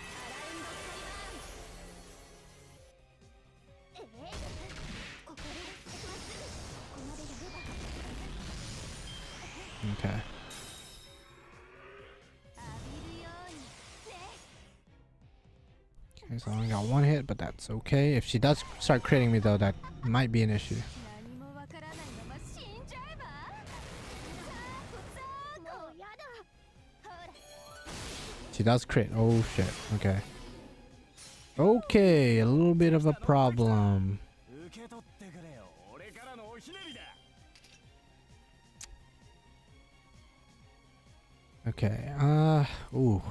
Okay. Okay, so I only got 1 hit, but that's okay. If she does start critting me though, that might be an issue. She does crit. Oh shit. Okay. Okay, a little bit of a problem. Okay, ooh.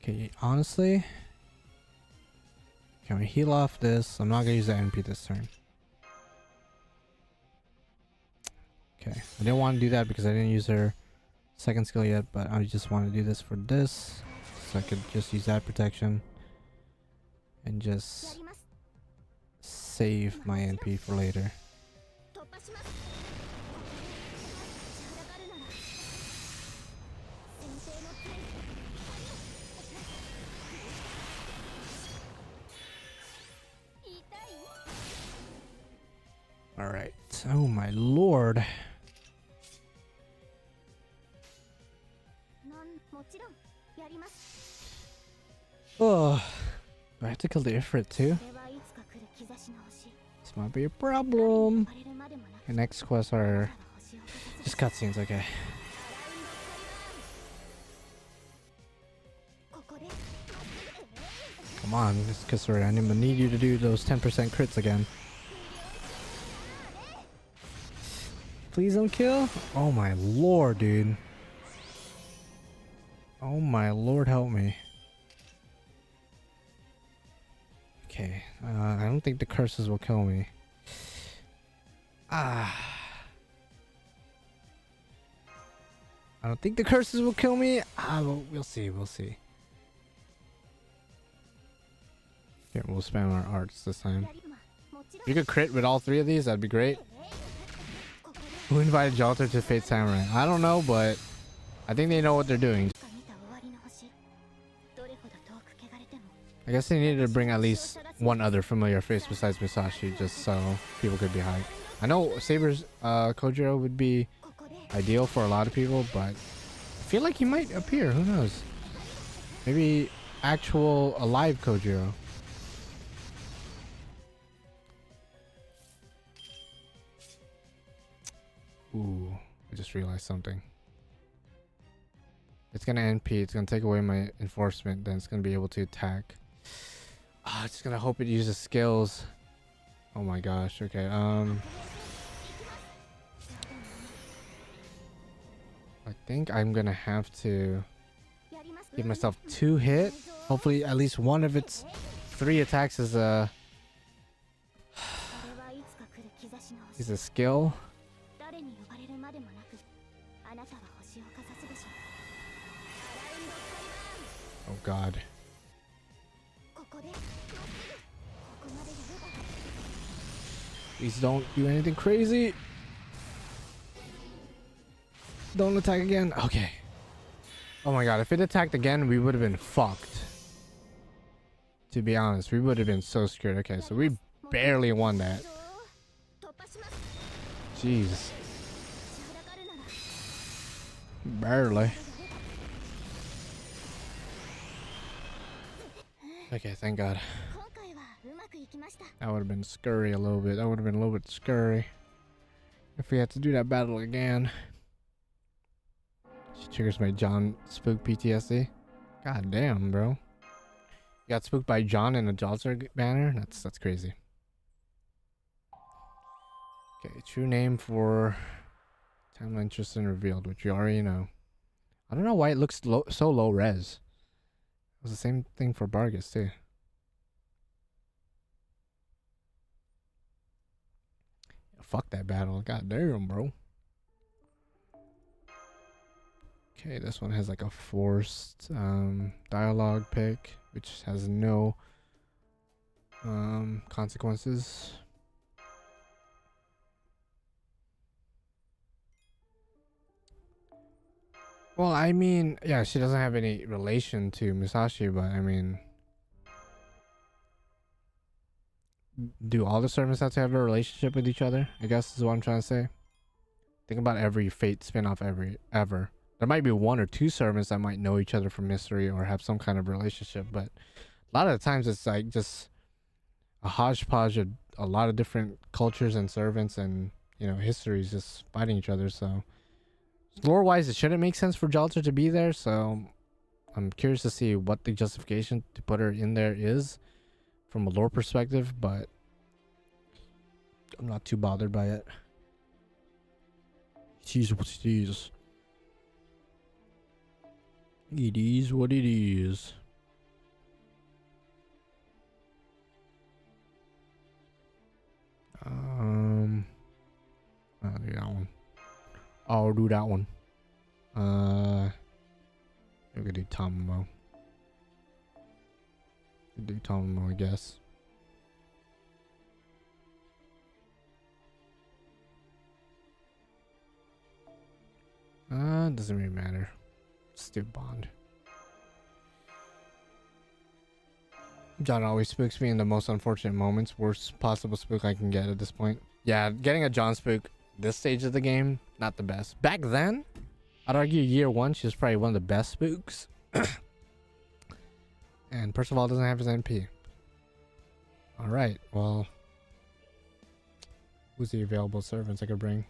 Okay, honestly, can we heal off this? I'm not gonna use the NP this turn. Okay, I didn't want to do that because I didn't use her second skill yet, but I just want to do this for this, so I could just use that protection and just save my NP for later. Alright, oh my lord. Oh, do I have to kill the Ifrit too? This might be a problem. The next quests are just cutscenes, okay. Come on, just Kisura, I'm gonna need you to do those 10% crits again. Please don't kill. Oh my lord, dude. Oh my lord, help me. Okay, I don't think the curses will kill me. I don't think the curses will kill me. Well, we'll see, we'll see. Here, we'll spam our arts this time. If you could crit with all three of these, that'd be great. Who invited Jalter to Fate Samurai? I don't know, but I think they know what they're doing. I guess they needed to bring at least one other familiar face besides Musashi, just so people could be hyped. I know Saber's Kojiro would be ideal for a lot of people, but I feel like he might appear. Who knows? Maybe actual alive Kojiro. Ooh, I just realized something. It's gonna NP, it's gonna take away my enforcement, then it's gonna be able to attack. I'm just gonna hope it uses skills. Oh my gosh, okay, I think I'm gonna have to give myself 2 hit. Hopefully at least one of its 3 attacks is a skill. Oh god. Please don't do anything crazy. Don't attack again. Okay. Oh my god, if it attacked again, we would have been fucked. To be honest, we would have been so screwed. Okay, so we barely won that. Jeez. Barely. Okay, thank god. That would have been scurry a little bit. That would have been a little bit scurry if we had to do that battle again. She triggers my John spook PTSD. God damn, bro. You got spooked by John in a Jalter banner? That's crazy. Okay, true name for timeline Tristan revealed, which you already know. I don't know why it looks so low res. It was the same thing for Bargus too. Fuck that battle. God damn, bro. Okay, this one has like a forced dialogue pick, which has no consequences. Well, I mean, yeah, she doesn't have any relation to Musashi, but I mean, do all the servants have to have a relationship with each other? I guess is what I'm trying to say. Think about every Fate spin-off ever. There might be 1 or 2 servants that might know each other from mystery or have some kind of relationship, but a lot of the times it's like just a hodgepodge of a lot of different cultures and servants and, you know, histories just fighting each other. So lore wise, it shouldn't make sense for Jalter to be there, so I'm curious to see what the justification to put her in there is from a lore perspective, but I'm not too bothered by it. It is what it is. It is what it is. I'll do that one. I'll do that one. We could do Tomomo. Do Tomomo, I guess. Doesn't really matter. Just do Bond. John always spooks me in the most unfortunate moments. Worst possible spook I can get at this point. Yeah, getting a John spook this stage of the game, not the best. Back then, I'd argue year one, she was probably one of the best spooks. And Percival doesn't have his NP. Alright, well. Who's the available servants I could bring?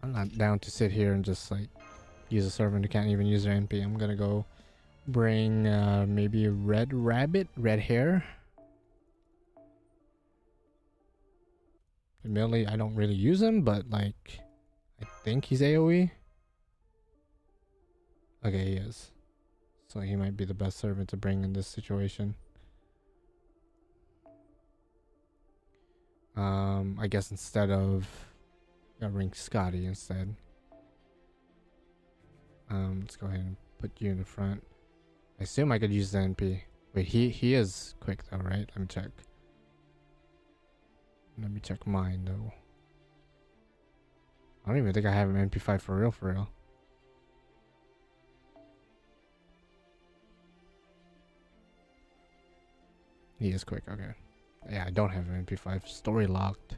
I'm not down to sit here and just like use a servant who can't even use their NP. I'm gonna go bring maybe a red rabbit, red hair. Admittedly, I don't really use him, but like I think he's AoE. Okay, he is. So he might be the best servant to bring in this situation. I guess instead of I'll bring Scotty instead. Let's go ahead and put you in the front. I assume I could use the NP. Wait, he is quick though, right? Let me check. Let me check mine though. I don't even think I have an NP5 for real, for real. He is quick, okay. Yeah, I don't have an NP5. Story locked.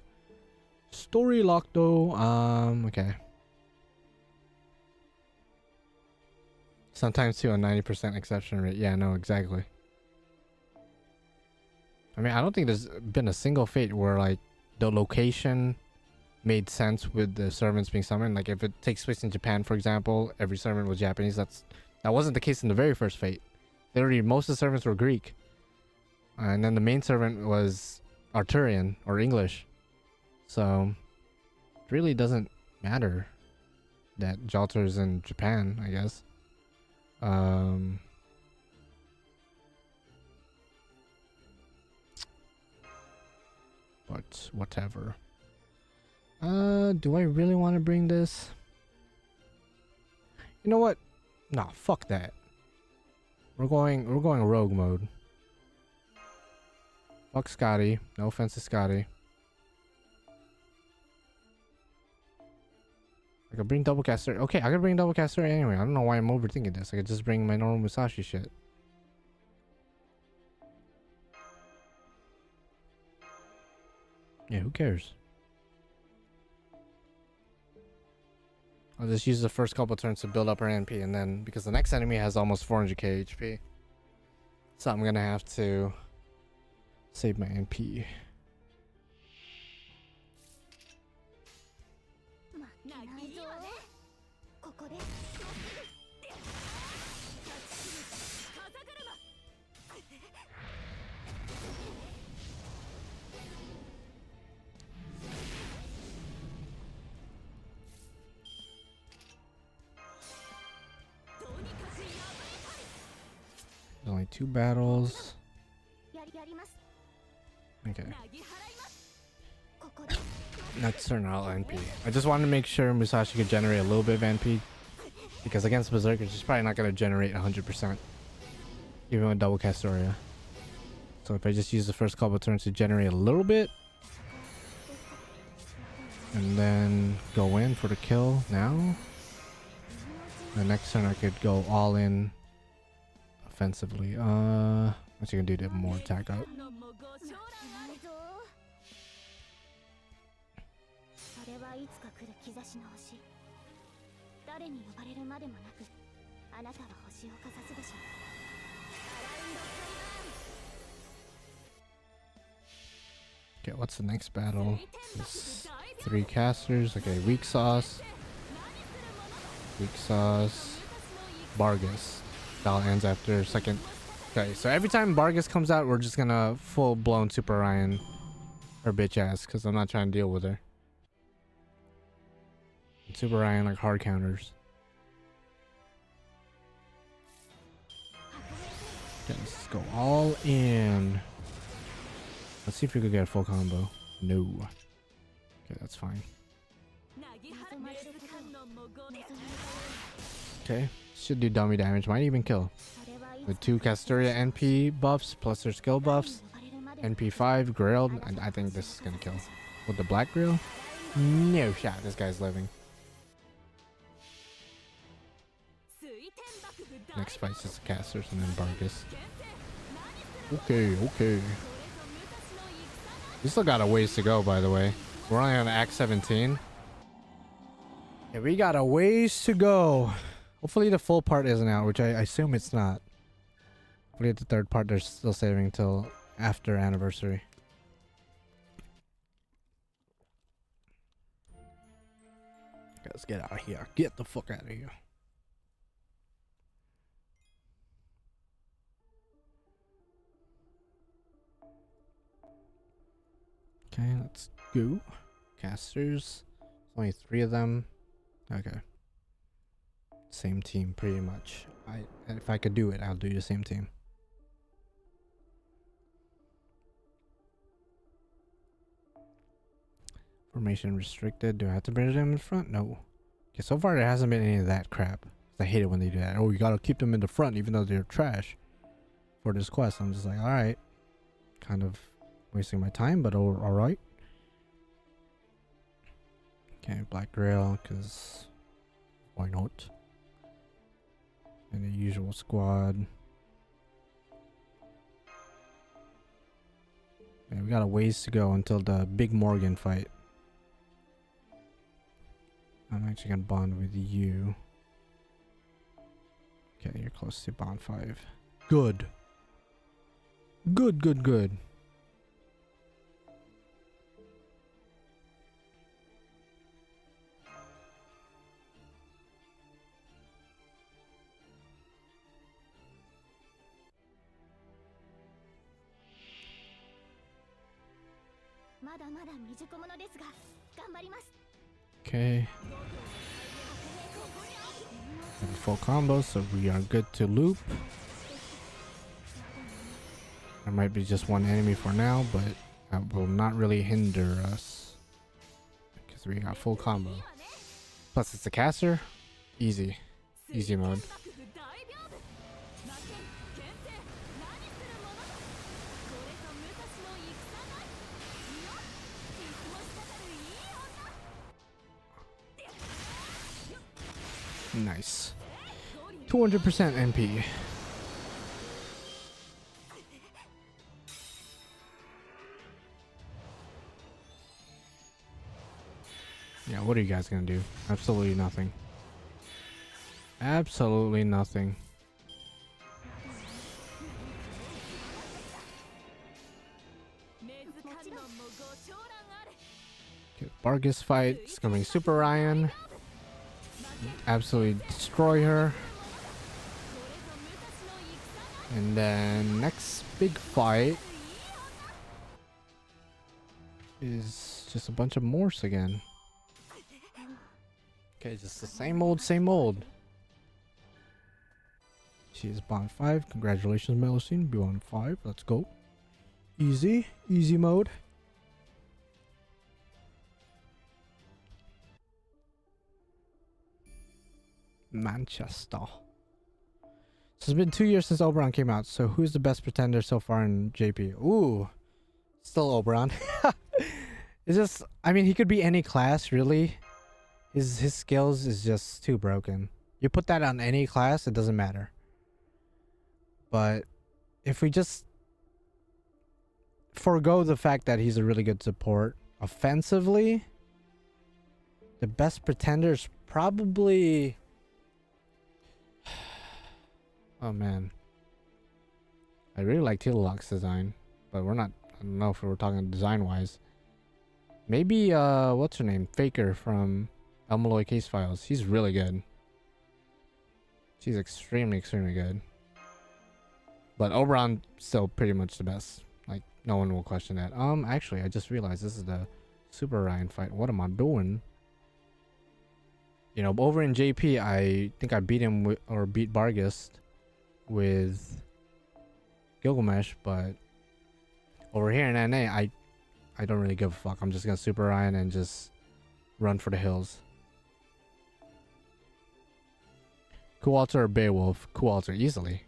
Story locked though. Okay. Sometimes too a 90% exception rate. Yeah, no, exactly. I mean, I don't think there's been a single fate where like the location made sense with the servants being summoned. Like if it takes place in Japan, for example, every servant was Japanese. That wasn't the case in the very first fate. Literally, most of the servants were Greek. And then the main servant was Arthurian or English. So it really doesn't matter that Jalter's in Japan, I guess. But whatever. Do I really want to bring this? You know what? Nah, fuck that. We're going rogue mode. Fuck Scotty. No offense to Scotty. I could bring Doublecaster. Okay, I could bring Doublecaster anyway. I don't know why I'm overthinking this. I could just bring my normal Musashi shit. Yeah, who cares? I'll just use the first couple turns to build up our NP, and then because the next enemy has almost 400k HP, so I'm gonna have to save my NP. Only 2 battles. Okay. Next turn I'll NP. I just wanted to make sure Musashi could generate a little bit of NP, because against Berserkers she's probably not going to generate 100%, even with double Castoria. So if I just use the first couple of turns to generate a little bit, and then go in for the kill now, the next turn I could go all in offensively. What's you gonna do to more attack up? Okay, what's the next battle? It's 3 casters. Okay, weak sauce. Weak sauce. Bargus. Battle ends after second. Okay, so every time Bargus comes out, we're just gonna full blown Super Ryan her bitch ass, because I'm not trying to deal with her. Super Ryan like hard counters. Okay, let's go all in. Let's see if we could get a full combo. No. Okay, that's fine. Okay, should do dummy damage. Might even kill. The 2 Castoria NP buffs plus their skill buffs. NP5 grilled, and I think this is gonna kill. With the black grill? No shot. This guy's living. Next fight's just the casters and then Bargus. Okay. We still got a ways to go, by the way. We're only on Act 17. Yeah, we got a ways to go. Hopefully the full part isn't out, which I assume it's not. Hopefully the third part they're still saving till after anniversary. Let's get out of here. Get the fuck out of here. Okay, let's go. Casters. There's only 3 of them. Okay. Same team, pretty much. If I could do it, I'll do the same team. Formation restricted. Do I have to bring them in front? No. Okay, so far there hasn't been any of that crap. I hate it when they do that. Oh, you gotta keep them in the front even though they're trash for this quest. I'm just like, alright. Kind of wasting my time, but alright. Okay, black grill, because why not? And the usual squad. Yeah, we got a ways to go until the big Morgan fight. I'm actually gonna bond with you. Okay, you're close to bond 5. Good. Good. Okay. Have a full combo, so we are good to loop. There might be just one enemy for now, but that will not really hinder us because we got full combo. Plus it's a caster. Easy mode. Nice. 200% NP. Yeah, what are you guys gonna do? Absolutely nothing. Absolutely nothing. Okay, Bargus fight. It's coming Super Ryan. Absolutely destroy her. And then next big fight is just a bunch of Morse again. Okay, just the same old. She is bond 5. Congratulations, Melusine. Bond 5. Let's go. Easy mode. Manchester. So it's been 2 years since Oberon came out. So who's the best pretender so far in JP? Ooh, still Oberon. It's just, I mean, he could be any class really. His skills is just too broken. You put that on any class, it doesn't matter. But if we just forego the fact that he's a really good support offensively, the best pretender is probably... Oh man, I really like Tealoc's design, but we're not, I don't know if we're talking design wise. Maybe what's her name, Faker from Elmaloy Case Files. She's really good. She's extremely good. But Oberon still pretty much the best. Like no one will question that. Actually I just realized this is the Super Ryan fight. What am I doing? You know, over in JP I think I beat him with, or beat Bargus with Gilgamesh, but over here in NA I I don't really give a fuck. I'm just gonna Super Ryan and just run for the hills. Coolter or Beowulf? Coolter, easily.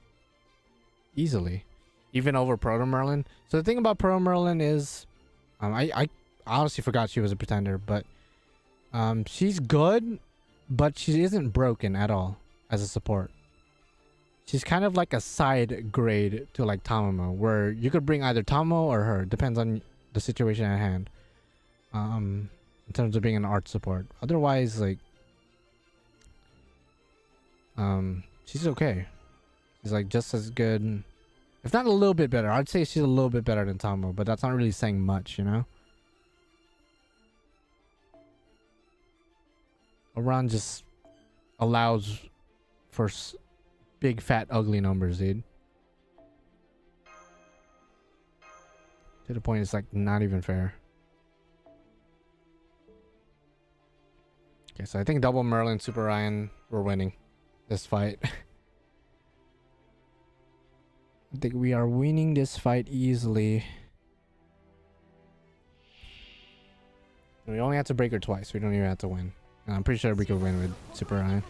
Easily. Even over Proto Merlin. So the thing about Proto Merlin is, I honestly forgot she was a pretender, but she's good, but she isn't broken at all as a support. She's kind of like a side grade to like Tamamo, where you could bring either Tamamo or her, depends on the situation at hand. In terms of being an art support. Otherwise, like, she's okay. She's like just as good, if not a little bit better. I'd say she's a little bit better than Tamamo, but that's not really saying much, you know. Around just allows for big fat ugly numbers, dude. To the point it's like not even fair. Okay, so I think double Merlin, Super Ryan, we're winning this fight. I think we are winning this fight easily. We only have to break her twice. We don't even have to win. And I'm pretty sure we could win with Super Ryan.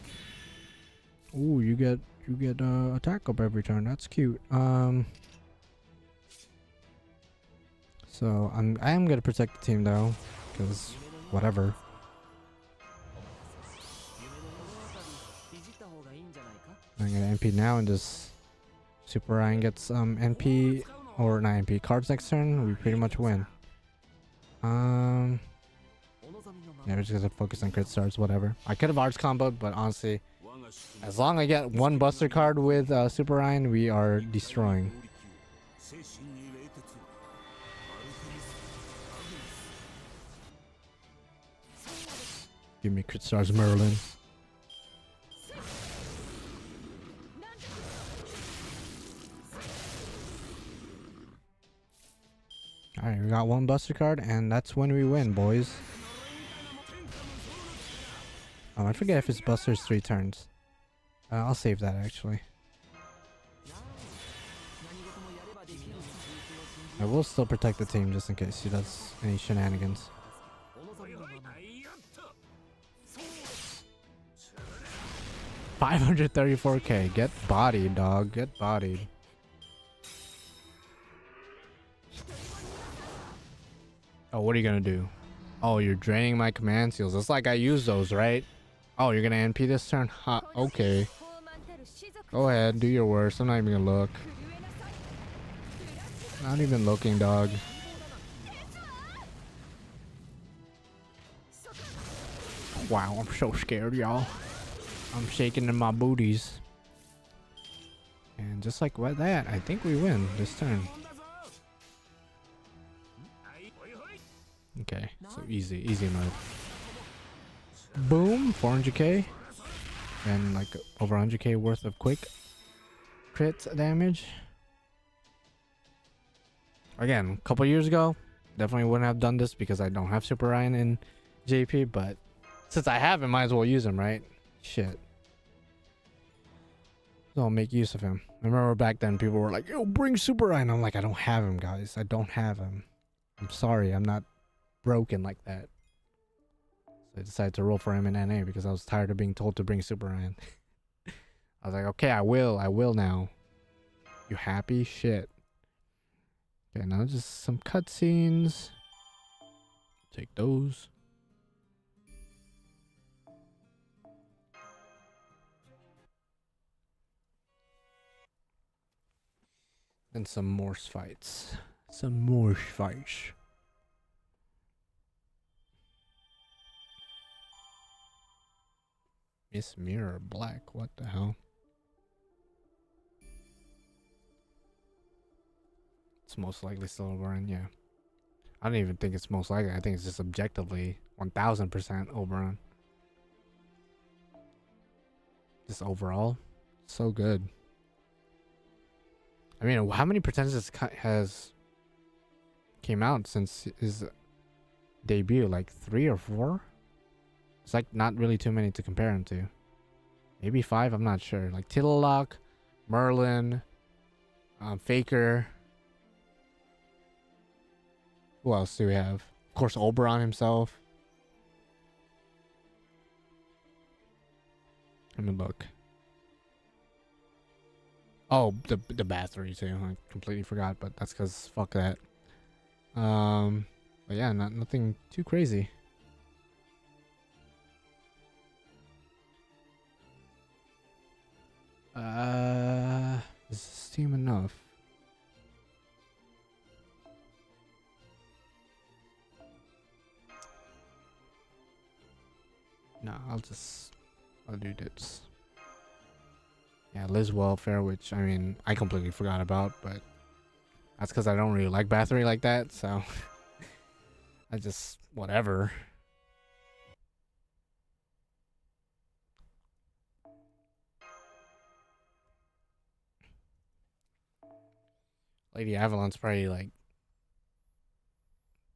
Ooh, you get attack up every turn. That's cute. So I am gonna protect the team though, because whatever. I'm gonna NP now and just Super Ryan gets NP or not NP cards next turn. We pretty much win. Yeah, we're just gonna focus on crit stars, whatever. I could have arts comboed, but honestly, as long as I get one buster card with Super Ryan, we are destroying. Give me crit stars, Merlin. Alright, we got one buster card, and that's when we win, boys. I forget if it's busters 3 turns. I'll save that actually. I will still protect the team just in case he does any shenanigans. $534K. Get bodied, dog. Get bodied. Oh, what are you gonna do? Oh, you're draining my command seals. It's like I use those, right? Oh, you're gonna NP this turn? Huh, okay. Go ahead, do your worst. I'm not even gonna look. Not even looking, dog. Wow, I'm so scared, y'all. I'm shaking in my booties. And just like that, I think we win this turn. Okay, so easy mode. Boom, 400k. And like over 100k worth of quick crit damage. Again, a couple years ago, definitely wouldn't have done this because I don't have Super Ryan in JP, but since I have him, might as well use him, right? Shit. So I'll make use of him. I remember back then people were like, yo, bring Super Ryan. I'm like, I don't have him, guys. I don't have him. I'm sorry, I'm not broken like that. So I decided to roll for him in NA because I was tired of being told to bring Super Ryan. I was like, okay, I will now. You happy? Shit. Okay, now just some cutscenes. Take those. And some Morse fights. Some Morse fights. Miss Mirror Black, what the hell? It's most likely still Oberon, yeah. I don't even think it's most likely. I think it's just objectively 1000% Oberon. Just overall, so good. I mean, how many percentages has came out since his debut? Like 3 or 4? It's like not really too many to compare him to. Maybe 5, I'm not sure. Like Tiddlelock, Merlin, Faker. Who Who else do we have? Of course, Oberon himself. Let me look. Oh, the battery too. I completely forgot, but that's because fuck that. But yeah, nothing too crazy. Is this team enough? No, I'll do this. Yeah, Liz Welfare, which I mean I completely forgot about, but that's because I don't really like Bathory like that, so I just whatever. Lady Avalon's probably like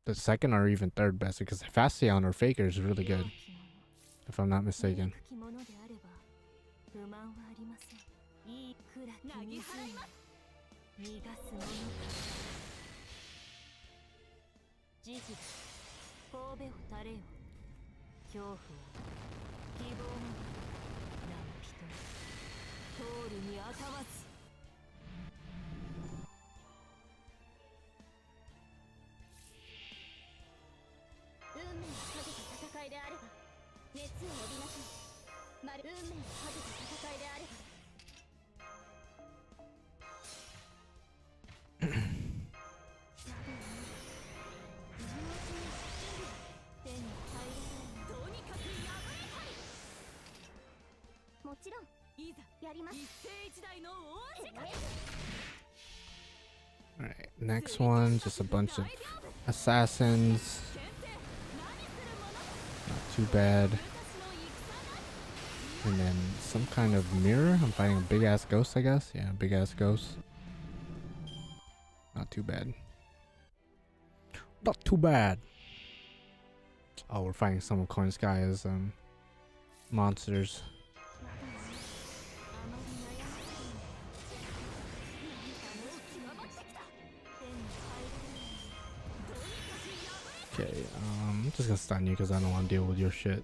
the second or even third best because Fastion or Faker is really good, if I'm not mistaken. Alright, next one, just a bunch of assassins. Not too bad. And then some kind of mirror. I'm fighting a big ass ghost, I guess. Yeah, big ass ghost. Not too bad. Not too bad. Oh, we're fighting some of Coin Sky as monsters. Okay, I'm just gonna stun you because I don't want to deal with your shit.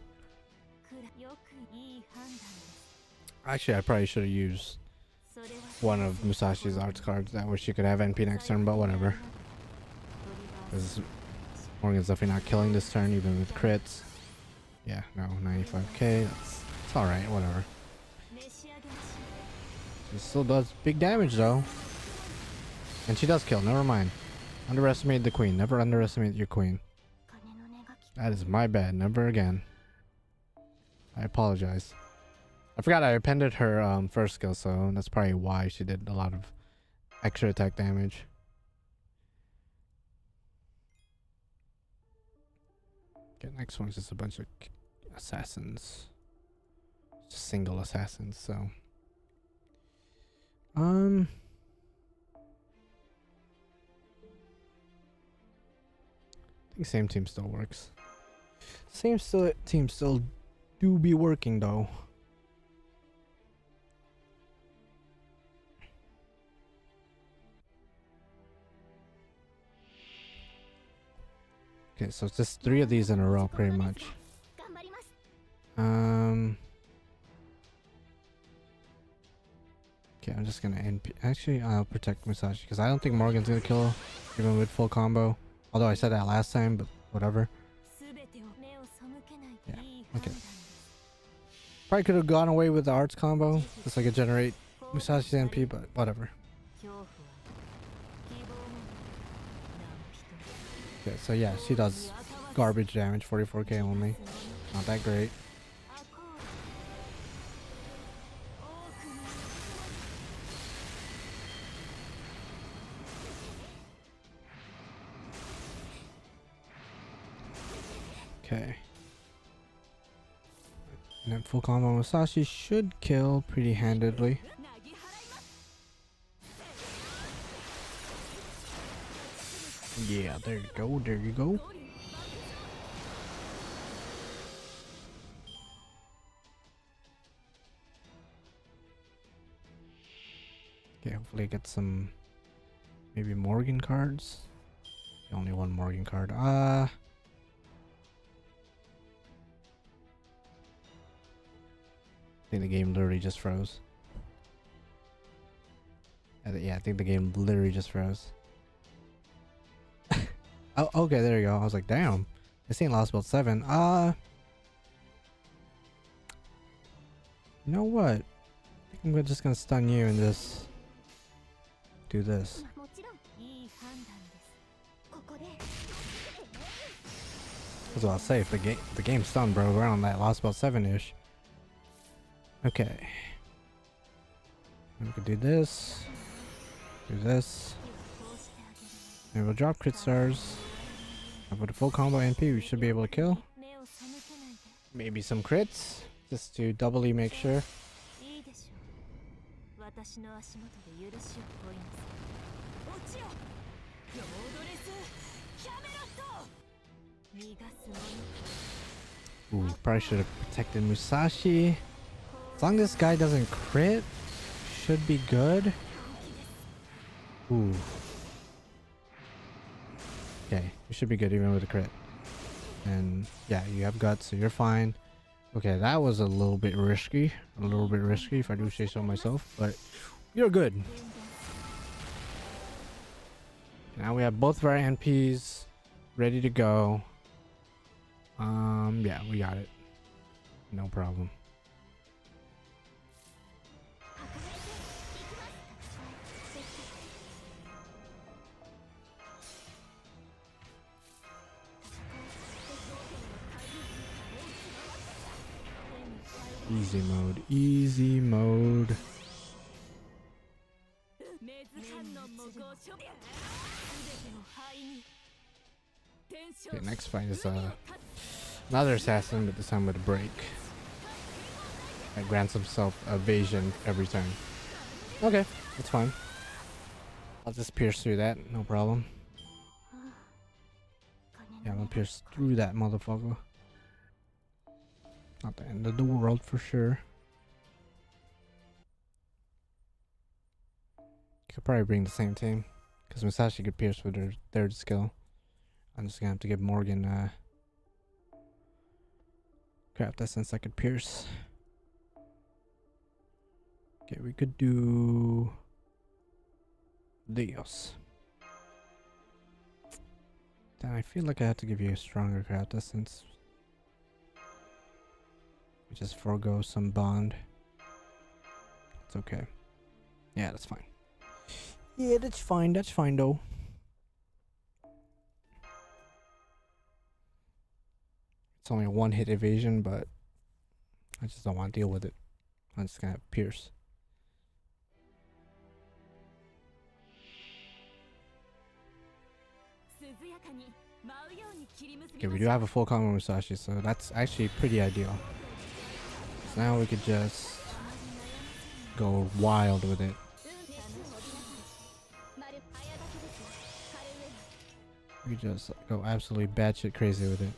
Actually, I probably should have used one of Musashi's arts cards. That way she could have NP next turn, but whatever. Because Morgan's definitely not killing this turn, even with crits. Yeah, no, 95k. It's alright, whatever. She still does big damage though. And she does kill, never mind. Underestimate the queen. Never underestimate your queen. That is my bad. Never again. I apologize. I forgot I appended her first skill, so that's probably why she did a lot of extra attack damage. Okay, next one's just a bunch of assassins. Just single assassins, so. I think same team still works. Team still do be working though. Okay, so it's just 3 of these in a row pretty much. Okay, I'm just gonna NP. Actually, I'll protect Musashi because I don't think Morgan's gonna kill even with full combo. Although I said that last time, but whatever. Yeah, okay. Probably could have gone away with the arts combo just so I could generate Musashi's NP, but whatever. Okay, so yeah, she does garbage damage, 44k only. Not that great. Okay. And then full combo Musashi should kill pretty handedly. Yeah, there you go, there you go. Okay, hopefully get some maybe Morgan cards. Only one Morgan card. I think the game literally just froze. Yeah, I think the game literally just froze. Oh, okay, there you go. I was like, damn. This ain't Lostbelt 7. You know what? I think I'm just gonna stun you and just do this. That's what I'll say. If the game's stunned, bro, we're on that Lostbelt 7-ish. Okay. We could do this. Do this. And we'll drop crit stars. And with a full combo NP, we should be able to kill. Maybe some crits, just to doubly make sure. Ooh, probably should have protected Musashi. As long as this guy doesn't crit, should be good. Ooh. Okay, you should be good even with a crit. And yeah, you have guts, so you're fine. Okay, that was a little bit risky. A little bit risky if I do say so myself, but you're good. Now we have both of our NPs ready to go. Yeah, we got it. No problem. Easy mode, easy mode. Okay, next fight is another assassin, but this time with a break. That grants himself evasion every time. Okay, that's fine. I'll just pierce through that, no problem. Yeah, I'm gonna pierce through that motherfucker. Not the end of the world for sure. Could probably bring the same team, because Musashi could pierce with her third skill. I'm just gonna have to give Morgan crap that since I could pierce. Okay, we could do Dios. Then I feel like I have to give you a stronger crowd distance. We just forego some bond. It's okay. Yeah, that's fine. Yeah, that's fine. That's fine though. It's only a one-hit evasion, but I just don't want to deal with it. I'm just gonna pierce. Okay, we do have a full combo Musashi, so that's actually pretty ideal. So now we could just go wild with it. We could just go absolutely batshit crazy with it.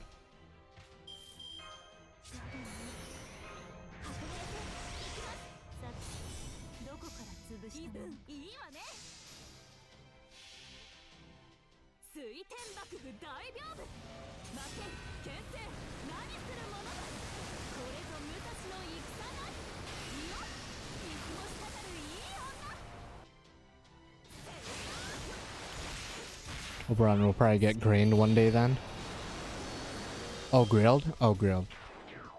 Oberon will probably get grained one day then. Oh, grilled? Oh, grilled.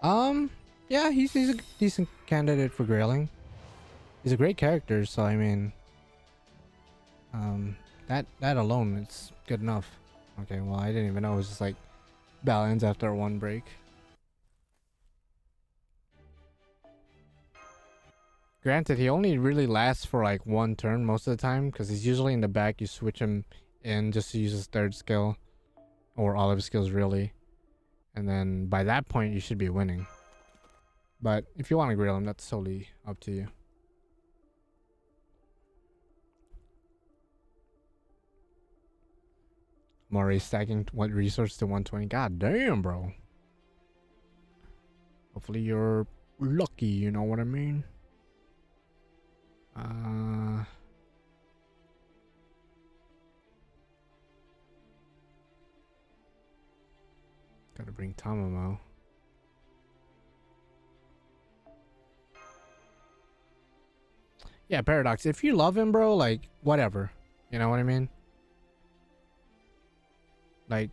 Yeah, he's a decent candidate for grailing. He's a great character, so I mean, that alone is good enough. Okay, well, I didn't even know it was just like balance after one break. Granted, he only really lasts for like one turn most of the time, because he's usually in the back. You switch him in just to use his third skill, or all of his skills really, and then by that point you should be winning. But if you want to grill him, that's totally up to you. I'm already stacking what resource to 120. God damn, bro. Hopefully you're lucky, you know what I mean? I, 「 I Gotta bring Tamamo. Yeah, Paradox. If you love him, bro, like, whatever. You know what I mean? Like,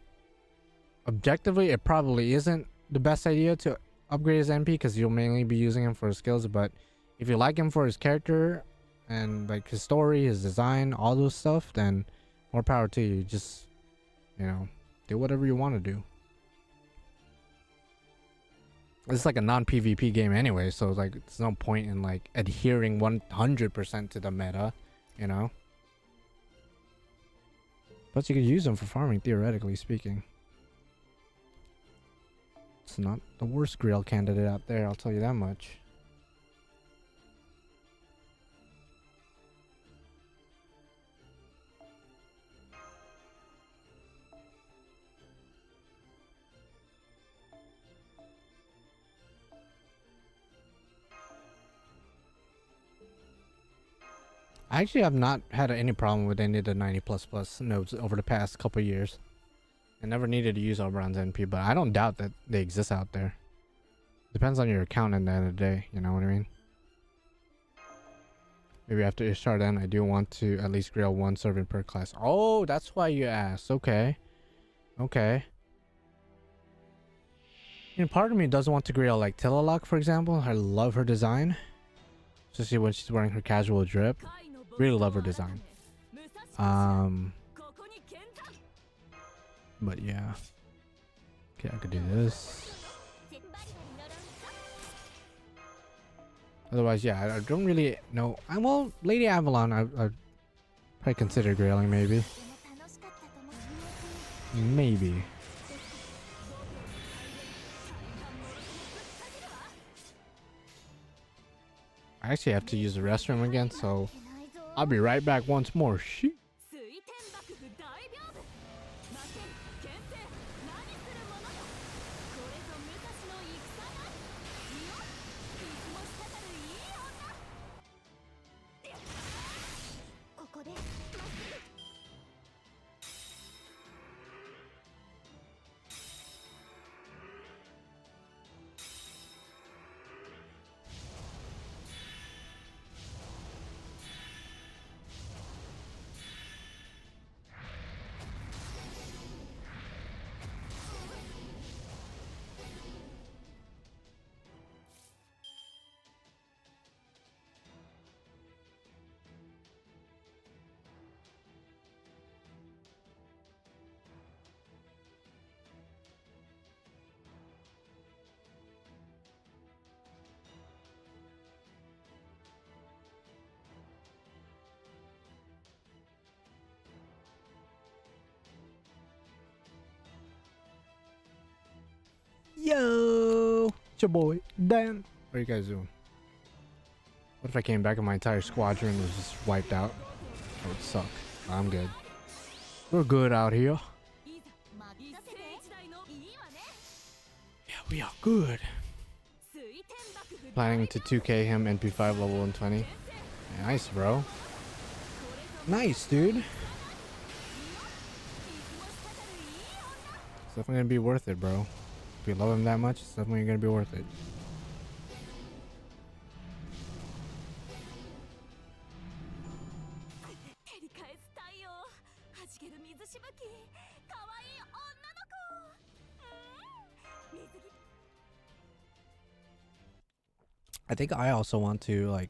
objectively, it probably isn't the best idea to upgrade his MP because you'll mainly be using him for his skills. But if you like him for his character and like his story, his design, all those stuff, then more power to you. Just, you know, do whatever you want to do. It's like a non-PvP game anyway, so like there's no point in like adhering 100% to the meta, you know. But you could use them for farming, theoretically speaking. It's not the worst grill candidate out there, I'll tell you that much. I actually have not had any problem with any of the 90++ nodes over the past couple years. I never needed to use Oberon's NP, but I don't doubt that they exist out there. Depends on your account at the end of the day, you know what I mean? Maybe after Ishtar then I do want to at least grill one servant per class. Oh, that's why you asked. Okay. Okay. You know, part of me does want to grill like Tilalok, for example. I love her design. Especially when she's wearing her casual drip. Really love her design. But yeah. Okay, I could do this. Otherwise, yeah, I don't really know. Well, Lady Avalon, I'd probably consider grailing, maybe. Maybe. I actually have to use the restroom again, so I'll be right back once more. Shoot. Yo, it's your boy Dan. What are you guys doing? What if I came back and my entire squadron was just wiped out? That would suck. I'm good. We're good out here. Yeah, we are good. Planning to 2K him NP5 level 120. Yeah, nice, bro. Nice, dude. It's definitely gonna be worth it, bro. If you love him that much, it's definitely gonna be worth it. I think I also want to like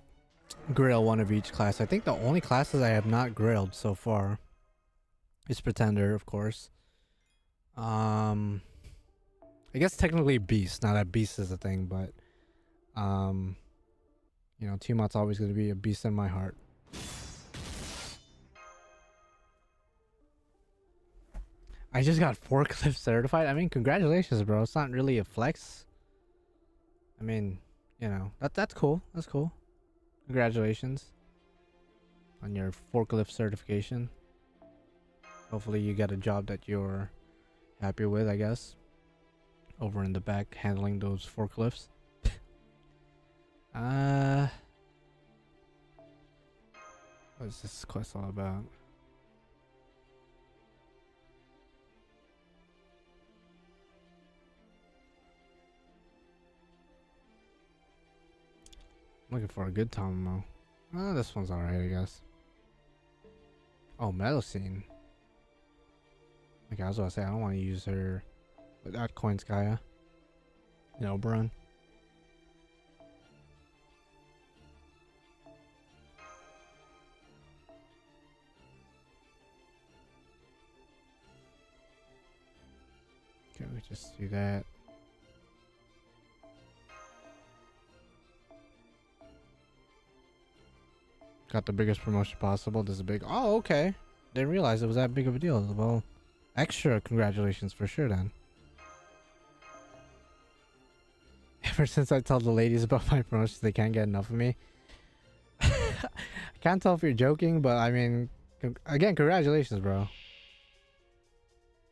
grill one of each class. I think the only classes I have not grilled so far is Pretender, of course. I guess technically Beast. Not that Beast is a thing, but you know, Tiamat's always going to be a beast in my heart. I just got forklift certified. I mean, congratulations, bro. It's not really a flex. I mean, you know, that's cool. That's cool. Congratulations on your forklift certification. Hopefully you get a job that you're happy with, I guess. Over in the back handling those forklifts. What is this quest all about? Looking for a good Tamamo. Oh, this one's alright, I guess. Oh, Melusine. Okay, I was gonna say, I don't want to use her without Koinskaya. No, Brun. Okay, we just do that. Got the biggest promotion possible. This is big. Oh, okay. Didn't realize it was that big of a deal. Well, extra congratulations for sure then. Ever since I told the ladies about my promotions, they can't get enough of me. I can't tell if you're joking, but I mean, again, congratulations, bro.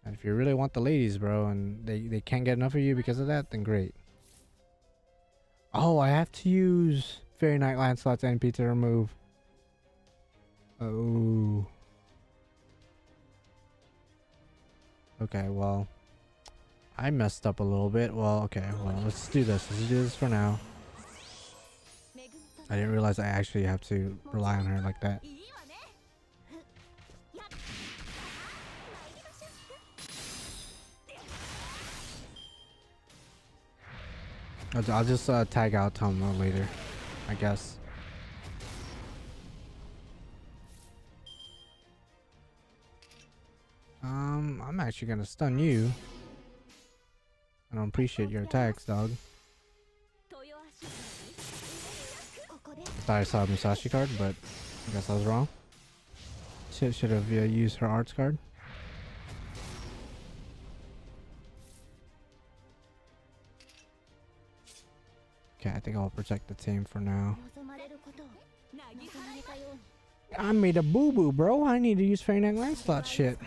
And if you really want the ladies, bro, and they can't get enough of you because of that, then great. Oh, I have to use Fairy Knight Lancelot's NP to remove. Oh. Okay, well, I messed up a little bit. Well, okay, well, let's do this. Let's do this for now. I didn't realize I actually have to rely on her like that. I'll just tag out Tomo later, I guess. I'm actually gonna stun you. I don't appreciate your attacks, dog. I thought I saw a Musashi card, but I guess I was wrong. Should have used her arts card. Okay, I think I'll protect the team for now. I made a boo-boo, bro. I need to use Fairy Knight Lancelot shit.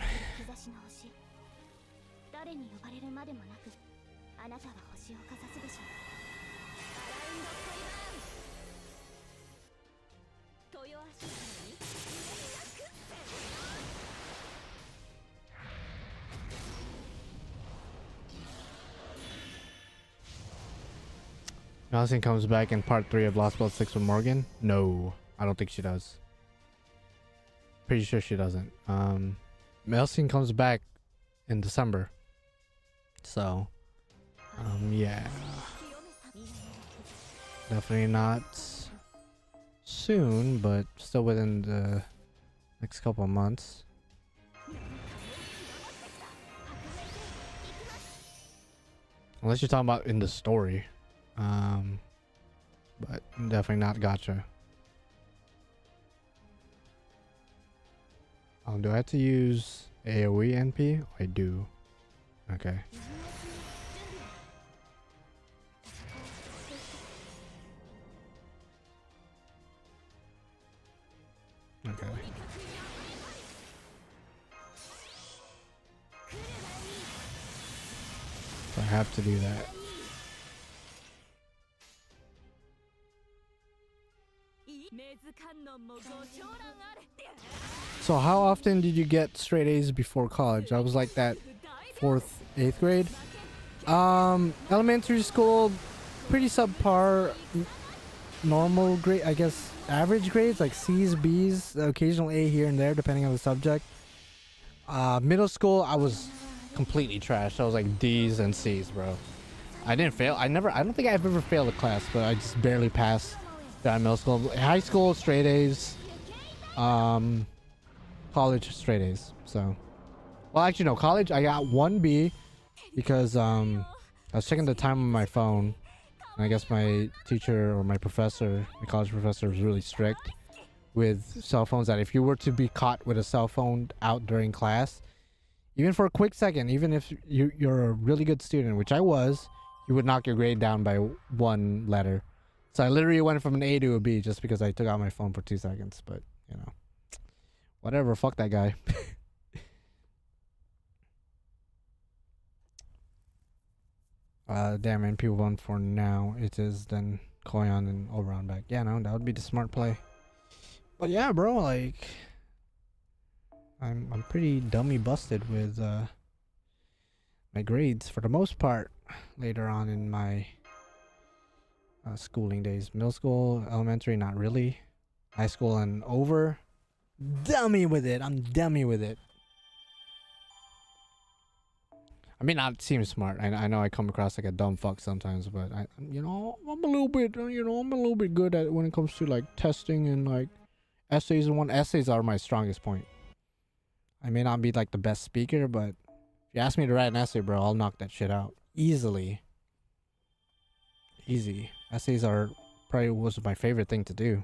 Melusine comes back in part 3 of Lostbelt 6 with Morgan? No, I don't think she does. Pretty sure she doesn't. Melusine comes back in December. So, yeah. Definitely not soon, but still within the next couple of months. Unless you're talking about in the story. But definitely not gotcha. Do I have to use AoE NP? I do. Okay. Okay. So I have to do that. So how often did you get straight A's before college? I was like that 4th, 8th grade. Elementary school, pretty subpar, normal grade, I guess average grades like C's, B's, occasional A here and there depending on the subject. Middle school, I was completely trash. I was like D's and C's, bro. I didn't fail. I don't think I've ever failed a class, but I just barely passed down middle school. High school, straight A's. College, straight A's. So, well, actually no, college I got 1 B because I was checking the time on my phone, and I guess my teacher or my professor, my college professor, was really strict with cell phones, that if you were to be caught with a cell phone out during class, even for a quick second, even if you're a really good student, which I was, you would knock your grade down by 1 letter. So I literally went from an A to a B just because I took out my phone for 2 seconds. But, you know, whatever. Fuck that guy. Damn, NP 1 for now. It is then Koyon and Oberon back. Yeah, no, that would be the smart play. But yeah, bro, like, I'm pretty dummy busted with my grades for the most part later on in my schooling days. Middle school, elementary, not really. High school and over. Dummy with it. I'm dummy with it. I mean, not seem smart. I know I come across like a dumb fuck sometimes, but I'm a little bit, I'm a little bit good at when it comes to like testing and like essays and essays are my strongest point. I may not be like the best speaker, but if you ask me to write an essay, bro, I'll knock that shit out easily. Easy. Essays are probably was my favorite thing to do.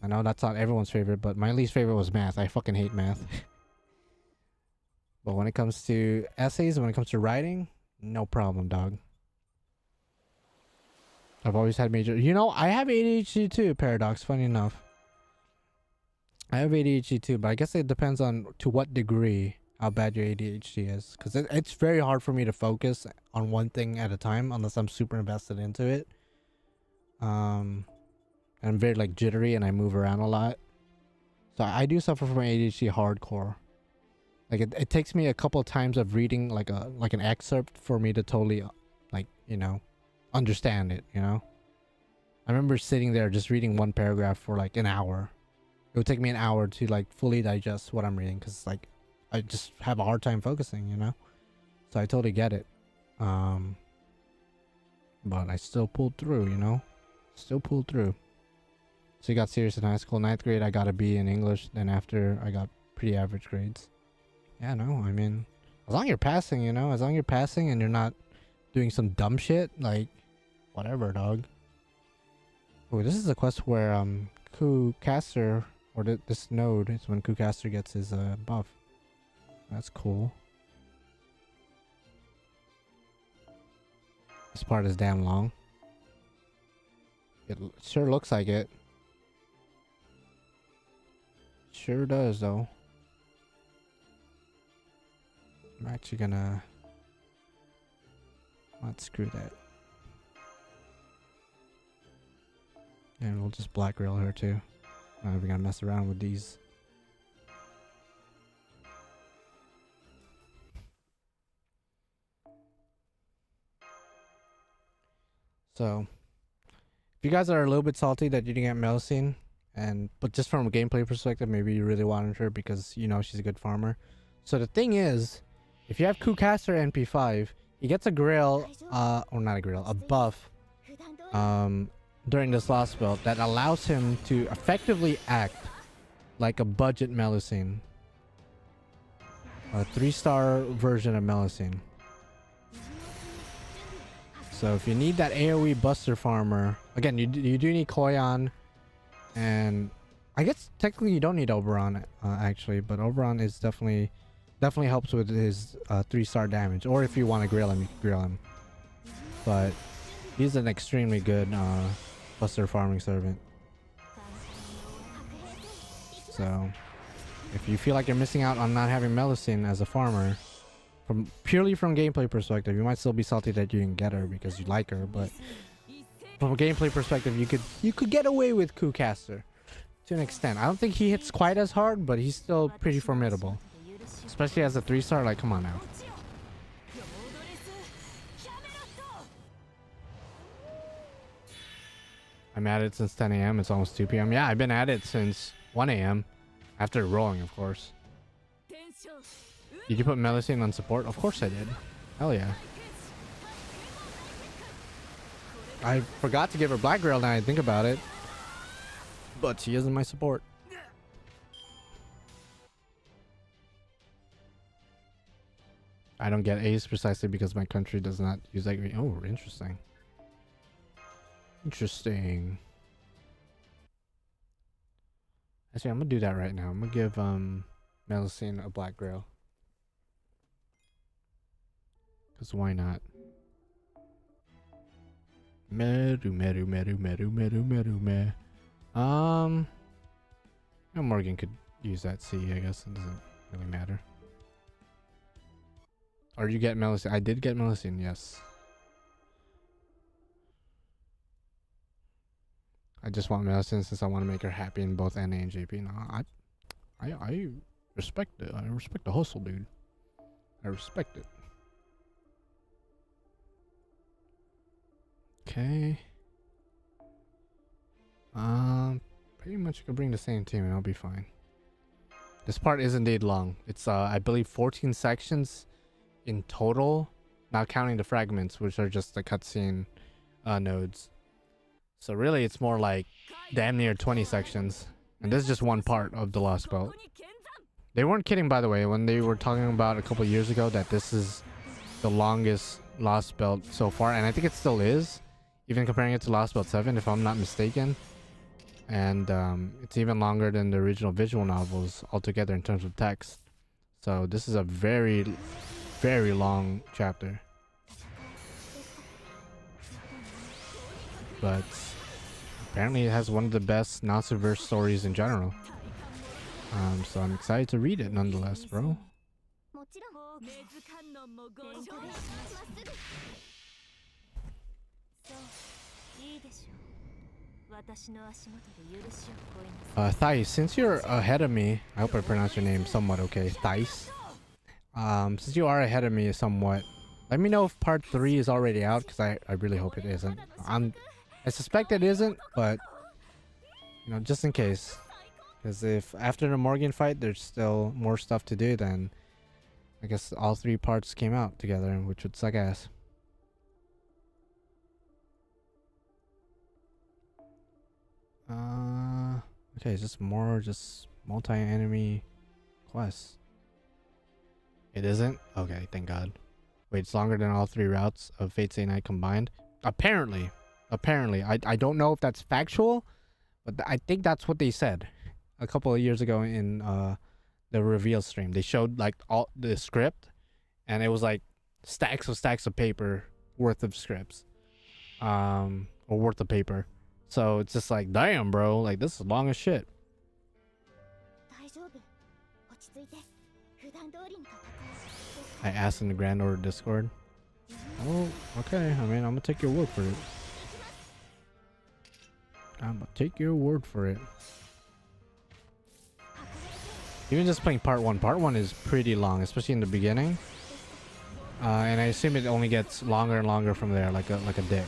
I know that's not everyone's favorite, but my least favorite was math. I fucking hate math. But when it comes to essays, when it comes to writing, no problem, dog. I've always had major... I have ADHD too, Paradox, funny enough. I have ADHD too, but I guess it depends on to what degree how bad your ADHD is. Because it's very hard for me to focus on one thing at a time unless I'm super invested into it. And I'm very like jittery and I move around a lot. So I do suffer from ADHD hardcore. Like it takes me a couple of times of reading like an excerpt for me to totally understand it, I remember sitting there just reading one paragraph for like an hour. It would take me an hour to like fully digest what I'm reading because like I just have a hard time focusing, So I totally get it. But I still pulled through, Still pulled through. So you got serious in high school. 9th grade I got a B in English. Then after I got pretty average grades. Yeah, no, I mean, as long as you're passing, as long as you're passing and you're not doing some dumb shit, like, whatever, dog. Oh, this is a quest where, Kucaster, or this node is when Kucaster gets his, buff. That's cool. This part is damn long. It sure looks like it. Sure does, though. I'm actually gonna not screw that. And we'll just black grill her too. We're gonna mess around with these. So if you guys are a little bit salty that you didn't get Melusine, but just from a gameplay perspective, maybe you really wanted her because she's a good farmer. So the thing is, if you have Kucaster NP5, he gets a grill, or not a grill, a buff, during this Lostbelt that allows him to effectively act like a budget Melusine. A 3-star version of Melusine. So if you need that AoE buster farmer, again, you do need Koyan, and I guess technically you don't need Oberon, actually, but Oberon is definitely helps with his 3-star damage, or if you want to grill him, you can grill him. But he's an extremely good buster farming servant. So if you feel like you're missing out on not having Melusine as a farmer, purely from gameplay perspective, you might still be salty that you didn't get her because you like her, but from a gameplay perspective, you could get away with Kucaster to an extent. I don't think he hits quite as hard, but he's still pretty formidable. Especially as a 3-star, like, come on now. I'm at it since 10 a.m. It's almost 2 p.m. Yeah, I've been at it since 1 a.m. After rolling, of course. Did you put Melusine on support? Of course I did. Hell yeah. I forgot to give her Black Grill now I think about it. But she isn't my support. I don't get Ace precisely because my country does not use that green. Oh, interesting. Interesting. Actually, I'm gonna do that right now. I'm gonna give Melusine a Black Grill. Cause why not? Meru. Morgan could use that C, I guess. It doesn't really matter. Or you get Melusine. I did get Melusine, yes. I just want Melusine since I want to make her happy in both NA and JP. No, I respect it. I respect the hustle, dude. I respect it. Okay. pretty much you could bring the same team and I'll be fine. This part is indeed long. It's I believe 14 sections in total, not counting the fragments, which are just the cutscene nodes. So really it's more like damn near 20 sections. And this is just one part of the Lostbelt. They weren't kidding, by the way, when they were talking about a couple years ago that this is the longest Lostbelt so far, and I think it still is, even comparing it to Lostbelt 7 if I'm not mistaken. And it's even longer than the original visual novels altogether in terms of text. So this is a very, very long chapter. But apparently it has one of the best Natsuverse stories in general. So I'm excited to read it nonetheless, bro. Thais, since you're ahead of me, I hope I pronounced your name somewhat okay, Thais. Since you are ahead of me somewhat, let me know if part 3 is already out, because I really hope it isn't. I suspect it isn't, but you know, just in case. Because if after the Morgan fight there's still more stuff to do, then I guess all 3 parts came out together, which would suck ass. Okay, it's just more multi-enemy quests. It isn't? Okay, thank God. Wait, it's longer than all 3 routes of Fate Stay Night combined? Apparently. I don't know if that's factual, but I think that's what they said a couple of years ago in the reveal stream. They showed like all the script, and it was like stacks of paper worth of scripts, or worth of paper. So it's just like, damn, bro, like this is long as shit. I asked in the Grand Order Discord. Oh, okay. I mean, I'm gonna take your word for it. I'm gonna take your word for it. Even just playing part 1. Part 1 is pretty long, especially in the beginning. And I assume it only gets longer and longer from there, like a dick.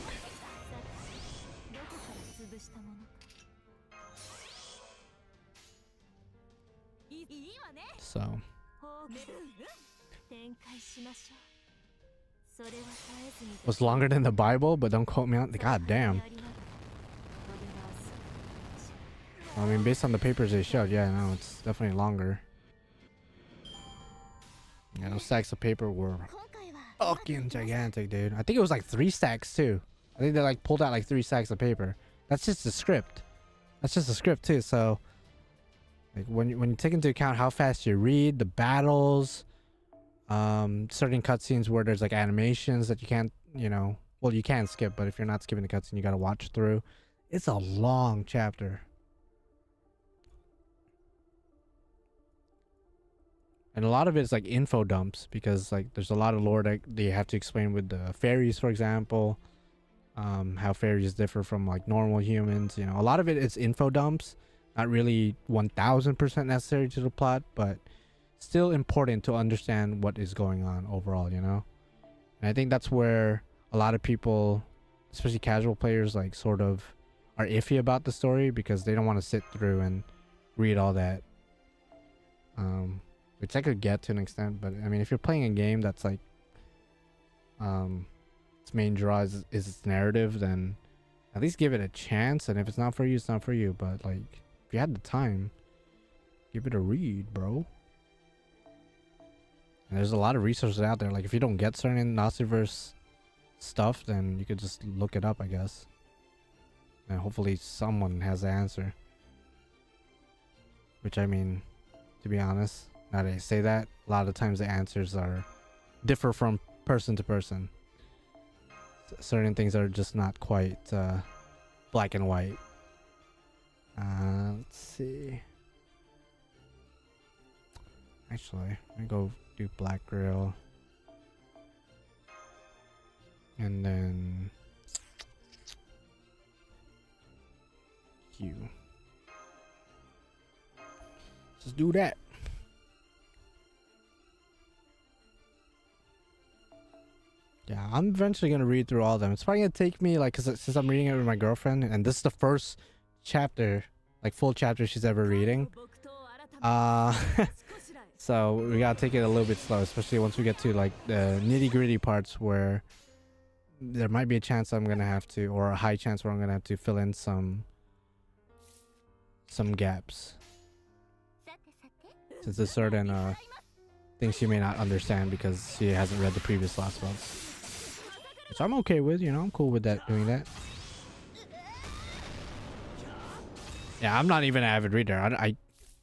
So was longer than the Bible, but don't quote me on. God damn. I mean, based on the papers they showed, yeah, no, it's definitely longer. Yeah, those stacks of paper were fucking gigantic, dude. I think it was like 3 stacks too. I think they like pulled out like 3 stacks of paper. That's just the script. That's just the script too. So, like when you take into account how fast you read, the battles, certain cutscenes where there's like animations that you can't, you know, well, you can skip, but if you're not skipping the cutscene, you gotta watch through. It's a long chapter. And a lot of it is like info dumps, because like there's a lot of lore that they have to explain with the fairies, for example. How fairies differ from like normal humans. You know, a lot of it is info dumps, not really 1000% necessary to the plot, but still important to understand what is going on overall, you know. And I think that's where a lot of people, especially casual players, like sort of are iffy about the story, because they don't want to sit through and read all that. Which I could get to an extent, but I mean, if you're playing a game that's like its main draw is its narrative, then at least give it a chance. And if it's not for you, it's not for you. But like, if you had the time, give it a read, bro. And there's a lot of resources out there. Like if you don't get certain Natsuverse stuff, then you could just look it up, I guess. And hopefully someone has the answer. Which, I mean, to be honest, now that I say that, a lot of times the answers differ from person to person. Certain things are just not quite black and white. Let's see. Actually, let me go do Black Grill. And then Q. Just do that. Yeah, I'm eventually gonna read through all of them. It's probably gonna take me like, cause since I'm reading it with my girlfriend, and this is the first chapter like full chapter she's ever reading. So we gotta take it a little bit slow, especially once we get to like the nitty-gritty parts where there might be a chance I'm gonna have to, or a high chance where I'm gonna have to fill in some gaps, since there's certain things she may not understand because she hasn't read the previous Lostbelts, which I'm okay with. You know, I'm cool with that, doing that. Yeah, I'm not even an avid reader. I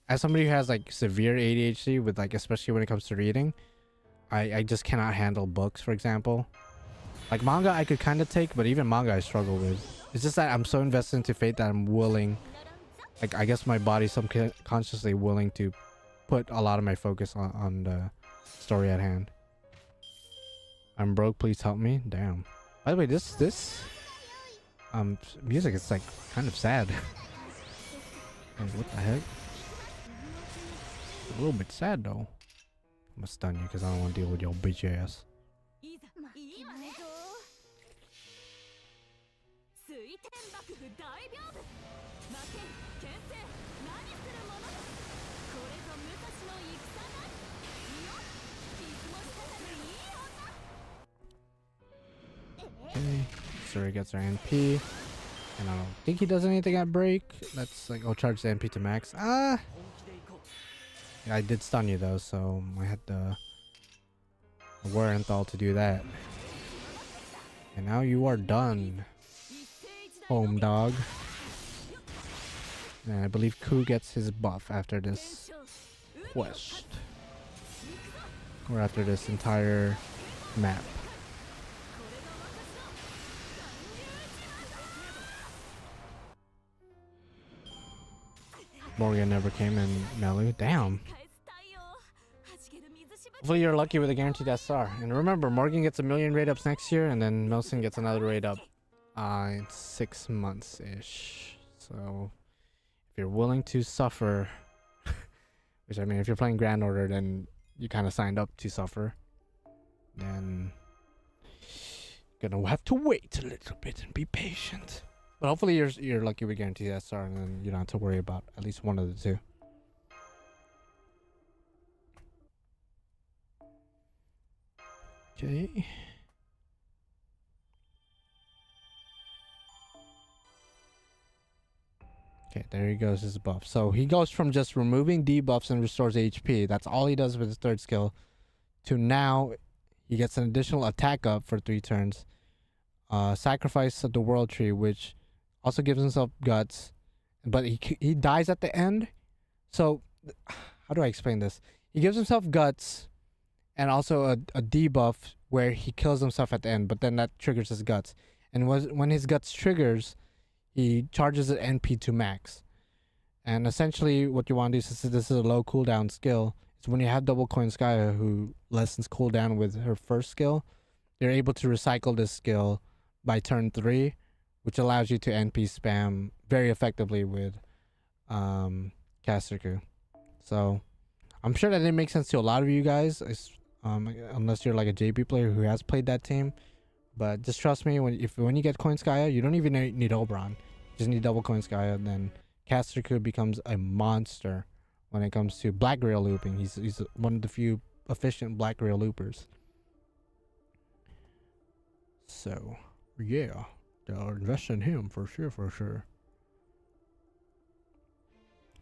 as somebody who has like severe ADHD with like, especially when it comes to reading, I just cannot handle books, for example. Like manga I could kind of take, but even manga I struggle with. It's just that I'm so invested into Fate that I'm willing, like I guess my body's subconsciously willing to put a lot of my focus on the story at hand. I'm broke, please help me. Damn. By the way, this music is like kind of sad. Like, what the heck? A little bit sad though. I'm gonna stun you because I don't want to deal with your bitch ass. Okay, Suri gets her NP, and I don't think he does anything at break. Let's like, I'll charge the NP to max. Yeah, I did stun you though, so I had the Wernthal to do that. And now you are done, home dog. And I believe Ku gets his buff after this quest, or after this entire map. Morgan never came in Melu. Damn. Hopefully you're lucky with a guaranteed SR. And remember, Morgan gets 1,000,000 raid ups next year, and then Melusine gets another raid up in 6 months-ish. So if you're willing to suffer, which I mean, if you're playing Grand Order, then you kind of signed up to suffer, then gonna have to wait a little bit and be patient. But hopefully you're lucky with guaranteed SR, and then you don't have to worry about at least one of the two. Okay. Okay, there he goes, his buff. So he goes from just removing debuffs and restores HP, that's all he does with his third skill, to now he gets an additional attack up for 3 turns. Sacrifice of the World Tree, which also gives himself guts, but he dies at the end. So how do I explain this? He gives himself guts and also a debuff where he kills himself at the end, but then that triggers his guts. And when his guts triggers, he charges the NP to max. And essentially what you want to do, since this is a low cooldown skill, is when you have double coin Skya who lessens cooldown with her first skill, you're able to recycle this skill by turn 3, which allows you to NP spam very effectively with Castriku. So I'm sure that didn't make sense to a lot of you guys, unless you're like a JP player who has played that team. But just trust me, when you get coin Skya, you don't even need Oberon. You just need double coin Skya, then Castriku becomes a monster when it comes to black rail looping. He's one of the few efficient black rail loopers. So yeah, they'll invest in him for sure.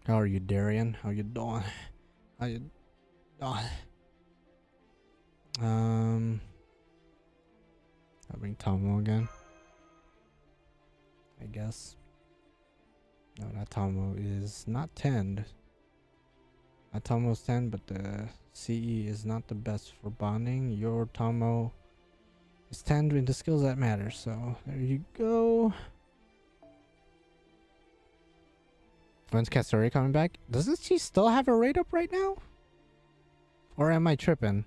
How are you, Darian? How you doing? How you doing? I'll bring Tomo again, I guess. No, that Tomo is not 10. That Tomo's 10, but the CE is not the best for bonding. Your Tomo is 10 in the skills that matter, so there you go. When's Kastori coming back? Doesn't she still have a raid up right now? Or am I tripping?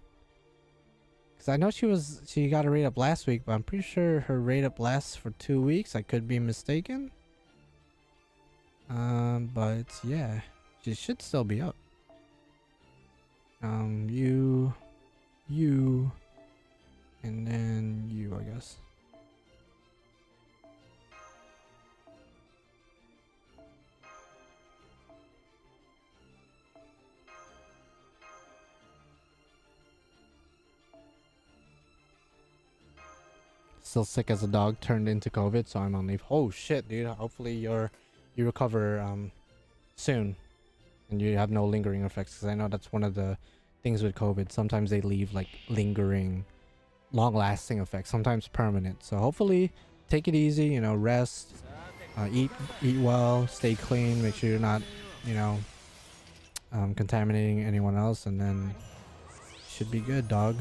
Because I know she got a raid up last week, but I'm pretty sure her raid up lasts for 2 weeks. I could be mistaken. But yeah, she should still be up. You, and then you, I guess. still sick as a dog, turned into COVID, so I'm on leave. Oh shit, dude. Hopefully you recover soon and you have no lingering effects, because I know that's one of the things with COVID. Sometimes they leave like lingering, long-lasting effects, sometimes permanent. So hopefully take it easy, you know, rest, eat well, stay clean, make sure you're not, you know, contaminating anyone else, and then should be good, dog.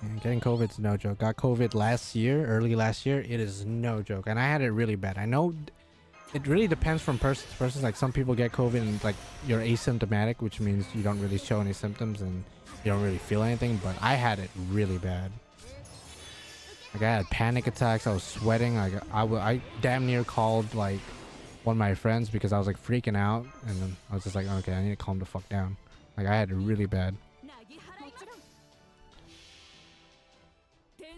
And getting COVID's no joke. Got COVID last year, early last year. It is no joke, and I had it really bad. I know it really depends from person to person. Like some people get COVID and like you're asymptomatic, which means you don't really show any symptoms and you don't really feel anything. But I had it really bad. Like I had panic attacks. I was sweating. Like I damn near called like one of my friends because I was like freaking out, and then I was just like, okay, I need to calm the fuck down. Like I had it really bad.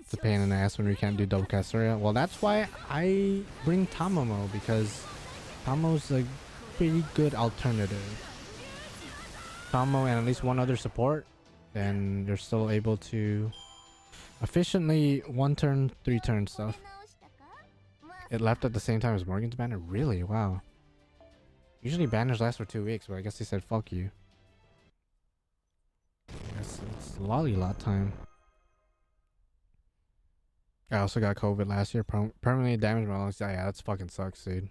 It's a pain in the ass when we can't do double Castoria. Well, that's why I bring Tamamo, because Tamo's a pretty good alternative. Tamo and at least one other support, then you're still able to efficiently 1 turn, 3 turn stuff. It left at the same time as Morgan's banner? Really? Wow. Usually banners last for 2 weeks, but I guess he said fuck you. I guess it's Lollylot time. I also got COVID last year. Permanently damaged my lungs. Yeah, that's fucking sucks, dude.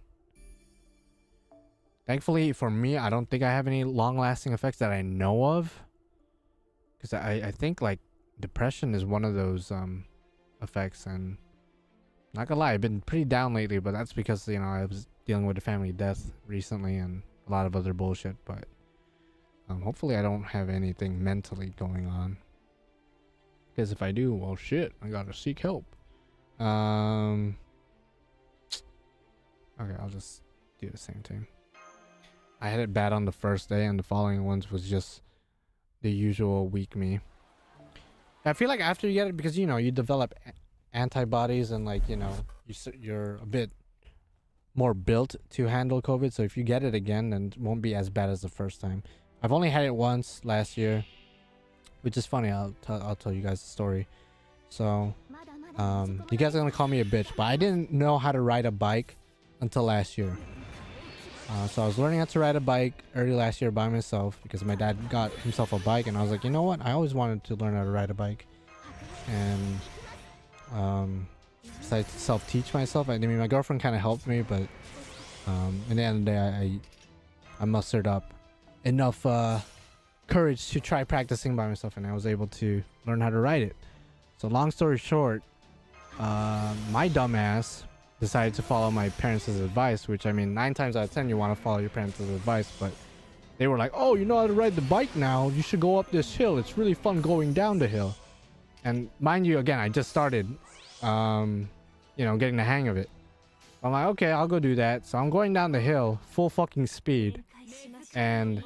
Thankfully for me, I don't think I have any long-lasting effects that I know of. Because I think like depression is one of those effects, and not gonna lie, I've been pretty down lately, but that's because, you know, I was dealing with a family death recently and a lot of other bullshit. But hopefully I don't have anything mentally going on. Because if I do, well shit, I gotta seek help. Okay, I'll just do the same thing. I had it bad on the first day, and the following ones was just the usual weak me. I feel like after you get it, because you know you develop antibodies and like, you know, you're a bit more built to handle COVID. So if you get it again, then it won't be as bad as the first time. I've only had it once last year, which is funny. I'll tell you guys the story. So you guys are gonna call me a bitch, but I didn't know how to ride a bike until last year. So I was learning how to ride a bike early last year by myself because my dad got himself a bike, and I was like, you know what? I always wanted to learn how to ride a bike, and decided to self-teach myself. I mean, my girlfriend kind of helped me, but in the end of the day, I mustered up enough courage to try practicing by myself, and I was able to learn how to ride it. So long story short, my dumbass decided to follow my parents' advice, which, I mean, 9 times out of 10 you want to follow your parents' advice, but they were like, oh, you know how to ride the bike now, you should go up this hill, it's really fun going down the hill. And mind you, again, I just started you know, getting the hang of it. I'm like, okay, I'll go do that. So I'm going down the hill full fucking speed, and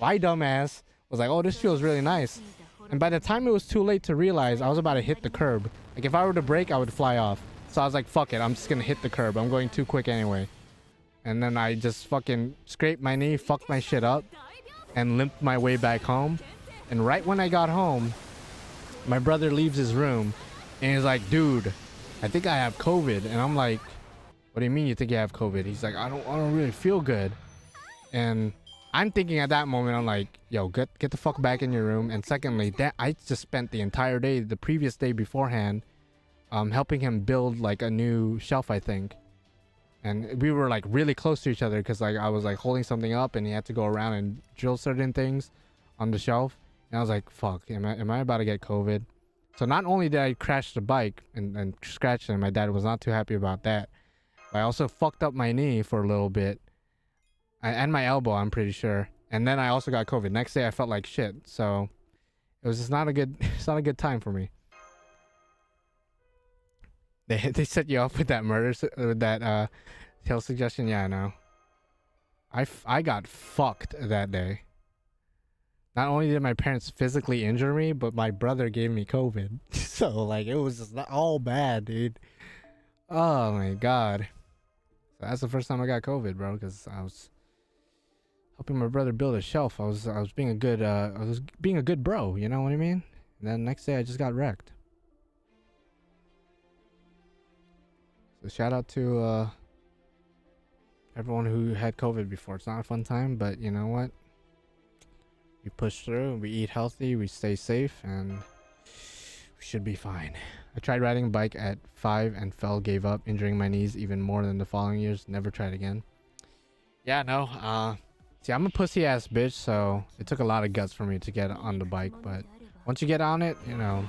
my dumbass was like, oh, this feels really nice. And by the time it was too late to realize, I was about to hit the curb. Like, if I were to brake, I would fly off. So I was like, fuck it, I'm just gonna hit the curb. I'm going too quick anyway. And then I just fucking scraped my knee, fucked my shit up, and limped my way back home. And right when I got home, my brother leaves his room, and he's like, dude, I think I have COVID. And I'm like, what do you mean you think you have COVID? He's like, I don't really feel good. And I'm thinking at that moment, I'm like, yo, get the fuck back in your room. And secondly, that I just spent the entire day, the previous day beforehand, helping him build like a new shelf, I think. And we were like really close to each other because like I was like holding something up, and he had to go around and drill certain things on the shelf. And I was like, fuck, am I about to get COVID? So not only did I crash the bike and scratch it, and my dad was not too happy about that, but I also fucked up my knee for a little bit. And my elbow, I'm pretty sure. And then I also got COVID. Next day I felt like shit. So it was just not a good time for me. They set you up with that with that tail suggestion. Yeah, I know. I got fucked that day. Not only did my parents physically injure me, but my brother gave me COVID. So like it was just all bad, dude. Oh my god. So that's the first time I got COVID, bro, because I was helping my brother build a shelf. I was being a good bro, you know what I mean? And then next day I just got wrecked. So shout out to everyone who had COVID before. It's not a fun time, but you know what? We push through, we eat healthy, we stay safe, and we should be fine. I tried riding a bike at 5 and fell, gave up, injuring my knees even more than the following years. Never tried again. Yeah, no. See, I'm a pussy ass bitch, so it took a lot of guts for me to get on the bike. But once you get on it, you know,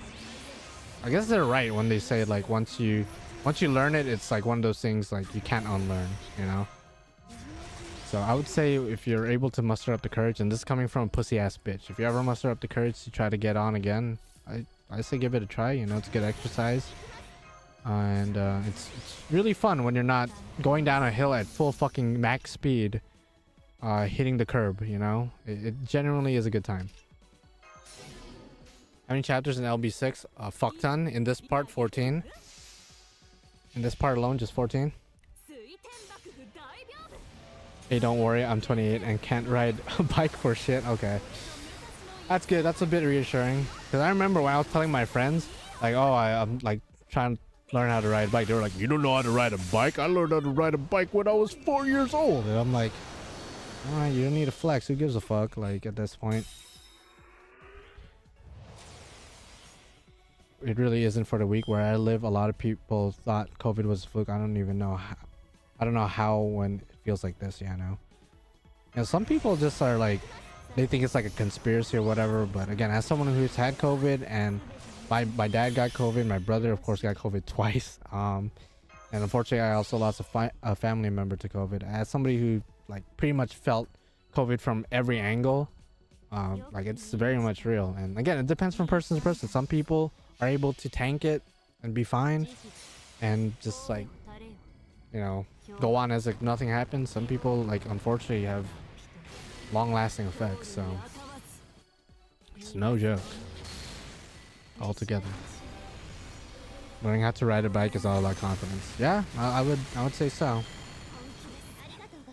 I guess they're right when they say like once you learn it, it's like one of those things like you can't unlearn, you know. So I would say if you're able to muster up the courage, and this is coming from a pussy ass bitch, if you ever muster up the courage to try to get on again, I say give it a try. You know, it's good exercise, and it's really fun when you're not going down a hill at full fucking max speed, hitting the curb. You know, it genuinely is a good time. How many chapters in LB6? A fuck ton. In this part, 14. In this part alone, just 14. Hey, don't worry, I'm 28 and can't ride a bike for shit. Okay. That's good. That's a bit reassuring. Because I remember when I was telling my friends, like, oh, I'm like trying to learn how to ride a bike. They were like, you don't know how to ride a bike? I learned how to ride a bike when I was 4 years old. And I'm like, all right, you don't need to flex. Who gives a fuck? Like, at this point. It really isn't for the weak. Where I live, a lot of people thought COVID was a fluke. I don't even know how. I don't know how when it feels like this. Yeah, I know. You know, some people just are like, they think it's like a conspiracy or whatever. But again, as someone who's had COVID, and my dad got COVID, my brother of course got COVID twice. And unfortunately, I also lost a family member to COVID. As somebody who like pretty much felt COVID from every angle, like it's very much real. And again, it depends from person to person. Some people are able to tank it and be fine, and just like, you know, go on as if nothing happened. Some people, like, unfortunately have long-lasting effects, so it's no joke altogether. Learning how to ride a bike is all about confidence. Yeah, I would say so.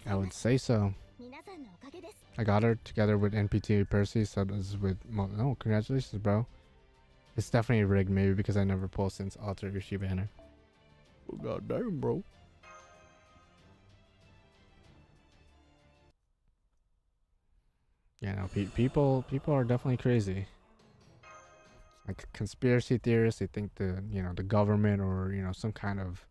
I would say so. I got her together with NPT Percy, so this is with no, congratulations, bro. It's definitely rigged, maybe because I never pulled since Alter Yoshi banner. Oh, god damn, bro. Yeah, no, people are definitely crazy. Like conspiracy theorists, they think the government or some kind of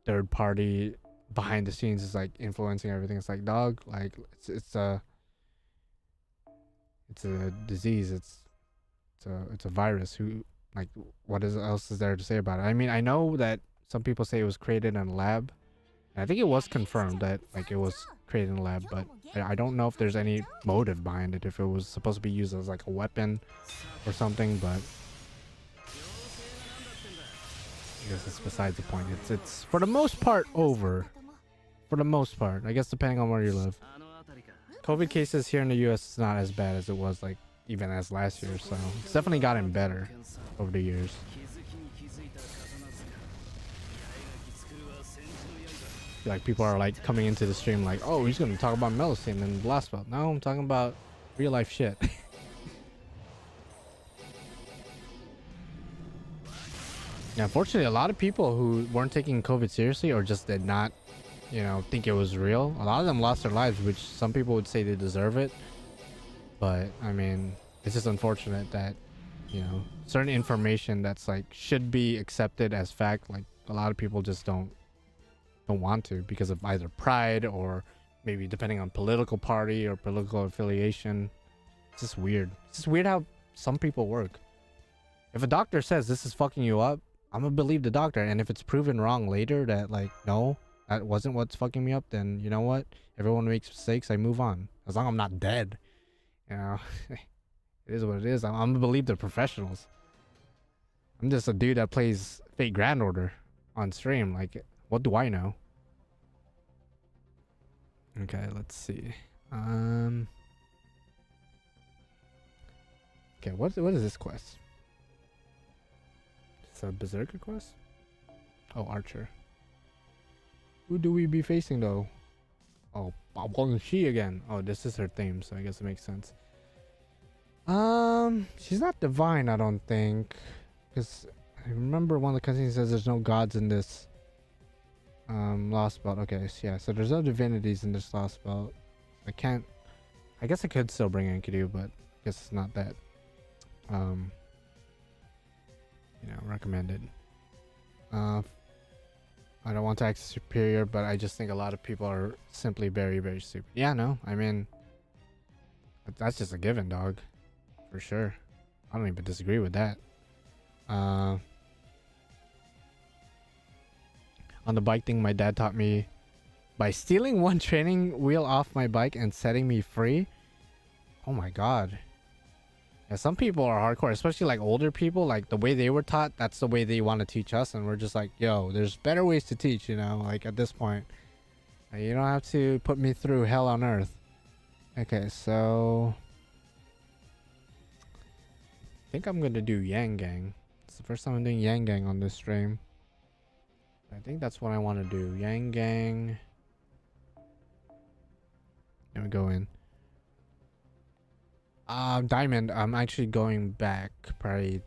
third party behind the scenes is like influencing everything. It's like, dog, like it's a disease. It's a virus. Who, like, what else is there to say about it? I mean, I know that some people say it was created in a lab. I think it was confirmed that like it was created in a lab, but I don't know if there's any motive behind it, if it was supposed to be used as like a weapon or something, but I guess it's besides the point. It's for the most part over. For the most part, I guess, depending on where you live. COVID cases here in the US is not as bad as it was like even as last year, so it's definitely gotten better over the years. Like, people are like coming into the stream like, oh, he's gonna talk about Melusine and Lostbelt. No, I'm talking about real life shit. Yeah, unfortunately, a lot of people who weren't taking COVID seriously or just did not, think it was real, a lot of them lost their lives, which some people would say they deserve it. But I mean, it's just unfortunate that, certain information that's like should be accepted as fact, like a lot of people just don't want to, because of either pride or maybe depending on political party or political affiliation. It's just weird. It's just weird how some people work. If a doctor says this is fucking you up, I'm gonna believe the doctor, and if it's proven wrong later that like, no, that wasn't what's fucking me up, then you know what, everyone makes mistakes, I move on, as long as I'm not dead. It is what it is. I'm gonna believe the professionals. I'm just a dude that plays Fate Grand Order on stream. Like, what do I know? Okay, let's see. Okay, what is this quest? It's a Berserker quest? Oh, Archer. Who do we be facing though? Oh, She again. Oh, this is her theme, so I guess it makes sense. She's not divine, I don't think, because I remember one of the cutscenes says there's no gods in this Lostbelt. Okay, so yeah, so there's no divinities in this Lostbelt. I guess I could still bring Enkidu, but I guess it's not that recommended. I don't want to act superior, but I just think a lot of people are simply very, very stupid. Yeah, no, I mean, that's just a given, dog. For sure. I don't even disagree with that. On the bike thing, my dad taught me by stealing one training wheel off my bike and setting me free. Oh my god. Yeah, some people are hardcore, especially like older people. Like the way they were taught, that's the way they want to teach us, and we're just like, yo, there's better ways to teach, you know, like at this point. You don't have to put me through hell on earth. Okay, so I think I'm gonna do Yang Gang. It's the first time I'm doing Yang Gang on this stream. I think that's what I want to do. Yang Gang. Let me go in. Diamond, I'm actually going back probably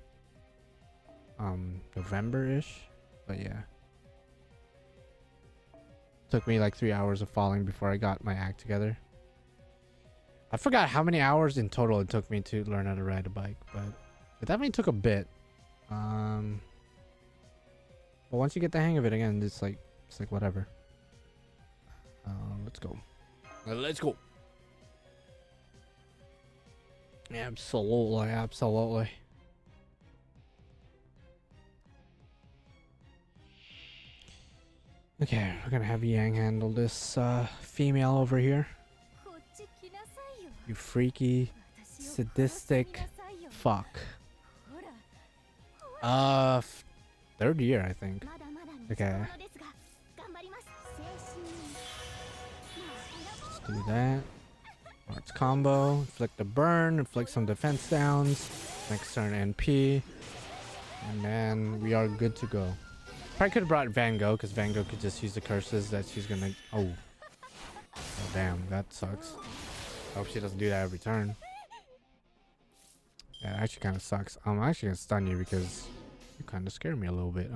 November-ish, but yeah. Took me like 3 hours of falling before I got my act together. I forgot how many hours in total it took me to learn how to ride a bike, but it definitely took a bit. But once you get the hang of it again, it's like whatever. Let's go. Let's go. Absolutely, absolutely. Okay, we're gonna have Yang handle this female over here. You freaky, sadistic fuck. Third year, I think. Okay. Let's do that. Arts combo, inflict a burn, inflict some defense downs, next turn NP, and then we are good to go. Probably could have brought Van Gogh, because Van Gogh could just use the curses that she's gonna. Oh damn, that sucks. I hope she doesn't do that every turn. Yeah, it actually kind of sucks. I'm actually gonna stun you because you kind of scared me a little bit.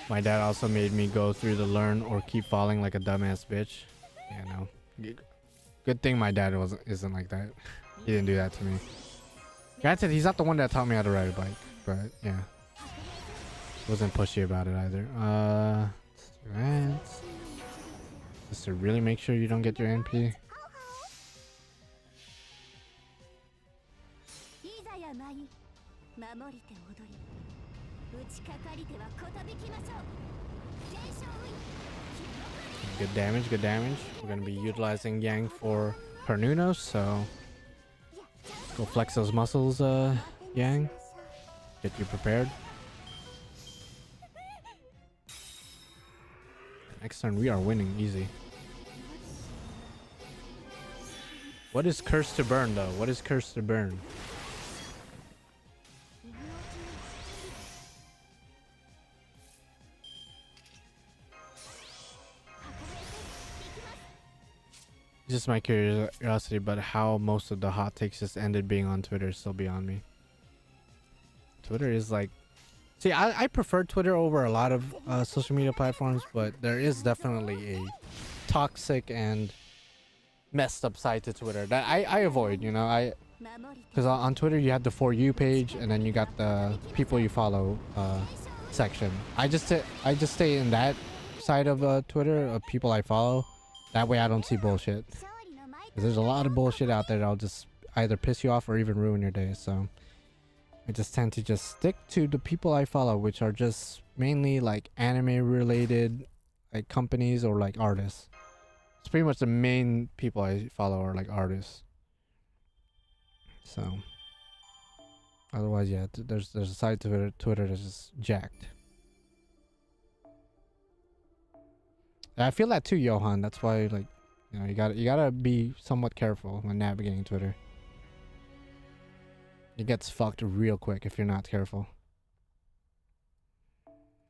My dad also made me go through the learn or keep falling like a dumbass bitch. Yeah, no. Good thing my dad isn't like that. He didn't do that to me. Granted, he's not the one that taught me how to ride a bike, but yeah. Wasn't pushy about it either. Let's do that. Just to really make sure you don't get your NP. Good damage, good damage. We're gonna be utilizing Yang for Pernunos, so go flex those muscles, Yang. Get you prepared. Next turn we are winning easy. What is Curse to Burn though? What is Curse to Burn? Just my curiosity, but how most of the hot takes just ended being on Twitter is still beyond me. Twitter is like, see, I prefer Twitter over a lot of social media platforms, but there is definitely a toxic and messed up side to Twitter that I avoid, you know. Because on Twitter you have the For You page, and then you got the people you follow section. I just stay in that side of Twitter of people I follow. That way I don't see bullshit. Because there's a lot of bullshit out there that'll just either piss you off or even ruin your day. So I just tend to just stick to the people I follow, which are just mainly like anime related like companies or like artists. It's pretty much the main people I follow are like artists. So otherwise, yeah, there's a side to Twitter that's just jacked. I feel that too, Johan. That's why, like, you know, you gotta be somewhat careful when navigating Twitter. It gets fucked real quick if you're not careful.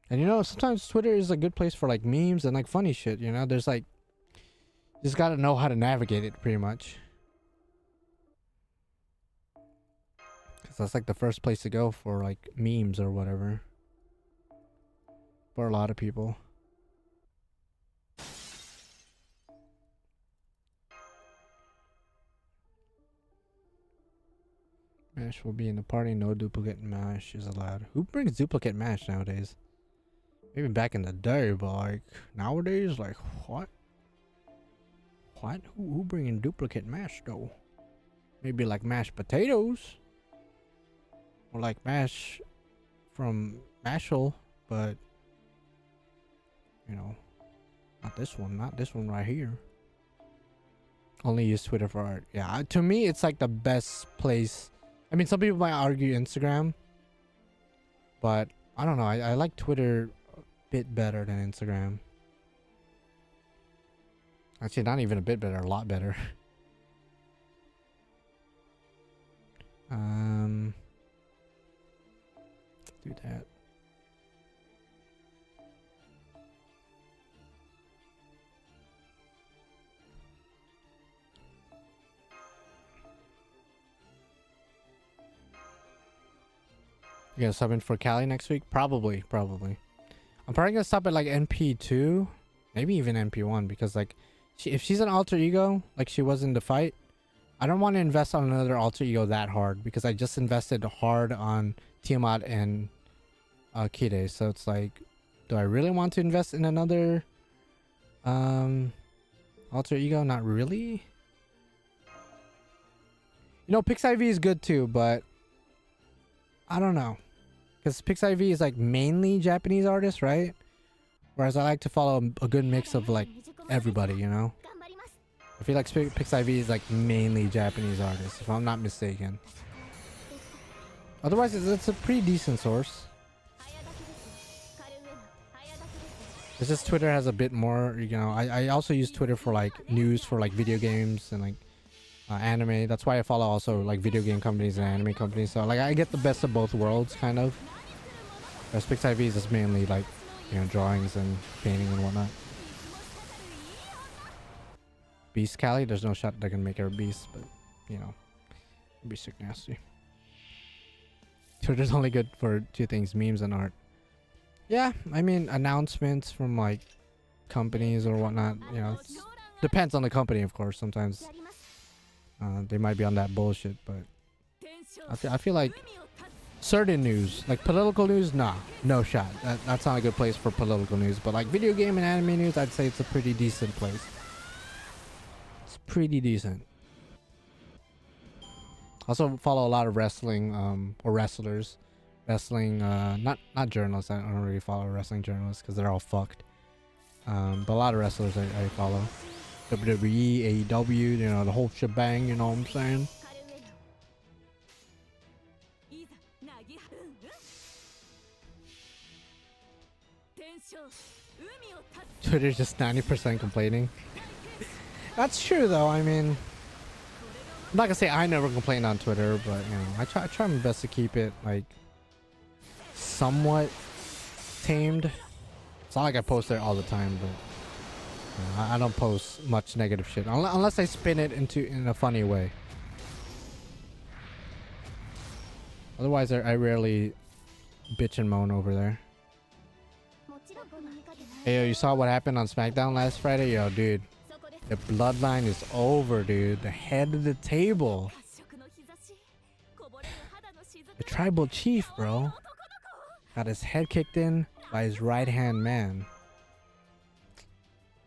And you know, sometimes Twitter is a good place for like memes and like funny shit, you know? There's like, you just gotta know how to navigate it pretty much. Cause that's like the first place to go for like memes or whatever. For a lot of people. Mash will be in the party, no duplicate mash is allowed. Who brings duplicate mash nowadays? Maybe back in the day, but like nowadays, like what? What? Who bringing duplicate mash though? Maybe like mashed potatoes, or like mash from Mashal, but you know, not this one, not this one right here. Only use Twitter for art. Yeah, to me, it's like the best place. I mean, some people might argue Instagram, but I don't know. I like Twitter a bit better than Instagram. Actually, not even a bit better, a lot better. Do that. You gonna sub in for Callie next week? Probably. I'm probably gonna stop at like NP2, maybe even NP1, because like, if she's an alter ego, like she was in the fight, I don't want to invest on another alter ego that hard, because I just invested hard on Tiamat and Kide, so it's like, do I really want to invest in another alter ego? Not really. You know, PixIV is good too, but I don't know, because PixIV is like mainly Japanese artists, right? Whereas I like to follow a good mix of like everybody, you know? I feel like PixIV is like mainly Japanese artists, if I'm not mistaken. Otherwise, it's a pretty decent source. It's just Twitter has a bit more, you know. I also use Twitter for like news for like video games and like anime. That's why I follow also like video game companies and anime companies. So like I get the best of both worlds, kind of. Whereas PixIV is just mainly like, you know, drawings and painting and whatnot. Beast Callie, there's no shot that can make her a beast, but you know, it'd be sick nasty. Twitter's only good for two things: memes and art. Yeah, I mean announcements from like companies or whatnot. You know, depends on the company, of course. Sometimes they might be on that bullshit, but I feel like certain news, like political news, nah, no shot. That's not a good place for political news. But like video game and anime news, I'd say it's a pretty decent place. It's pretty decent. Also follow a lot of wrestling or wrestlers. Wrestling, not journalists. I don't really follow wrestling journalists because they're all fucked. But a lot of wrestlers I follow. WWE, AEW, you know, the whole shebang, you know what I'm saying? Twitter's just 90% complaining. That's true though, I mean, I'm not gonna say I never complain on Twitter, but you know, I try my best to keep it like somewhat tamed. It's not like I post there all the time, but you know, I don't post much negative shit unless I spin it in a funny way. Otherwise, I rarely bitch and moan over there. Hey, yo, you saw what happened on SmackDown last Friday? Yo, dude, the bloodline is over, dude. The head of the table, the tribal chief, bro, got his head kicked in by his right-hand man.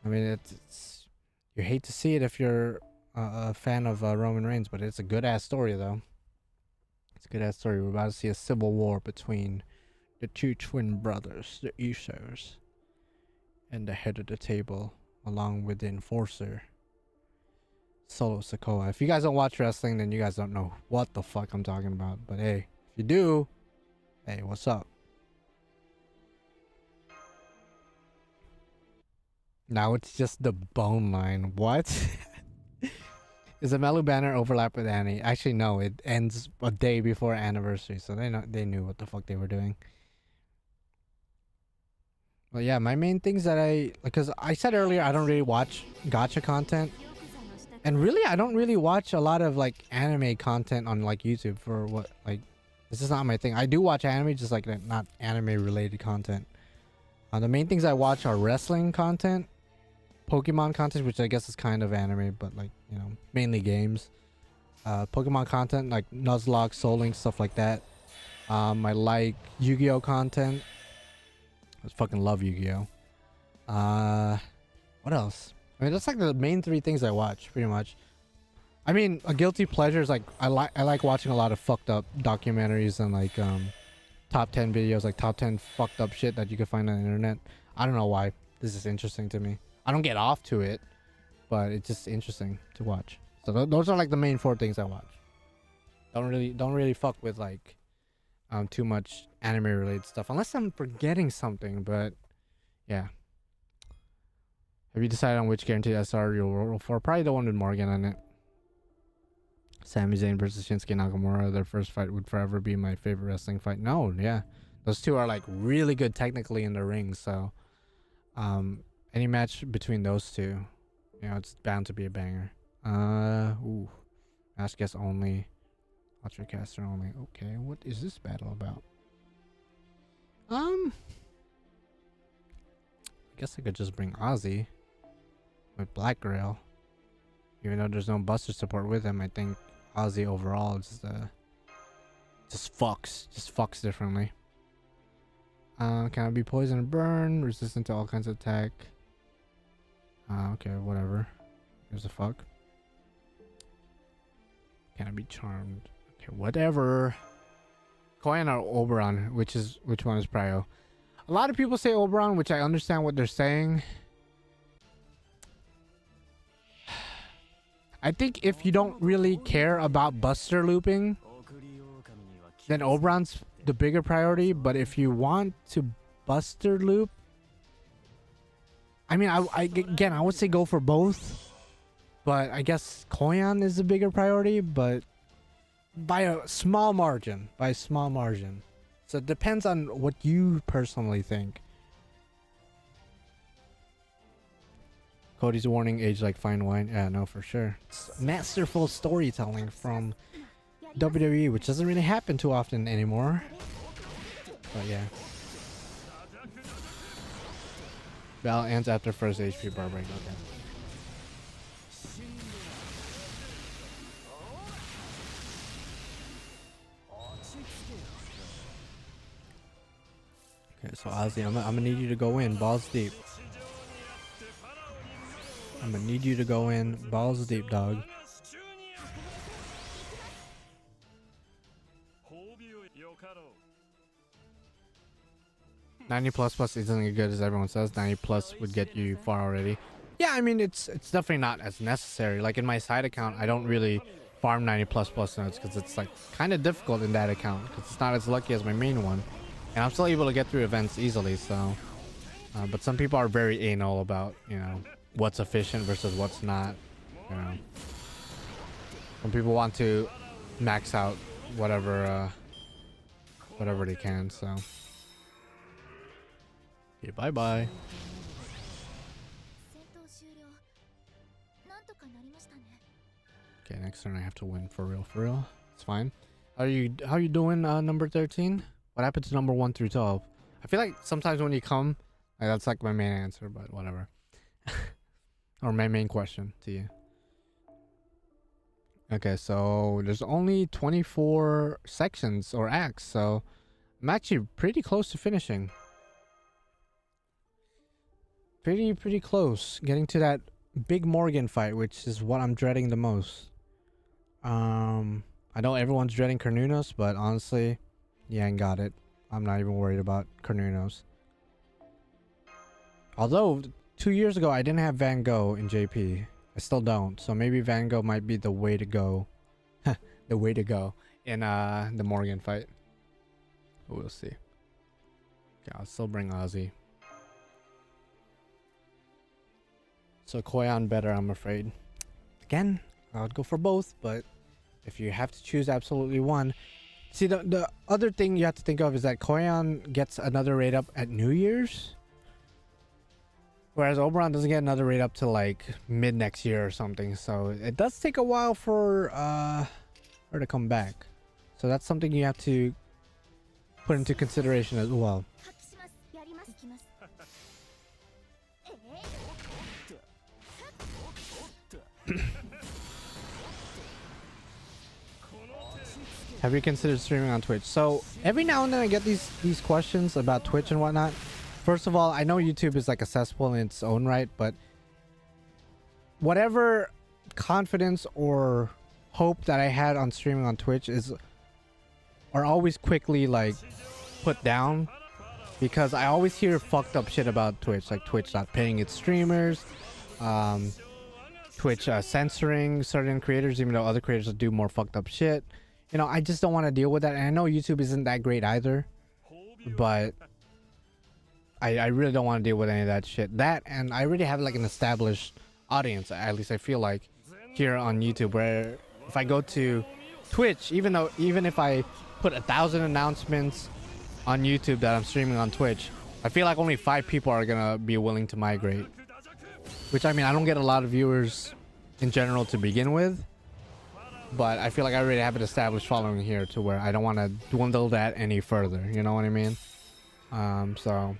I mean, it's you hate to see it if you're a fan of Roman Reigns, but it's a good-ass story, though. It's a good-ass story. We're about to see a civil war between the two twin brothers, the Usos, and the head of the table, along with the enforcer, Solo Sikoa. If you guys don't watch wrestling, then you guys don't know what the fuck I'm talking about. But hey, if you do, hey, what's up? Now it's just the bone line. What? Is the Melu banner overlap with Annie? Actually, no. It ends a day before anniversary, so they knew what the fuck they were doing. But yeah, my main things that because I said earlier I don't really watch gacha content, and really I don't really watch a lot of like anime content on like YouTube for what like this is not my thing. I do watch anime, just like not anime related content. The main things I watch are wrestling content, Pokemon content, which I guess is kind of anime, but like, you know, mainly games. Pokemon content like Nuzlocke, Soul Link, stuff like that. I like Yu-Gi-Oh content. I fucking love Yu-Gi-Oh. What else? I mean, that's like the main three things I watch, pretty much. I mean, a guilty pleasure is like I like watching a lot of fucked up documentaries and like top 10 videos, like top 10 fucked up shit that you can find on the internet. I don't know why this is interesting to me. I don't get off to it, but it's just interesting to watch. So those are like the main four things I watch. Don't really fuck with like too much anime related stuff unless I'm forgetting something. But yeah. Have you decided on which guaranteed SR you'll roll for? Probably the one with Morgan on it. Sami Zayn versus Shinsuke Nakamura. Their first fight would forever be my favorite wrestling fight. No, yeah. Those two are like really good technically in the ring. So any match between those two, you know, it's bound to be a banger. Ooh. Ask guest only. Ultracaster only. Okay, what is this battle about? I guess I could just bring Ozzy with Black Grail. Even though there's no Buster support with him, I think Ozzy overall just fucks differently. Can I be poison and burn? Resistant to all kinds of attack. Okay, whatever. Here's a fuck. Can I be charmed? Okay, whatever. Koyan or Oberon, which one is prio? A lot of people say Oberon, which I understand what they're saying. I think if you don't really care about Buster looping, then Oberon's the bigger priority. But if you want to Buster loop, I mean, I would say go for both. But I guess Koyan is the bigger priority, but by a small margin. So it depends on what you personally think. Cody's warning, age like fine wine. Yeah, no, for sure. It's masterful storytelling from WWE, which doesn't really happen too often anymore. But yeah. Battle ends after first HP bar break. Okay. Okay, so Ozzy, I'm gonna need you to go in balls deep. I'm gonna need you to go in balls deep, dog. +90 isn't as good as everyone says. 90+ would get you far already. Yeah, I mean it's definitely not as necessary. Like in my side account, I don't really farm 90+ notes because it's like kind of difficult in that account because it's not as lucky as my main one, and I'm still able to get through events easily. So, but some people are very anal about, you know, what's efficient versus what's not. You know, some people want to max out whatever they can. So, okay, bye bye. Okay, next turn I have to win for real. It's fine. How you doing, number 13? What happened to number 1 through 12? I feel like sometimes when you come, like, that's like my main answer, but whatever. Or my main question to you. Okay, so there's only 24 sections or acts, so I'm actually pretty close to finishing. Pretty close, getting to that big Morgan fight, which is what I'm dreading the most. I know everyone's dreading Carnunos, but honestly, Yang got it. I'm not even worried about Carnunos. Although 2 years ago I didn't have Van Gogh in JP. I still don't. So maybe Van Gogh might be the way to go. The way to go in the Morgan fight. We'll see. Okay, I'll still bring Ozzy. So Koyan better, I'm afraid. Again, I would go for both, but if you have to choose absolutely one. See, the other thing you have to think of is that Koyan gets another raid up at New Year's. Whereas Oberon doesn't get another raid up to like mid next year or something. So it does take a while for her to come back. So that's something you have to put into consideration as well. Have you considered streaming on Twitch? So every now and then I get these questions about Twitch and whatnot. First of all, I know YouTube is like a cesspool in its own right, but whatever confidence or hope that I had on streaming on Twitch are always quickly like put down, because I always hear fucked up shit about Twitch, like Twitch not paying its streamers, Twitch censoring certain creators even though other creators do more fucked up shit. You know, I just don't want to deal with that. And I know YouTube isn't that great either, but I really don't want to deal with any of that shit. That, and I already have like an established audience, at least I feel like, here on YouTube, where if I go to Twitch, even if I put 1,000 announcements on YouTube that I'm streaming on Twitch, I feel like only 5 people are gonna be willing to migrate. Which, I mean, I don't get a lot of viewers in general to begin with, but I feel like I already have an established following here to where I don't want to dwindle that any further. You know what I mean? So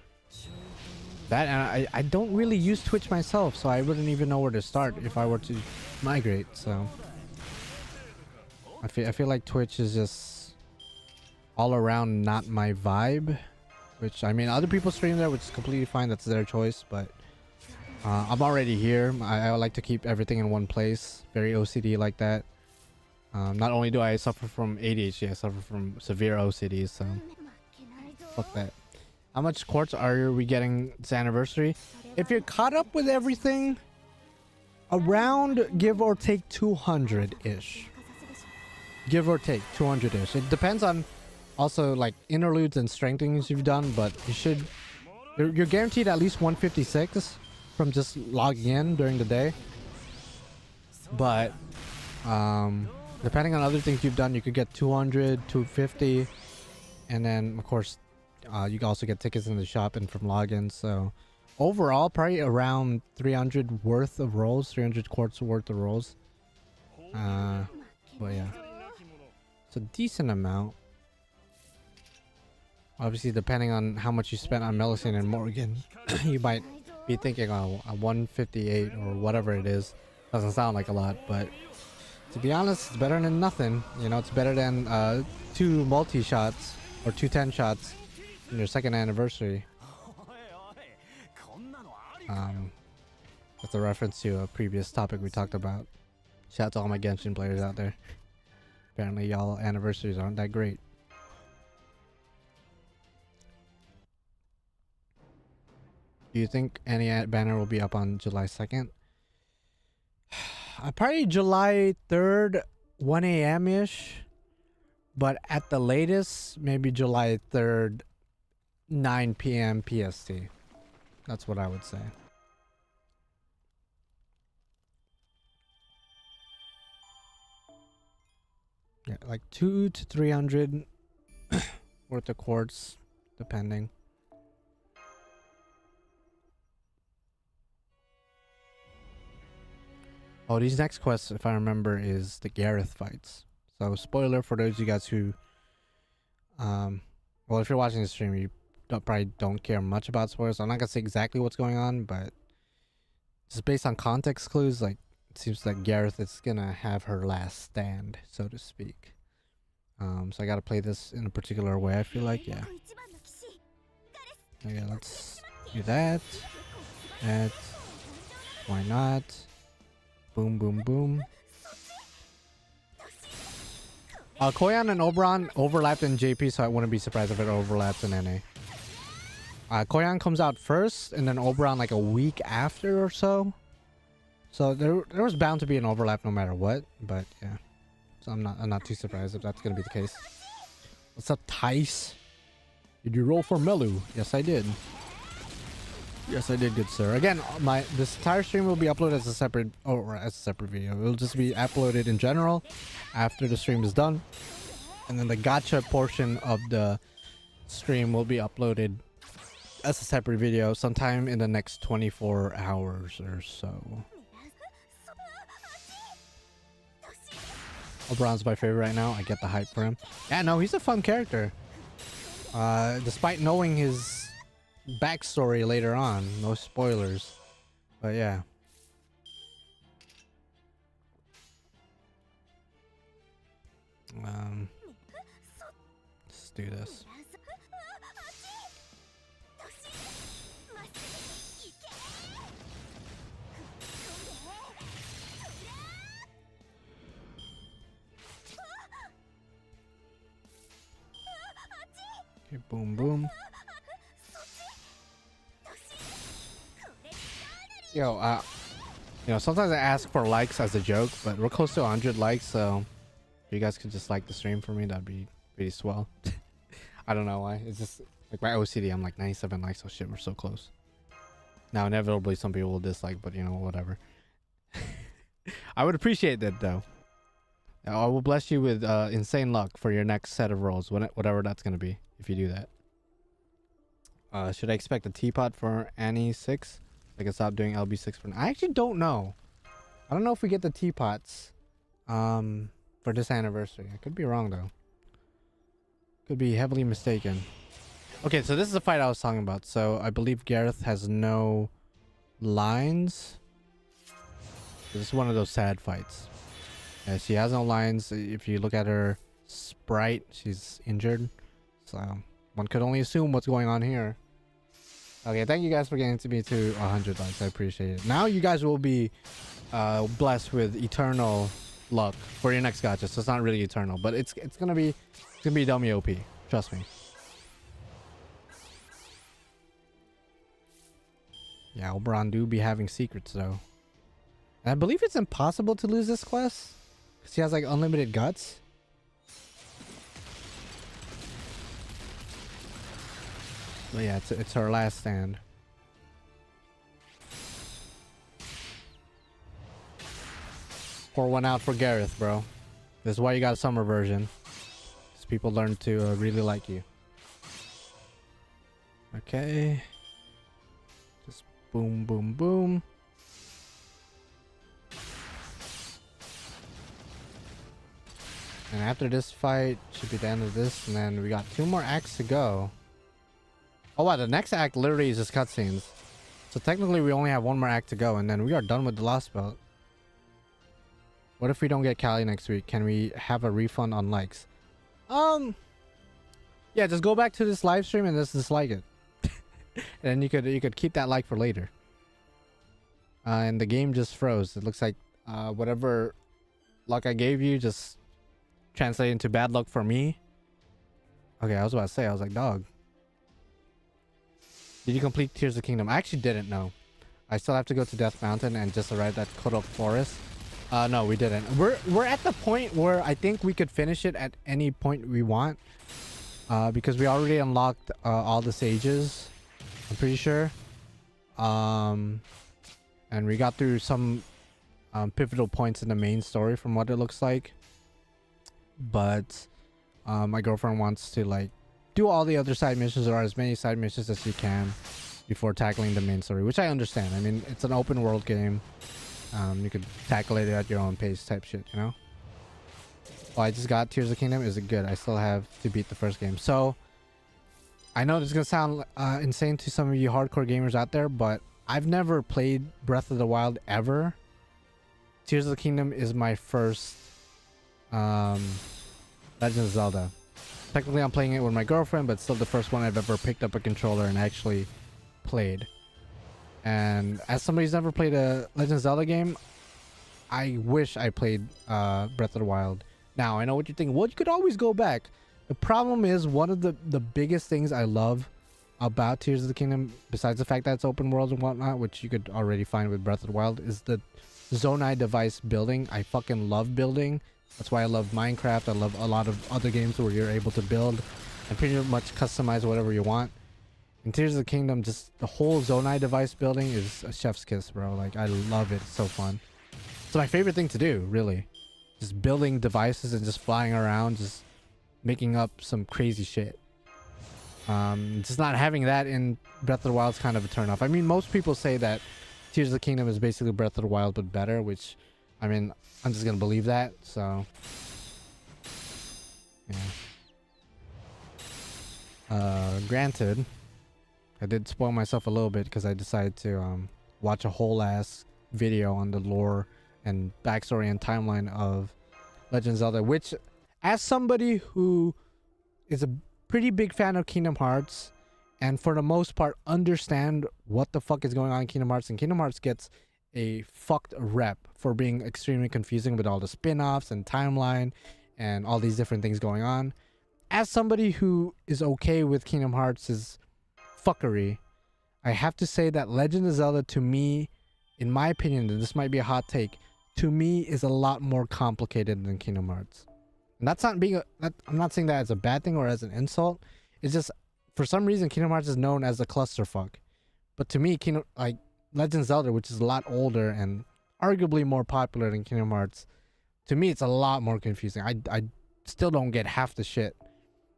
that, and I don't really use Twitch myself, so I wouldn't even know where to start if I were to migrate. So I feel like Twitch is just all around not my vibe, which, I mean, other people stream there, which is completely fine. That's their choice, but I'm already here. I like to keep everything in one place. Very OCD like that. Not only do I suffer from ADHD, I suffer from severe OCD, so fuck that. How much quartz are we getting this anniversary? If you're caught up with everything, around give or take 200-ish. Give or take 200-ish. It depends on also like interludes and strengthenings you've done, but you're guaranteed at least 156 from just logging in during the day. But depending on other things you've done, you could get 200, 250, and then of course you can also get tickets in the shop and from logins. So overall, probably around 300 worth of rolls, 300 quartz worth of rolls. But yeah, it's a decent amount. Obviously, depending on how much you spent on Melusine and Morgan, you might be thinking on a 158 or whatever it is. Doesn't sound like a lot, but to be honest, it's better than nothing. You know, it's better than 2 multi-shots or 2 10 shots in your 2nd anniversary. That's a reference to a previous topic we talked about. Shout out to all my Genshin players out there. Apparently y'all anniversaries aren't that great. Do you think any banner will be up on July 2nd? Probably July 3rd, 1 a.m.-ish. But at the latest, maybe July 3rd, 9 p.m. PST. That's what I would say. Yeah, like 200 to 300 worth of quartz, depending. Oh, these next quests, if I remember, is the Gareth fights. So, spoiler for those of you guys who, well, if you're watching the stream, you probably don't care much about spoilers. I'm not gonna say exactly what's going on, but just based on context clues, like, it seems like Gareth is gonna have her last stand, so to speak. So I gotta play this in a particular way, I feel like, yeah. Okay, let's do that. That. Why not? Boom, boom, boom. Koyan and Oberon overlapped in JP, so I wouldn't be surprised if it overlaps in NA. Koyan comes out first, and then Oberon like a week after or so. So there was bound to be an overlap no matter what, but yeah. So I'm not too surprised if that's gonna be the case. What's up, Tice? Did you roll for Melu? Yes, I did. Yes, I did, good sir. Again, this entire stream will be uploaded as a separate video. It'll just be uploaded in general after the stream is done, and then the gacha portion of the stream will be uploaded that's a separate video sometime in the next 24 hours or so. Oberon's my favorite right now. I get the hype for him. Yeah, no, he's a fun character. Despite knowing his backstory later on. No spoilers. But yeah. Let's do this. Okay, boom, boom. Yo, you know, sometimes I ask for likes as a joke, but we're close to 100 likes, so if you guys could just like the stream for me, that'd be pretty swell. I don't know why. It's just like my OCD. I'm like 97 likes. Oh shit, we're so close. Now, inevitably, some people will dislike, but you know, whatever. I would appreciate that though. I will bless you with insane luck for your next set of rolls, whatever that's gonna be. If you do that, should I expect a teapot for Annie 6? I can stop doing LB6 for now. I actually don't know. I don't know if we get the teapots for this anniversary. I could be wrong though. Could be heavily mistaken. Okay, so this is the fight I was talking about. So I believe Gareth has no lines. This is one of those sad fights. Yeah, she has no lines. If you look at her sprite, she's injured. So one could only assume what's going on here. Okay, thank you guys for getting to me to 100 likes. I appreciate it. Now you guys will be blessed with eternal luck for your next gacha. So it's not really eternal, but it's gonna be dummy OP. Trust me. Yeah, Oberon do be having secrets though. And I believe it's impossible to lose this quest because he has like unlimited guts. But yeah, it's her last stand. Pour one out for Gareth, bro. This is why you got a summer version. Because people learn to really like you. Okay. Just boom, boom, boom. And after this fight, should be the end of this. And then we got 2 more acts to go. Oh wow, the next act literally is just cutscenes. So technically we only have 1 more act to go and then we are done with the Lostbelt. What if we don't get Callie next week? Can we have a refund on likes? Yeah, just go back to this live stream and just dislike it. And you could keep that like for later. And the game just froze. It looks like whatever luck I gave you just translated into bad luck for me. Okay, I was about to say, I was like, dog. Did you complete Tears of the Kingdom? I actually didn't know. I still have to go to Death Mountain and just arrived at Kodok Forest. No, we didn't. We're at the point where I think we could finish it at any point we want. Because we already unlocked all the sages. I'm pretty sure. And we got through some pivotal points in the main story from what it looks like. But my girlfriend wants to like do all the other side missions or as many side missions as you can before tackling the main story, which I understand. I mean, it's an open world game. You could tackle it at your own pace type shit, you know? Oh, I just got Tears of the Kingdom. Is it good? I still have to beat the first game. So, I know this is going to sound insane to some of you hardcore gamers out there, but I've never played Breath of the Wild ever. Tears of the Kingdom is my first Legend of Zelda. Technically, I'm playing it with my girlfriend, but still the first one I've ever picked up a controller and actually played. And as somebody who's never played a Legend of Zelda game, I wish I played Breath of the Wild. Now, I know what you're thinking. Well, you could always go back. The problem is one of the biggest things I love about Tears of the Kingdom, besides the fact that it's open world and whatnot, which you could already find with Breath of the Wild, is the Zonai device building. I fucking love building. That's why I love Minecraft. I love a lot of other games where you're able to build and pretty much customize whatever you want. In Tears of the Kingdom, just the whole Zonai device building is a chef's kiss, bro. Like, I love it. It's so fun. It's my favorite thing to do, really. Just building devices and just flying around, just making up some crazy shit. Just not having that in Breath of the Wild is kind of a turnoff. I mean, most people say that Tears of the Kingdom is basically Breath of the Wild but better, which, I mean, I'm just gonna believe that. So, yeah. Granted, I did spoil myself a little bit because I decided to watch a whole ass video on the lore and backstory and timeline of Legend of Zelda, which, as somebody who is a pretty big fan of Kingdom Hearts and for the most part understand what the fuck is going on in Kingdom Hearts, and Kingdom Hearts gets a fucked rep for being extremely confusing with all the spin-offs and timeline and all these different things going on. As somebody who is okay with Kingdom Hearts' fuckery, I have to say that Legend of Zelda, to me, in my opinion, and this might be a hot take, to me is a lot more complicated than Kingdom Hearts. And that's not being I'm not saying that as a bad thing or as an insult. It's just, for some reason, Kingdom Hearts is known as a clusterfuck. But to me, Legend of Zelda, which is a lot older and arguably more popular than Kingdom Hearts, to me it's a lot more confusing. I still don't get half the shit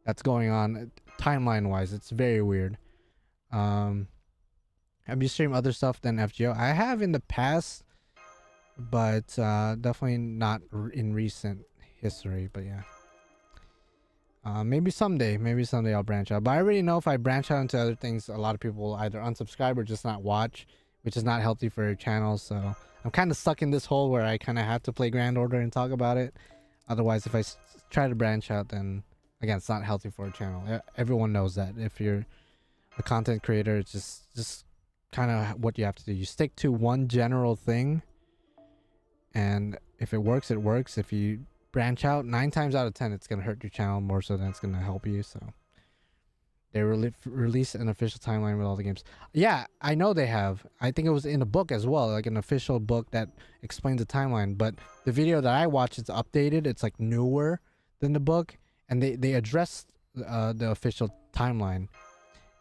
that's going on timeline wise. It's very weird. Have you streamed other stuff than FGO? I have in the past, but definitely not in recent history. But yeah, maybe someday I'll branch out. But I already know if I branch out into other things, a lot of people will either unsubscribe or just not watch, which is not healthy for your channel. So I'm kind of stuck in this hole where I kind of have to play Grand Order and talk about it. Otherwise, if I try to branch out, then again, it's not healthy for a channel. Everyone knows that. If you're a content creator, it's just kind of what you have to do. You stick to one general thing, and if it works, it works. If you branch out, 9 times out of 10, it's gonna hurt your channel more so than it's gonna help you. So they released an official timeline with all the games. Yeah, I know they have. I think it was in a book as well, like an official book that explains the timeline. But the video that I watched, it's updated. It's like newer than the book, and they addressed the official timeline.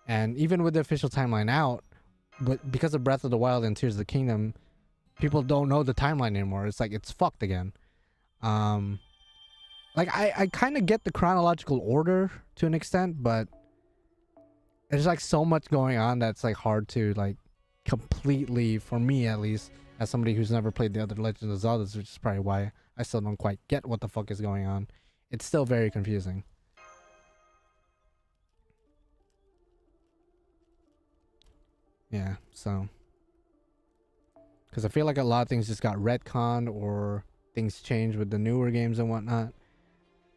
And even with the official timeline out, but because of Breath of the Wild and Tears of the Kingdom, people don't know the timeline anymore. It's like it's fucked again. Like I kind of get the chronological order to an extent, but there's like so much going on that's like hard to like completely, for me at least, as somebody who's never played the other Legend of Zelda, which is probably why I still don't quite get what the fuck is going on. It's still very confusing. Yeah, so because I feel like a lot of things just got retconned or things changed with the newer games and whatnot.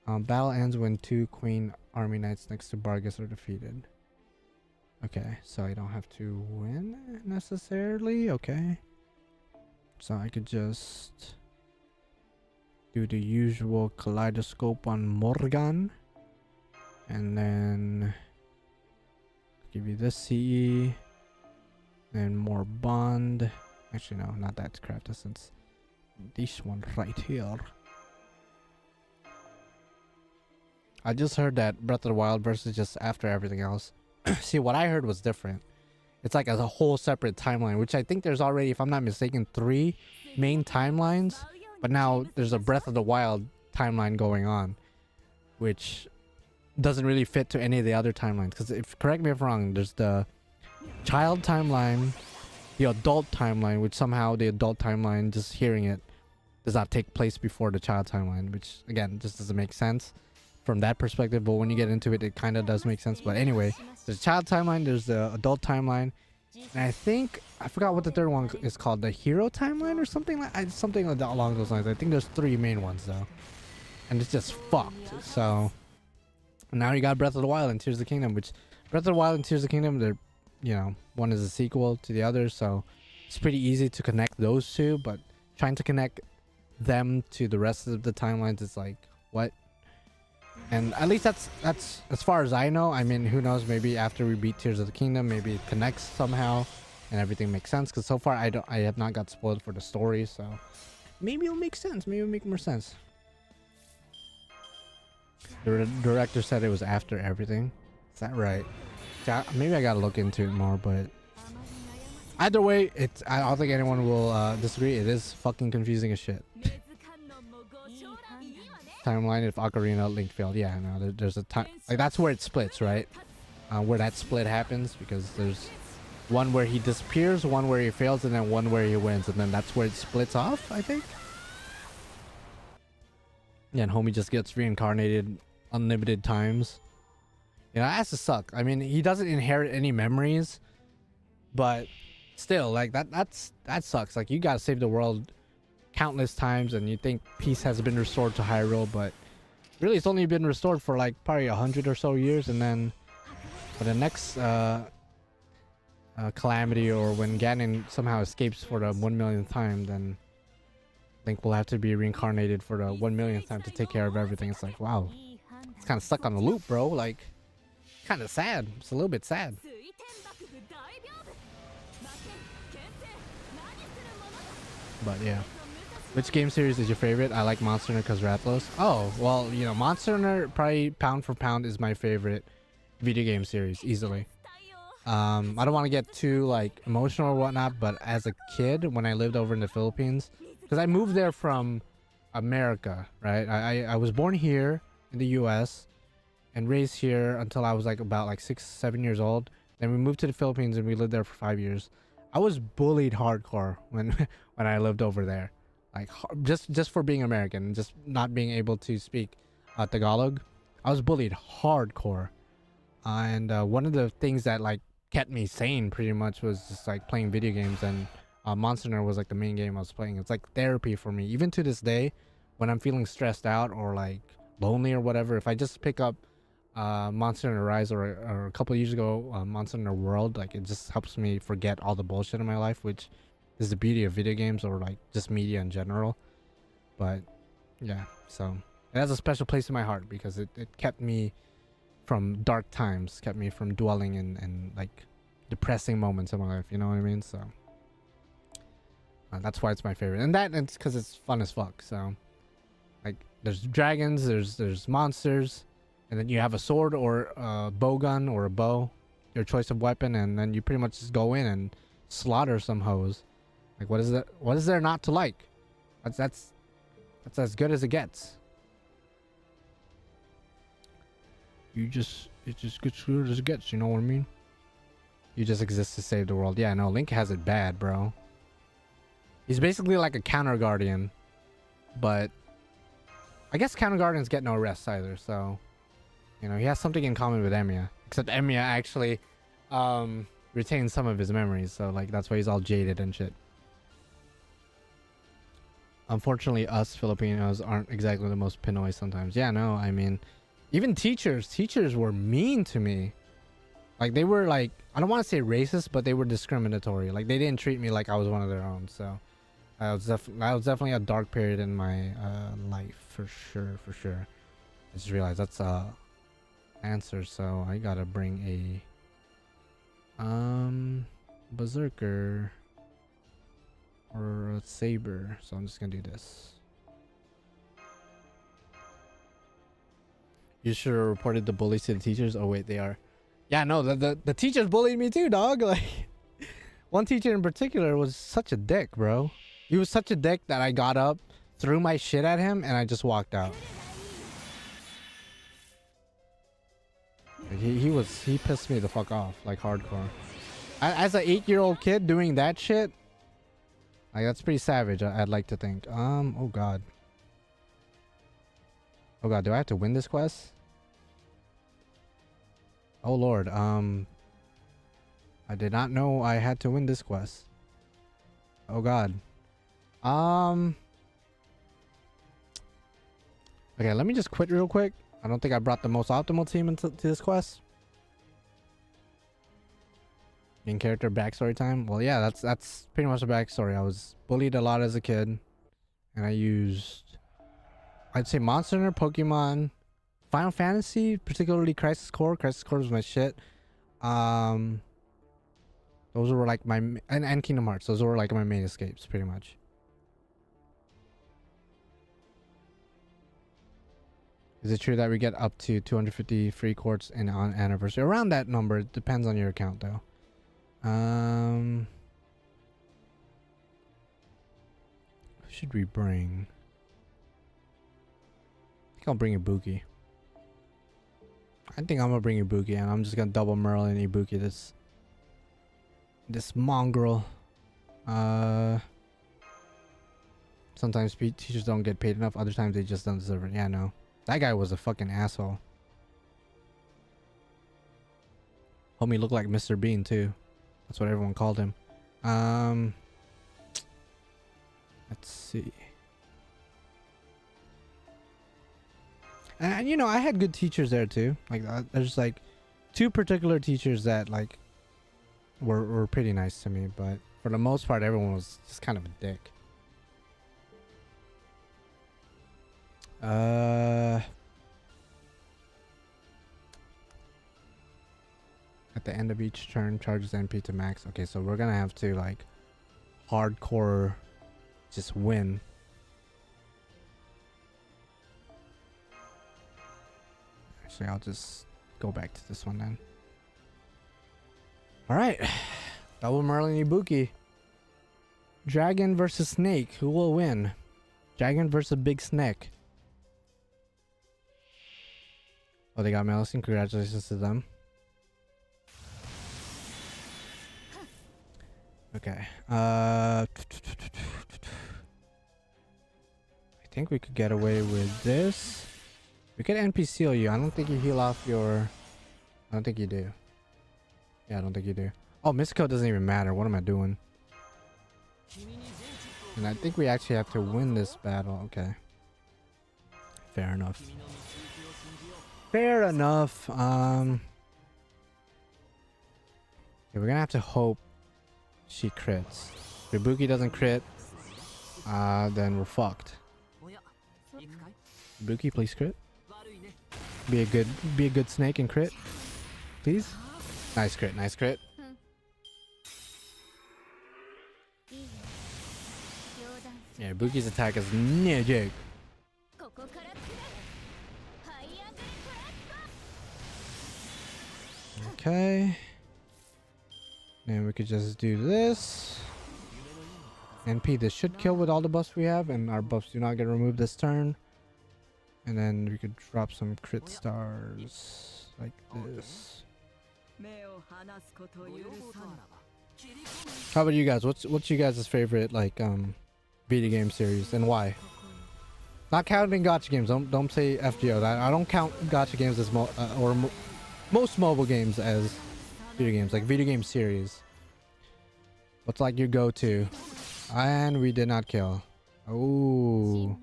Battle ends when 2 Queen Army Knights next to Bargus are defeated. Okay, so I don't have to win necessarily. Okay, so I could just do the usual kaleidoscope on Morgan, and then give you this CE. And more bond. Actually, no, not that craft essence. This one right here. I just heard that Breath of the Wild versus just after everything else. See, what I heard was different. It's like as a whole separate timeline, which I think there's already, if I'm not mistaken, 3 main timelines. But now there's a Breath of the Wild timeline going on, which doesn't really fit to any of the other timelines. Because if, correct me if I'm wrong, there's the child timeline, the adult timeline, which somehow the adult timeline, just hearing it, does not take place before the child timeline, which again just doesn't make sense from that perspective, but when you get into it, it kind of does make sense. But anyway, there's the child timeline, there's the adult timeline, and I forgot what the third one is called, the hero timeline or something along those lines. I think there's 3 main ones though, and it's just fucked. So now you got Breath of the Wild and Tears of the Kingdom, which Breath of the Wild and Tears of the Kingdom, they're, you know, one is a sequel to the other, so it's pretty easy to connect those two, but trying to connect them to the rest of the timelines is like, what? And at least that's as far as I know. I mean, who knows, maybe after we beat Tears of the Kingdom, maybe it connects somehow and everything makes sense, because so far I have not got spoiled for the story, so maybe it'll make sense, maybe it'll make more sense. The director said it was after everything. Is that right? Maybe I gotta look into it more, but either way, I don't think anyone will disagree. It is fucking confusing as shit. Timeline if Ocarina Link failed. Yeah, no, there's a time, like that's where it splits, right? where that split happens, because there's one where he disappears, one where he fails, and then one where he wins, and then that's where it splits off, I think. Yeah, and homie just gets reincarnated unlimited times. You know, that has to suck. I mean, he doesn't inherit any memories, but still, like that sucks. Like, you gotta save the world countless times, and you think peace has been restored to Hyrule, but really it's only been restored for like probably 100 or so years, and then for the next calamity, or when Ganon somehow escapes for the 1 millionth time, then Link will have to be reincarnated for the 1 millionth time to take care of everything. It's like, wow, it's kind of stuck on the loop, bro. Like, kind of sad. It's a little bit sad. But yeah, which game series is your favorite? I like Monster Hunter because Rathalos. Oh, well, you know, Monster Hunter probably pound for pound is my favorite video game series, easily. I don't want to get too like emotional or whatnot, but as a kid, when I lived over in the Philippines, because I moved there from America, right? I was born here in the US and raised here until I was like about like 6-7 years old. Then we moved to the Philippines and we lived there for 5 years. I was bullied hardcore when when I lived over there, like just for being American and just not being able to speak Tagalog. I was bullied hardcore, and one of the things that like kept me sane pretty much was just like playing video games, and Monster Hunter was like the main game I was playing. It's like therapy for me, even to this day. When I'm feeling stressed out or like lonely or whatever, if I just pick up Monster Hunter Rise, or a couple of years ago Monster Hunter World, like, it just helps me forget all the bullshit in my life, which is the beauty of video games, or like just media in general. But yeah, so it has a special place in my heart because it kept me from dark times, kept me from dwelling in like depressing moments in my life, you know what I mean? So that's why it's my favorite, and it's because it's fun as fuck. So like, there's dragons, there's monsters, and then you have a sword or a bow gun or a bow, your choice of weapon, and then you pretty much just go in and slaughter some hoes. Like, what is there not to like? That's as good as it gets. It's just good as it gets, you know what I mean? You just exist to save the world. Yeah, no, Link has it bad, bro. He's basically like a counter guardian, but I guess counter guardians get no rest either, so you know, he has something in common with Emiya, except Emiya actually retains some of his memories, so like that's why he's all jaded and shit. Unfortunately, us Filipinos aren't exactly the most Pinoy sometimes. Yeah, no, I mean, even teachers were mean to me. Like, they were like, I don't want to say racist, but they were discriminatory. Like, they didn't treat me like I was one of their own. So that was definitely a dark period in my life, for sure. I just realized that's answer, so I gotta bring a berserker or a saber. So I'm just gonna do this. You should have reported the bullies to the teachers. Oh wait, they are. Yeah, no, the teachers bullied me too, dog. Like, one teacher in particular was such a dick, bro. He was such a dick that I got up, threw my shit at him, and I just walked out. He pissed me the fuck off, like, hardcore. As an 8-year-old kid doing that shit, like, that's pretty savage, I'd like to think. Oh god. Oh god, do I have to win this quest? Oh lord, I did not know I had to win this quest. Oh god. Okay, let me just quit real quick. I don't think I brought the most optimal team into this quest. Main character backstory time. Well, yeah, that's pretty much the backstory. I was bullied a lot as a kid, and I used, I'd say, Monster Hunter, Pokemon, Final Fantasy, particularly Crisis Core. Crisis Core was my shit. Those were like my, and Kingdom Hearts. Those were like my main escapes, pretty much. Is it true that we get up to 250 free quartz on anniversary? Around that number. It depends on your account, though. Who should we bring? I think I'll bring Ibuki. I think I'm gonna bring Ibuki, and I'm just gonna double Merlin and Ibuki this mongrel. Sometimes teachers don't get paid enough. Other times they just don't deserve it. Yeah, no. That guy was a fucking asshole. Homie looked like Mr. Bean too. That's what everyone called him. Let's see. And you know, I had good teachers there too. Like there's like 2 particular teachers that like were pretty nice to me, but for the most part everyone was just kind of a dick. At the end of each turn, charges NP to max. Okay, so we're gonna have to like hardcore just win. Actually, I'll just go back to this one then. Alright. Double Merlin Ibuki. Dragon versus Snake. Who will win? Dragon versus Big Snake. Oh, they got Melusine. Congratulations to them. Okay. I think we could get away with this. We could NP seal you. I don't think you heal off your... I don't think you do. Yeah, I don't think you do. Oh, Mystico doesn't even matter. What am I doing? And I think we actually have to win this battle. Okay. Fair enough. Fair enough. Yeah, we're gonna have to hope she crits. If Ibuki doesn't crit, then we're fucked. Ibuki, please crit. Be a good snake and crit, please. Nice crit, nice crit. Yeah, Ibuki's attack is magic. Okay. And we could just do this. NP, this should kill with all the buffs we have, and our buffs do not get removed this turn. And then we could drop some crit stars like this. How about you guys? What's you guys' favorite like video game series and why? Not counting gacha games. Don't say FGO. I don't count gacha games as most mobile games as video games, like video game series. What's like your go-to? And we did not kill. Oh,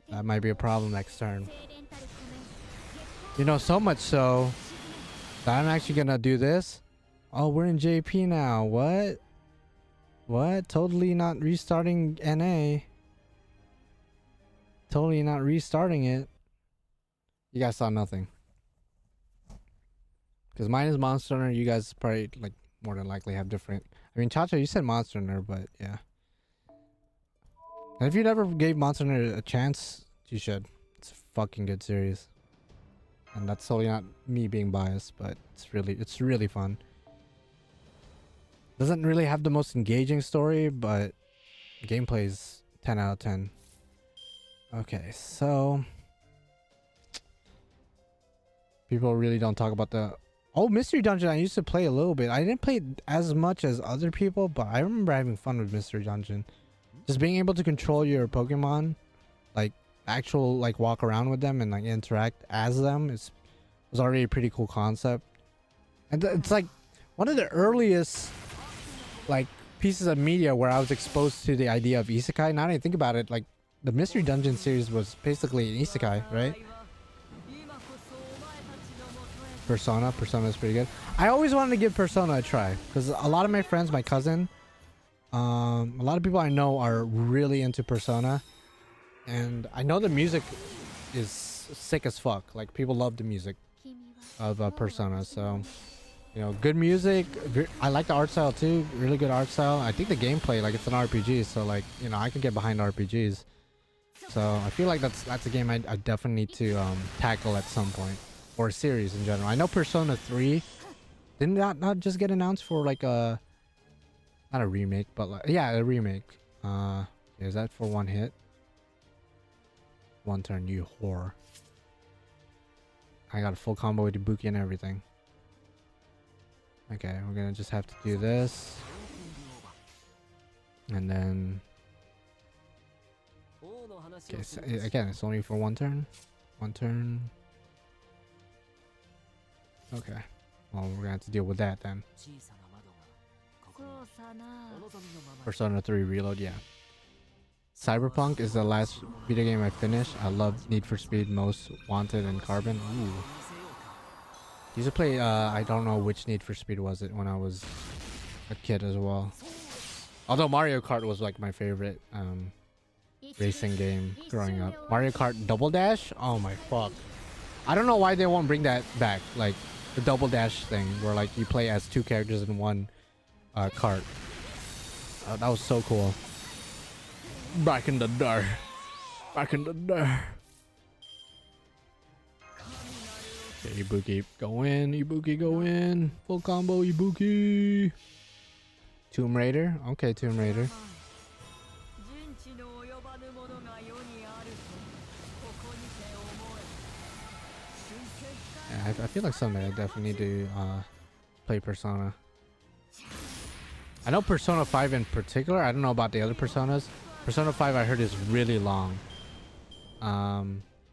that might be a problem next turn. You know, so much so that I'm actually gonna do this. Oh, we're in JP now. What? Totally not restarting NA. Totally not restarting it. You guys saw nothing. Because mine is Monster Hunter. You guys probably like more than likely have different. I mean, Chacha, you said Monster Hunter, but yeah. And if you never gave Monster Hunter a chance, you should. It's a fucking good series. And that's totally not me being biased, but it's really fun. Doesn't really have the most engaging story, but gameplay is 10 out of 10. Okay, so people really don't talk about the Mystery Dungeon. I used to play a little bit. I didn't play as much as other people, but I remember having fun with Mystery Dungeon. Just being able to control your Pokemon, like actual like walk around with them and like interact as them, was already a pretty cool concept. And it's like one of the earliest like pieces of media where I was exposed to the idea of isekai. Now that I think about it, like the Mystery Dungeon series was basically an isekai, right? Persona is pretty good. I always wanted to give Persona a try because a lot of my friends, my cousin, a lot of people I know are really into Persona, and I know the music is sick as fuck. Like people love the music of Persona, so you know, good music. I like the art style too. Really good art style. I think the gameplay, like it's an RPG, so like you know I can get behind RPGs. So I feel like that's a game I definitely need to tackle at some point, or a series in general. I know Persona 3 didn't that not just get announced for like a not a remake, but like yeah, a remake. Is that for one hit? One turn, you whore. I got a full combo with Ibuki and everything. Okay, we're gonna just have to do this. And then... Okay, so again, it's only for one turn. One turn. Okay. Well, we're gonna have to deal with that then. Persona 3 Reload, yeah. Cyberpunk is the last video game I finished. I love Need for Speed, Most Wanted, and Carbon. Ooh. Used to play, I don't know which Need for Speed was it when I was a kid as well. Although Mario Kart was like my favorite racing game growing up. Mario Kart Double Dash? Oh my fuck. I don't know why they won't bring that back. Like the Double Dash thing where like you play as two characters in one kart. That was so cool. Back in the day. Back in the day. Okay, Ibuki, go in. Ibuki, go in. Full combo, Ibuki. Tomb Raider. Okay, Tomb Raider. Yeah, I feel like someday I definitely need to play Persona. I know Persona 5 in particular. I don't know about the other Personas. Persona 5 I heard is really long.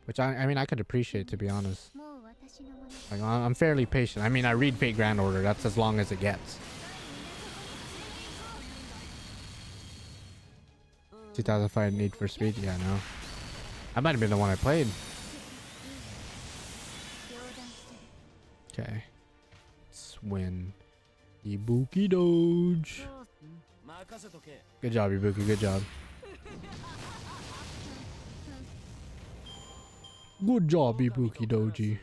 Which I mean I could appreciate, to be honest. Like, I'm fairly patient. I mean, I read Fate Grand Order. That's as long as it gets. 2005 Need for Speed? Yeah, no. That might have been the one I played. Okay. Let's win. Ibuki Doge. Good job, Ibuki. Good job. Good job, Ibuki Doji.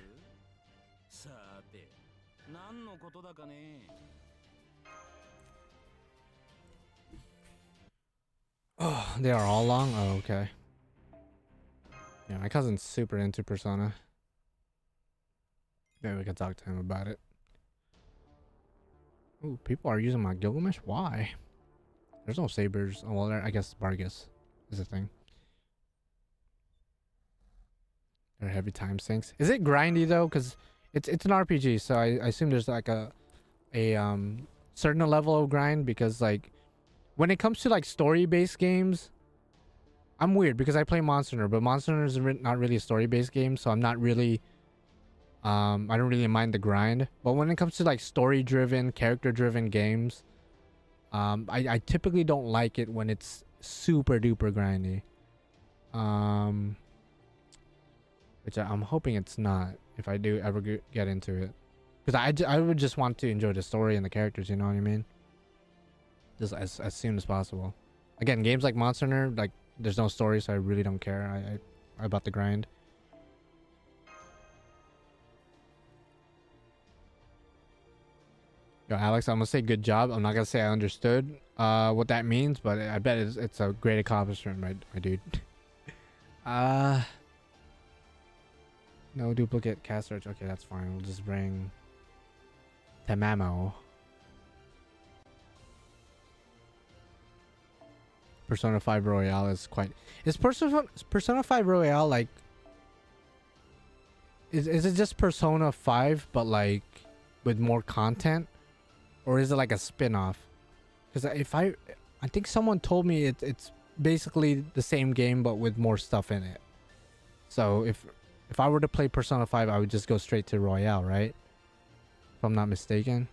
Oh, they are all long? Oh, okay. Yeah, my cousin's super into Persona. Maybe we can talk to him about it. Ooh, people are using my Gilgamesh? Why? There's no sabers. Oh, well, I guess Vargas is a thing. They're heavy time sinks. Is it grindy though? Because it's an RPG, so I assume there's like a certain level of grind, because like when it comes to like story-based games, I'm weird because I play Monster Hunter, but Monster Hunter is not really a story-based game, so I'm not really I don't really mind the grind. But when it comes to like story-driven, character-driven games, I typically don't like it when it's super duper grindy. Which I'm hoping it's not, if I do ever get into it, because I would just want to enjoy the story and the characters, you know what I mean? Just as soon as possible. Again, games like Monster Hunter, like there's no story, so I really don't care I about the grind. Yo, Alex, I'm gonna say good job. I'm not gonna say I understood what that means, but I bet it's a great accomplishment, my dude. No duplicate cast search. Okay, that's fine. We'll just bring Tamamo. Persona 5 Royale is quite... Is Persona 5 Royale like... Is it just Persona 5 but like with more content? Or is it like a spin-off? Because I think someone told me it's basically the same game but with more stuff in it. So if I were to play Persona 5, I would just go straight to Royale, right? If I'm not mistaken.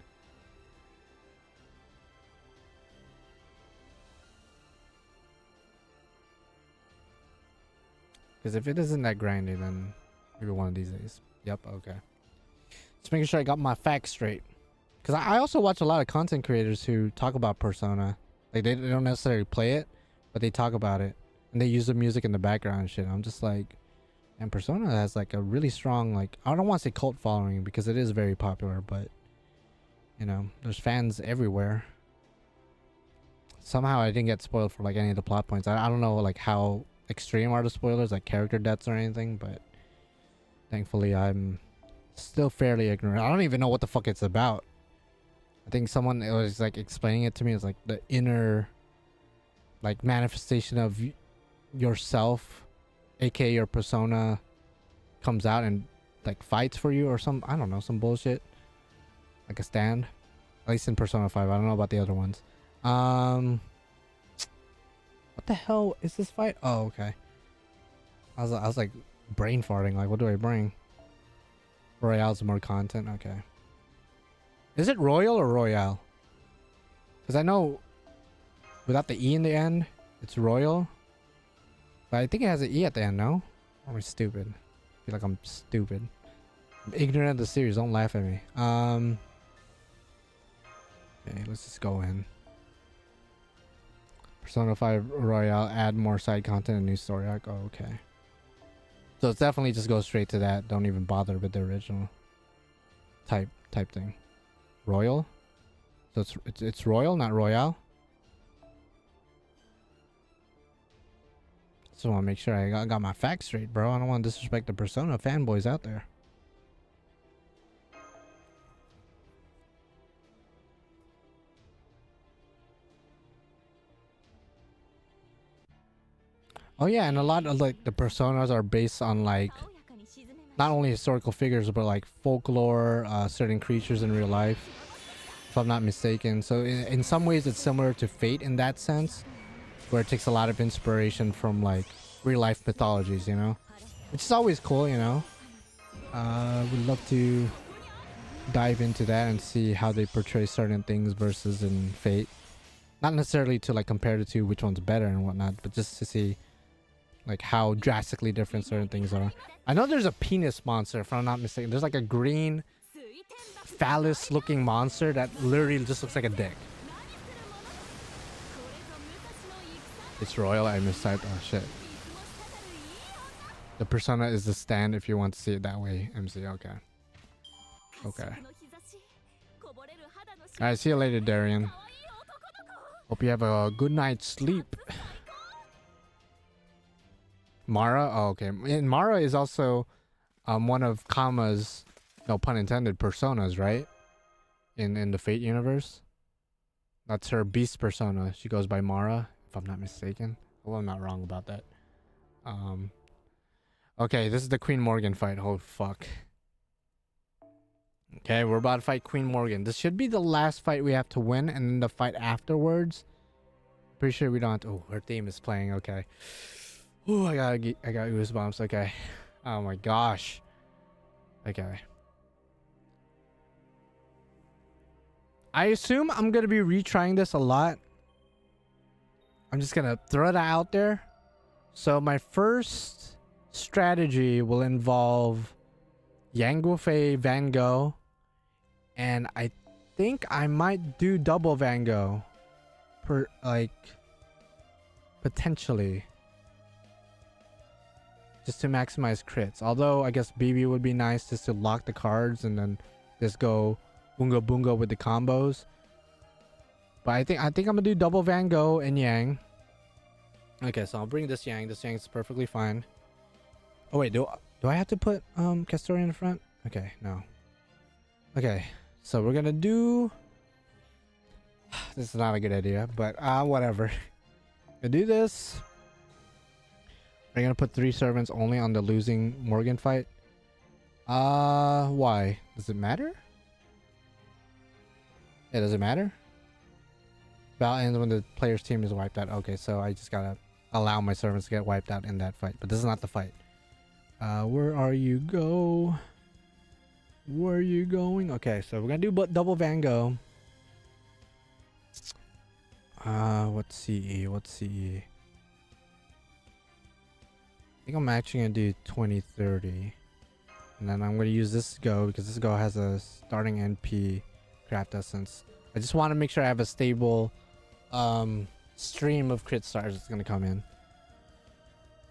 Because if it isn't that grindy, then maybe one of these days. Yep, okay. Just making sure I got my facts straight. Because I also watch a lot of content creators who talk about Persona. Like, they don't necessarily play it, but they talk about it. And they use the music in the background and shit. I'm just like... And Persona has like a really strong, like, I don't want to say cult following because it is very popular, but you know, there's fans everywhere. Somehow I didn't get spoiled for like any of the plot points. I don't know like how extreme are the spoilers, like character deaths or anything, but thankfully I'm still fairly ignorant. I don't even know what the fuck it's about. I think someone was like explaining it to me. It's like the inner like manifestation of yourself, aka your persona, comes out and like fights for you or some, I don't know, some bullshit. Like a stand. At least in Persona 5. I don't know about the other ones. What the hell is this fight? Oh, okay. I was like brain farting. Like, what do I bring? Royale's more content. Okay. Is it Royal or Royale? Because I know without the E in the end, it's Royal. But I think it has an E at the end, no? Or am I stupid? I feel like I'm stupid. I'm ignorant of the series. Don't laugh at me. Okay, let's just go in. Persona 5 Royale, add more side content and new story arc. Oh, okay. So it's definitely just go straight to that. Don't even bother with the original type thing. Royal? So it's Royal, not Royale? Just want to make sure I got my facts straight, bro. I don't want to disrespect the Persona fanboys out there. Oh yeah, and a lot of like the personas are based on like not only historical figures but like folklore, certain creatures in real life, if I'm not mistaken. So in some ways it's similar to Fate in that sense, where it takes a lot of inspiration from like real life mythologies, you know, which is always cool, you know. Would love to dive into that and see how they portray certain things versus in Fate. Not necessarily to like compare the two, which one's better and whatnot, but just to see like how drastically different certain things are. I know there's a penis monster, if I'm not mistaken. There's like a green phallus looking monster that literally just looks like a dick. It's Royal. I mistyped. Oh shit. The persona is the stand if you want to see it that way, MC. Okay. Okay. Alright, see you later, Darian. Hope you have a good night's sleep. Mara? Oh, okay. And Mara is also one of Kama's, no pun intended, personas, right? In the Fate universe. That's her beast persona. She goes by Mara, if I'm not mistaken. Well, I'm not wrong about that. Okay, this is the Queen Morgan fight. Oh, fuck. Okay, we're about to fight Queen Morgan. This should be the last fight we have to win, and then the fight afterwards. Pretty sure we don't have to... Oh, her theme is playing. Okay. Oh, I got goosebumps. Okay. Oh my gosh. Okay. I assume I'm gonna be retrying this a lot. I'm just gonna throw that out there. So my first strategy will involve Yanguo Fae Van Gogh, and I think I might do double Van Gogh, potentially. Just to maximize crits. Although I guess BB would be nice just to lock the cards and then just go bunga bunga with the combos. But I think I'm gonna do double Van Gogh and Yang. Okay, so I'll bring this Yang. This Yang is perfectly fine. Oh wait, do I have to put Castorian in the front? Okay, no. Okay, so we're gonna do... This is not a good idea, but whatever. Gonna do this. Are you gonna put 3 servants only on the losing Morgan fight? Why? Does it matter? Yeah, does it matter? Battle ends when the player's team is wiped out. Okay, so I just gotta allow my servants to get wiped out in that fight. But this is not the fight. Where are you go? Where are you going? Okay, so we're gonna do double Van Gogh. What's CE? What's CE? I think I'm actually gonna do 2030, and then I'm gonna use this go because this go has a starting NP craft essence. I just want to make sure I have a stable stream of crit stars that's gonna come in.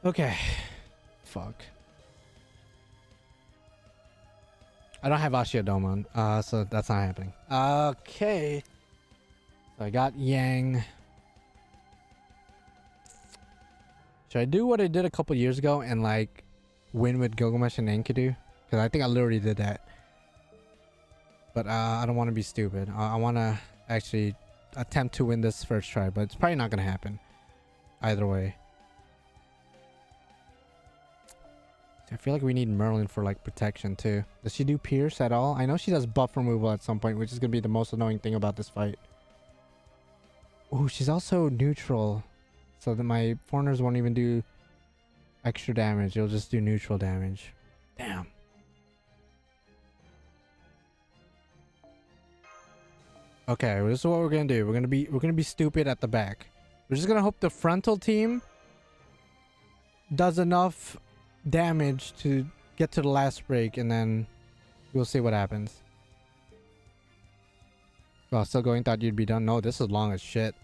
Okay, fuck. I don't have Ashiodome on, so that's not happening. Okay, so I got Yang. Should I do what I did a couple years ago and like win with Gilgamesh and Enkidu? Because I think I literally did that. But I don't want to be stupid. I want to actually attempt to win this first try, but it's probably not going to happen. Either way. I feel like we need Merlin for like protection too. Does she do pierce at all? I know she does buff removal at some point, which is gonna be the most annoying thing about this fight. Oh, she's also neutral, so that my foreigners won't even do extra damage. It'll just do neutral damage. Damn. Okay, well, this is what we're gonna do. We're gonna be stupid at the back. We're just gonna hope the frontal team does enough damage to get to the last break, and then we'll see what happens. Well, still going, thought you'd be done. No, this is long as shit.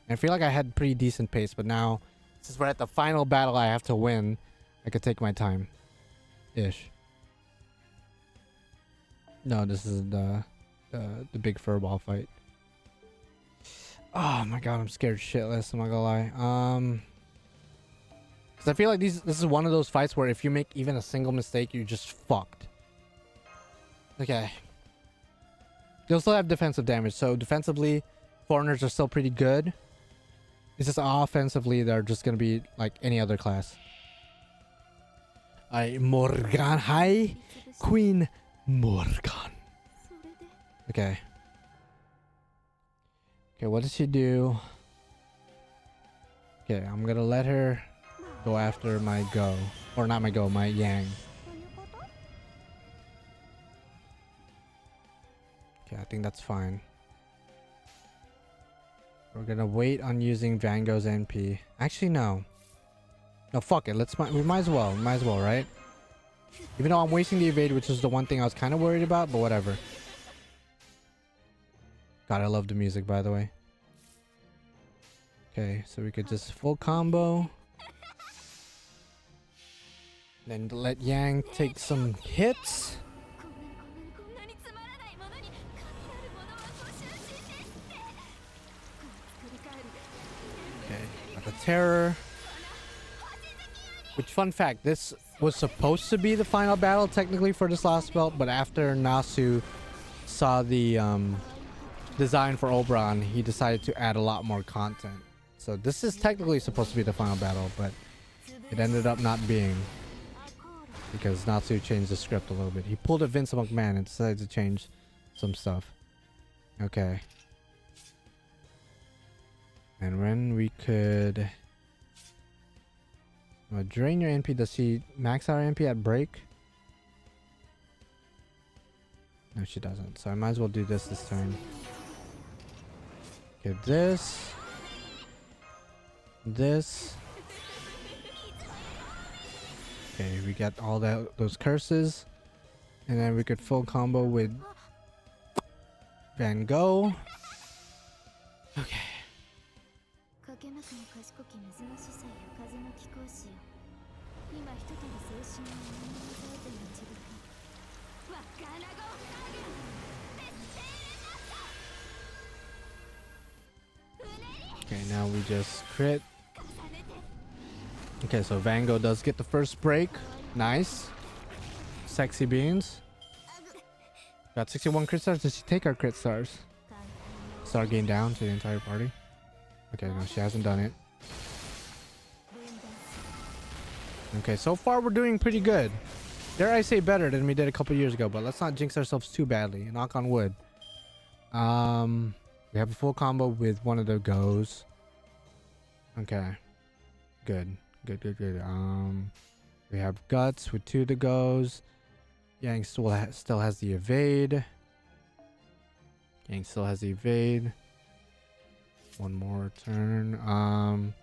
I feel like I had pretty decent pace, but now since we're at the final battle I have to win, I could take my time. Ish. No, this is the big furball fight. Oh my god, I'm scared shitless, I'm not gonna lie. Because I feel like this is one of those fights where if you make even a single mistake, you're just fucked. Okay. They'll still have defensive damage, so defensively, foreigners are still pretty good. It's just offensively, they're just gonna be like any other class. Morgan. Hi, Queen Morgan. Okay. Okay, what does she do? Okay, I'm gonna let her go after my go. Or not my go, my yang. Okay, I think that's fine. We're gonna wait on using Van Gogh's NP. Actually, no. No, fuck it. We might as well. We might as well, right? Even though I'm wasting the evade, which is the one thing I was kind of worried about, but whatever. God, I love the music, by the way. Okay, so we could just full combo. Then let Yang take some hits. Okay, got the terror. Which, fun fact, this was supposed to be the final battle technically for this last belt, but after Nasu saw the design for Oberon, he decided to add a lot more content. So this is technically supposed to be the final battle, but it ended up not being, because Natsu changed the script a little bit. He pulled a Vince McMahon and decided to change some stuff. Okay. And when we could drain your NP. Does she max our NP at break? No, she doesn't. So I might as well do this turn. Okay, this. Okay, we got all those curses. And then we could full combo with Van Gogh. Okay. Okay, now we just crit. Okay, so Van Gogh does get the first break. Nice. Sexy beans. Got 61 crit stars. Did she take our crit stars? Star gain down to the entire party. Okay, no, she hasn't done it. Okay, so far we're doing pretty good. Dare I say better than we did a couple years ago, but let's not jinx ourselves too badly. Knock on wood. We have a full combo with one of the goes. Okay. Good. We have guts with two of the goes. Yang still has the evade. Yang still has the evade. One more turn.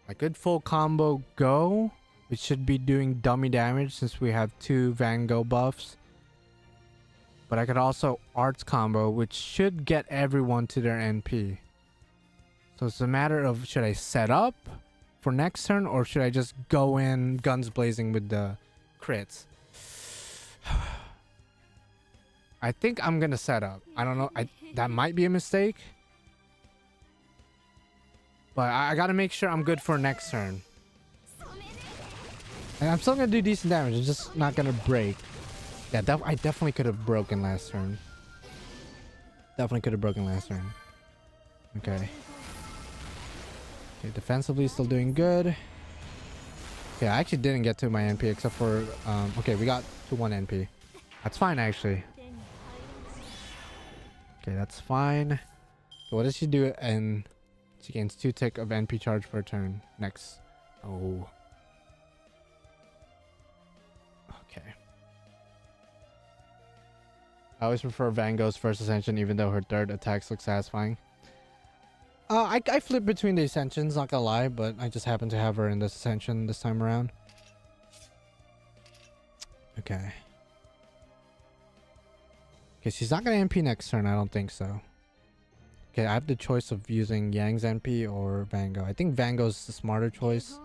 I could full combo go, which should be doing dummy damage since we have two Van Gogh buffs. But I could also arts combo, which should get everyone to their NP. So it's a matter of, should I set up for next turn, or should I just go in guns blazing with the crits? I think I'm gonna set up. I don't know. That might be a mistake. But I gotta make sure I'm good for next turn. And I'm still gonna do decent damage. It's just not gonna break. Yeah, I definitely could have broken last turn. Okay. Okay, defensively still doing good. Okay, Okay, I actually didn't get to my NP except for okay, we got to 1 NP. That's fine actually. Okay, that's fine. So what does she do? And she gains 2 tick of NP charge per turn. Next. Oh. Okay. I always prefer Van Gogh's first ascension even though her third attacks look satisfying. I flip between the ascensions, not gonna lie, but I just happen to have her in this ascension this time around. Okay. Okay, she's not gonna NP next turn, I don't think so. Okay, I have the choice of using Yang's NP or Van Gogh. I think Van Gogh's the smarter choice.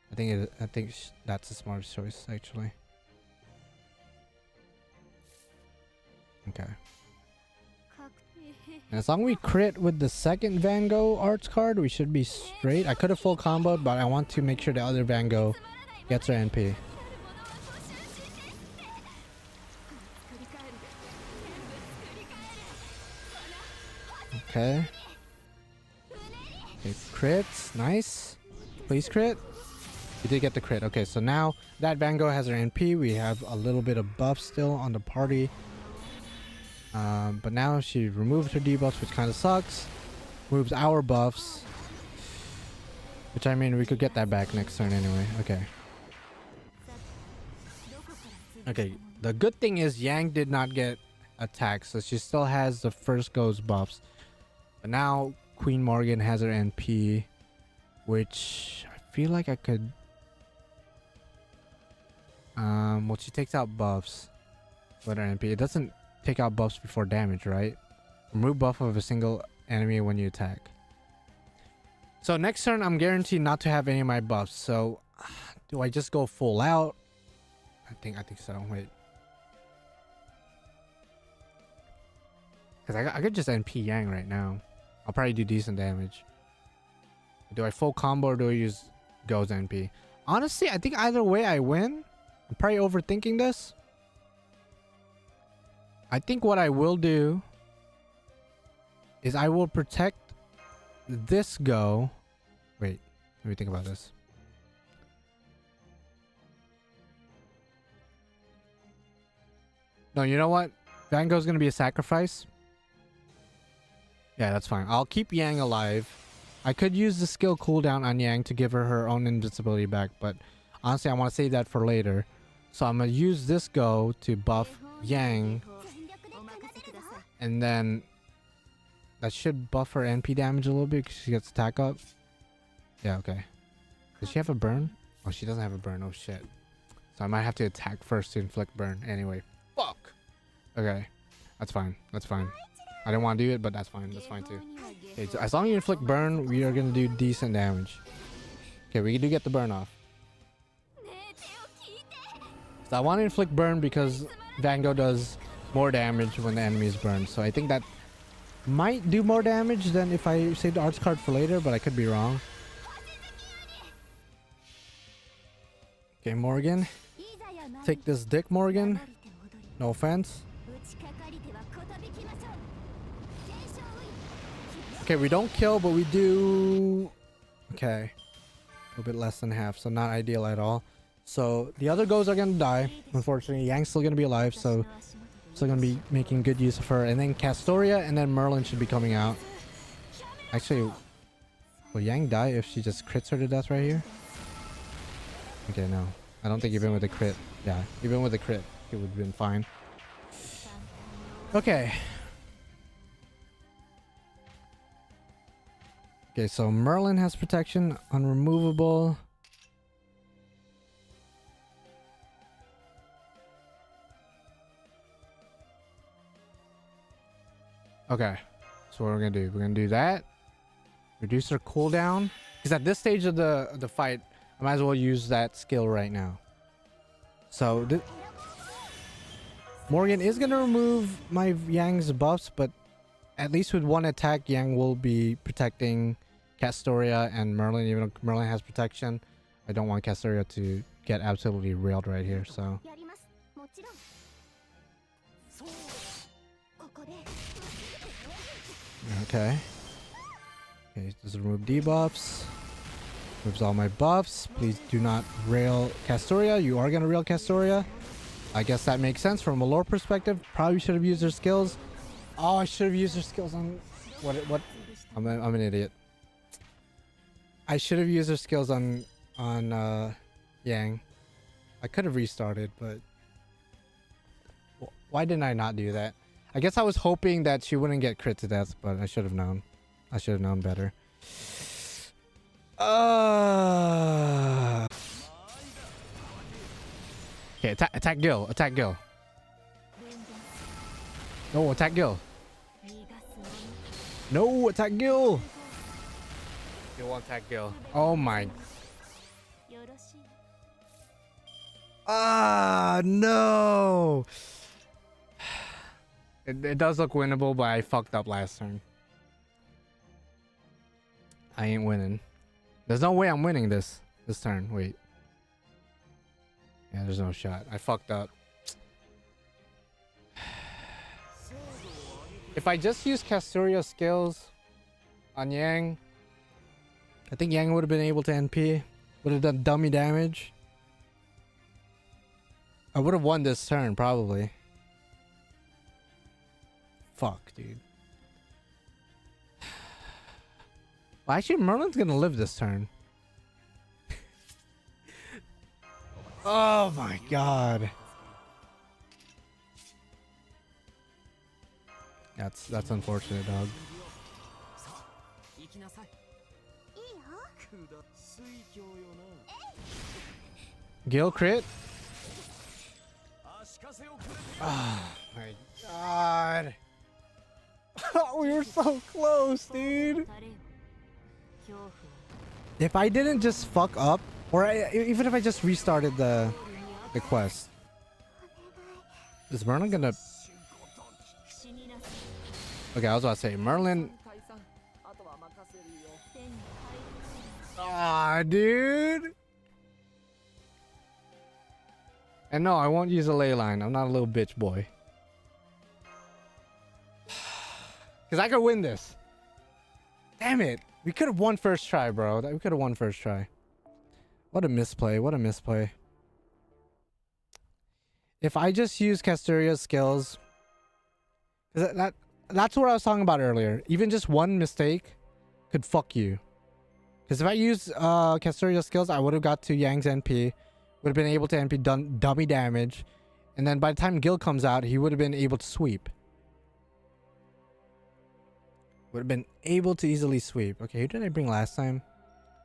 I think that's the smartest choice, actually. Okay. And as long as we crit with the second Van Gogh arts card, we should be straight. I could have full comboed, but I want to make sure the other Van Gogh gets her NP. Okay. Okay, crits. Nice. Please crit. We did get the crit. Okay, so now that Van Gogh has her NP, we have a little bit of buff still on the party. But now she removed her debuffs, which kind of sucks. Removes our buffs. Which, I mean, we could get that back next turn anyway. Okay. Okay, the good thing is Yang did not get attacked, so she still has the first go's buffs. But now Queen Morgan has her NP, which I feel like I could... well, she takes out buffs with her NP. It doesn't take out buffs before damage, right? Remove buff of a single enemy when you attack. So next turn, I'm guaranteed not to have any of my buffs. So, do I just go full out? I think so. Wait. Because I could just NP Yang right now. I'll probably do decent damage. Do I full combo or do I use Go's NP? Honestly, I think either way I win. I'm probably overthinking this. I think what I will do is I will protect this Go. Wait, let me think about this. No, you know what? Van Gogh's gonna be a sacrifice. Yeah, that's fine. I'll keep Yang alive. I could use the skill cooldown on Yang to give her her own invincibility back, but honestly, I want to save that for later. So I'm gonna use this Go to buff Yang. And then that should buff her NP damage a little bit because she gets attack up. Yeah, okay. Does she have a burn? Oh, she doesn't have a burn. Oh, shit. So I might have to attack first to inflict burn. Anyway, fuck. Okay, that's fine. That's fine. I didn't want to do it, but that's fine. That's fine too. Okay, so as long as you inflict burn, we are going to do decent damage. Okay, we do get the burn off. So I want to inflict burn because Van Gogh does more damage when the enemy is burned. So I think that might do more damage than if I save the arts card for later, but I could be wrong. Okay, Morgan. Take this dick, Morgan. No offense. Okay, we don't kill, but we do... Okay. A little bit less than half, so not ideal at all. So the other Go's are gonna die. Unfortunately, Yang's still gonna be alive, so still gonna be making good use of her. And then Castoria and then Merlin should be coming out. Actually, will Yang die if she just crits her to death right here? Okay, no. I don't think even with a crit. Yeah, even with a crit, it would have been fine. Okay. Okay, so Merlin has protection, unremovable. Okay, so what we're gonna do? We're gonna do that. Reduce her cooldown. Because at this stage of the fight, I might as well use that skill right now. So Morgan is gonna remove my Yang's buffs, but at least with one attack, Yang will be protecting Castoria and Merlin. Even though Merlin has protection, I don't want Castoria to get absolutely railed right here. So. Okay. Okay, just remove debuffs. Moves all my buffs. Please do not rail Castoria. You are gonna rail Castoria. I guess that makes sense from a lore perspective. Probably should have used her skills. Oh, I should have used her skills on what? I'm an idiot. I should have used her skills on Yang. I could have restarted, but why didn't I not do that? I guess I was hoping that she wouldn't get crit to death, but I should have known. I should have known better. Okay, attack Gil. Attack Gil. No, attack Gil. No, attack Gil. You won't attack Gil. Oh my. Ah, no. It does look winnable, but I fucked up last turn. I ain't winning. There's no way I'm winning this turn. Wait. Yeah, there's no shot. I fucked up. If I just used Castoria's skills on Yang, I think Yang would have been able to NP. Would have done dummy damage. I would have won this turn, probably. Fuck, dude. Well, actually, Merlin's gonna live this turn. Oh my god. That's unfortunate, dog. Gil crit? Oh my god. We were so close, dude. If I didn't just fuck up, or even if I just restarted the quest, is Merlin gonna... Okay, I was about to say, Merlin... Ah, dude! And no, I won't use a ley line. I'm not a little bitch boy. Because I could win this. Damn it. We could have won first try, bro. We could have won first try. What a misplay. What a misplay. If I just use Castoria's skills... That's what I was talking about earlier. Even just one mistake could fuck you. Because if I use Castoria's skills, I would have got to Yang's NP. Would have been able to NP dummy damage. And then by the time Gil comes out, he would have been able to sweep. Would have been able to easily sweep. Okay, who did I bring last time?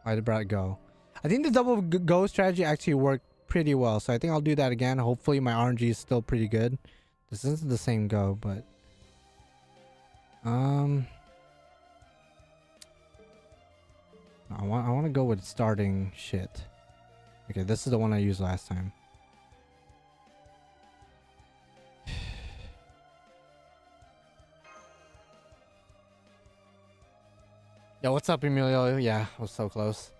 I brought Go. I think the double Go strategy actually worked pretty well. So I think I'll do that again. Hopefully my RNG is still pretty good. This isn't the same Go, but... I want to go with starting shit. Okay, this is the one I used last time. Yo, what's up, Emilio? Yeah, I was so close.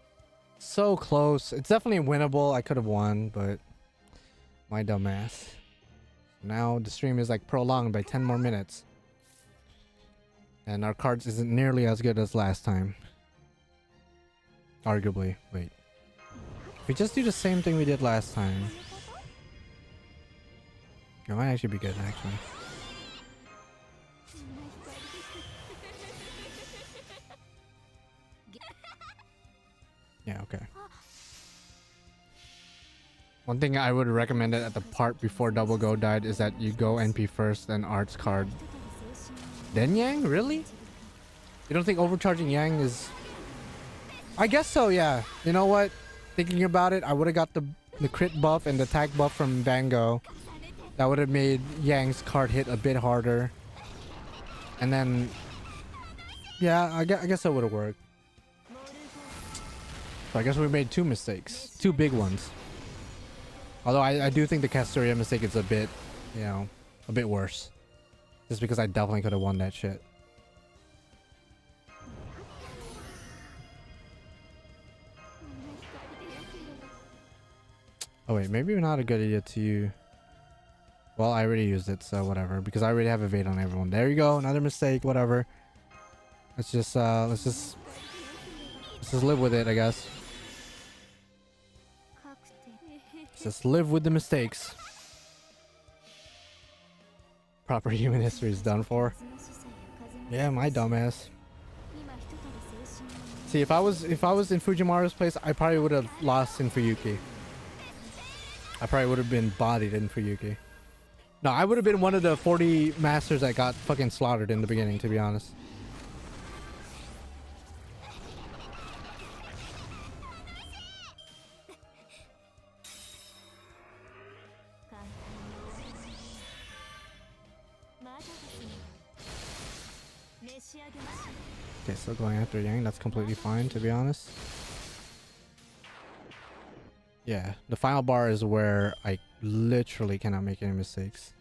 So close. It's definitely winnable. I could have won, but my dumb ass. Now the stream is like prolonged by 10 more minutes. And our cards isn't nearly as good as last time. Arguably. Wait. If we just do the same thing we did last time. It might actually be good, actually. Yeah, okay. One thing I would recommend at the part before Double Go died is that you go NP first, then Arts card. Then Yang? Really? You don't think overcharging Yang is... I guess so, yeah. You know what? Thinking about it, I would have got the crit buff and the attack buff from Van Gogh. That would have made Yang's card hit a bit harder. And then... Yeah, I guess that would have worked. So I guess we made two mistakes. Two big ones. Although I do think the Castoria mistake is a bit, you know, a bit worse. Just because I definitely could have won that shit. Oh wait, maybe not a good idea to use. Well, I already used it, so whatever. Because I already have evade on everyone. There you go, another mistake, whatever. Let's just live with it, I guess. Just live with the mistakes. Proper human history is done for. Yeah, my dumbass. See, if I was in Fujimaru's place, I probably would have lost in Fuyuki. I probably would have been bodied in Fuyuki. No, I would have been one of the 40 masters that got fucking slaughtered in the beginning, to be honest. Okay, still going after Yang. That's completely fine, to be honest. Yeah, the final bar is where I literally cannot make any mistakes.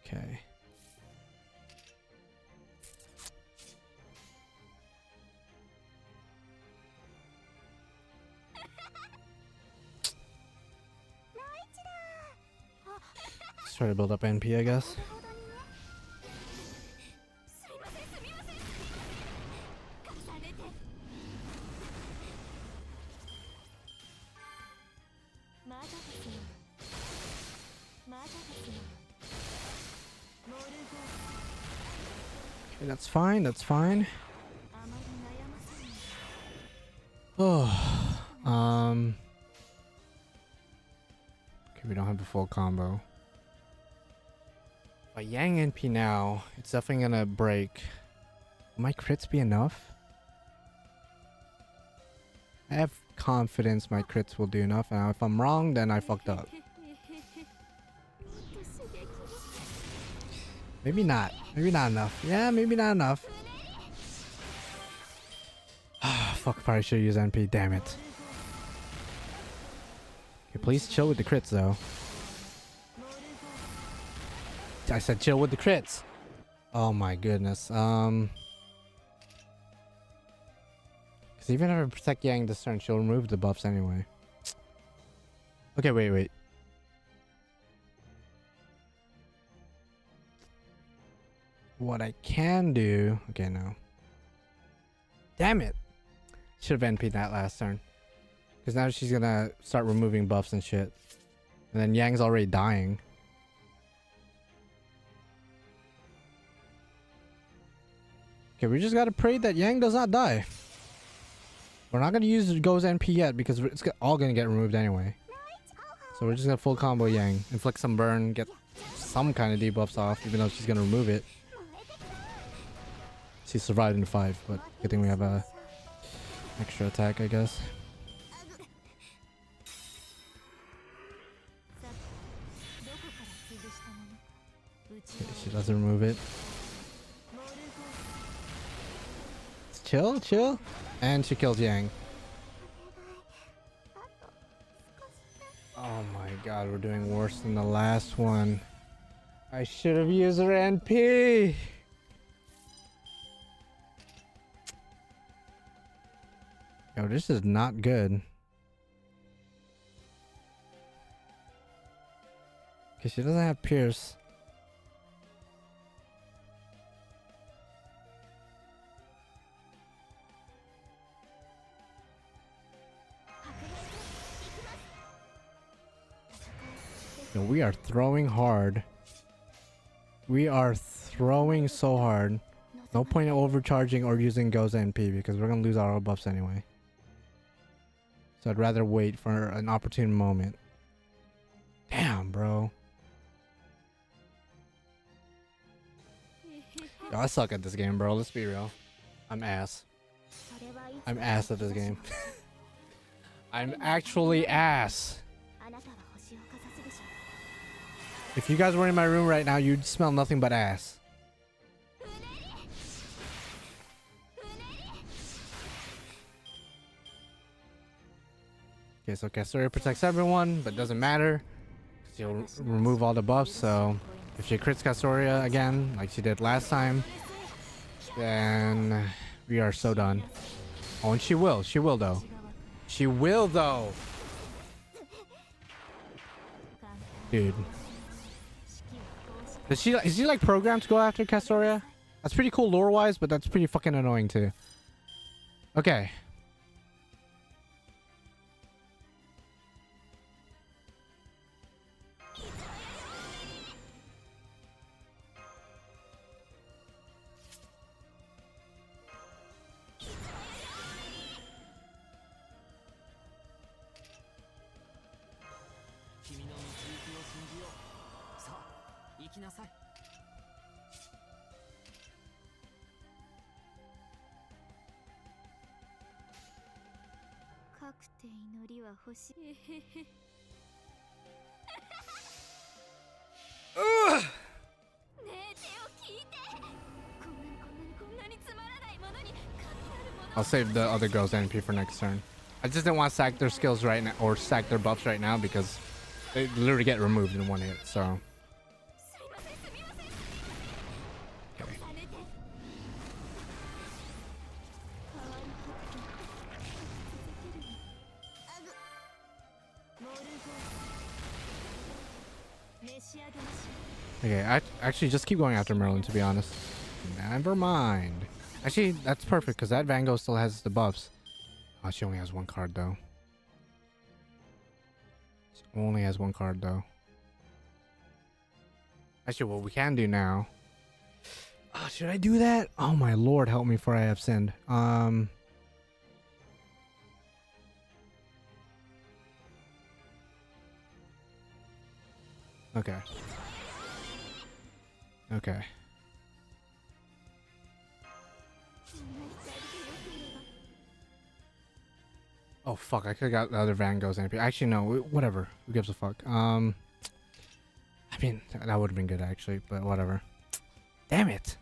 Okay. Let's try to build up NP, I guess. Okay, that's fine, that's fine. Oh, okay, we don't have the full combo. By Yang NP now, it's definitely gonna break. Will my crits be enough? I have confidence my crits will do enough, and if I'm wrong, then I fucked up. Maybe not. Maybe not enough. Yeah, maybe not enough. Fuck, probably should use NP. Damn it. Okay, please chill with the crits, though. I said chill with the crits. Oh my goodness. Because even if I protect Yang this turn, she'll remove the buffs anyway. Okay, wait. What I can do... Okay, no. Damn it! Should have NP'd that last turn. Because now she's gonna start removing buffs and shit. And then Yang's already dying. Okay, we just gotta pray that Yang does not die. We're not gonna use Go's NP yet because it's all gonna get removed anyway. So we're just gonna full combo Yang. Inflict some burn, get some kind of debuffs off, even though she's gonna remove it. She survived in 5, but good thing we have a extra attack, I guess. Okay, she doesn't remove it. Chill. And she kills Yang. Oh my god, we're doing worse than the last one. I should have used her NP. Yo, this is not good. Okay, she doesn't have Pierce. Yo, we are throwing hard. We are throwing so hard. No point in overcharging or using Go's NP because we're gonna lose our buffs anyway. So I'd rather wait for an opportune moment. Damn, bro. Yo, I suck at this game, bro. Let's be real. I'm ass. I'm ass at this game. I'm actually ass. If you guys were in my room right now, you'd smell nothing but ass. Okay, so Castoria protects everyone, but doesn't matter. She'll remove all the buffs, so if she crits Castoria again, like she did last time, then we are so done. Oh, and she will though. She will though. Dude. Is she like programmed to go after Castoria? That's pretty cool lore-wise, but that's pretty fucking annoying too. Okay. I'll save the other girls' NP for next turn. I just didn't want to sack their skills right now or sack their buffs right now because they literally get removed in one hit. So. Okay. Okay, I actually just keep going after Merlin, to be honest. Never mind. Actually, that's perfect because that Van Gogh still has the buffs. Oh, she only has one card though. She only has one card though. Actually, what we can do now. Oh, should I do that? Oh my lord, help me for I have sinned. Okay. Okay. Oh fuck! I could have got the other Van Gogh's NP. Actually, no. Whatever. Who gives a fuck? I mean, that would have been good actually, but whatever. Damn it!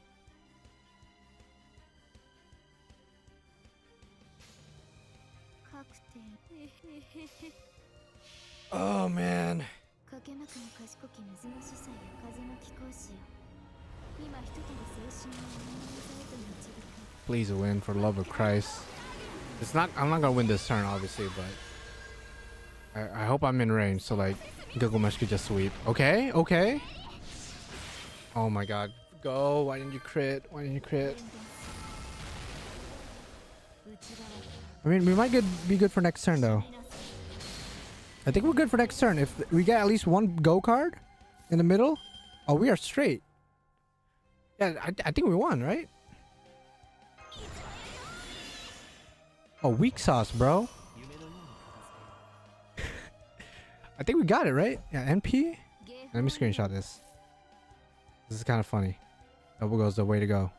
Oh man. Please a win for the love of Christ. It's not. I'm not gonna win this turn, obviously, but I hope I'm in range. So like, Gilgamesh could just sweep. Okay, okay. Oh my God, go! Why didn't you crit? Why didn't you crit? I mean, we might be good for next turn though. I think we're good for next turn. If we get at least one go card in the middle, oh, we are straight. Yeah, I think we won, right? Oh, weak sauce, bro. I think we got it, right? Yeah, NP? Let me screenshot this. This is kind of funny. Double goes the way to go.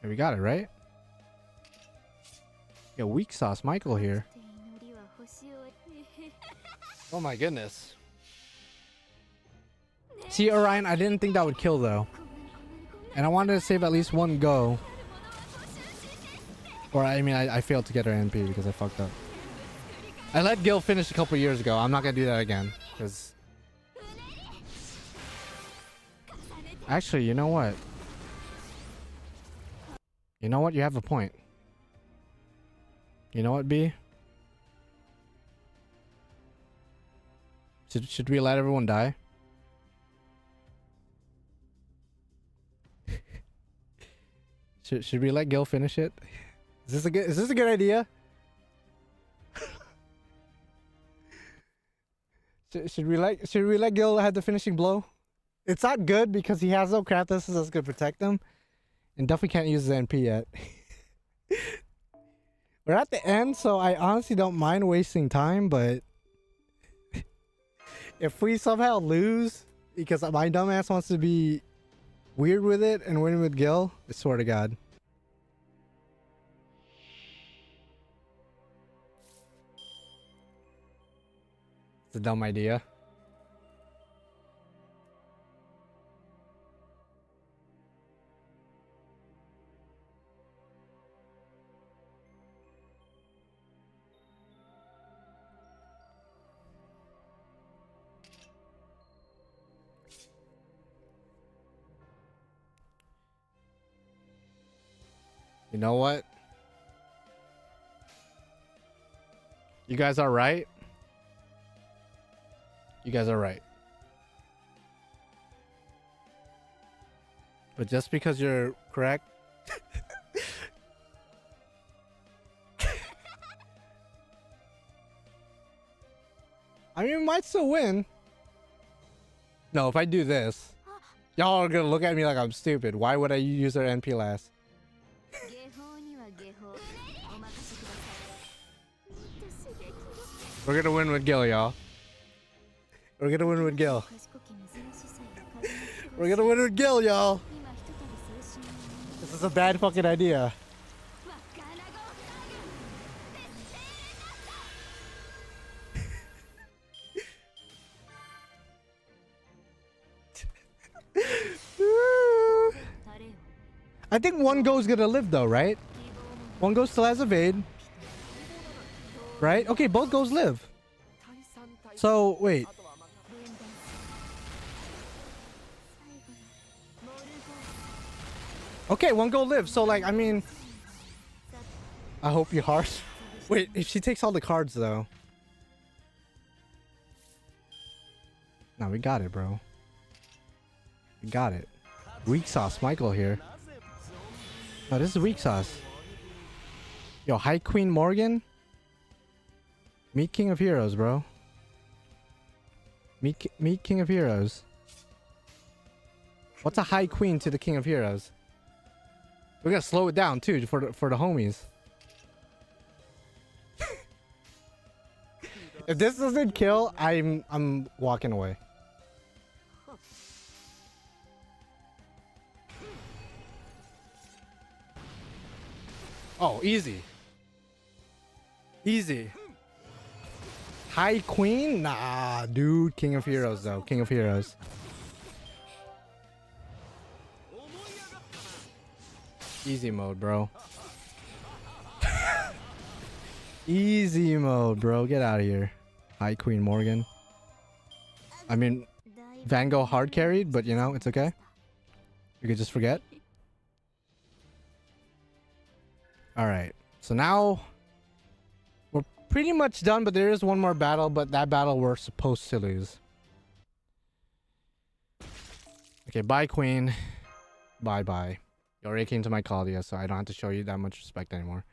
Yeah, we got it, right? Yeah, weak sauce Michael here. Oh my goodness. See, Orion, I didn't think that would kill though. And I wanted to save at least one go. Or I mean, I failed to get her NP because I fucked up. I let Gil finish a couple years ago. I'm not gonna do that again. Because actually, you know what? You know what? You have a point. You know what, B? Should we let everyone die? Should we let Gil finish it? Is this a good idea? should we let Gil have the finishing blow? It's not good because he has no Kratos that's gonna protect him, and definitely can't use his NP yet. We're at the end, so I honestly don't mind wasting time, but if we somehow lose because my dumbass wants to be weird with it and win with Gil, I swear to God. It's a dumb idea. You know what? You guys are right. You guys are right. But just because you're correct. I mean, we might still win. No, if I do this, y'all are gonna look at me like I'm stupid. Why would I use their NP last? We're gonna win with Gil, y'all. We're gonna win with Gil. We're gonna win with Gil, y'all. This is a bad fucking idea. I think one go's gonna live though, right? One go still has evade. Right? Okay, both goes live. So, wait. Okay, one go live. So, like, I mean... I hope you harsh. Wait, if she takes all the cards, though. No, we got it, bro. We got it. Weak sauce Michael here. No, this is weak sauce. Yo, High Queen Morgan? Meet King of Heroes, bro. Meet King of Heroes. What's a High Queen to the King of Heroes? We're gonna slow it down too for the homies. If this doesn't kill, I'm walking away. Oh, easy. Easy. High Queen? Nah, dude. King of Heroes, though. King of Heroes. Easy mode, bro. Easy mode, bro. Get out of here. High Queen Morgan. I mean, Van Gogh hard carried, but you know, it's okay. You could just forget. Alright. So now... we're pretty much done, but there is one more battle, but that battle we're supposed to lose. Okay, bye, Queen. Bye-bye. You already came to my Chaldea, so I don't have to show you that much respect anymore.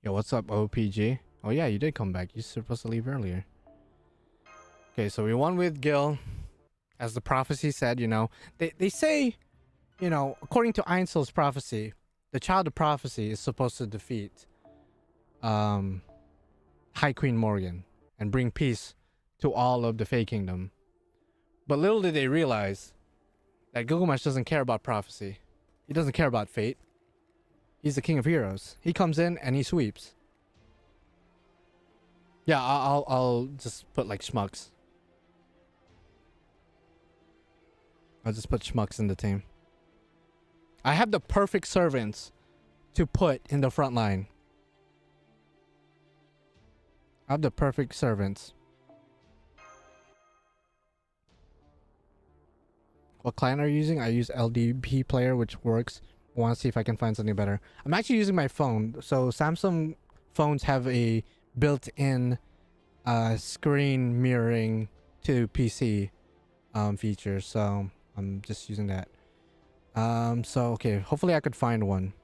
Yo, what's up, OPG? Oh yeah, you did come back. You're supposed to leave earlier. Okay, so we won with Gil. As the prophecy said, you know. They say, you know, according to Einzel's prophecy, the child of prophecy is supposed to defeat High Queen Morgan and bring peace to all of the Fae Kingdom. But little did they realize that Gilgamesh doesn't care about prophecy. He doesn't care about fate. He's the King of Heroes. He comes in and he sweeps. Yeah, I'll just put like schmucks. I'll just put schmucks in the team. I have the perfect servants to put in the front line. I have the perfect servants. What client are you using? I use LDP player, which works. I want to see if I can find something better. I'm actually using my phone. So Samsung phones have a built-in screen mirroring to PC feature. So I'm just using that. So okay, hopefully I could find one.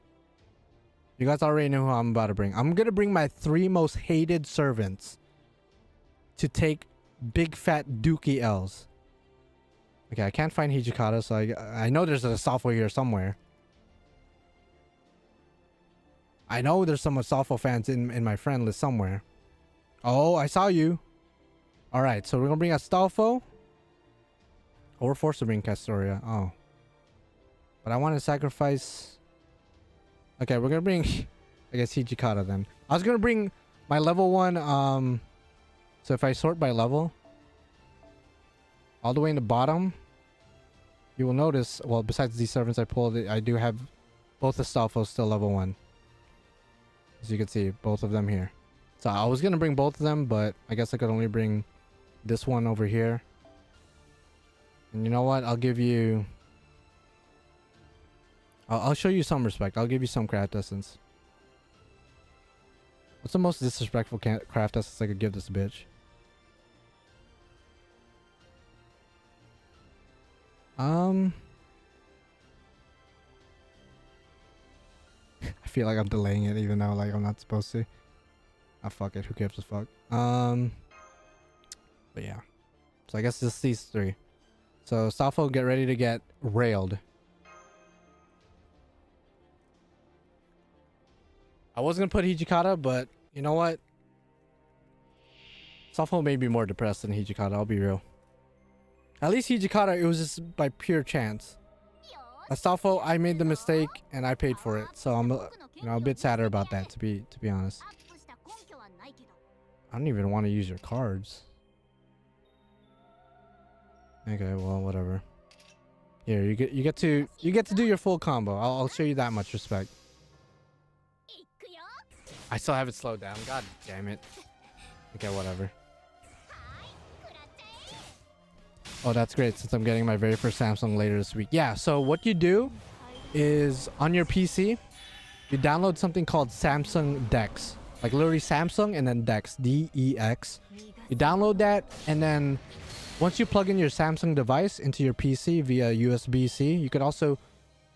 You guys already know who I'm about to bring. I'm gonna bring my 3 most hated servants to take big fat dookie L's. Okay, I can't find Hijikata, so I know there's a Safo here somewhere. I know there's some Safo fans in my friend list somewhere. Oh, I saw you. Alright, so we're gonna bring Astolfo. Oh, we're forced to bring Castoria. Oh. But I want to sacrifice... Okay, we're gonna bring... I guess Hijikata then. I was gonna bring my level 1... So if I sort by level... all the way in the bottom... you will notice... Well, besides these servants I pulled, I do have... both Astolfos still level 1. As you can see, both of them here. So I was gonna bring both of them, but I guess I could only bring this one over here. And you know what? I'll give you... I'll show you some respect. I'll give you some craft essence. What's the most disrespectful craft essence I could give this bitch? I feel like I'm delaying it even though like I'm not supposed to. Ah, fuck it. Who gives a fuck? But yeah. So I guess just these 3. So Safo, get ready to get railed. I was gonna put Hijikata, but you know what? Safo may be more depressed than Hijikata, I'll be real. At least Hijikata, it was just by pure chance. Astolfo, I made the mistake and I paid for it, so I'm a bit sadder about that, to be honest. I don't even want to use your cards. Okay, well, whatever. Here, you get to do your full combo. I'll show you that much respect. I still have it slowed down. God damn it. Okay, whatever. Oh, that's great, since I'm getting my very first Samsung later this week. Yeah, so what you do is on your PC, you download something called Samsung Dex. Like literally Samsung and then Dex, D-E-X. You download that, and then once you plug in your Samsung device into your PC via USB-C, you could also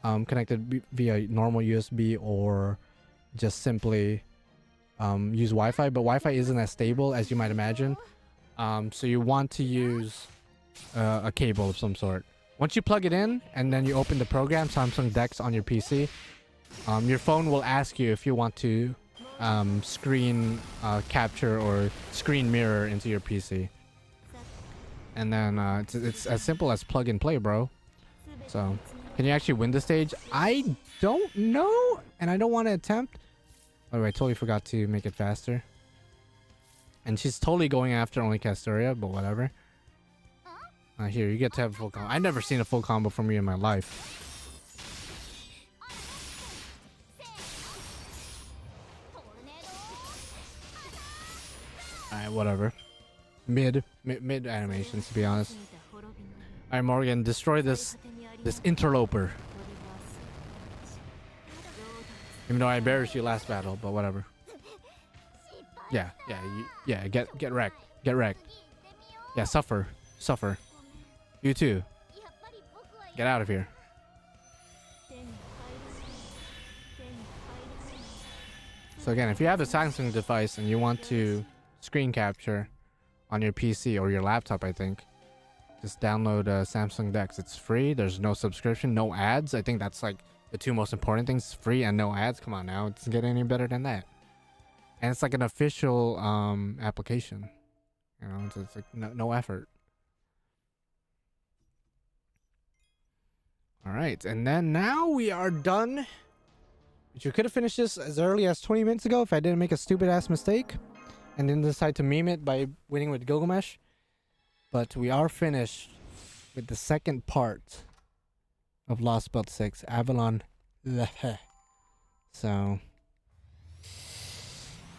connect it via normal USB or just simply use Wi-Fi. But Wi-Fi isn't as stable as you might imagine. So you want to use a cable of some sort. Once you plug it in and then you open the program Samsung Dex on your PC, your phone will ask you if you want to screen capture or screen mirror into your PC, and then it's as simple as plug and play, bro. So can you actually win the stage? I don't know, and I don't want to attempt. Oh, I totally forgot to make it faster, and she's totally going after only Castoria, but whatever. Here, you get to have a full combo. I've never seen a full combo from you in my life. Alright, whatever. Mid animations, to be honest. Alright, Morgan, destroy this interloper. Even though I embarrassed you last battle, but whatever. Yeah, get wrecked. Get wrecked. Yeah, suffer. You too. Get out of here. So again, if you have a Samsung device and you want to screen capture on your PC or your laptop, I think, just download Samsung Dex. It's free. There's no subscription, no ads. I think that's like the two most important things: free and no ads. Come on now, it doesn't get any better than that. And it's like an official application. You know, it's like no effort. All right, and then now we are done. But you could have finished this as early as 20 minutes ago if I didn't make a stupid ass mistake and then decide to meme it by winning with Gilgamesh. But we are finished with the second part of Lostbelt 6, Avalon le Fae. So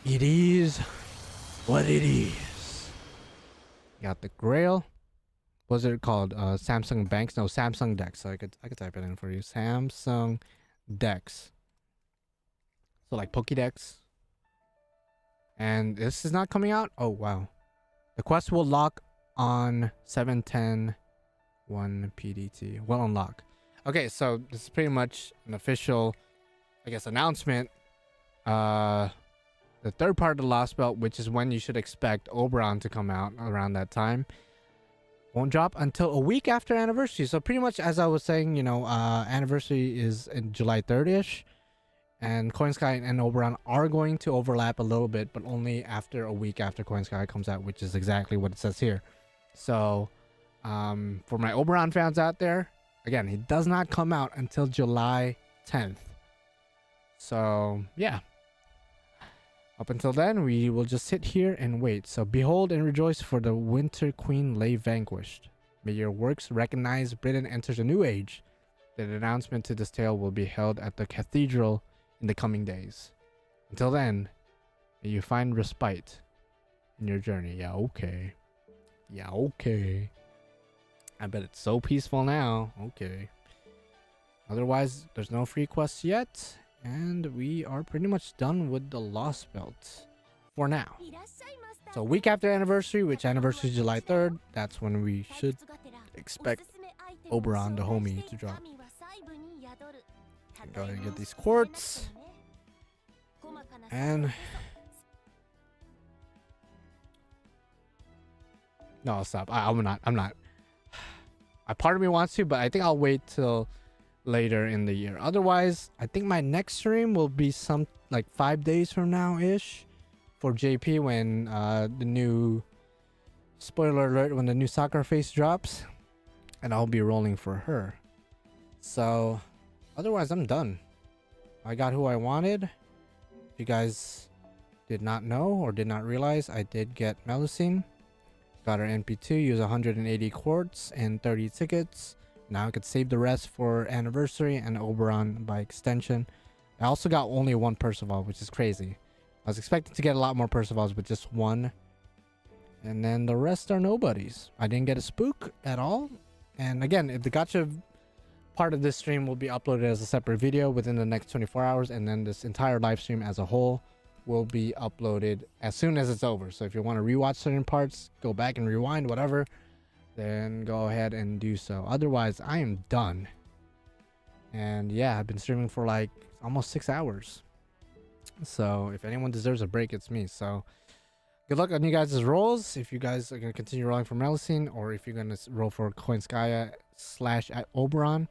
it is what it is. Got the Grail. What's it called? Samsung Banks? No, Samsung Dex. So I could type it in for you. Samsung Dex. So like Pokédex. And this is not coming out? Oh, wow. The quest will lock on 7/10 1 PDT. Will unlock. Okay, so this is pretty much an official, I guess, announcement. The third part of the Lostbelt, which is when you should expect Oberon to come out around that time, won't drop until a week after anniversary. So pretty much, as I was saying, you know, anniversary is in July 3rd-ish. And Coin Sky and Oberon are going to overlap a little bit, but only after a week after Coin Sky comes out, which is exactly what it says here. So, for my Oberon fans out there, again, it does not come out until July 10th. So, yeah. Up until then, we will just sit here and wait. So, behold and rejoice, for the Winter Queen lay vanquished. May your works recognize Britain enters a new age. The announcement to this tale will be held at the cathedral in the coming days. Until then, may you find respite in your journey. Yeah, okay. Yeah, okay. I bet it's so peaceful now. Okay. Otherwise, there's no free quests yet. And we are pretty much done with the Lostbelt for now. So a week after anniversary, which anniversary is July 3rd, that's when we should expect Oberon, the homie, to drop. Go ahead and get these quartz. And no, I'll stop. I'm not. A part of me wants to, but I think I'll wait till later in the year. Otherwise, I think my next stream will be like 5 days from now ish for JP, when the new spoiler alert, when the new soccer face drops, and I'll be rolling for her. So otherwise I'm done. I got who I wanted. If you guys did not know or did not realize, I did get Melusine. Got her NP2, use 180 quartz and 30 tickets. Now I could save the rest for Anniversary and Oberon by extension. I also got only one Percival, which is crazy. I was expecting to get a lot more Percivals, but just one. And then the rest are nobodies. I didn't get a spook at all. And again, if the gacha part of this stream will be uploaded as a separate video within the next 24 hours. And then this entire live stream as a whole will be uploaded as soon as it's over. So if you want to rewatch certain parts, go back and rewind, whatever, then go ahead and do so. Otherwise, I am done. And yeah, I've been streaming for like almost 6 hours. So if anyone deserves a break, it's me. So good luck on you guys' rolls. If you guys are going to continue rolling for Melusine, or if you're going to roll for Koinskaya / Oberon,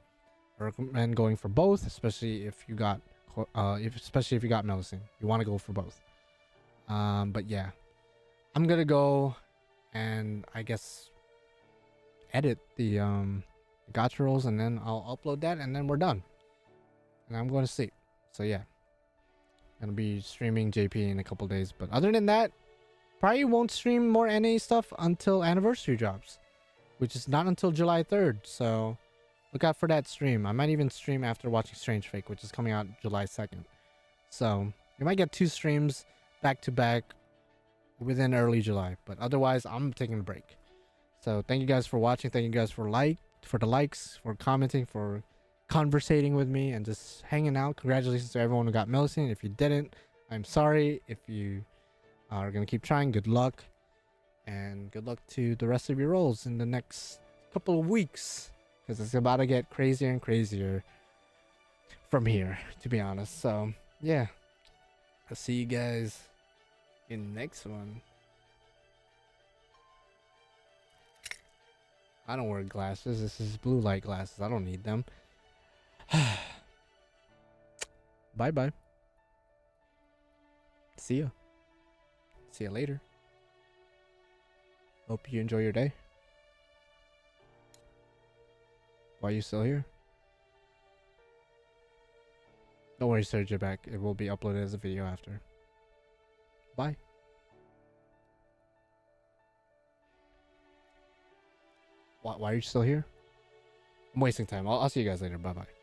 I recommend going for both, especially if you got Melusine. You want to go for both. But yeah, I'm gonna go and I guess edit the gacha rolls, and then I'll upload that, and then we're done. And I'm going to sleep. So yeah, gonna be streaming JP in a couple days. But other than that, probably won't stream more NA stuff until Anniversary drops, which is not until July 3rd. So look out for that stream. I might even stream after watching Strange Fake, which is coming out July 2nd. So you might get 2 streams back to back within early July. But otherwise, I'm taking a break. So thank you guys for watching. Thank you guys for the likes, for commenting, for conversating with me, and just hanging out. Congratulations to everyone who got Melusine. If you didn't, I'm sorry. If you are going to keep trying, good luck. And good luck to the rest of your rolls in the next couple of weeks, because it's about to get crazier and crazier from here, to be honest. So yeah, I'll see you guys in the next one. I don't wear glasses. This is blue light glasses. I don't need them. Bye bye. See ya. See ya later. Hope you enjoy your day. Why are you still here? Don't worry, Serge, you're back. It will be uploaded as a video after. Bye. Why are you still here? I'm wasting time. I'll see you guys later. Bye bye.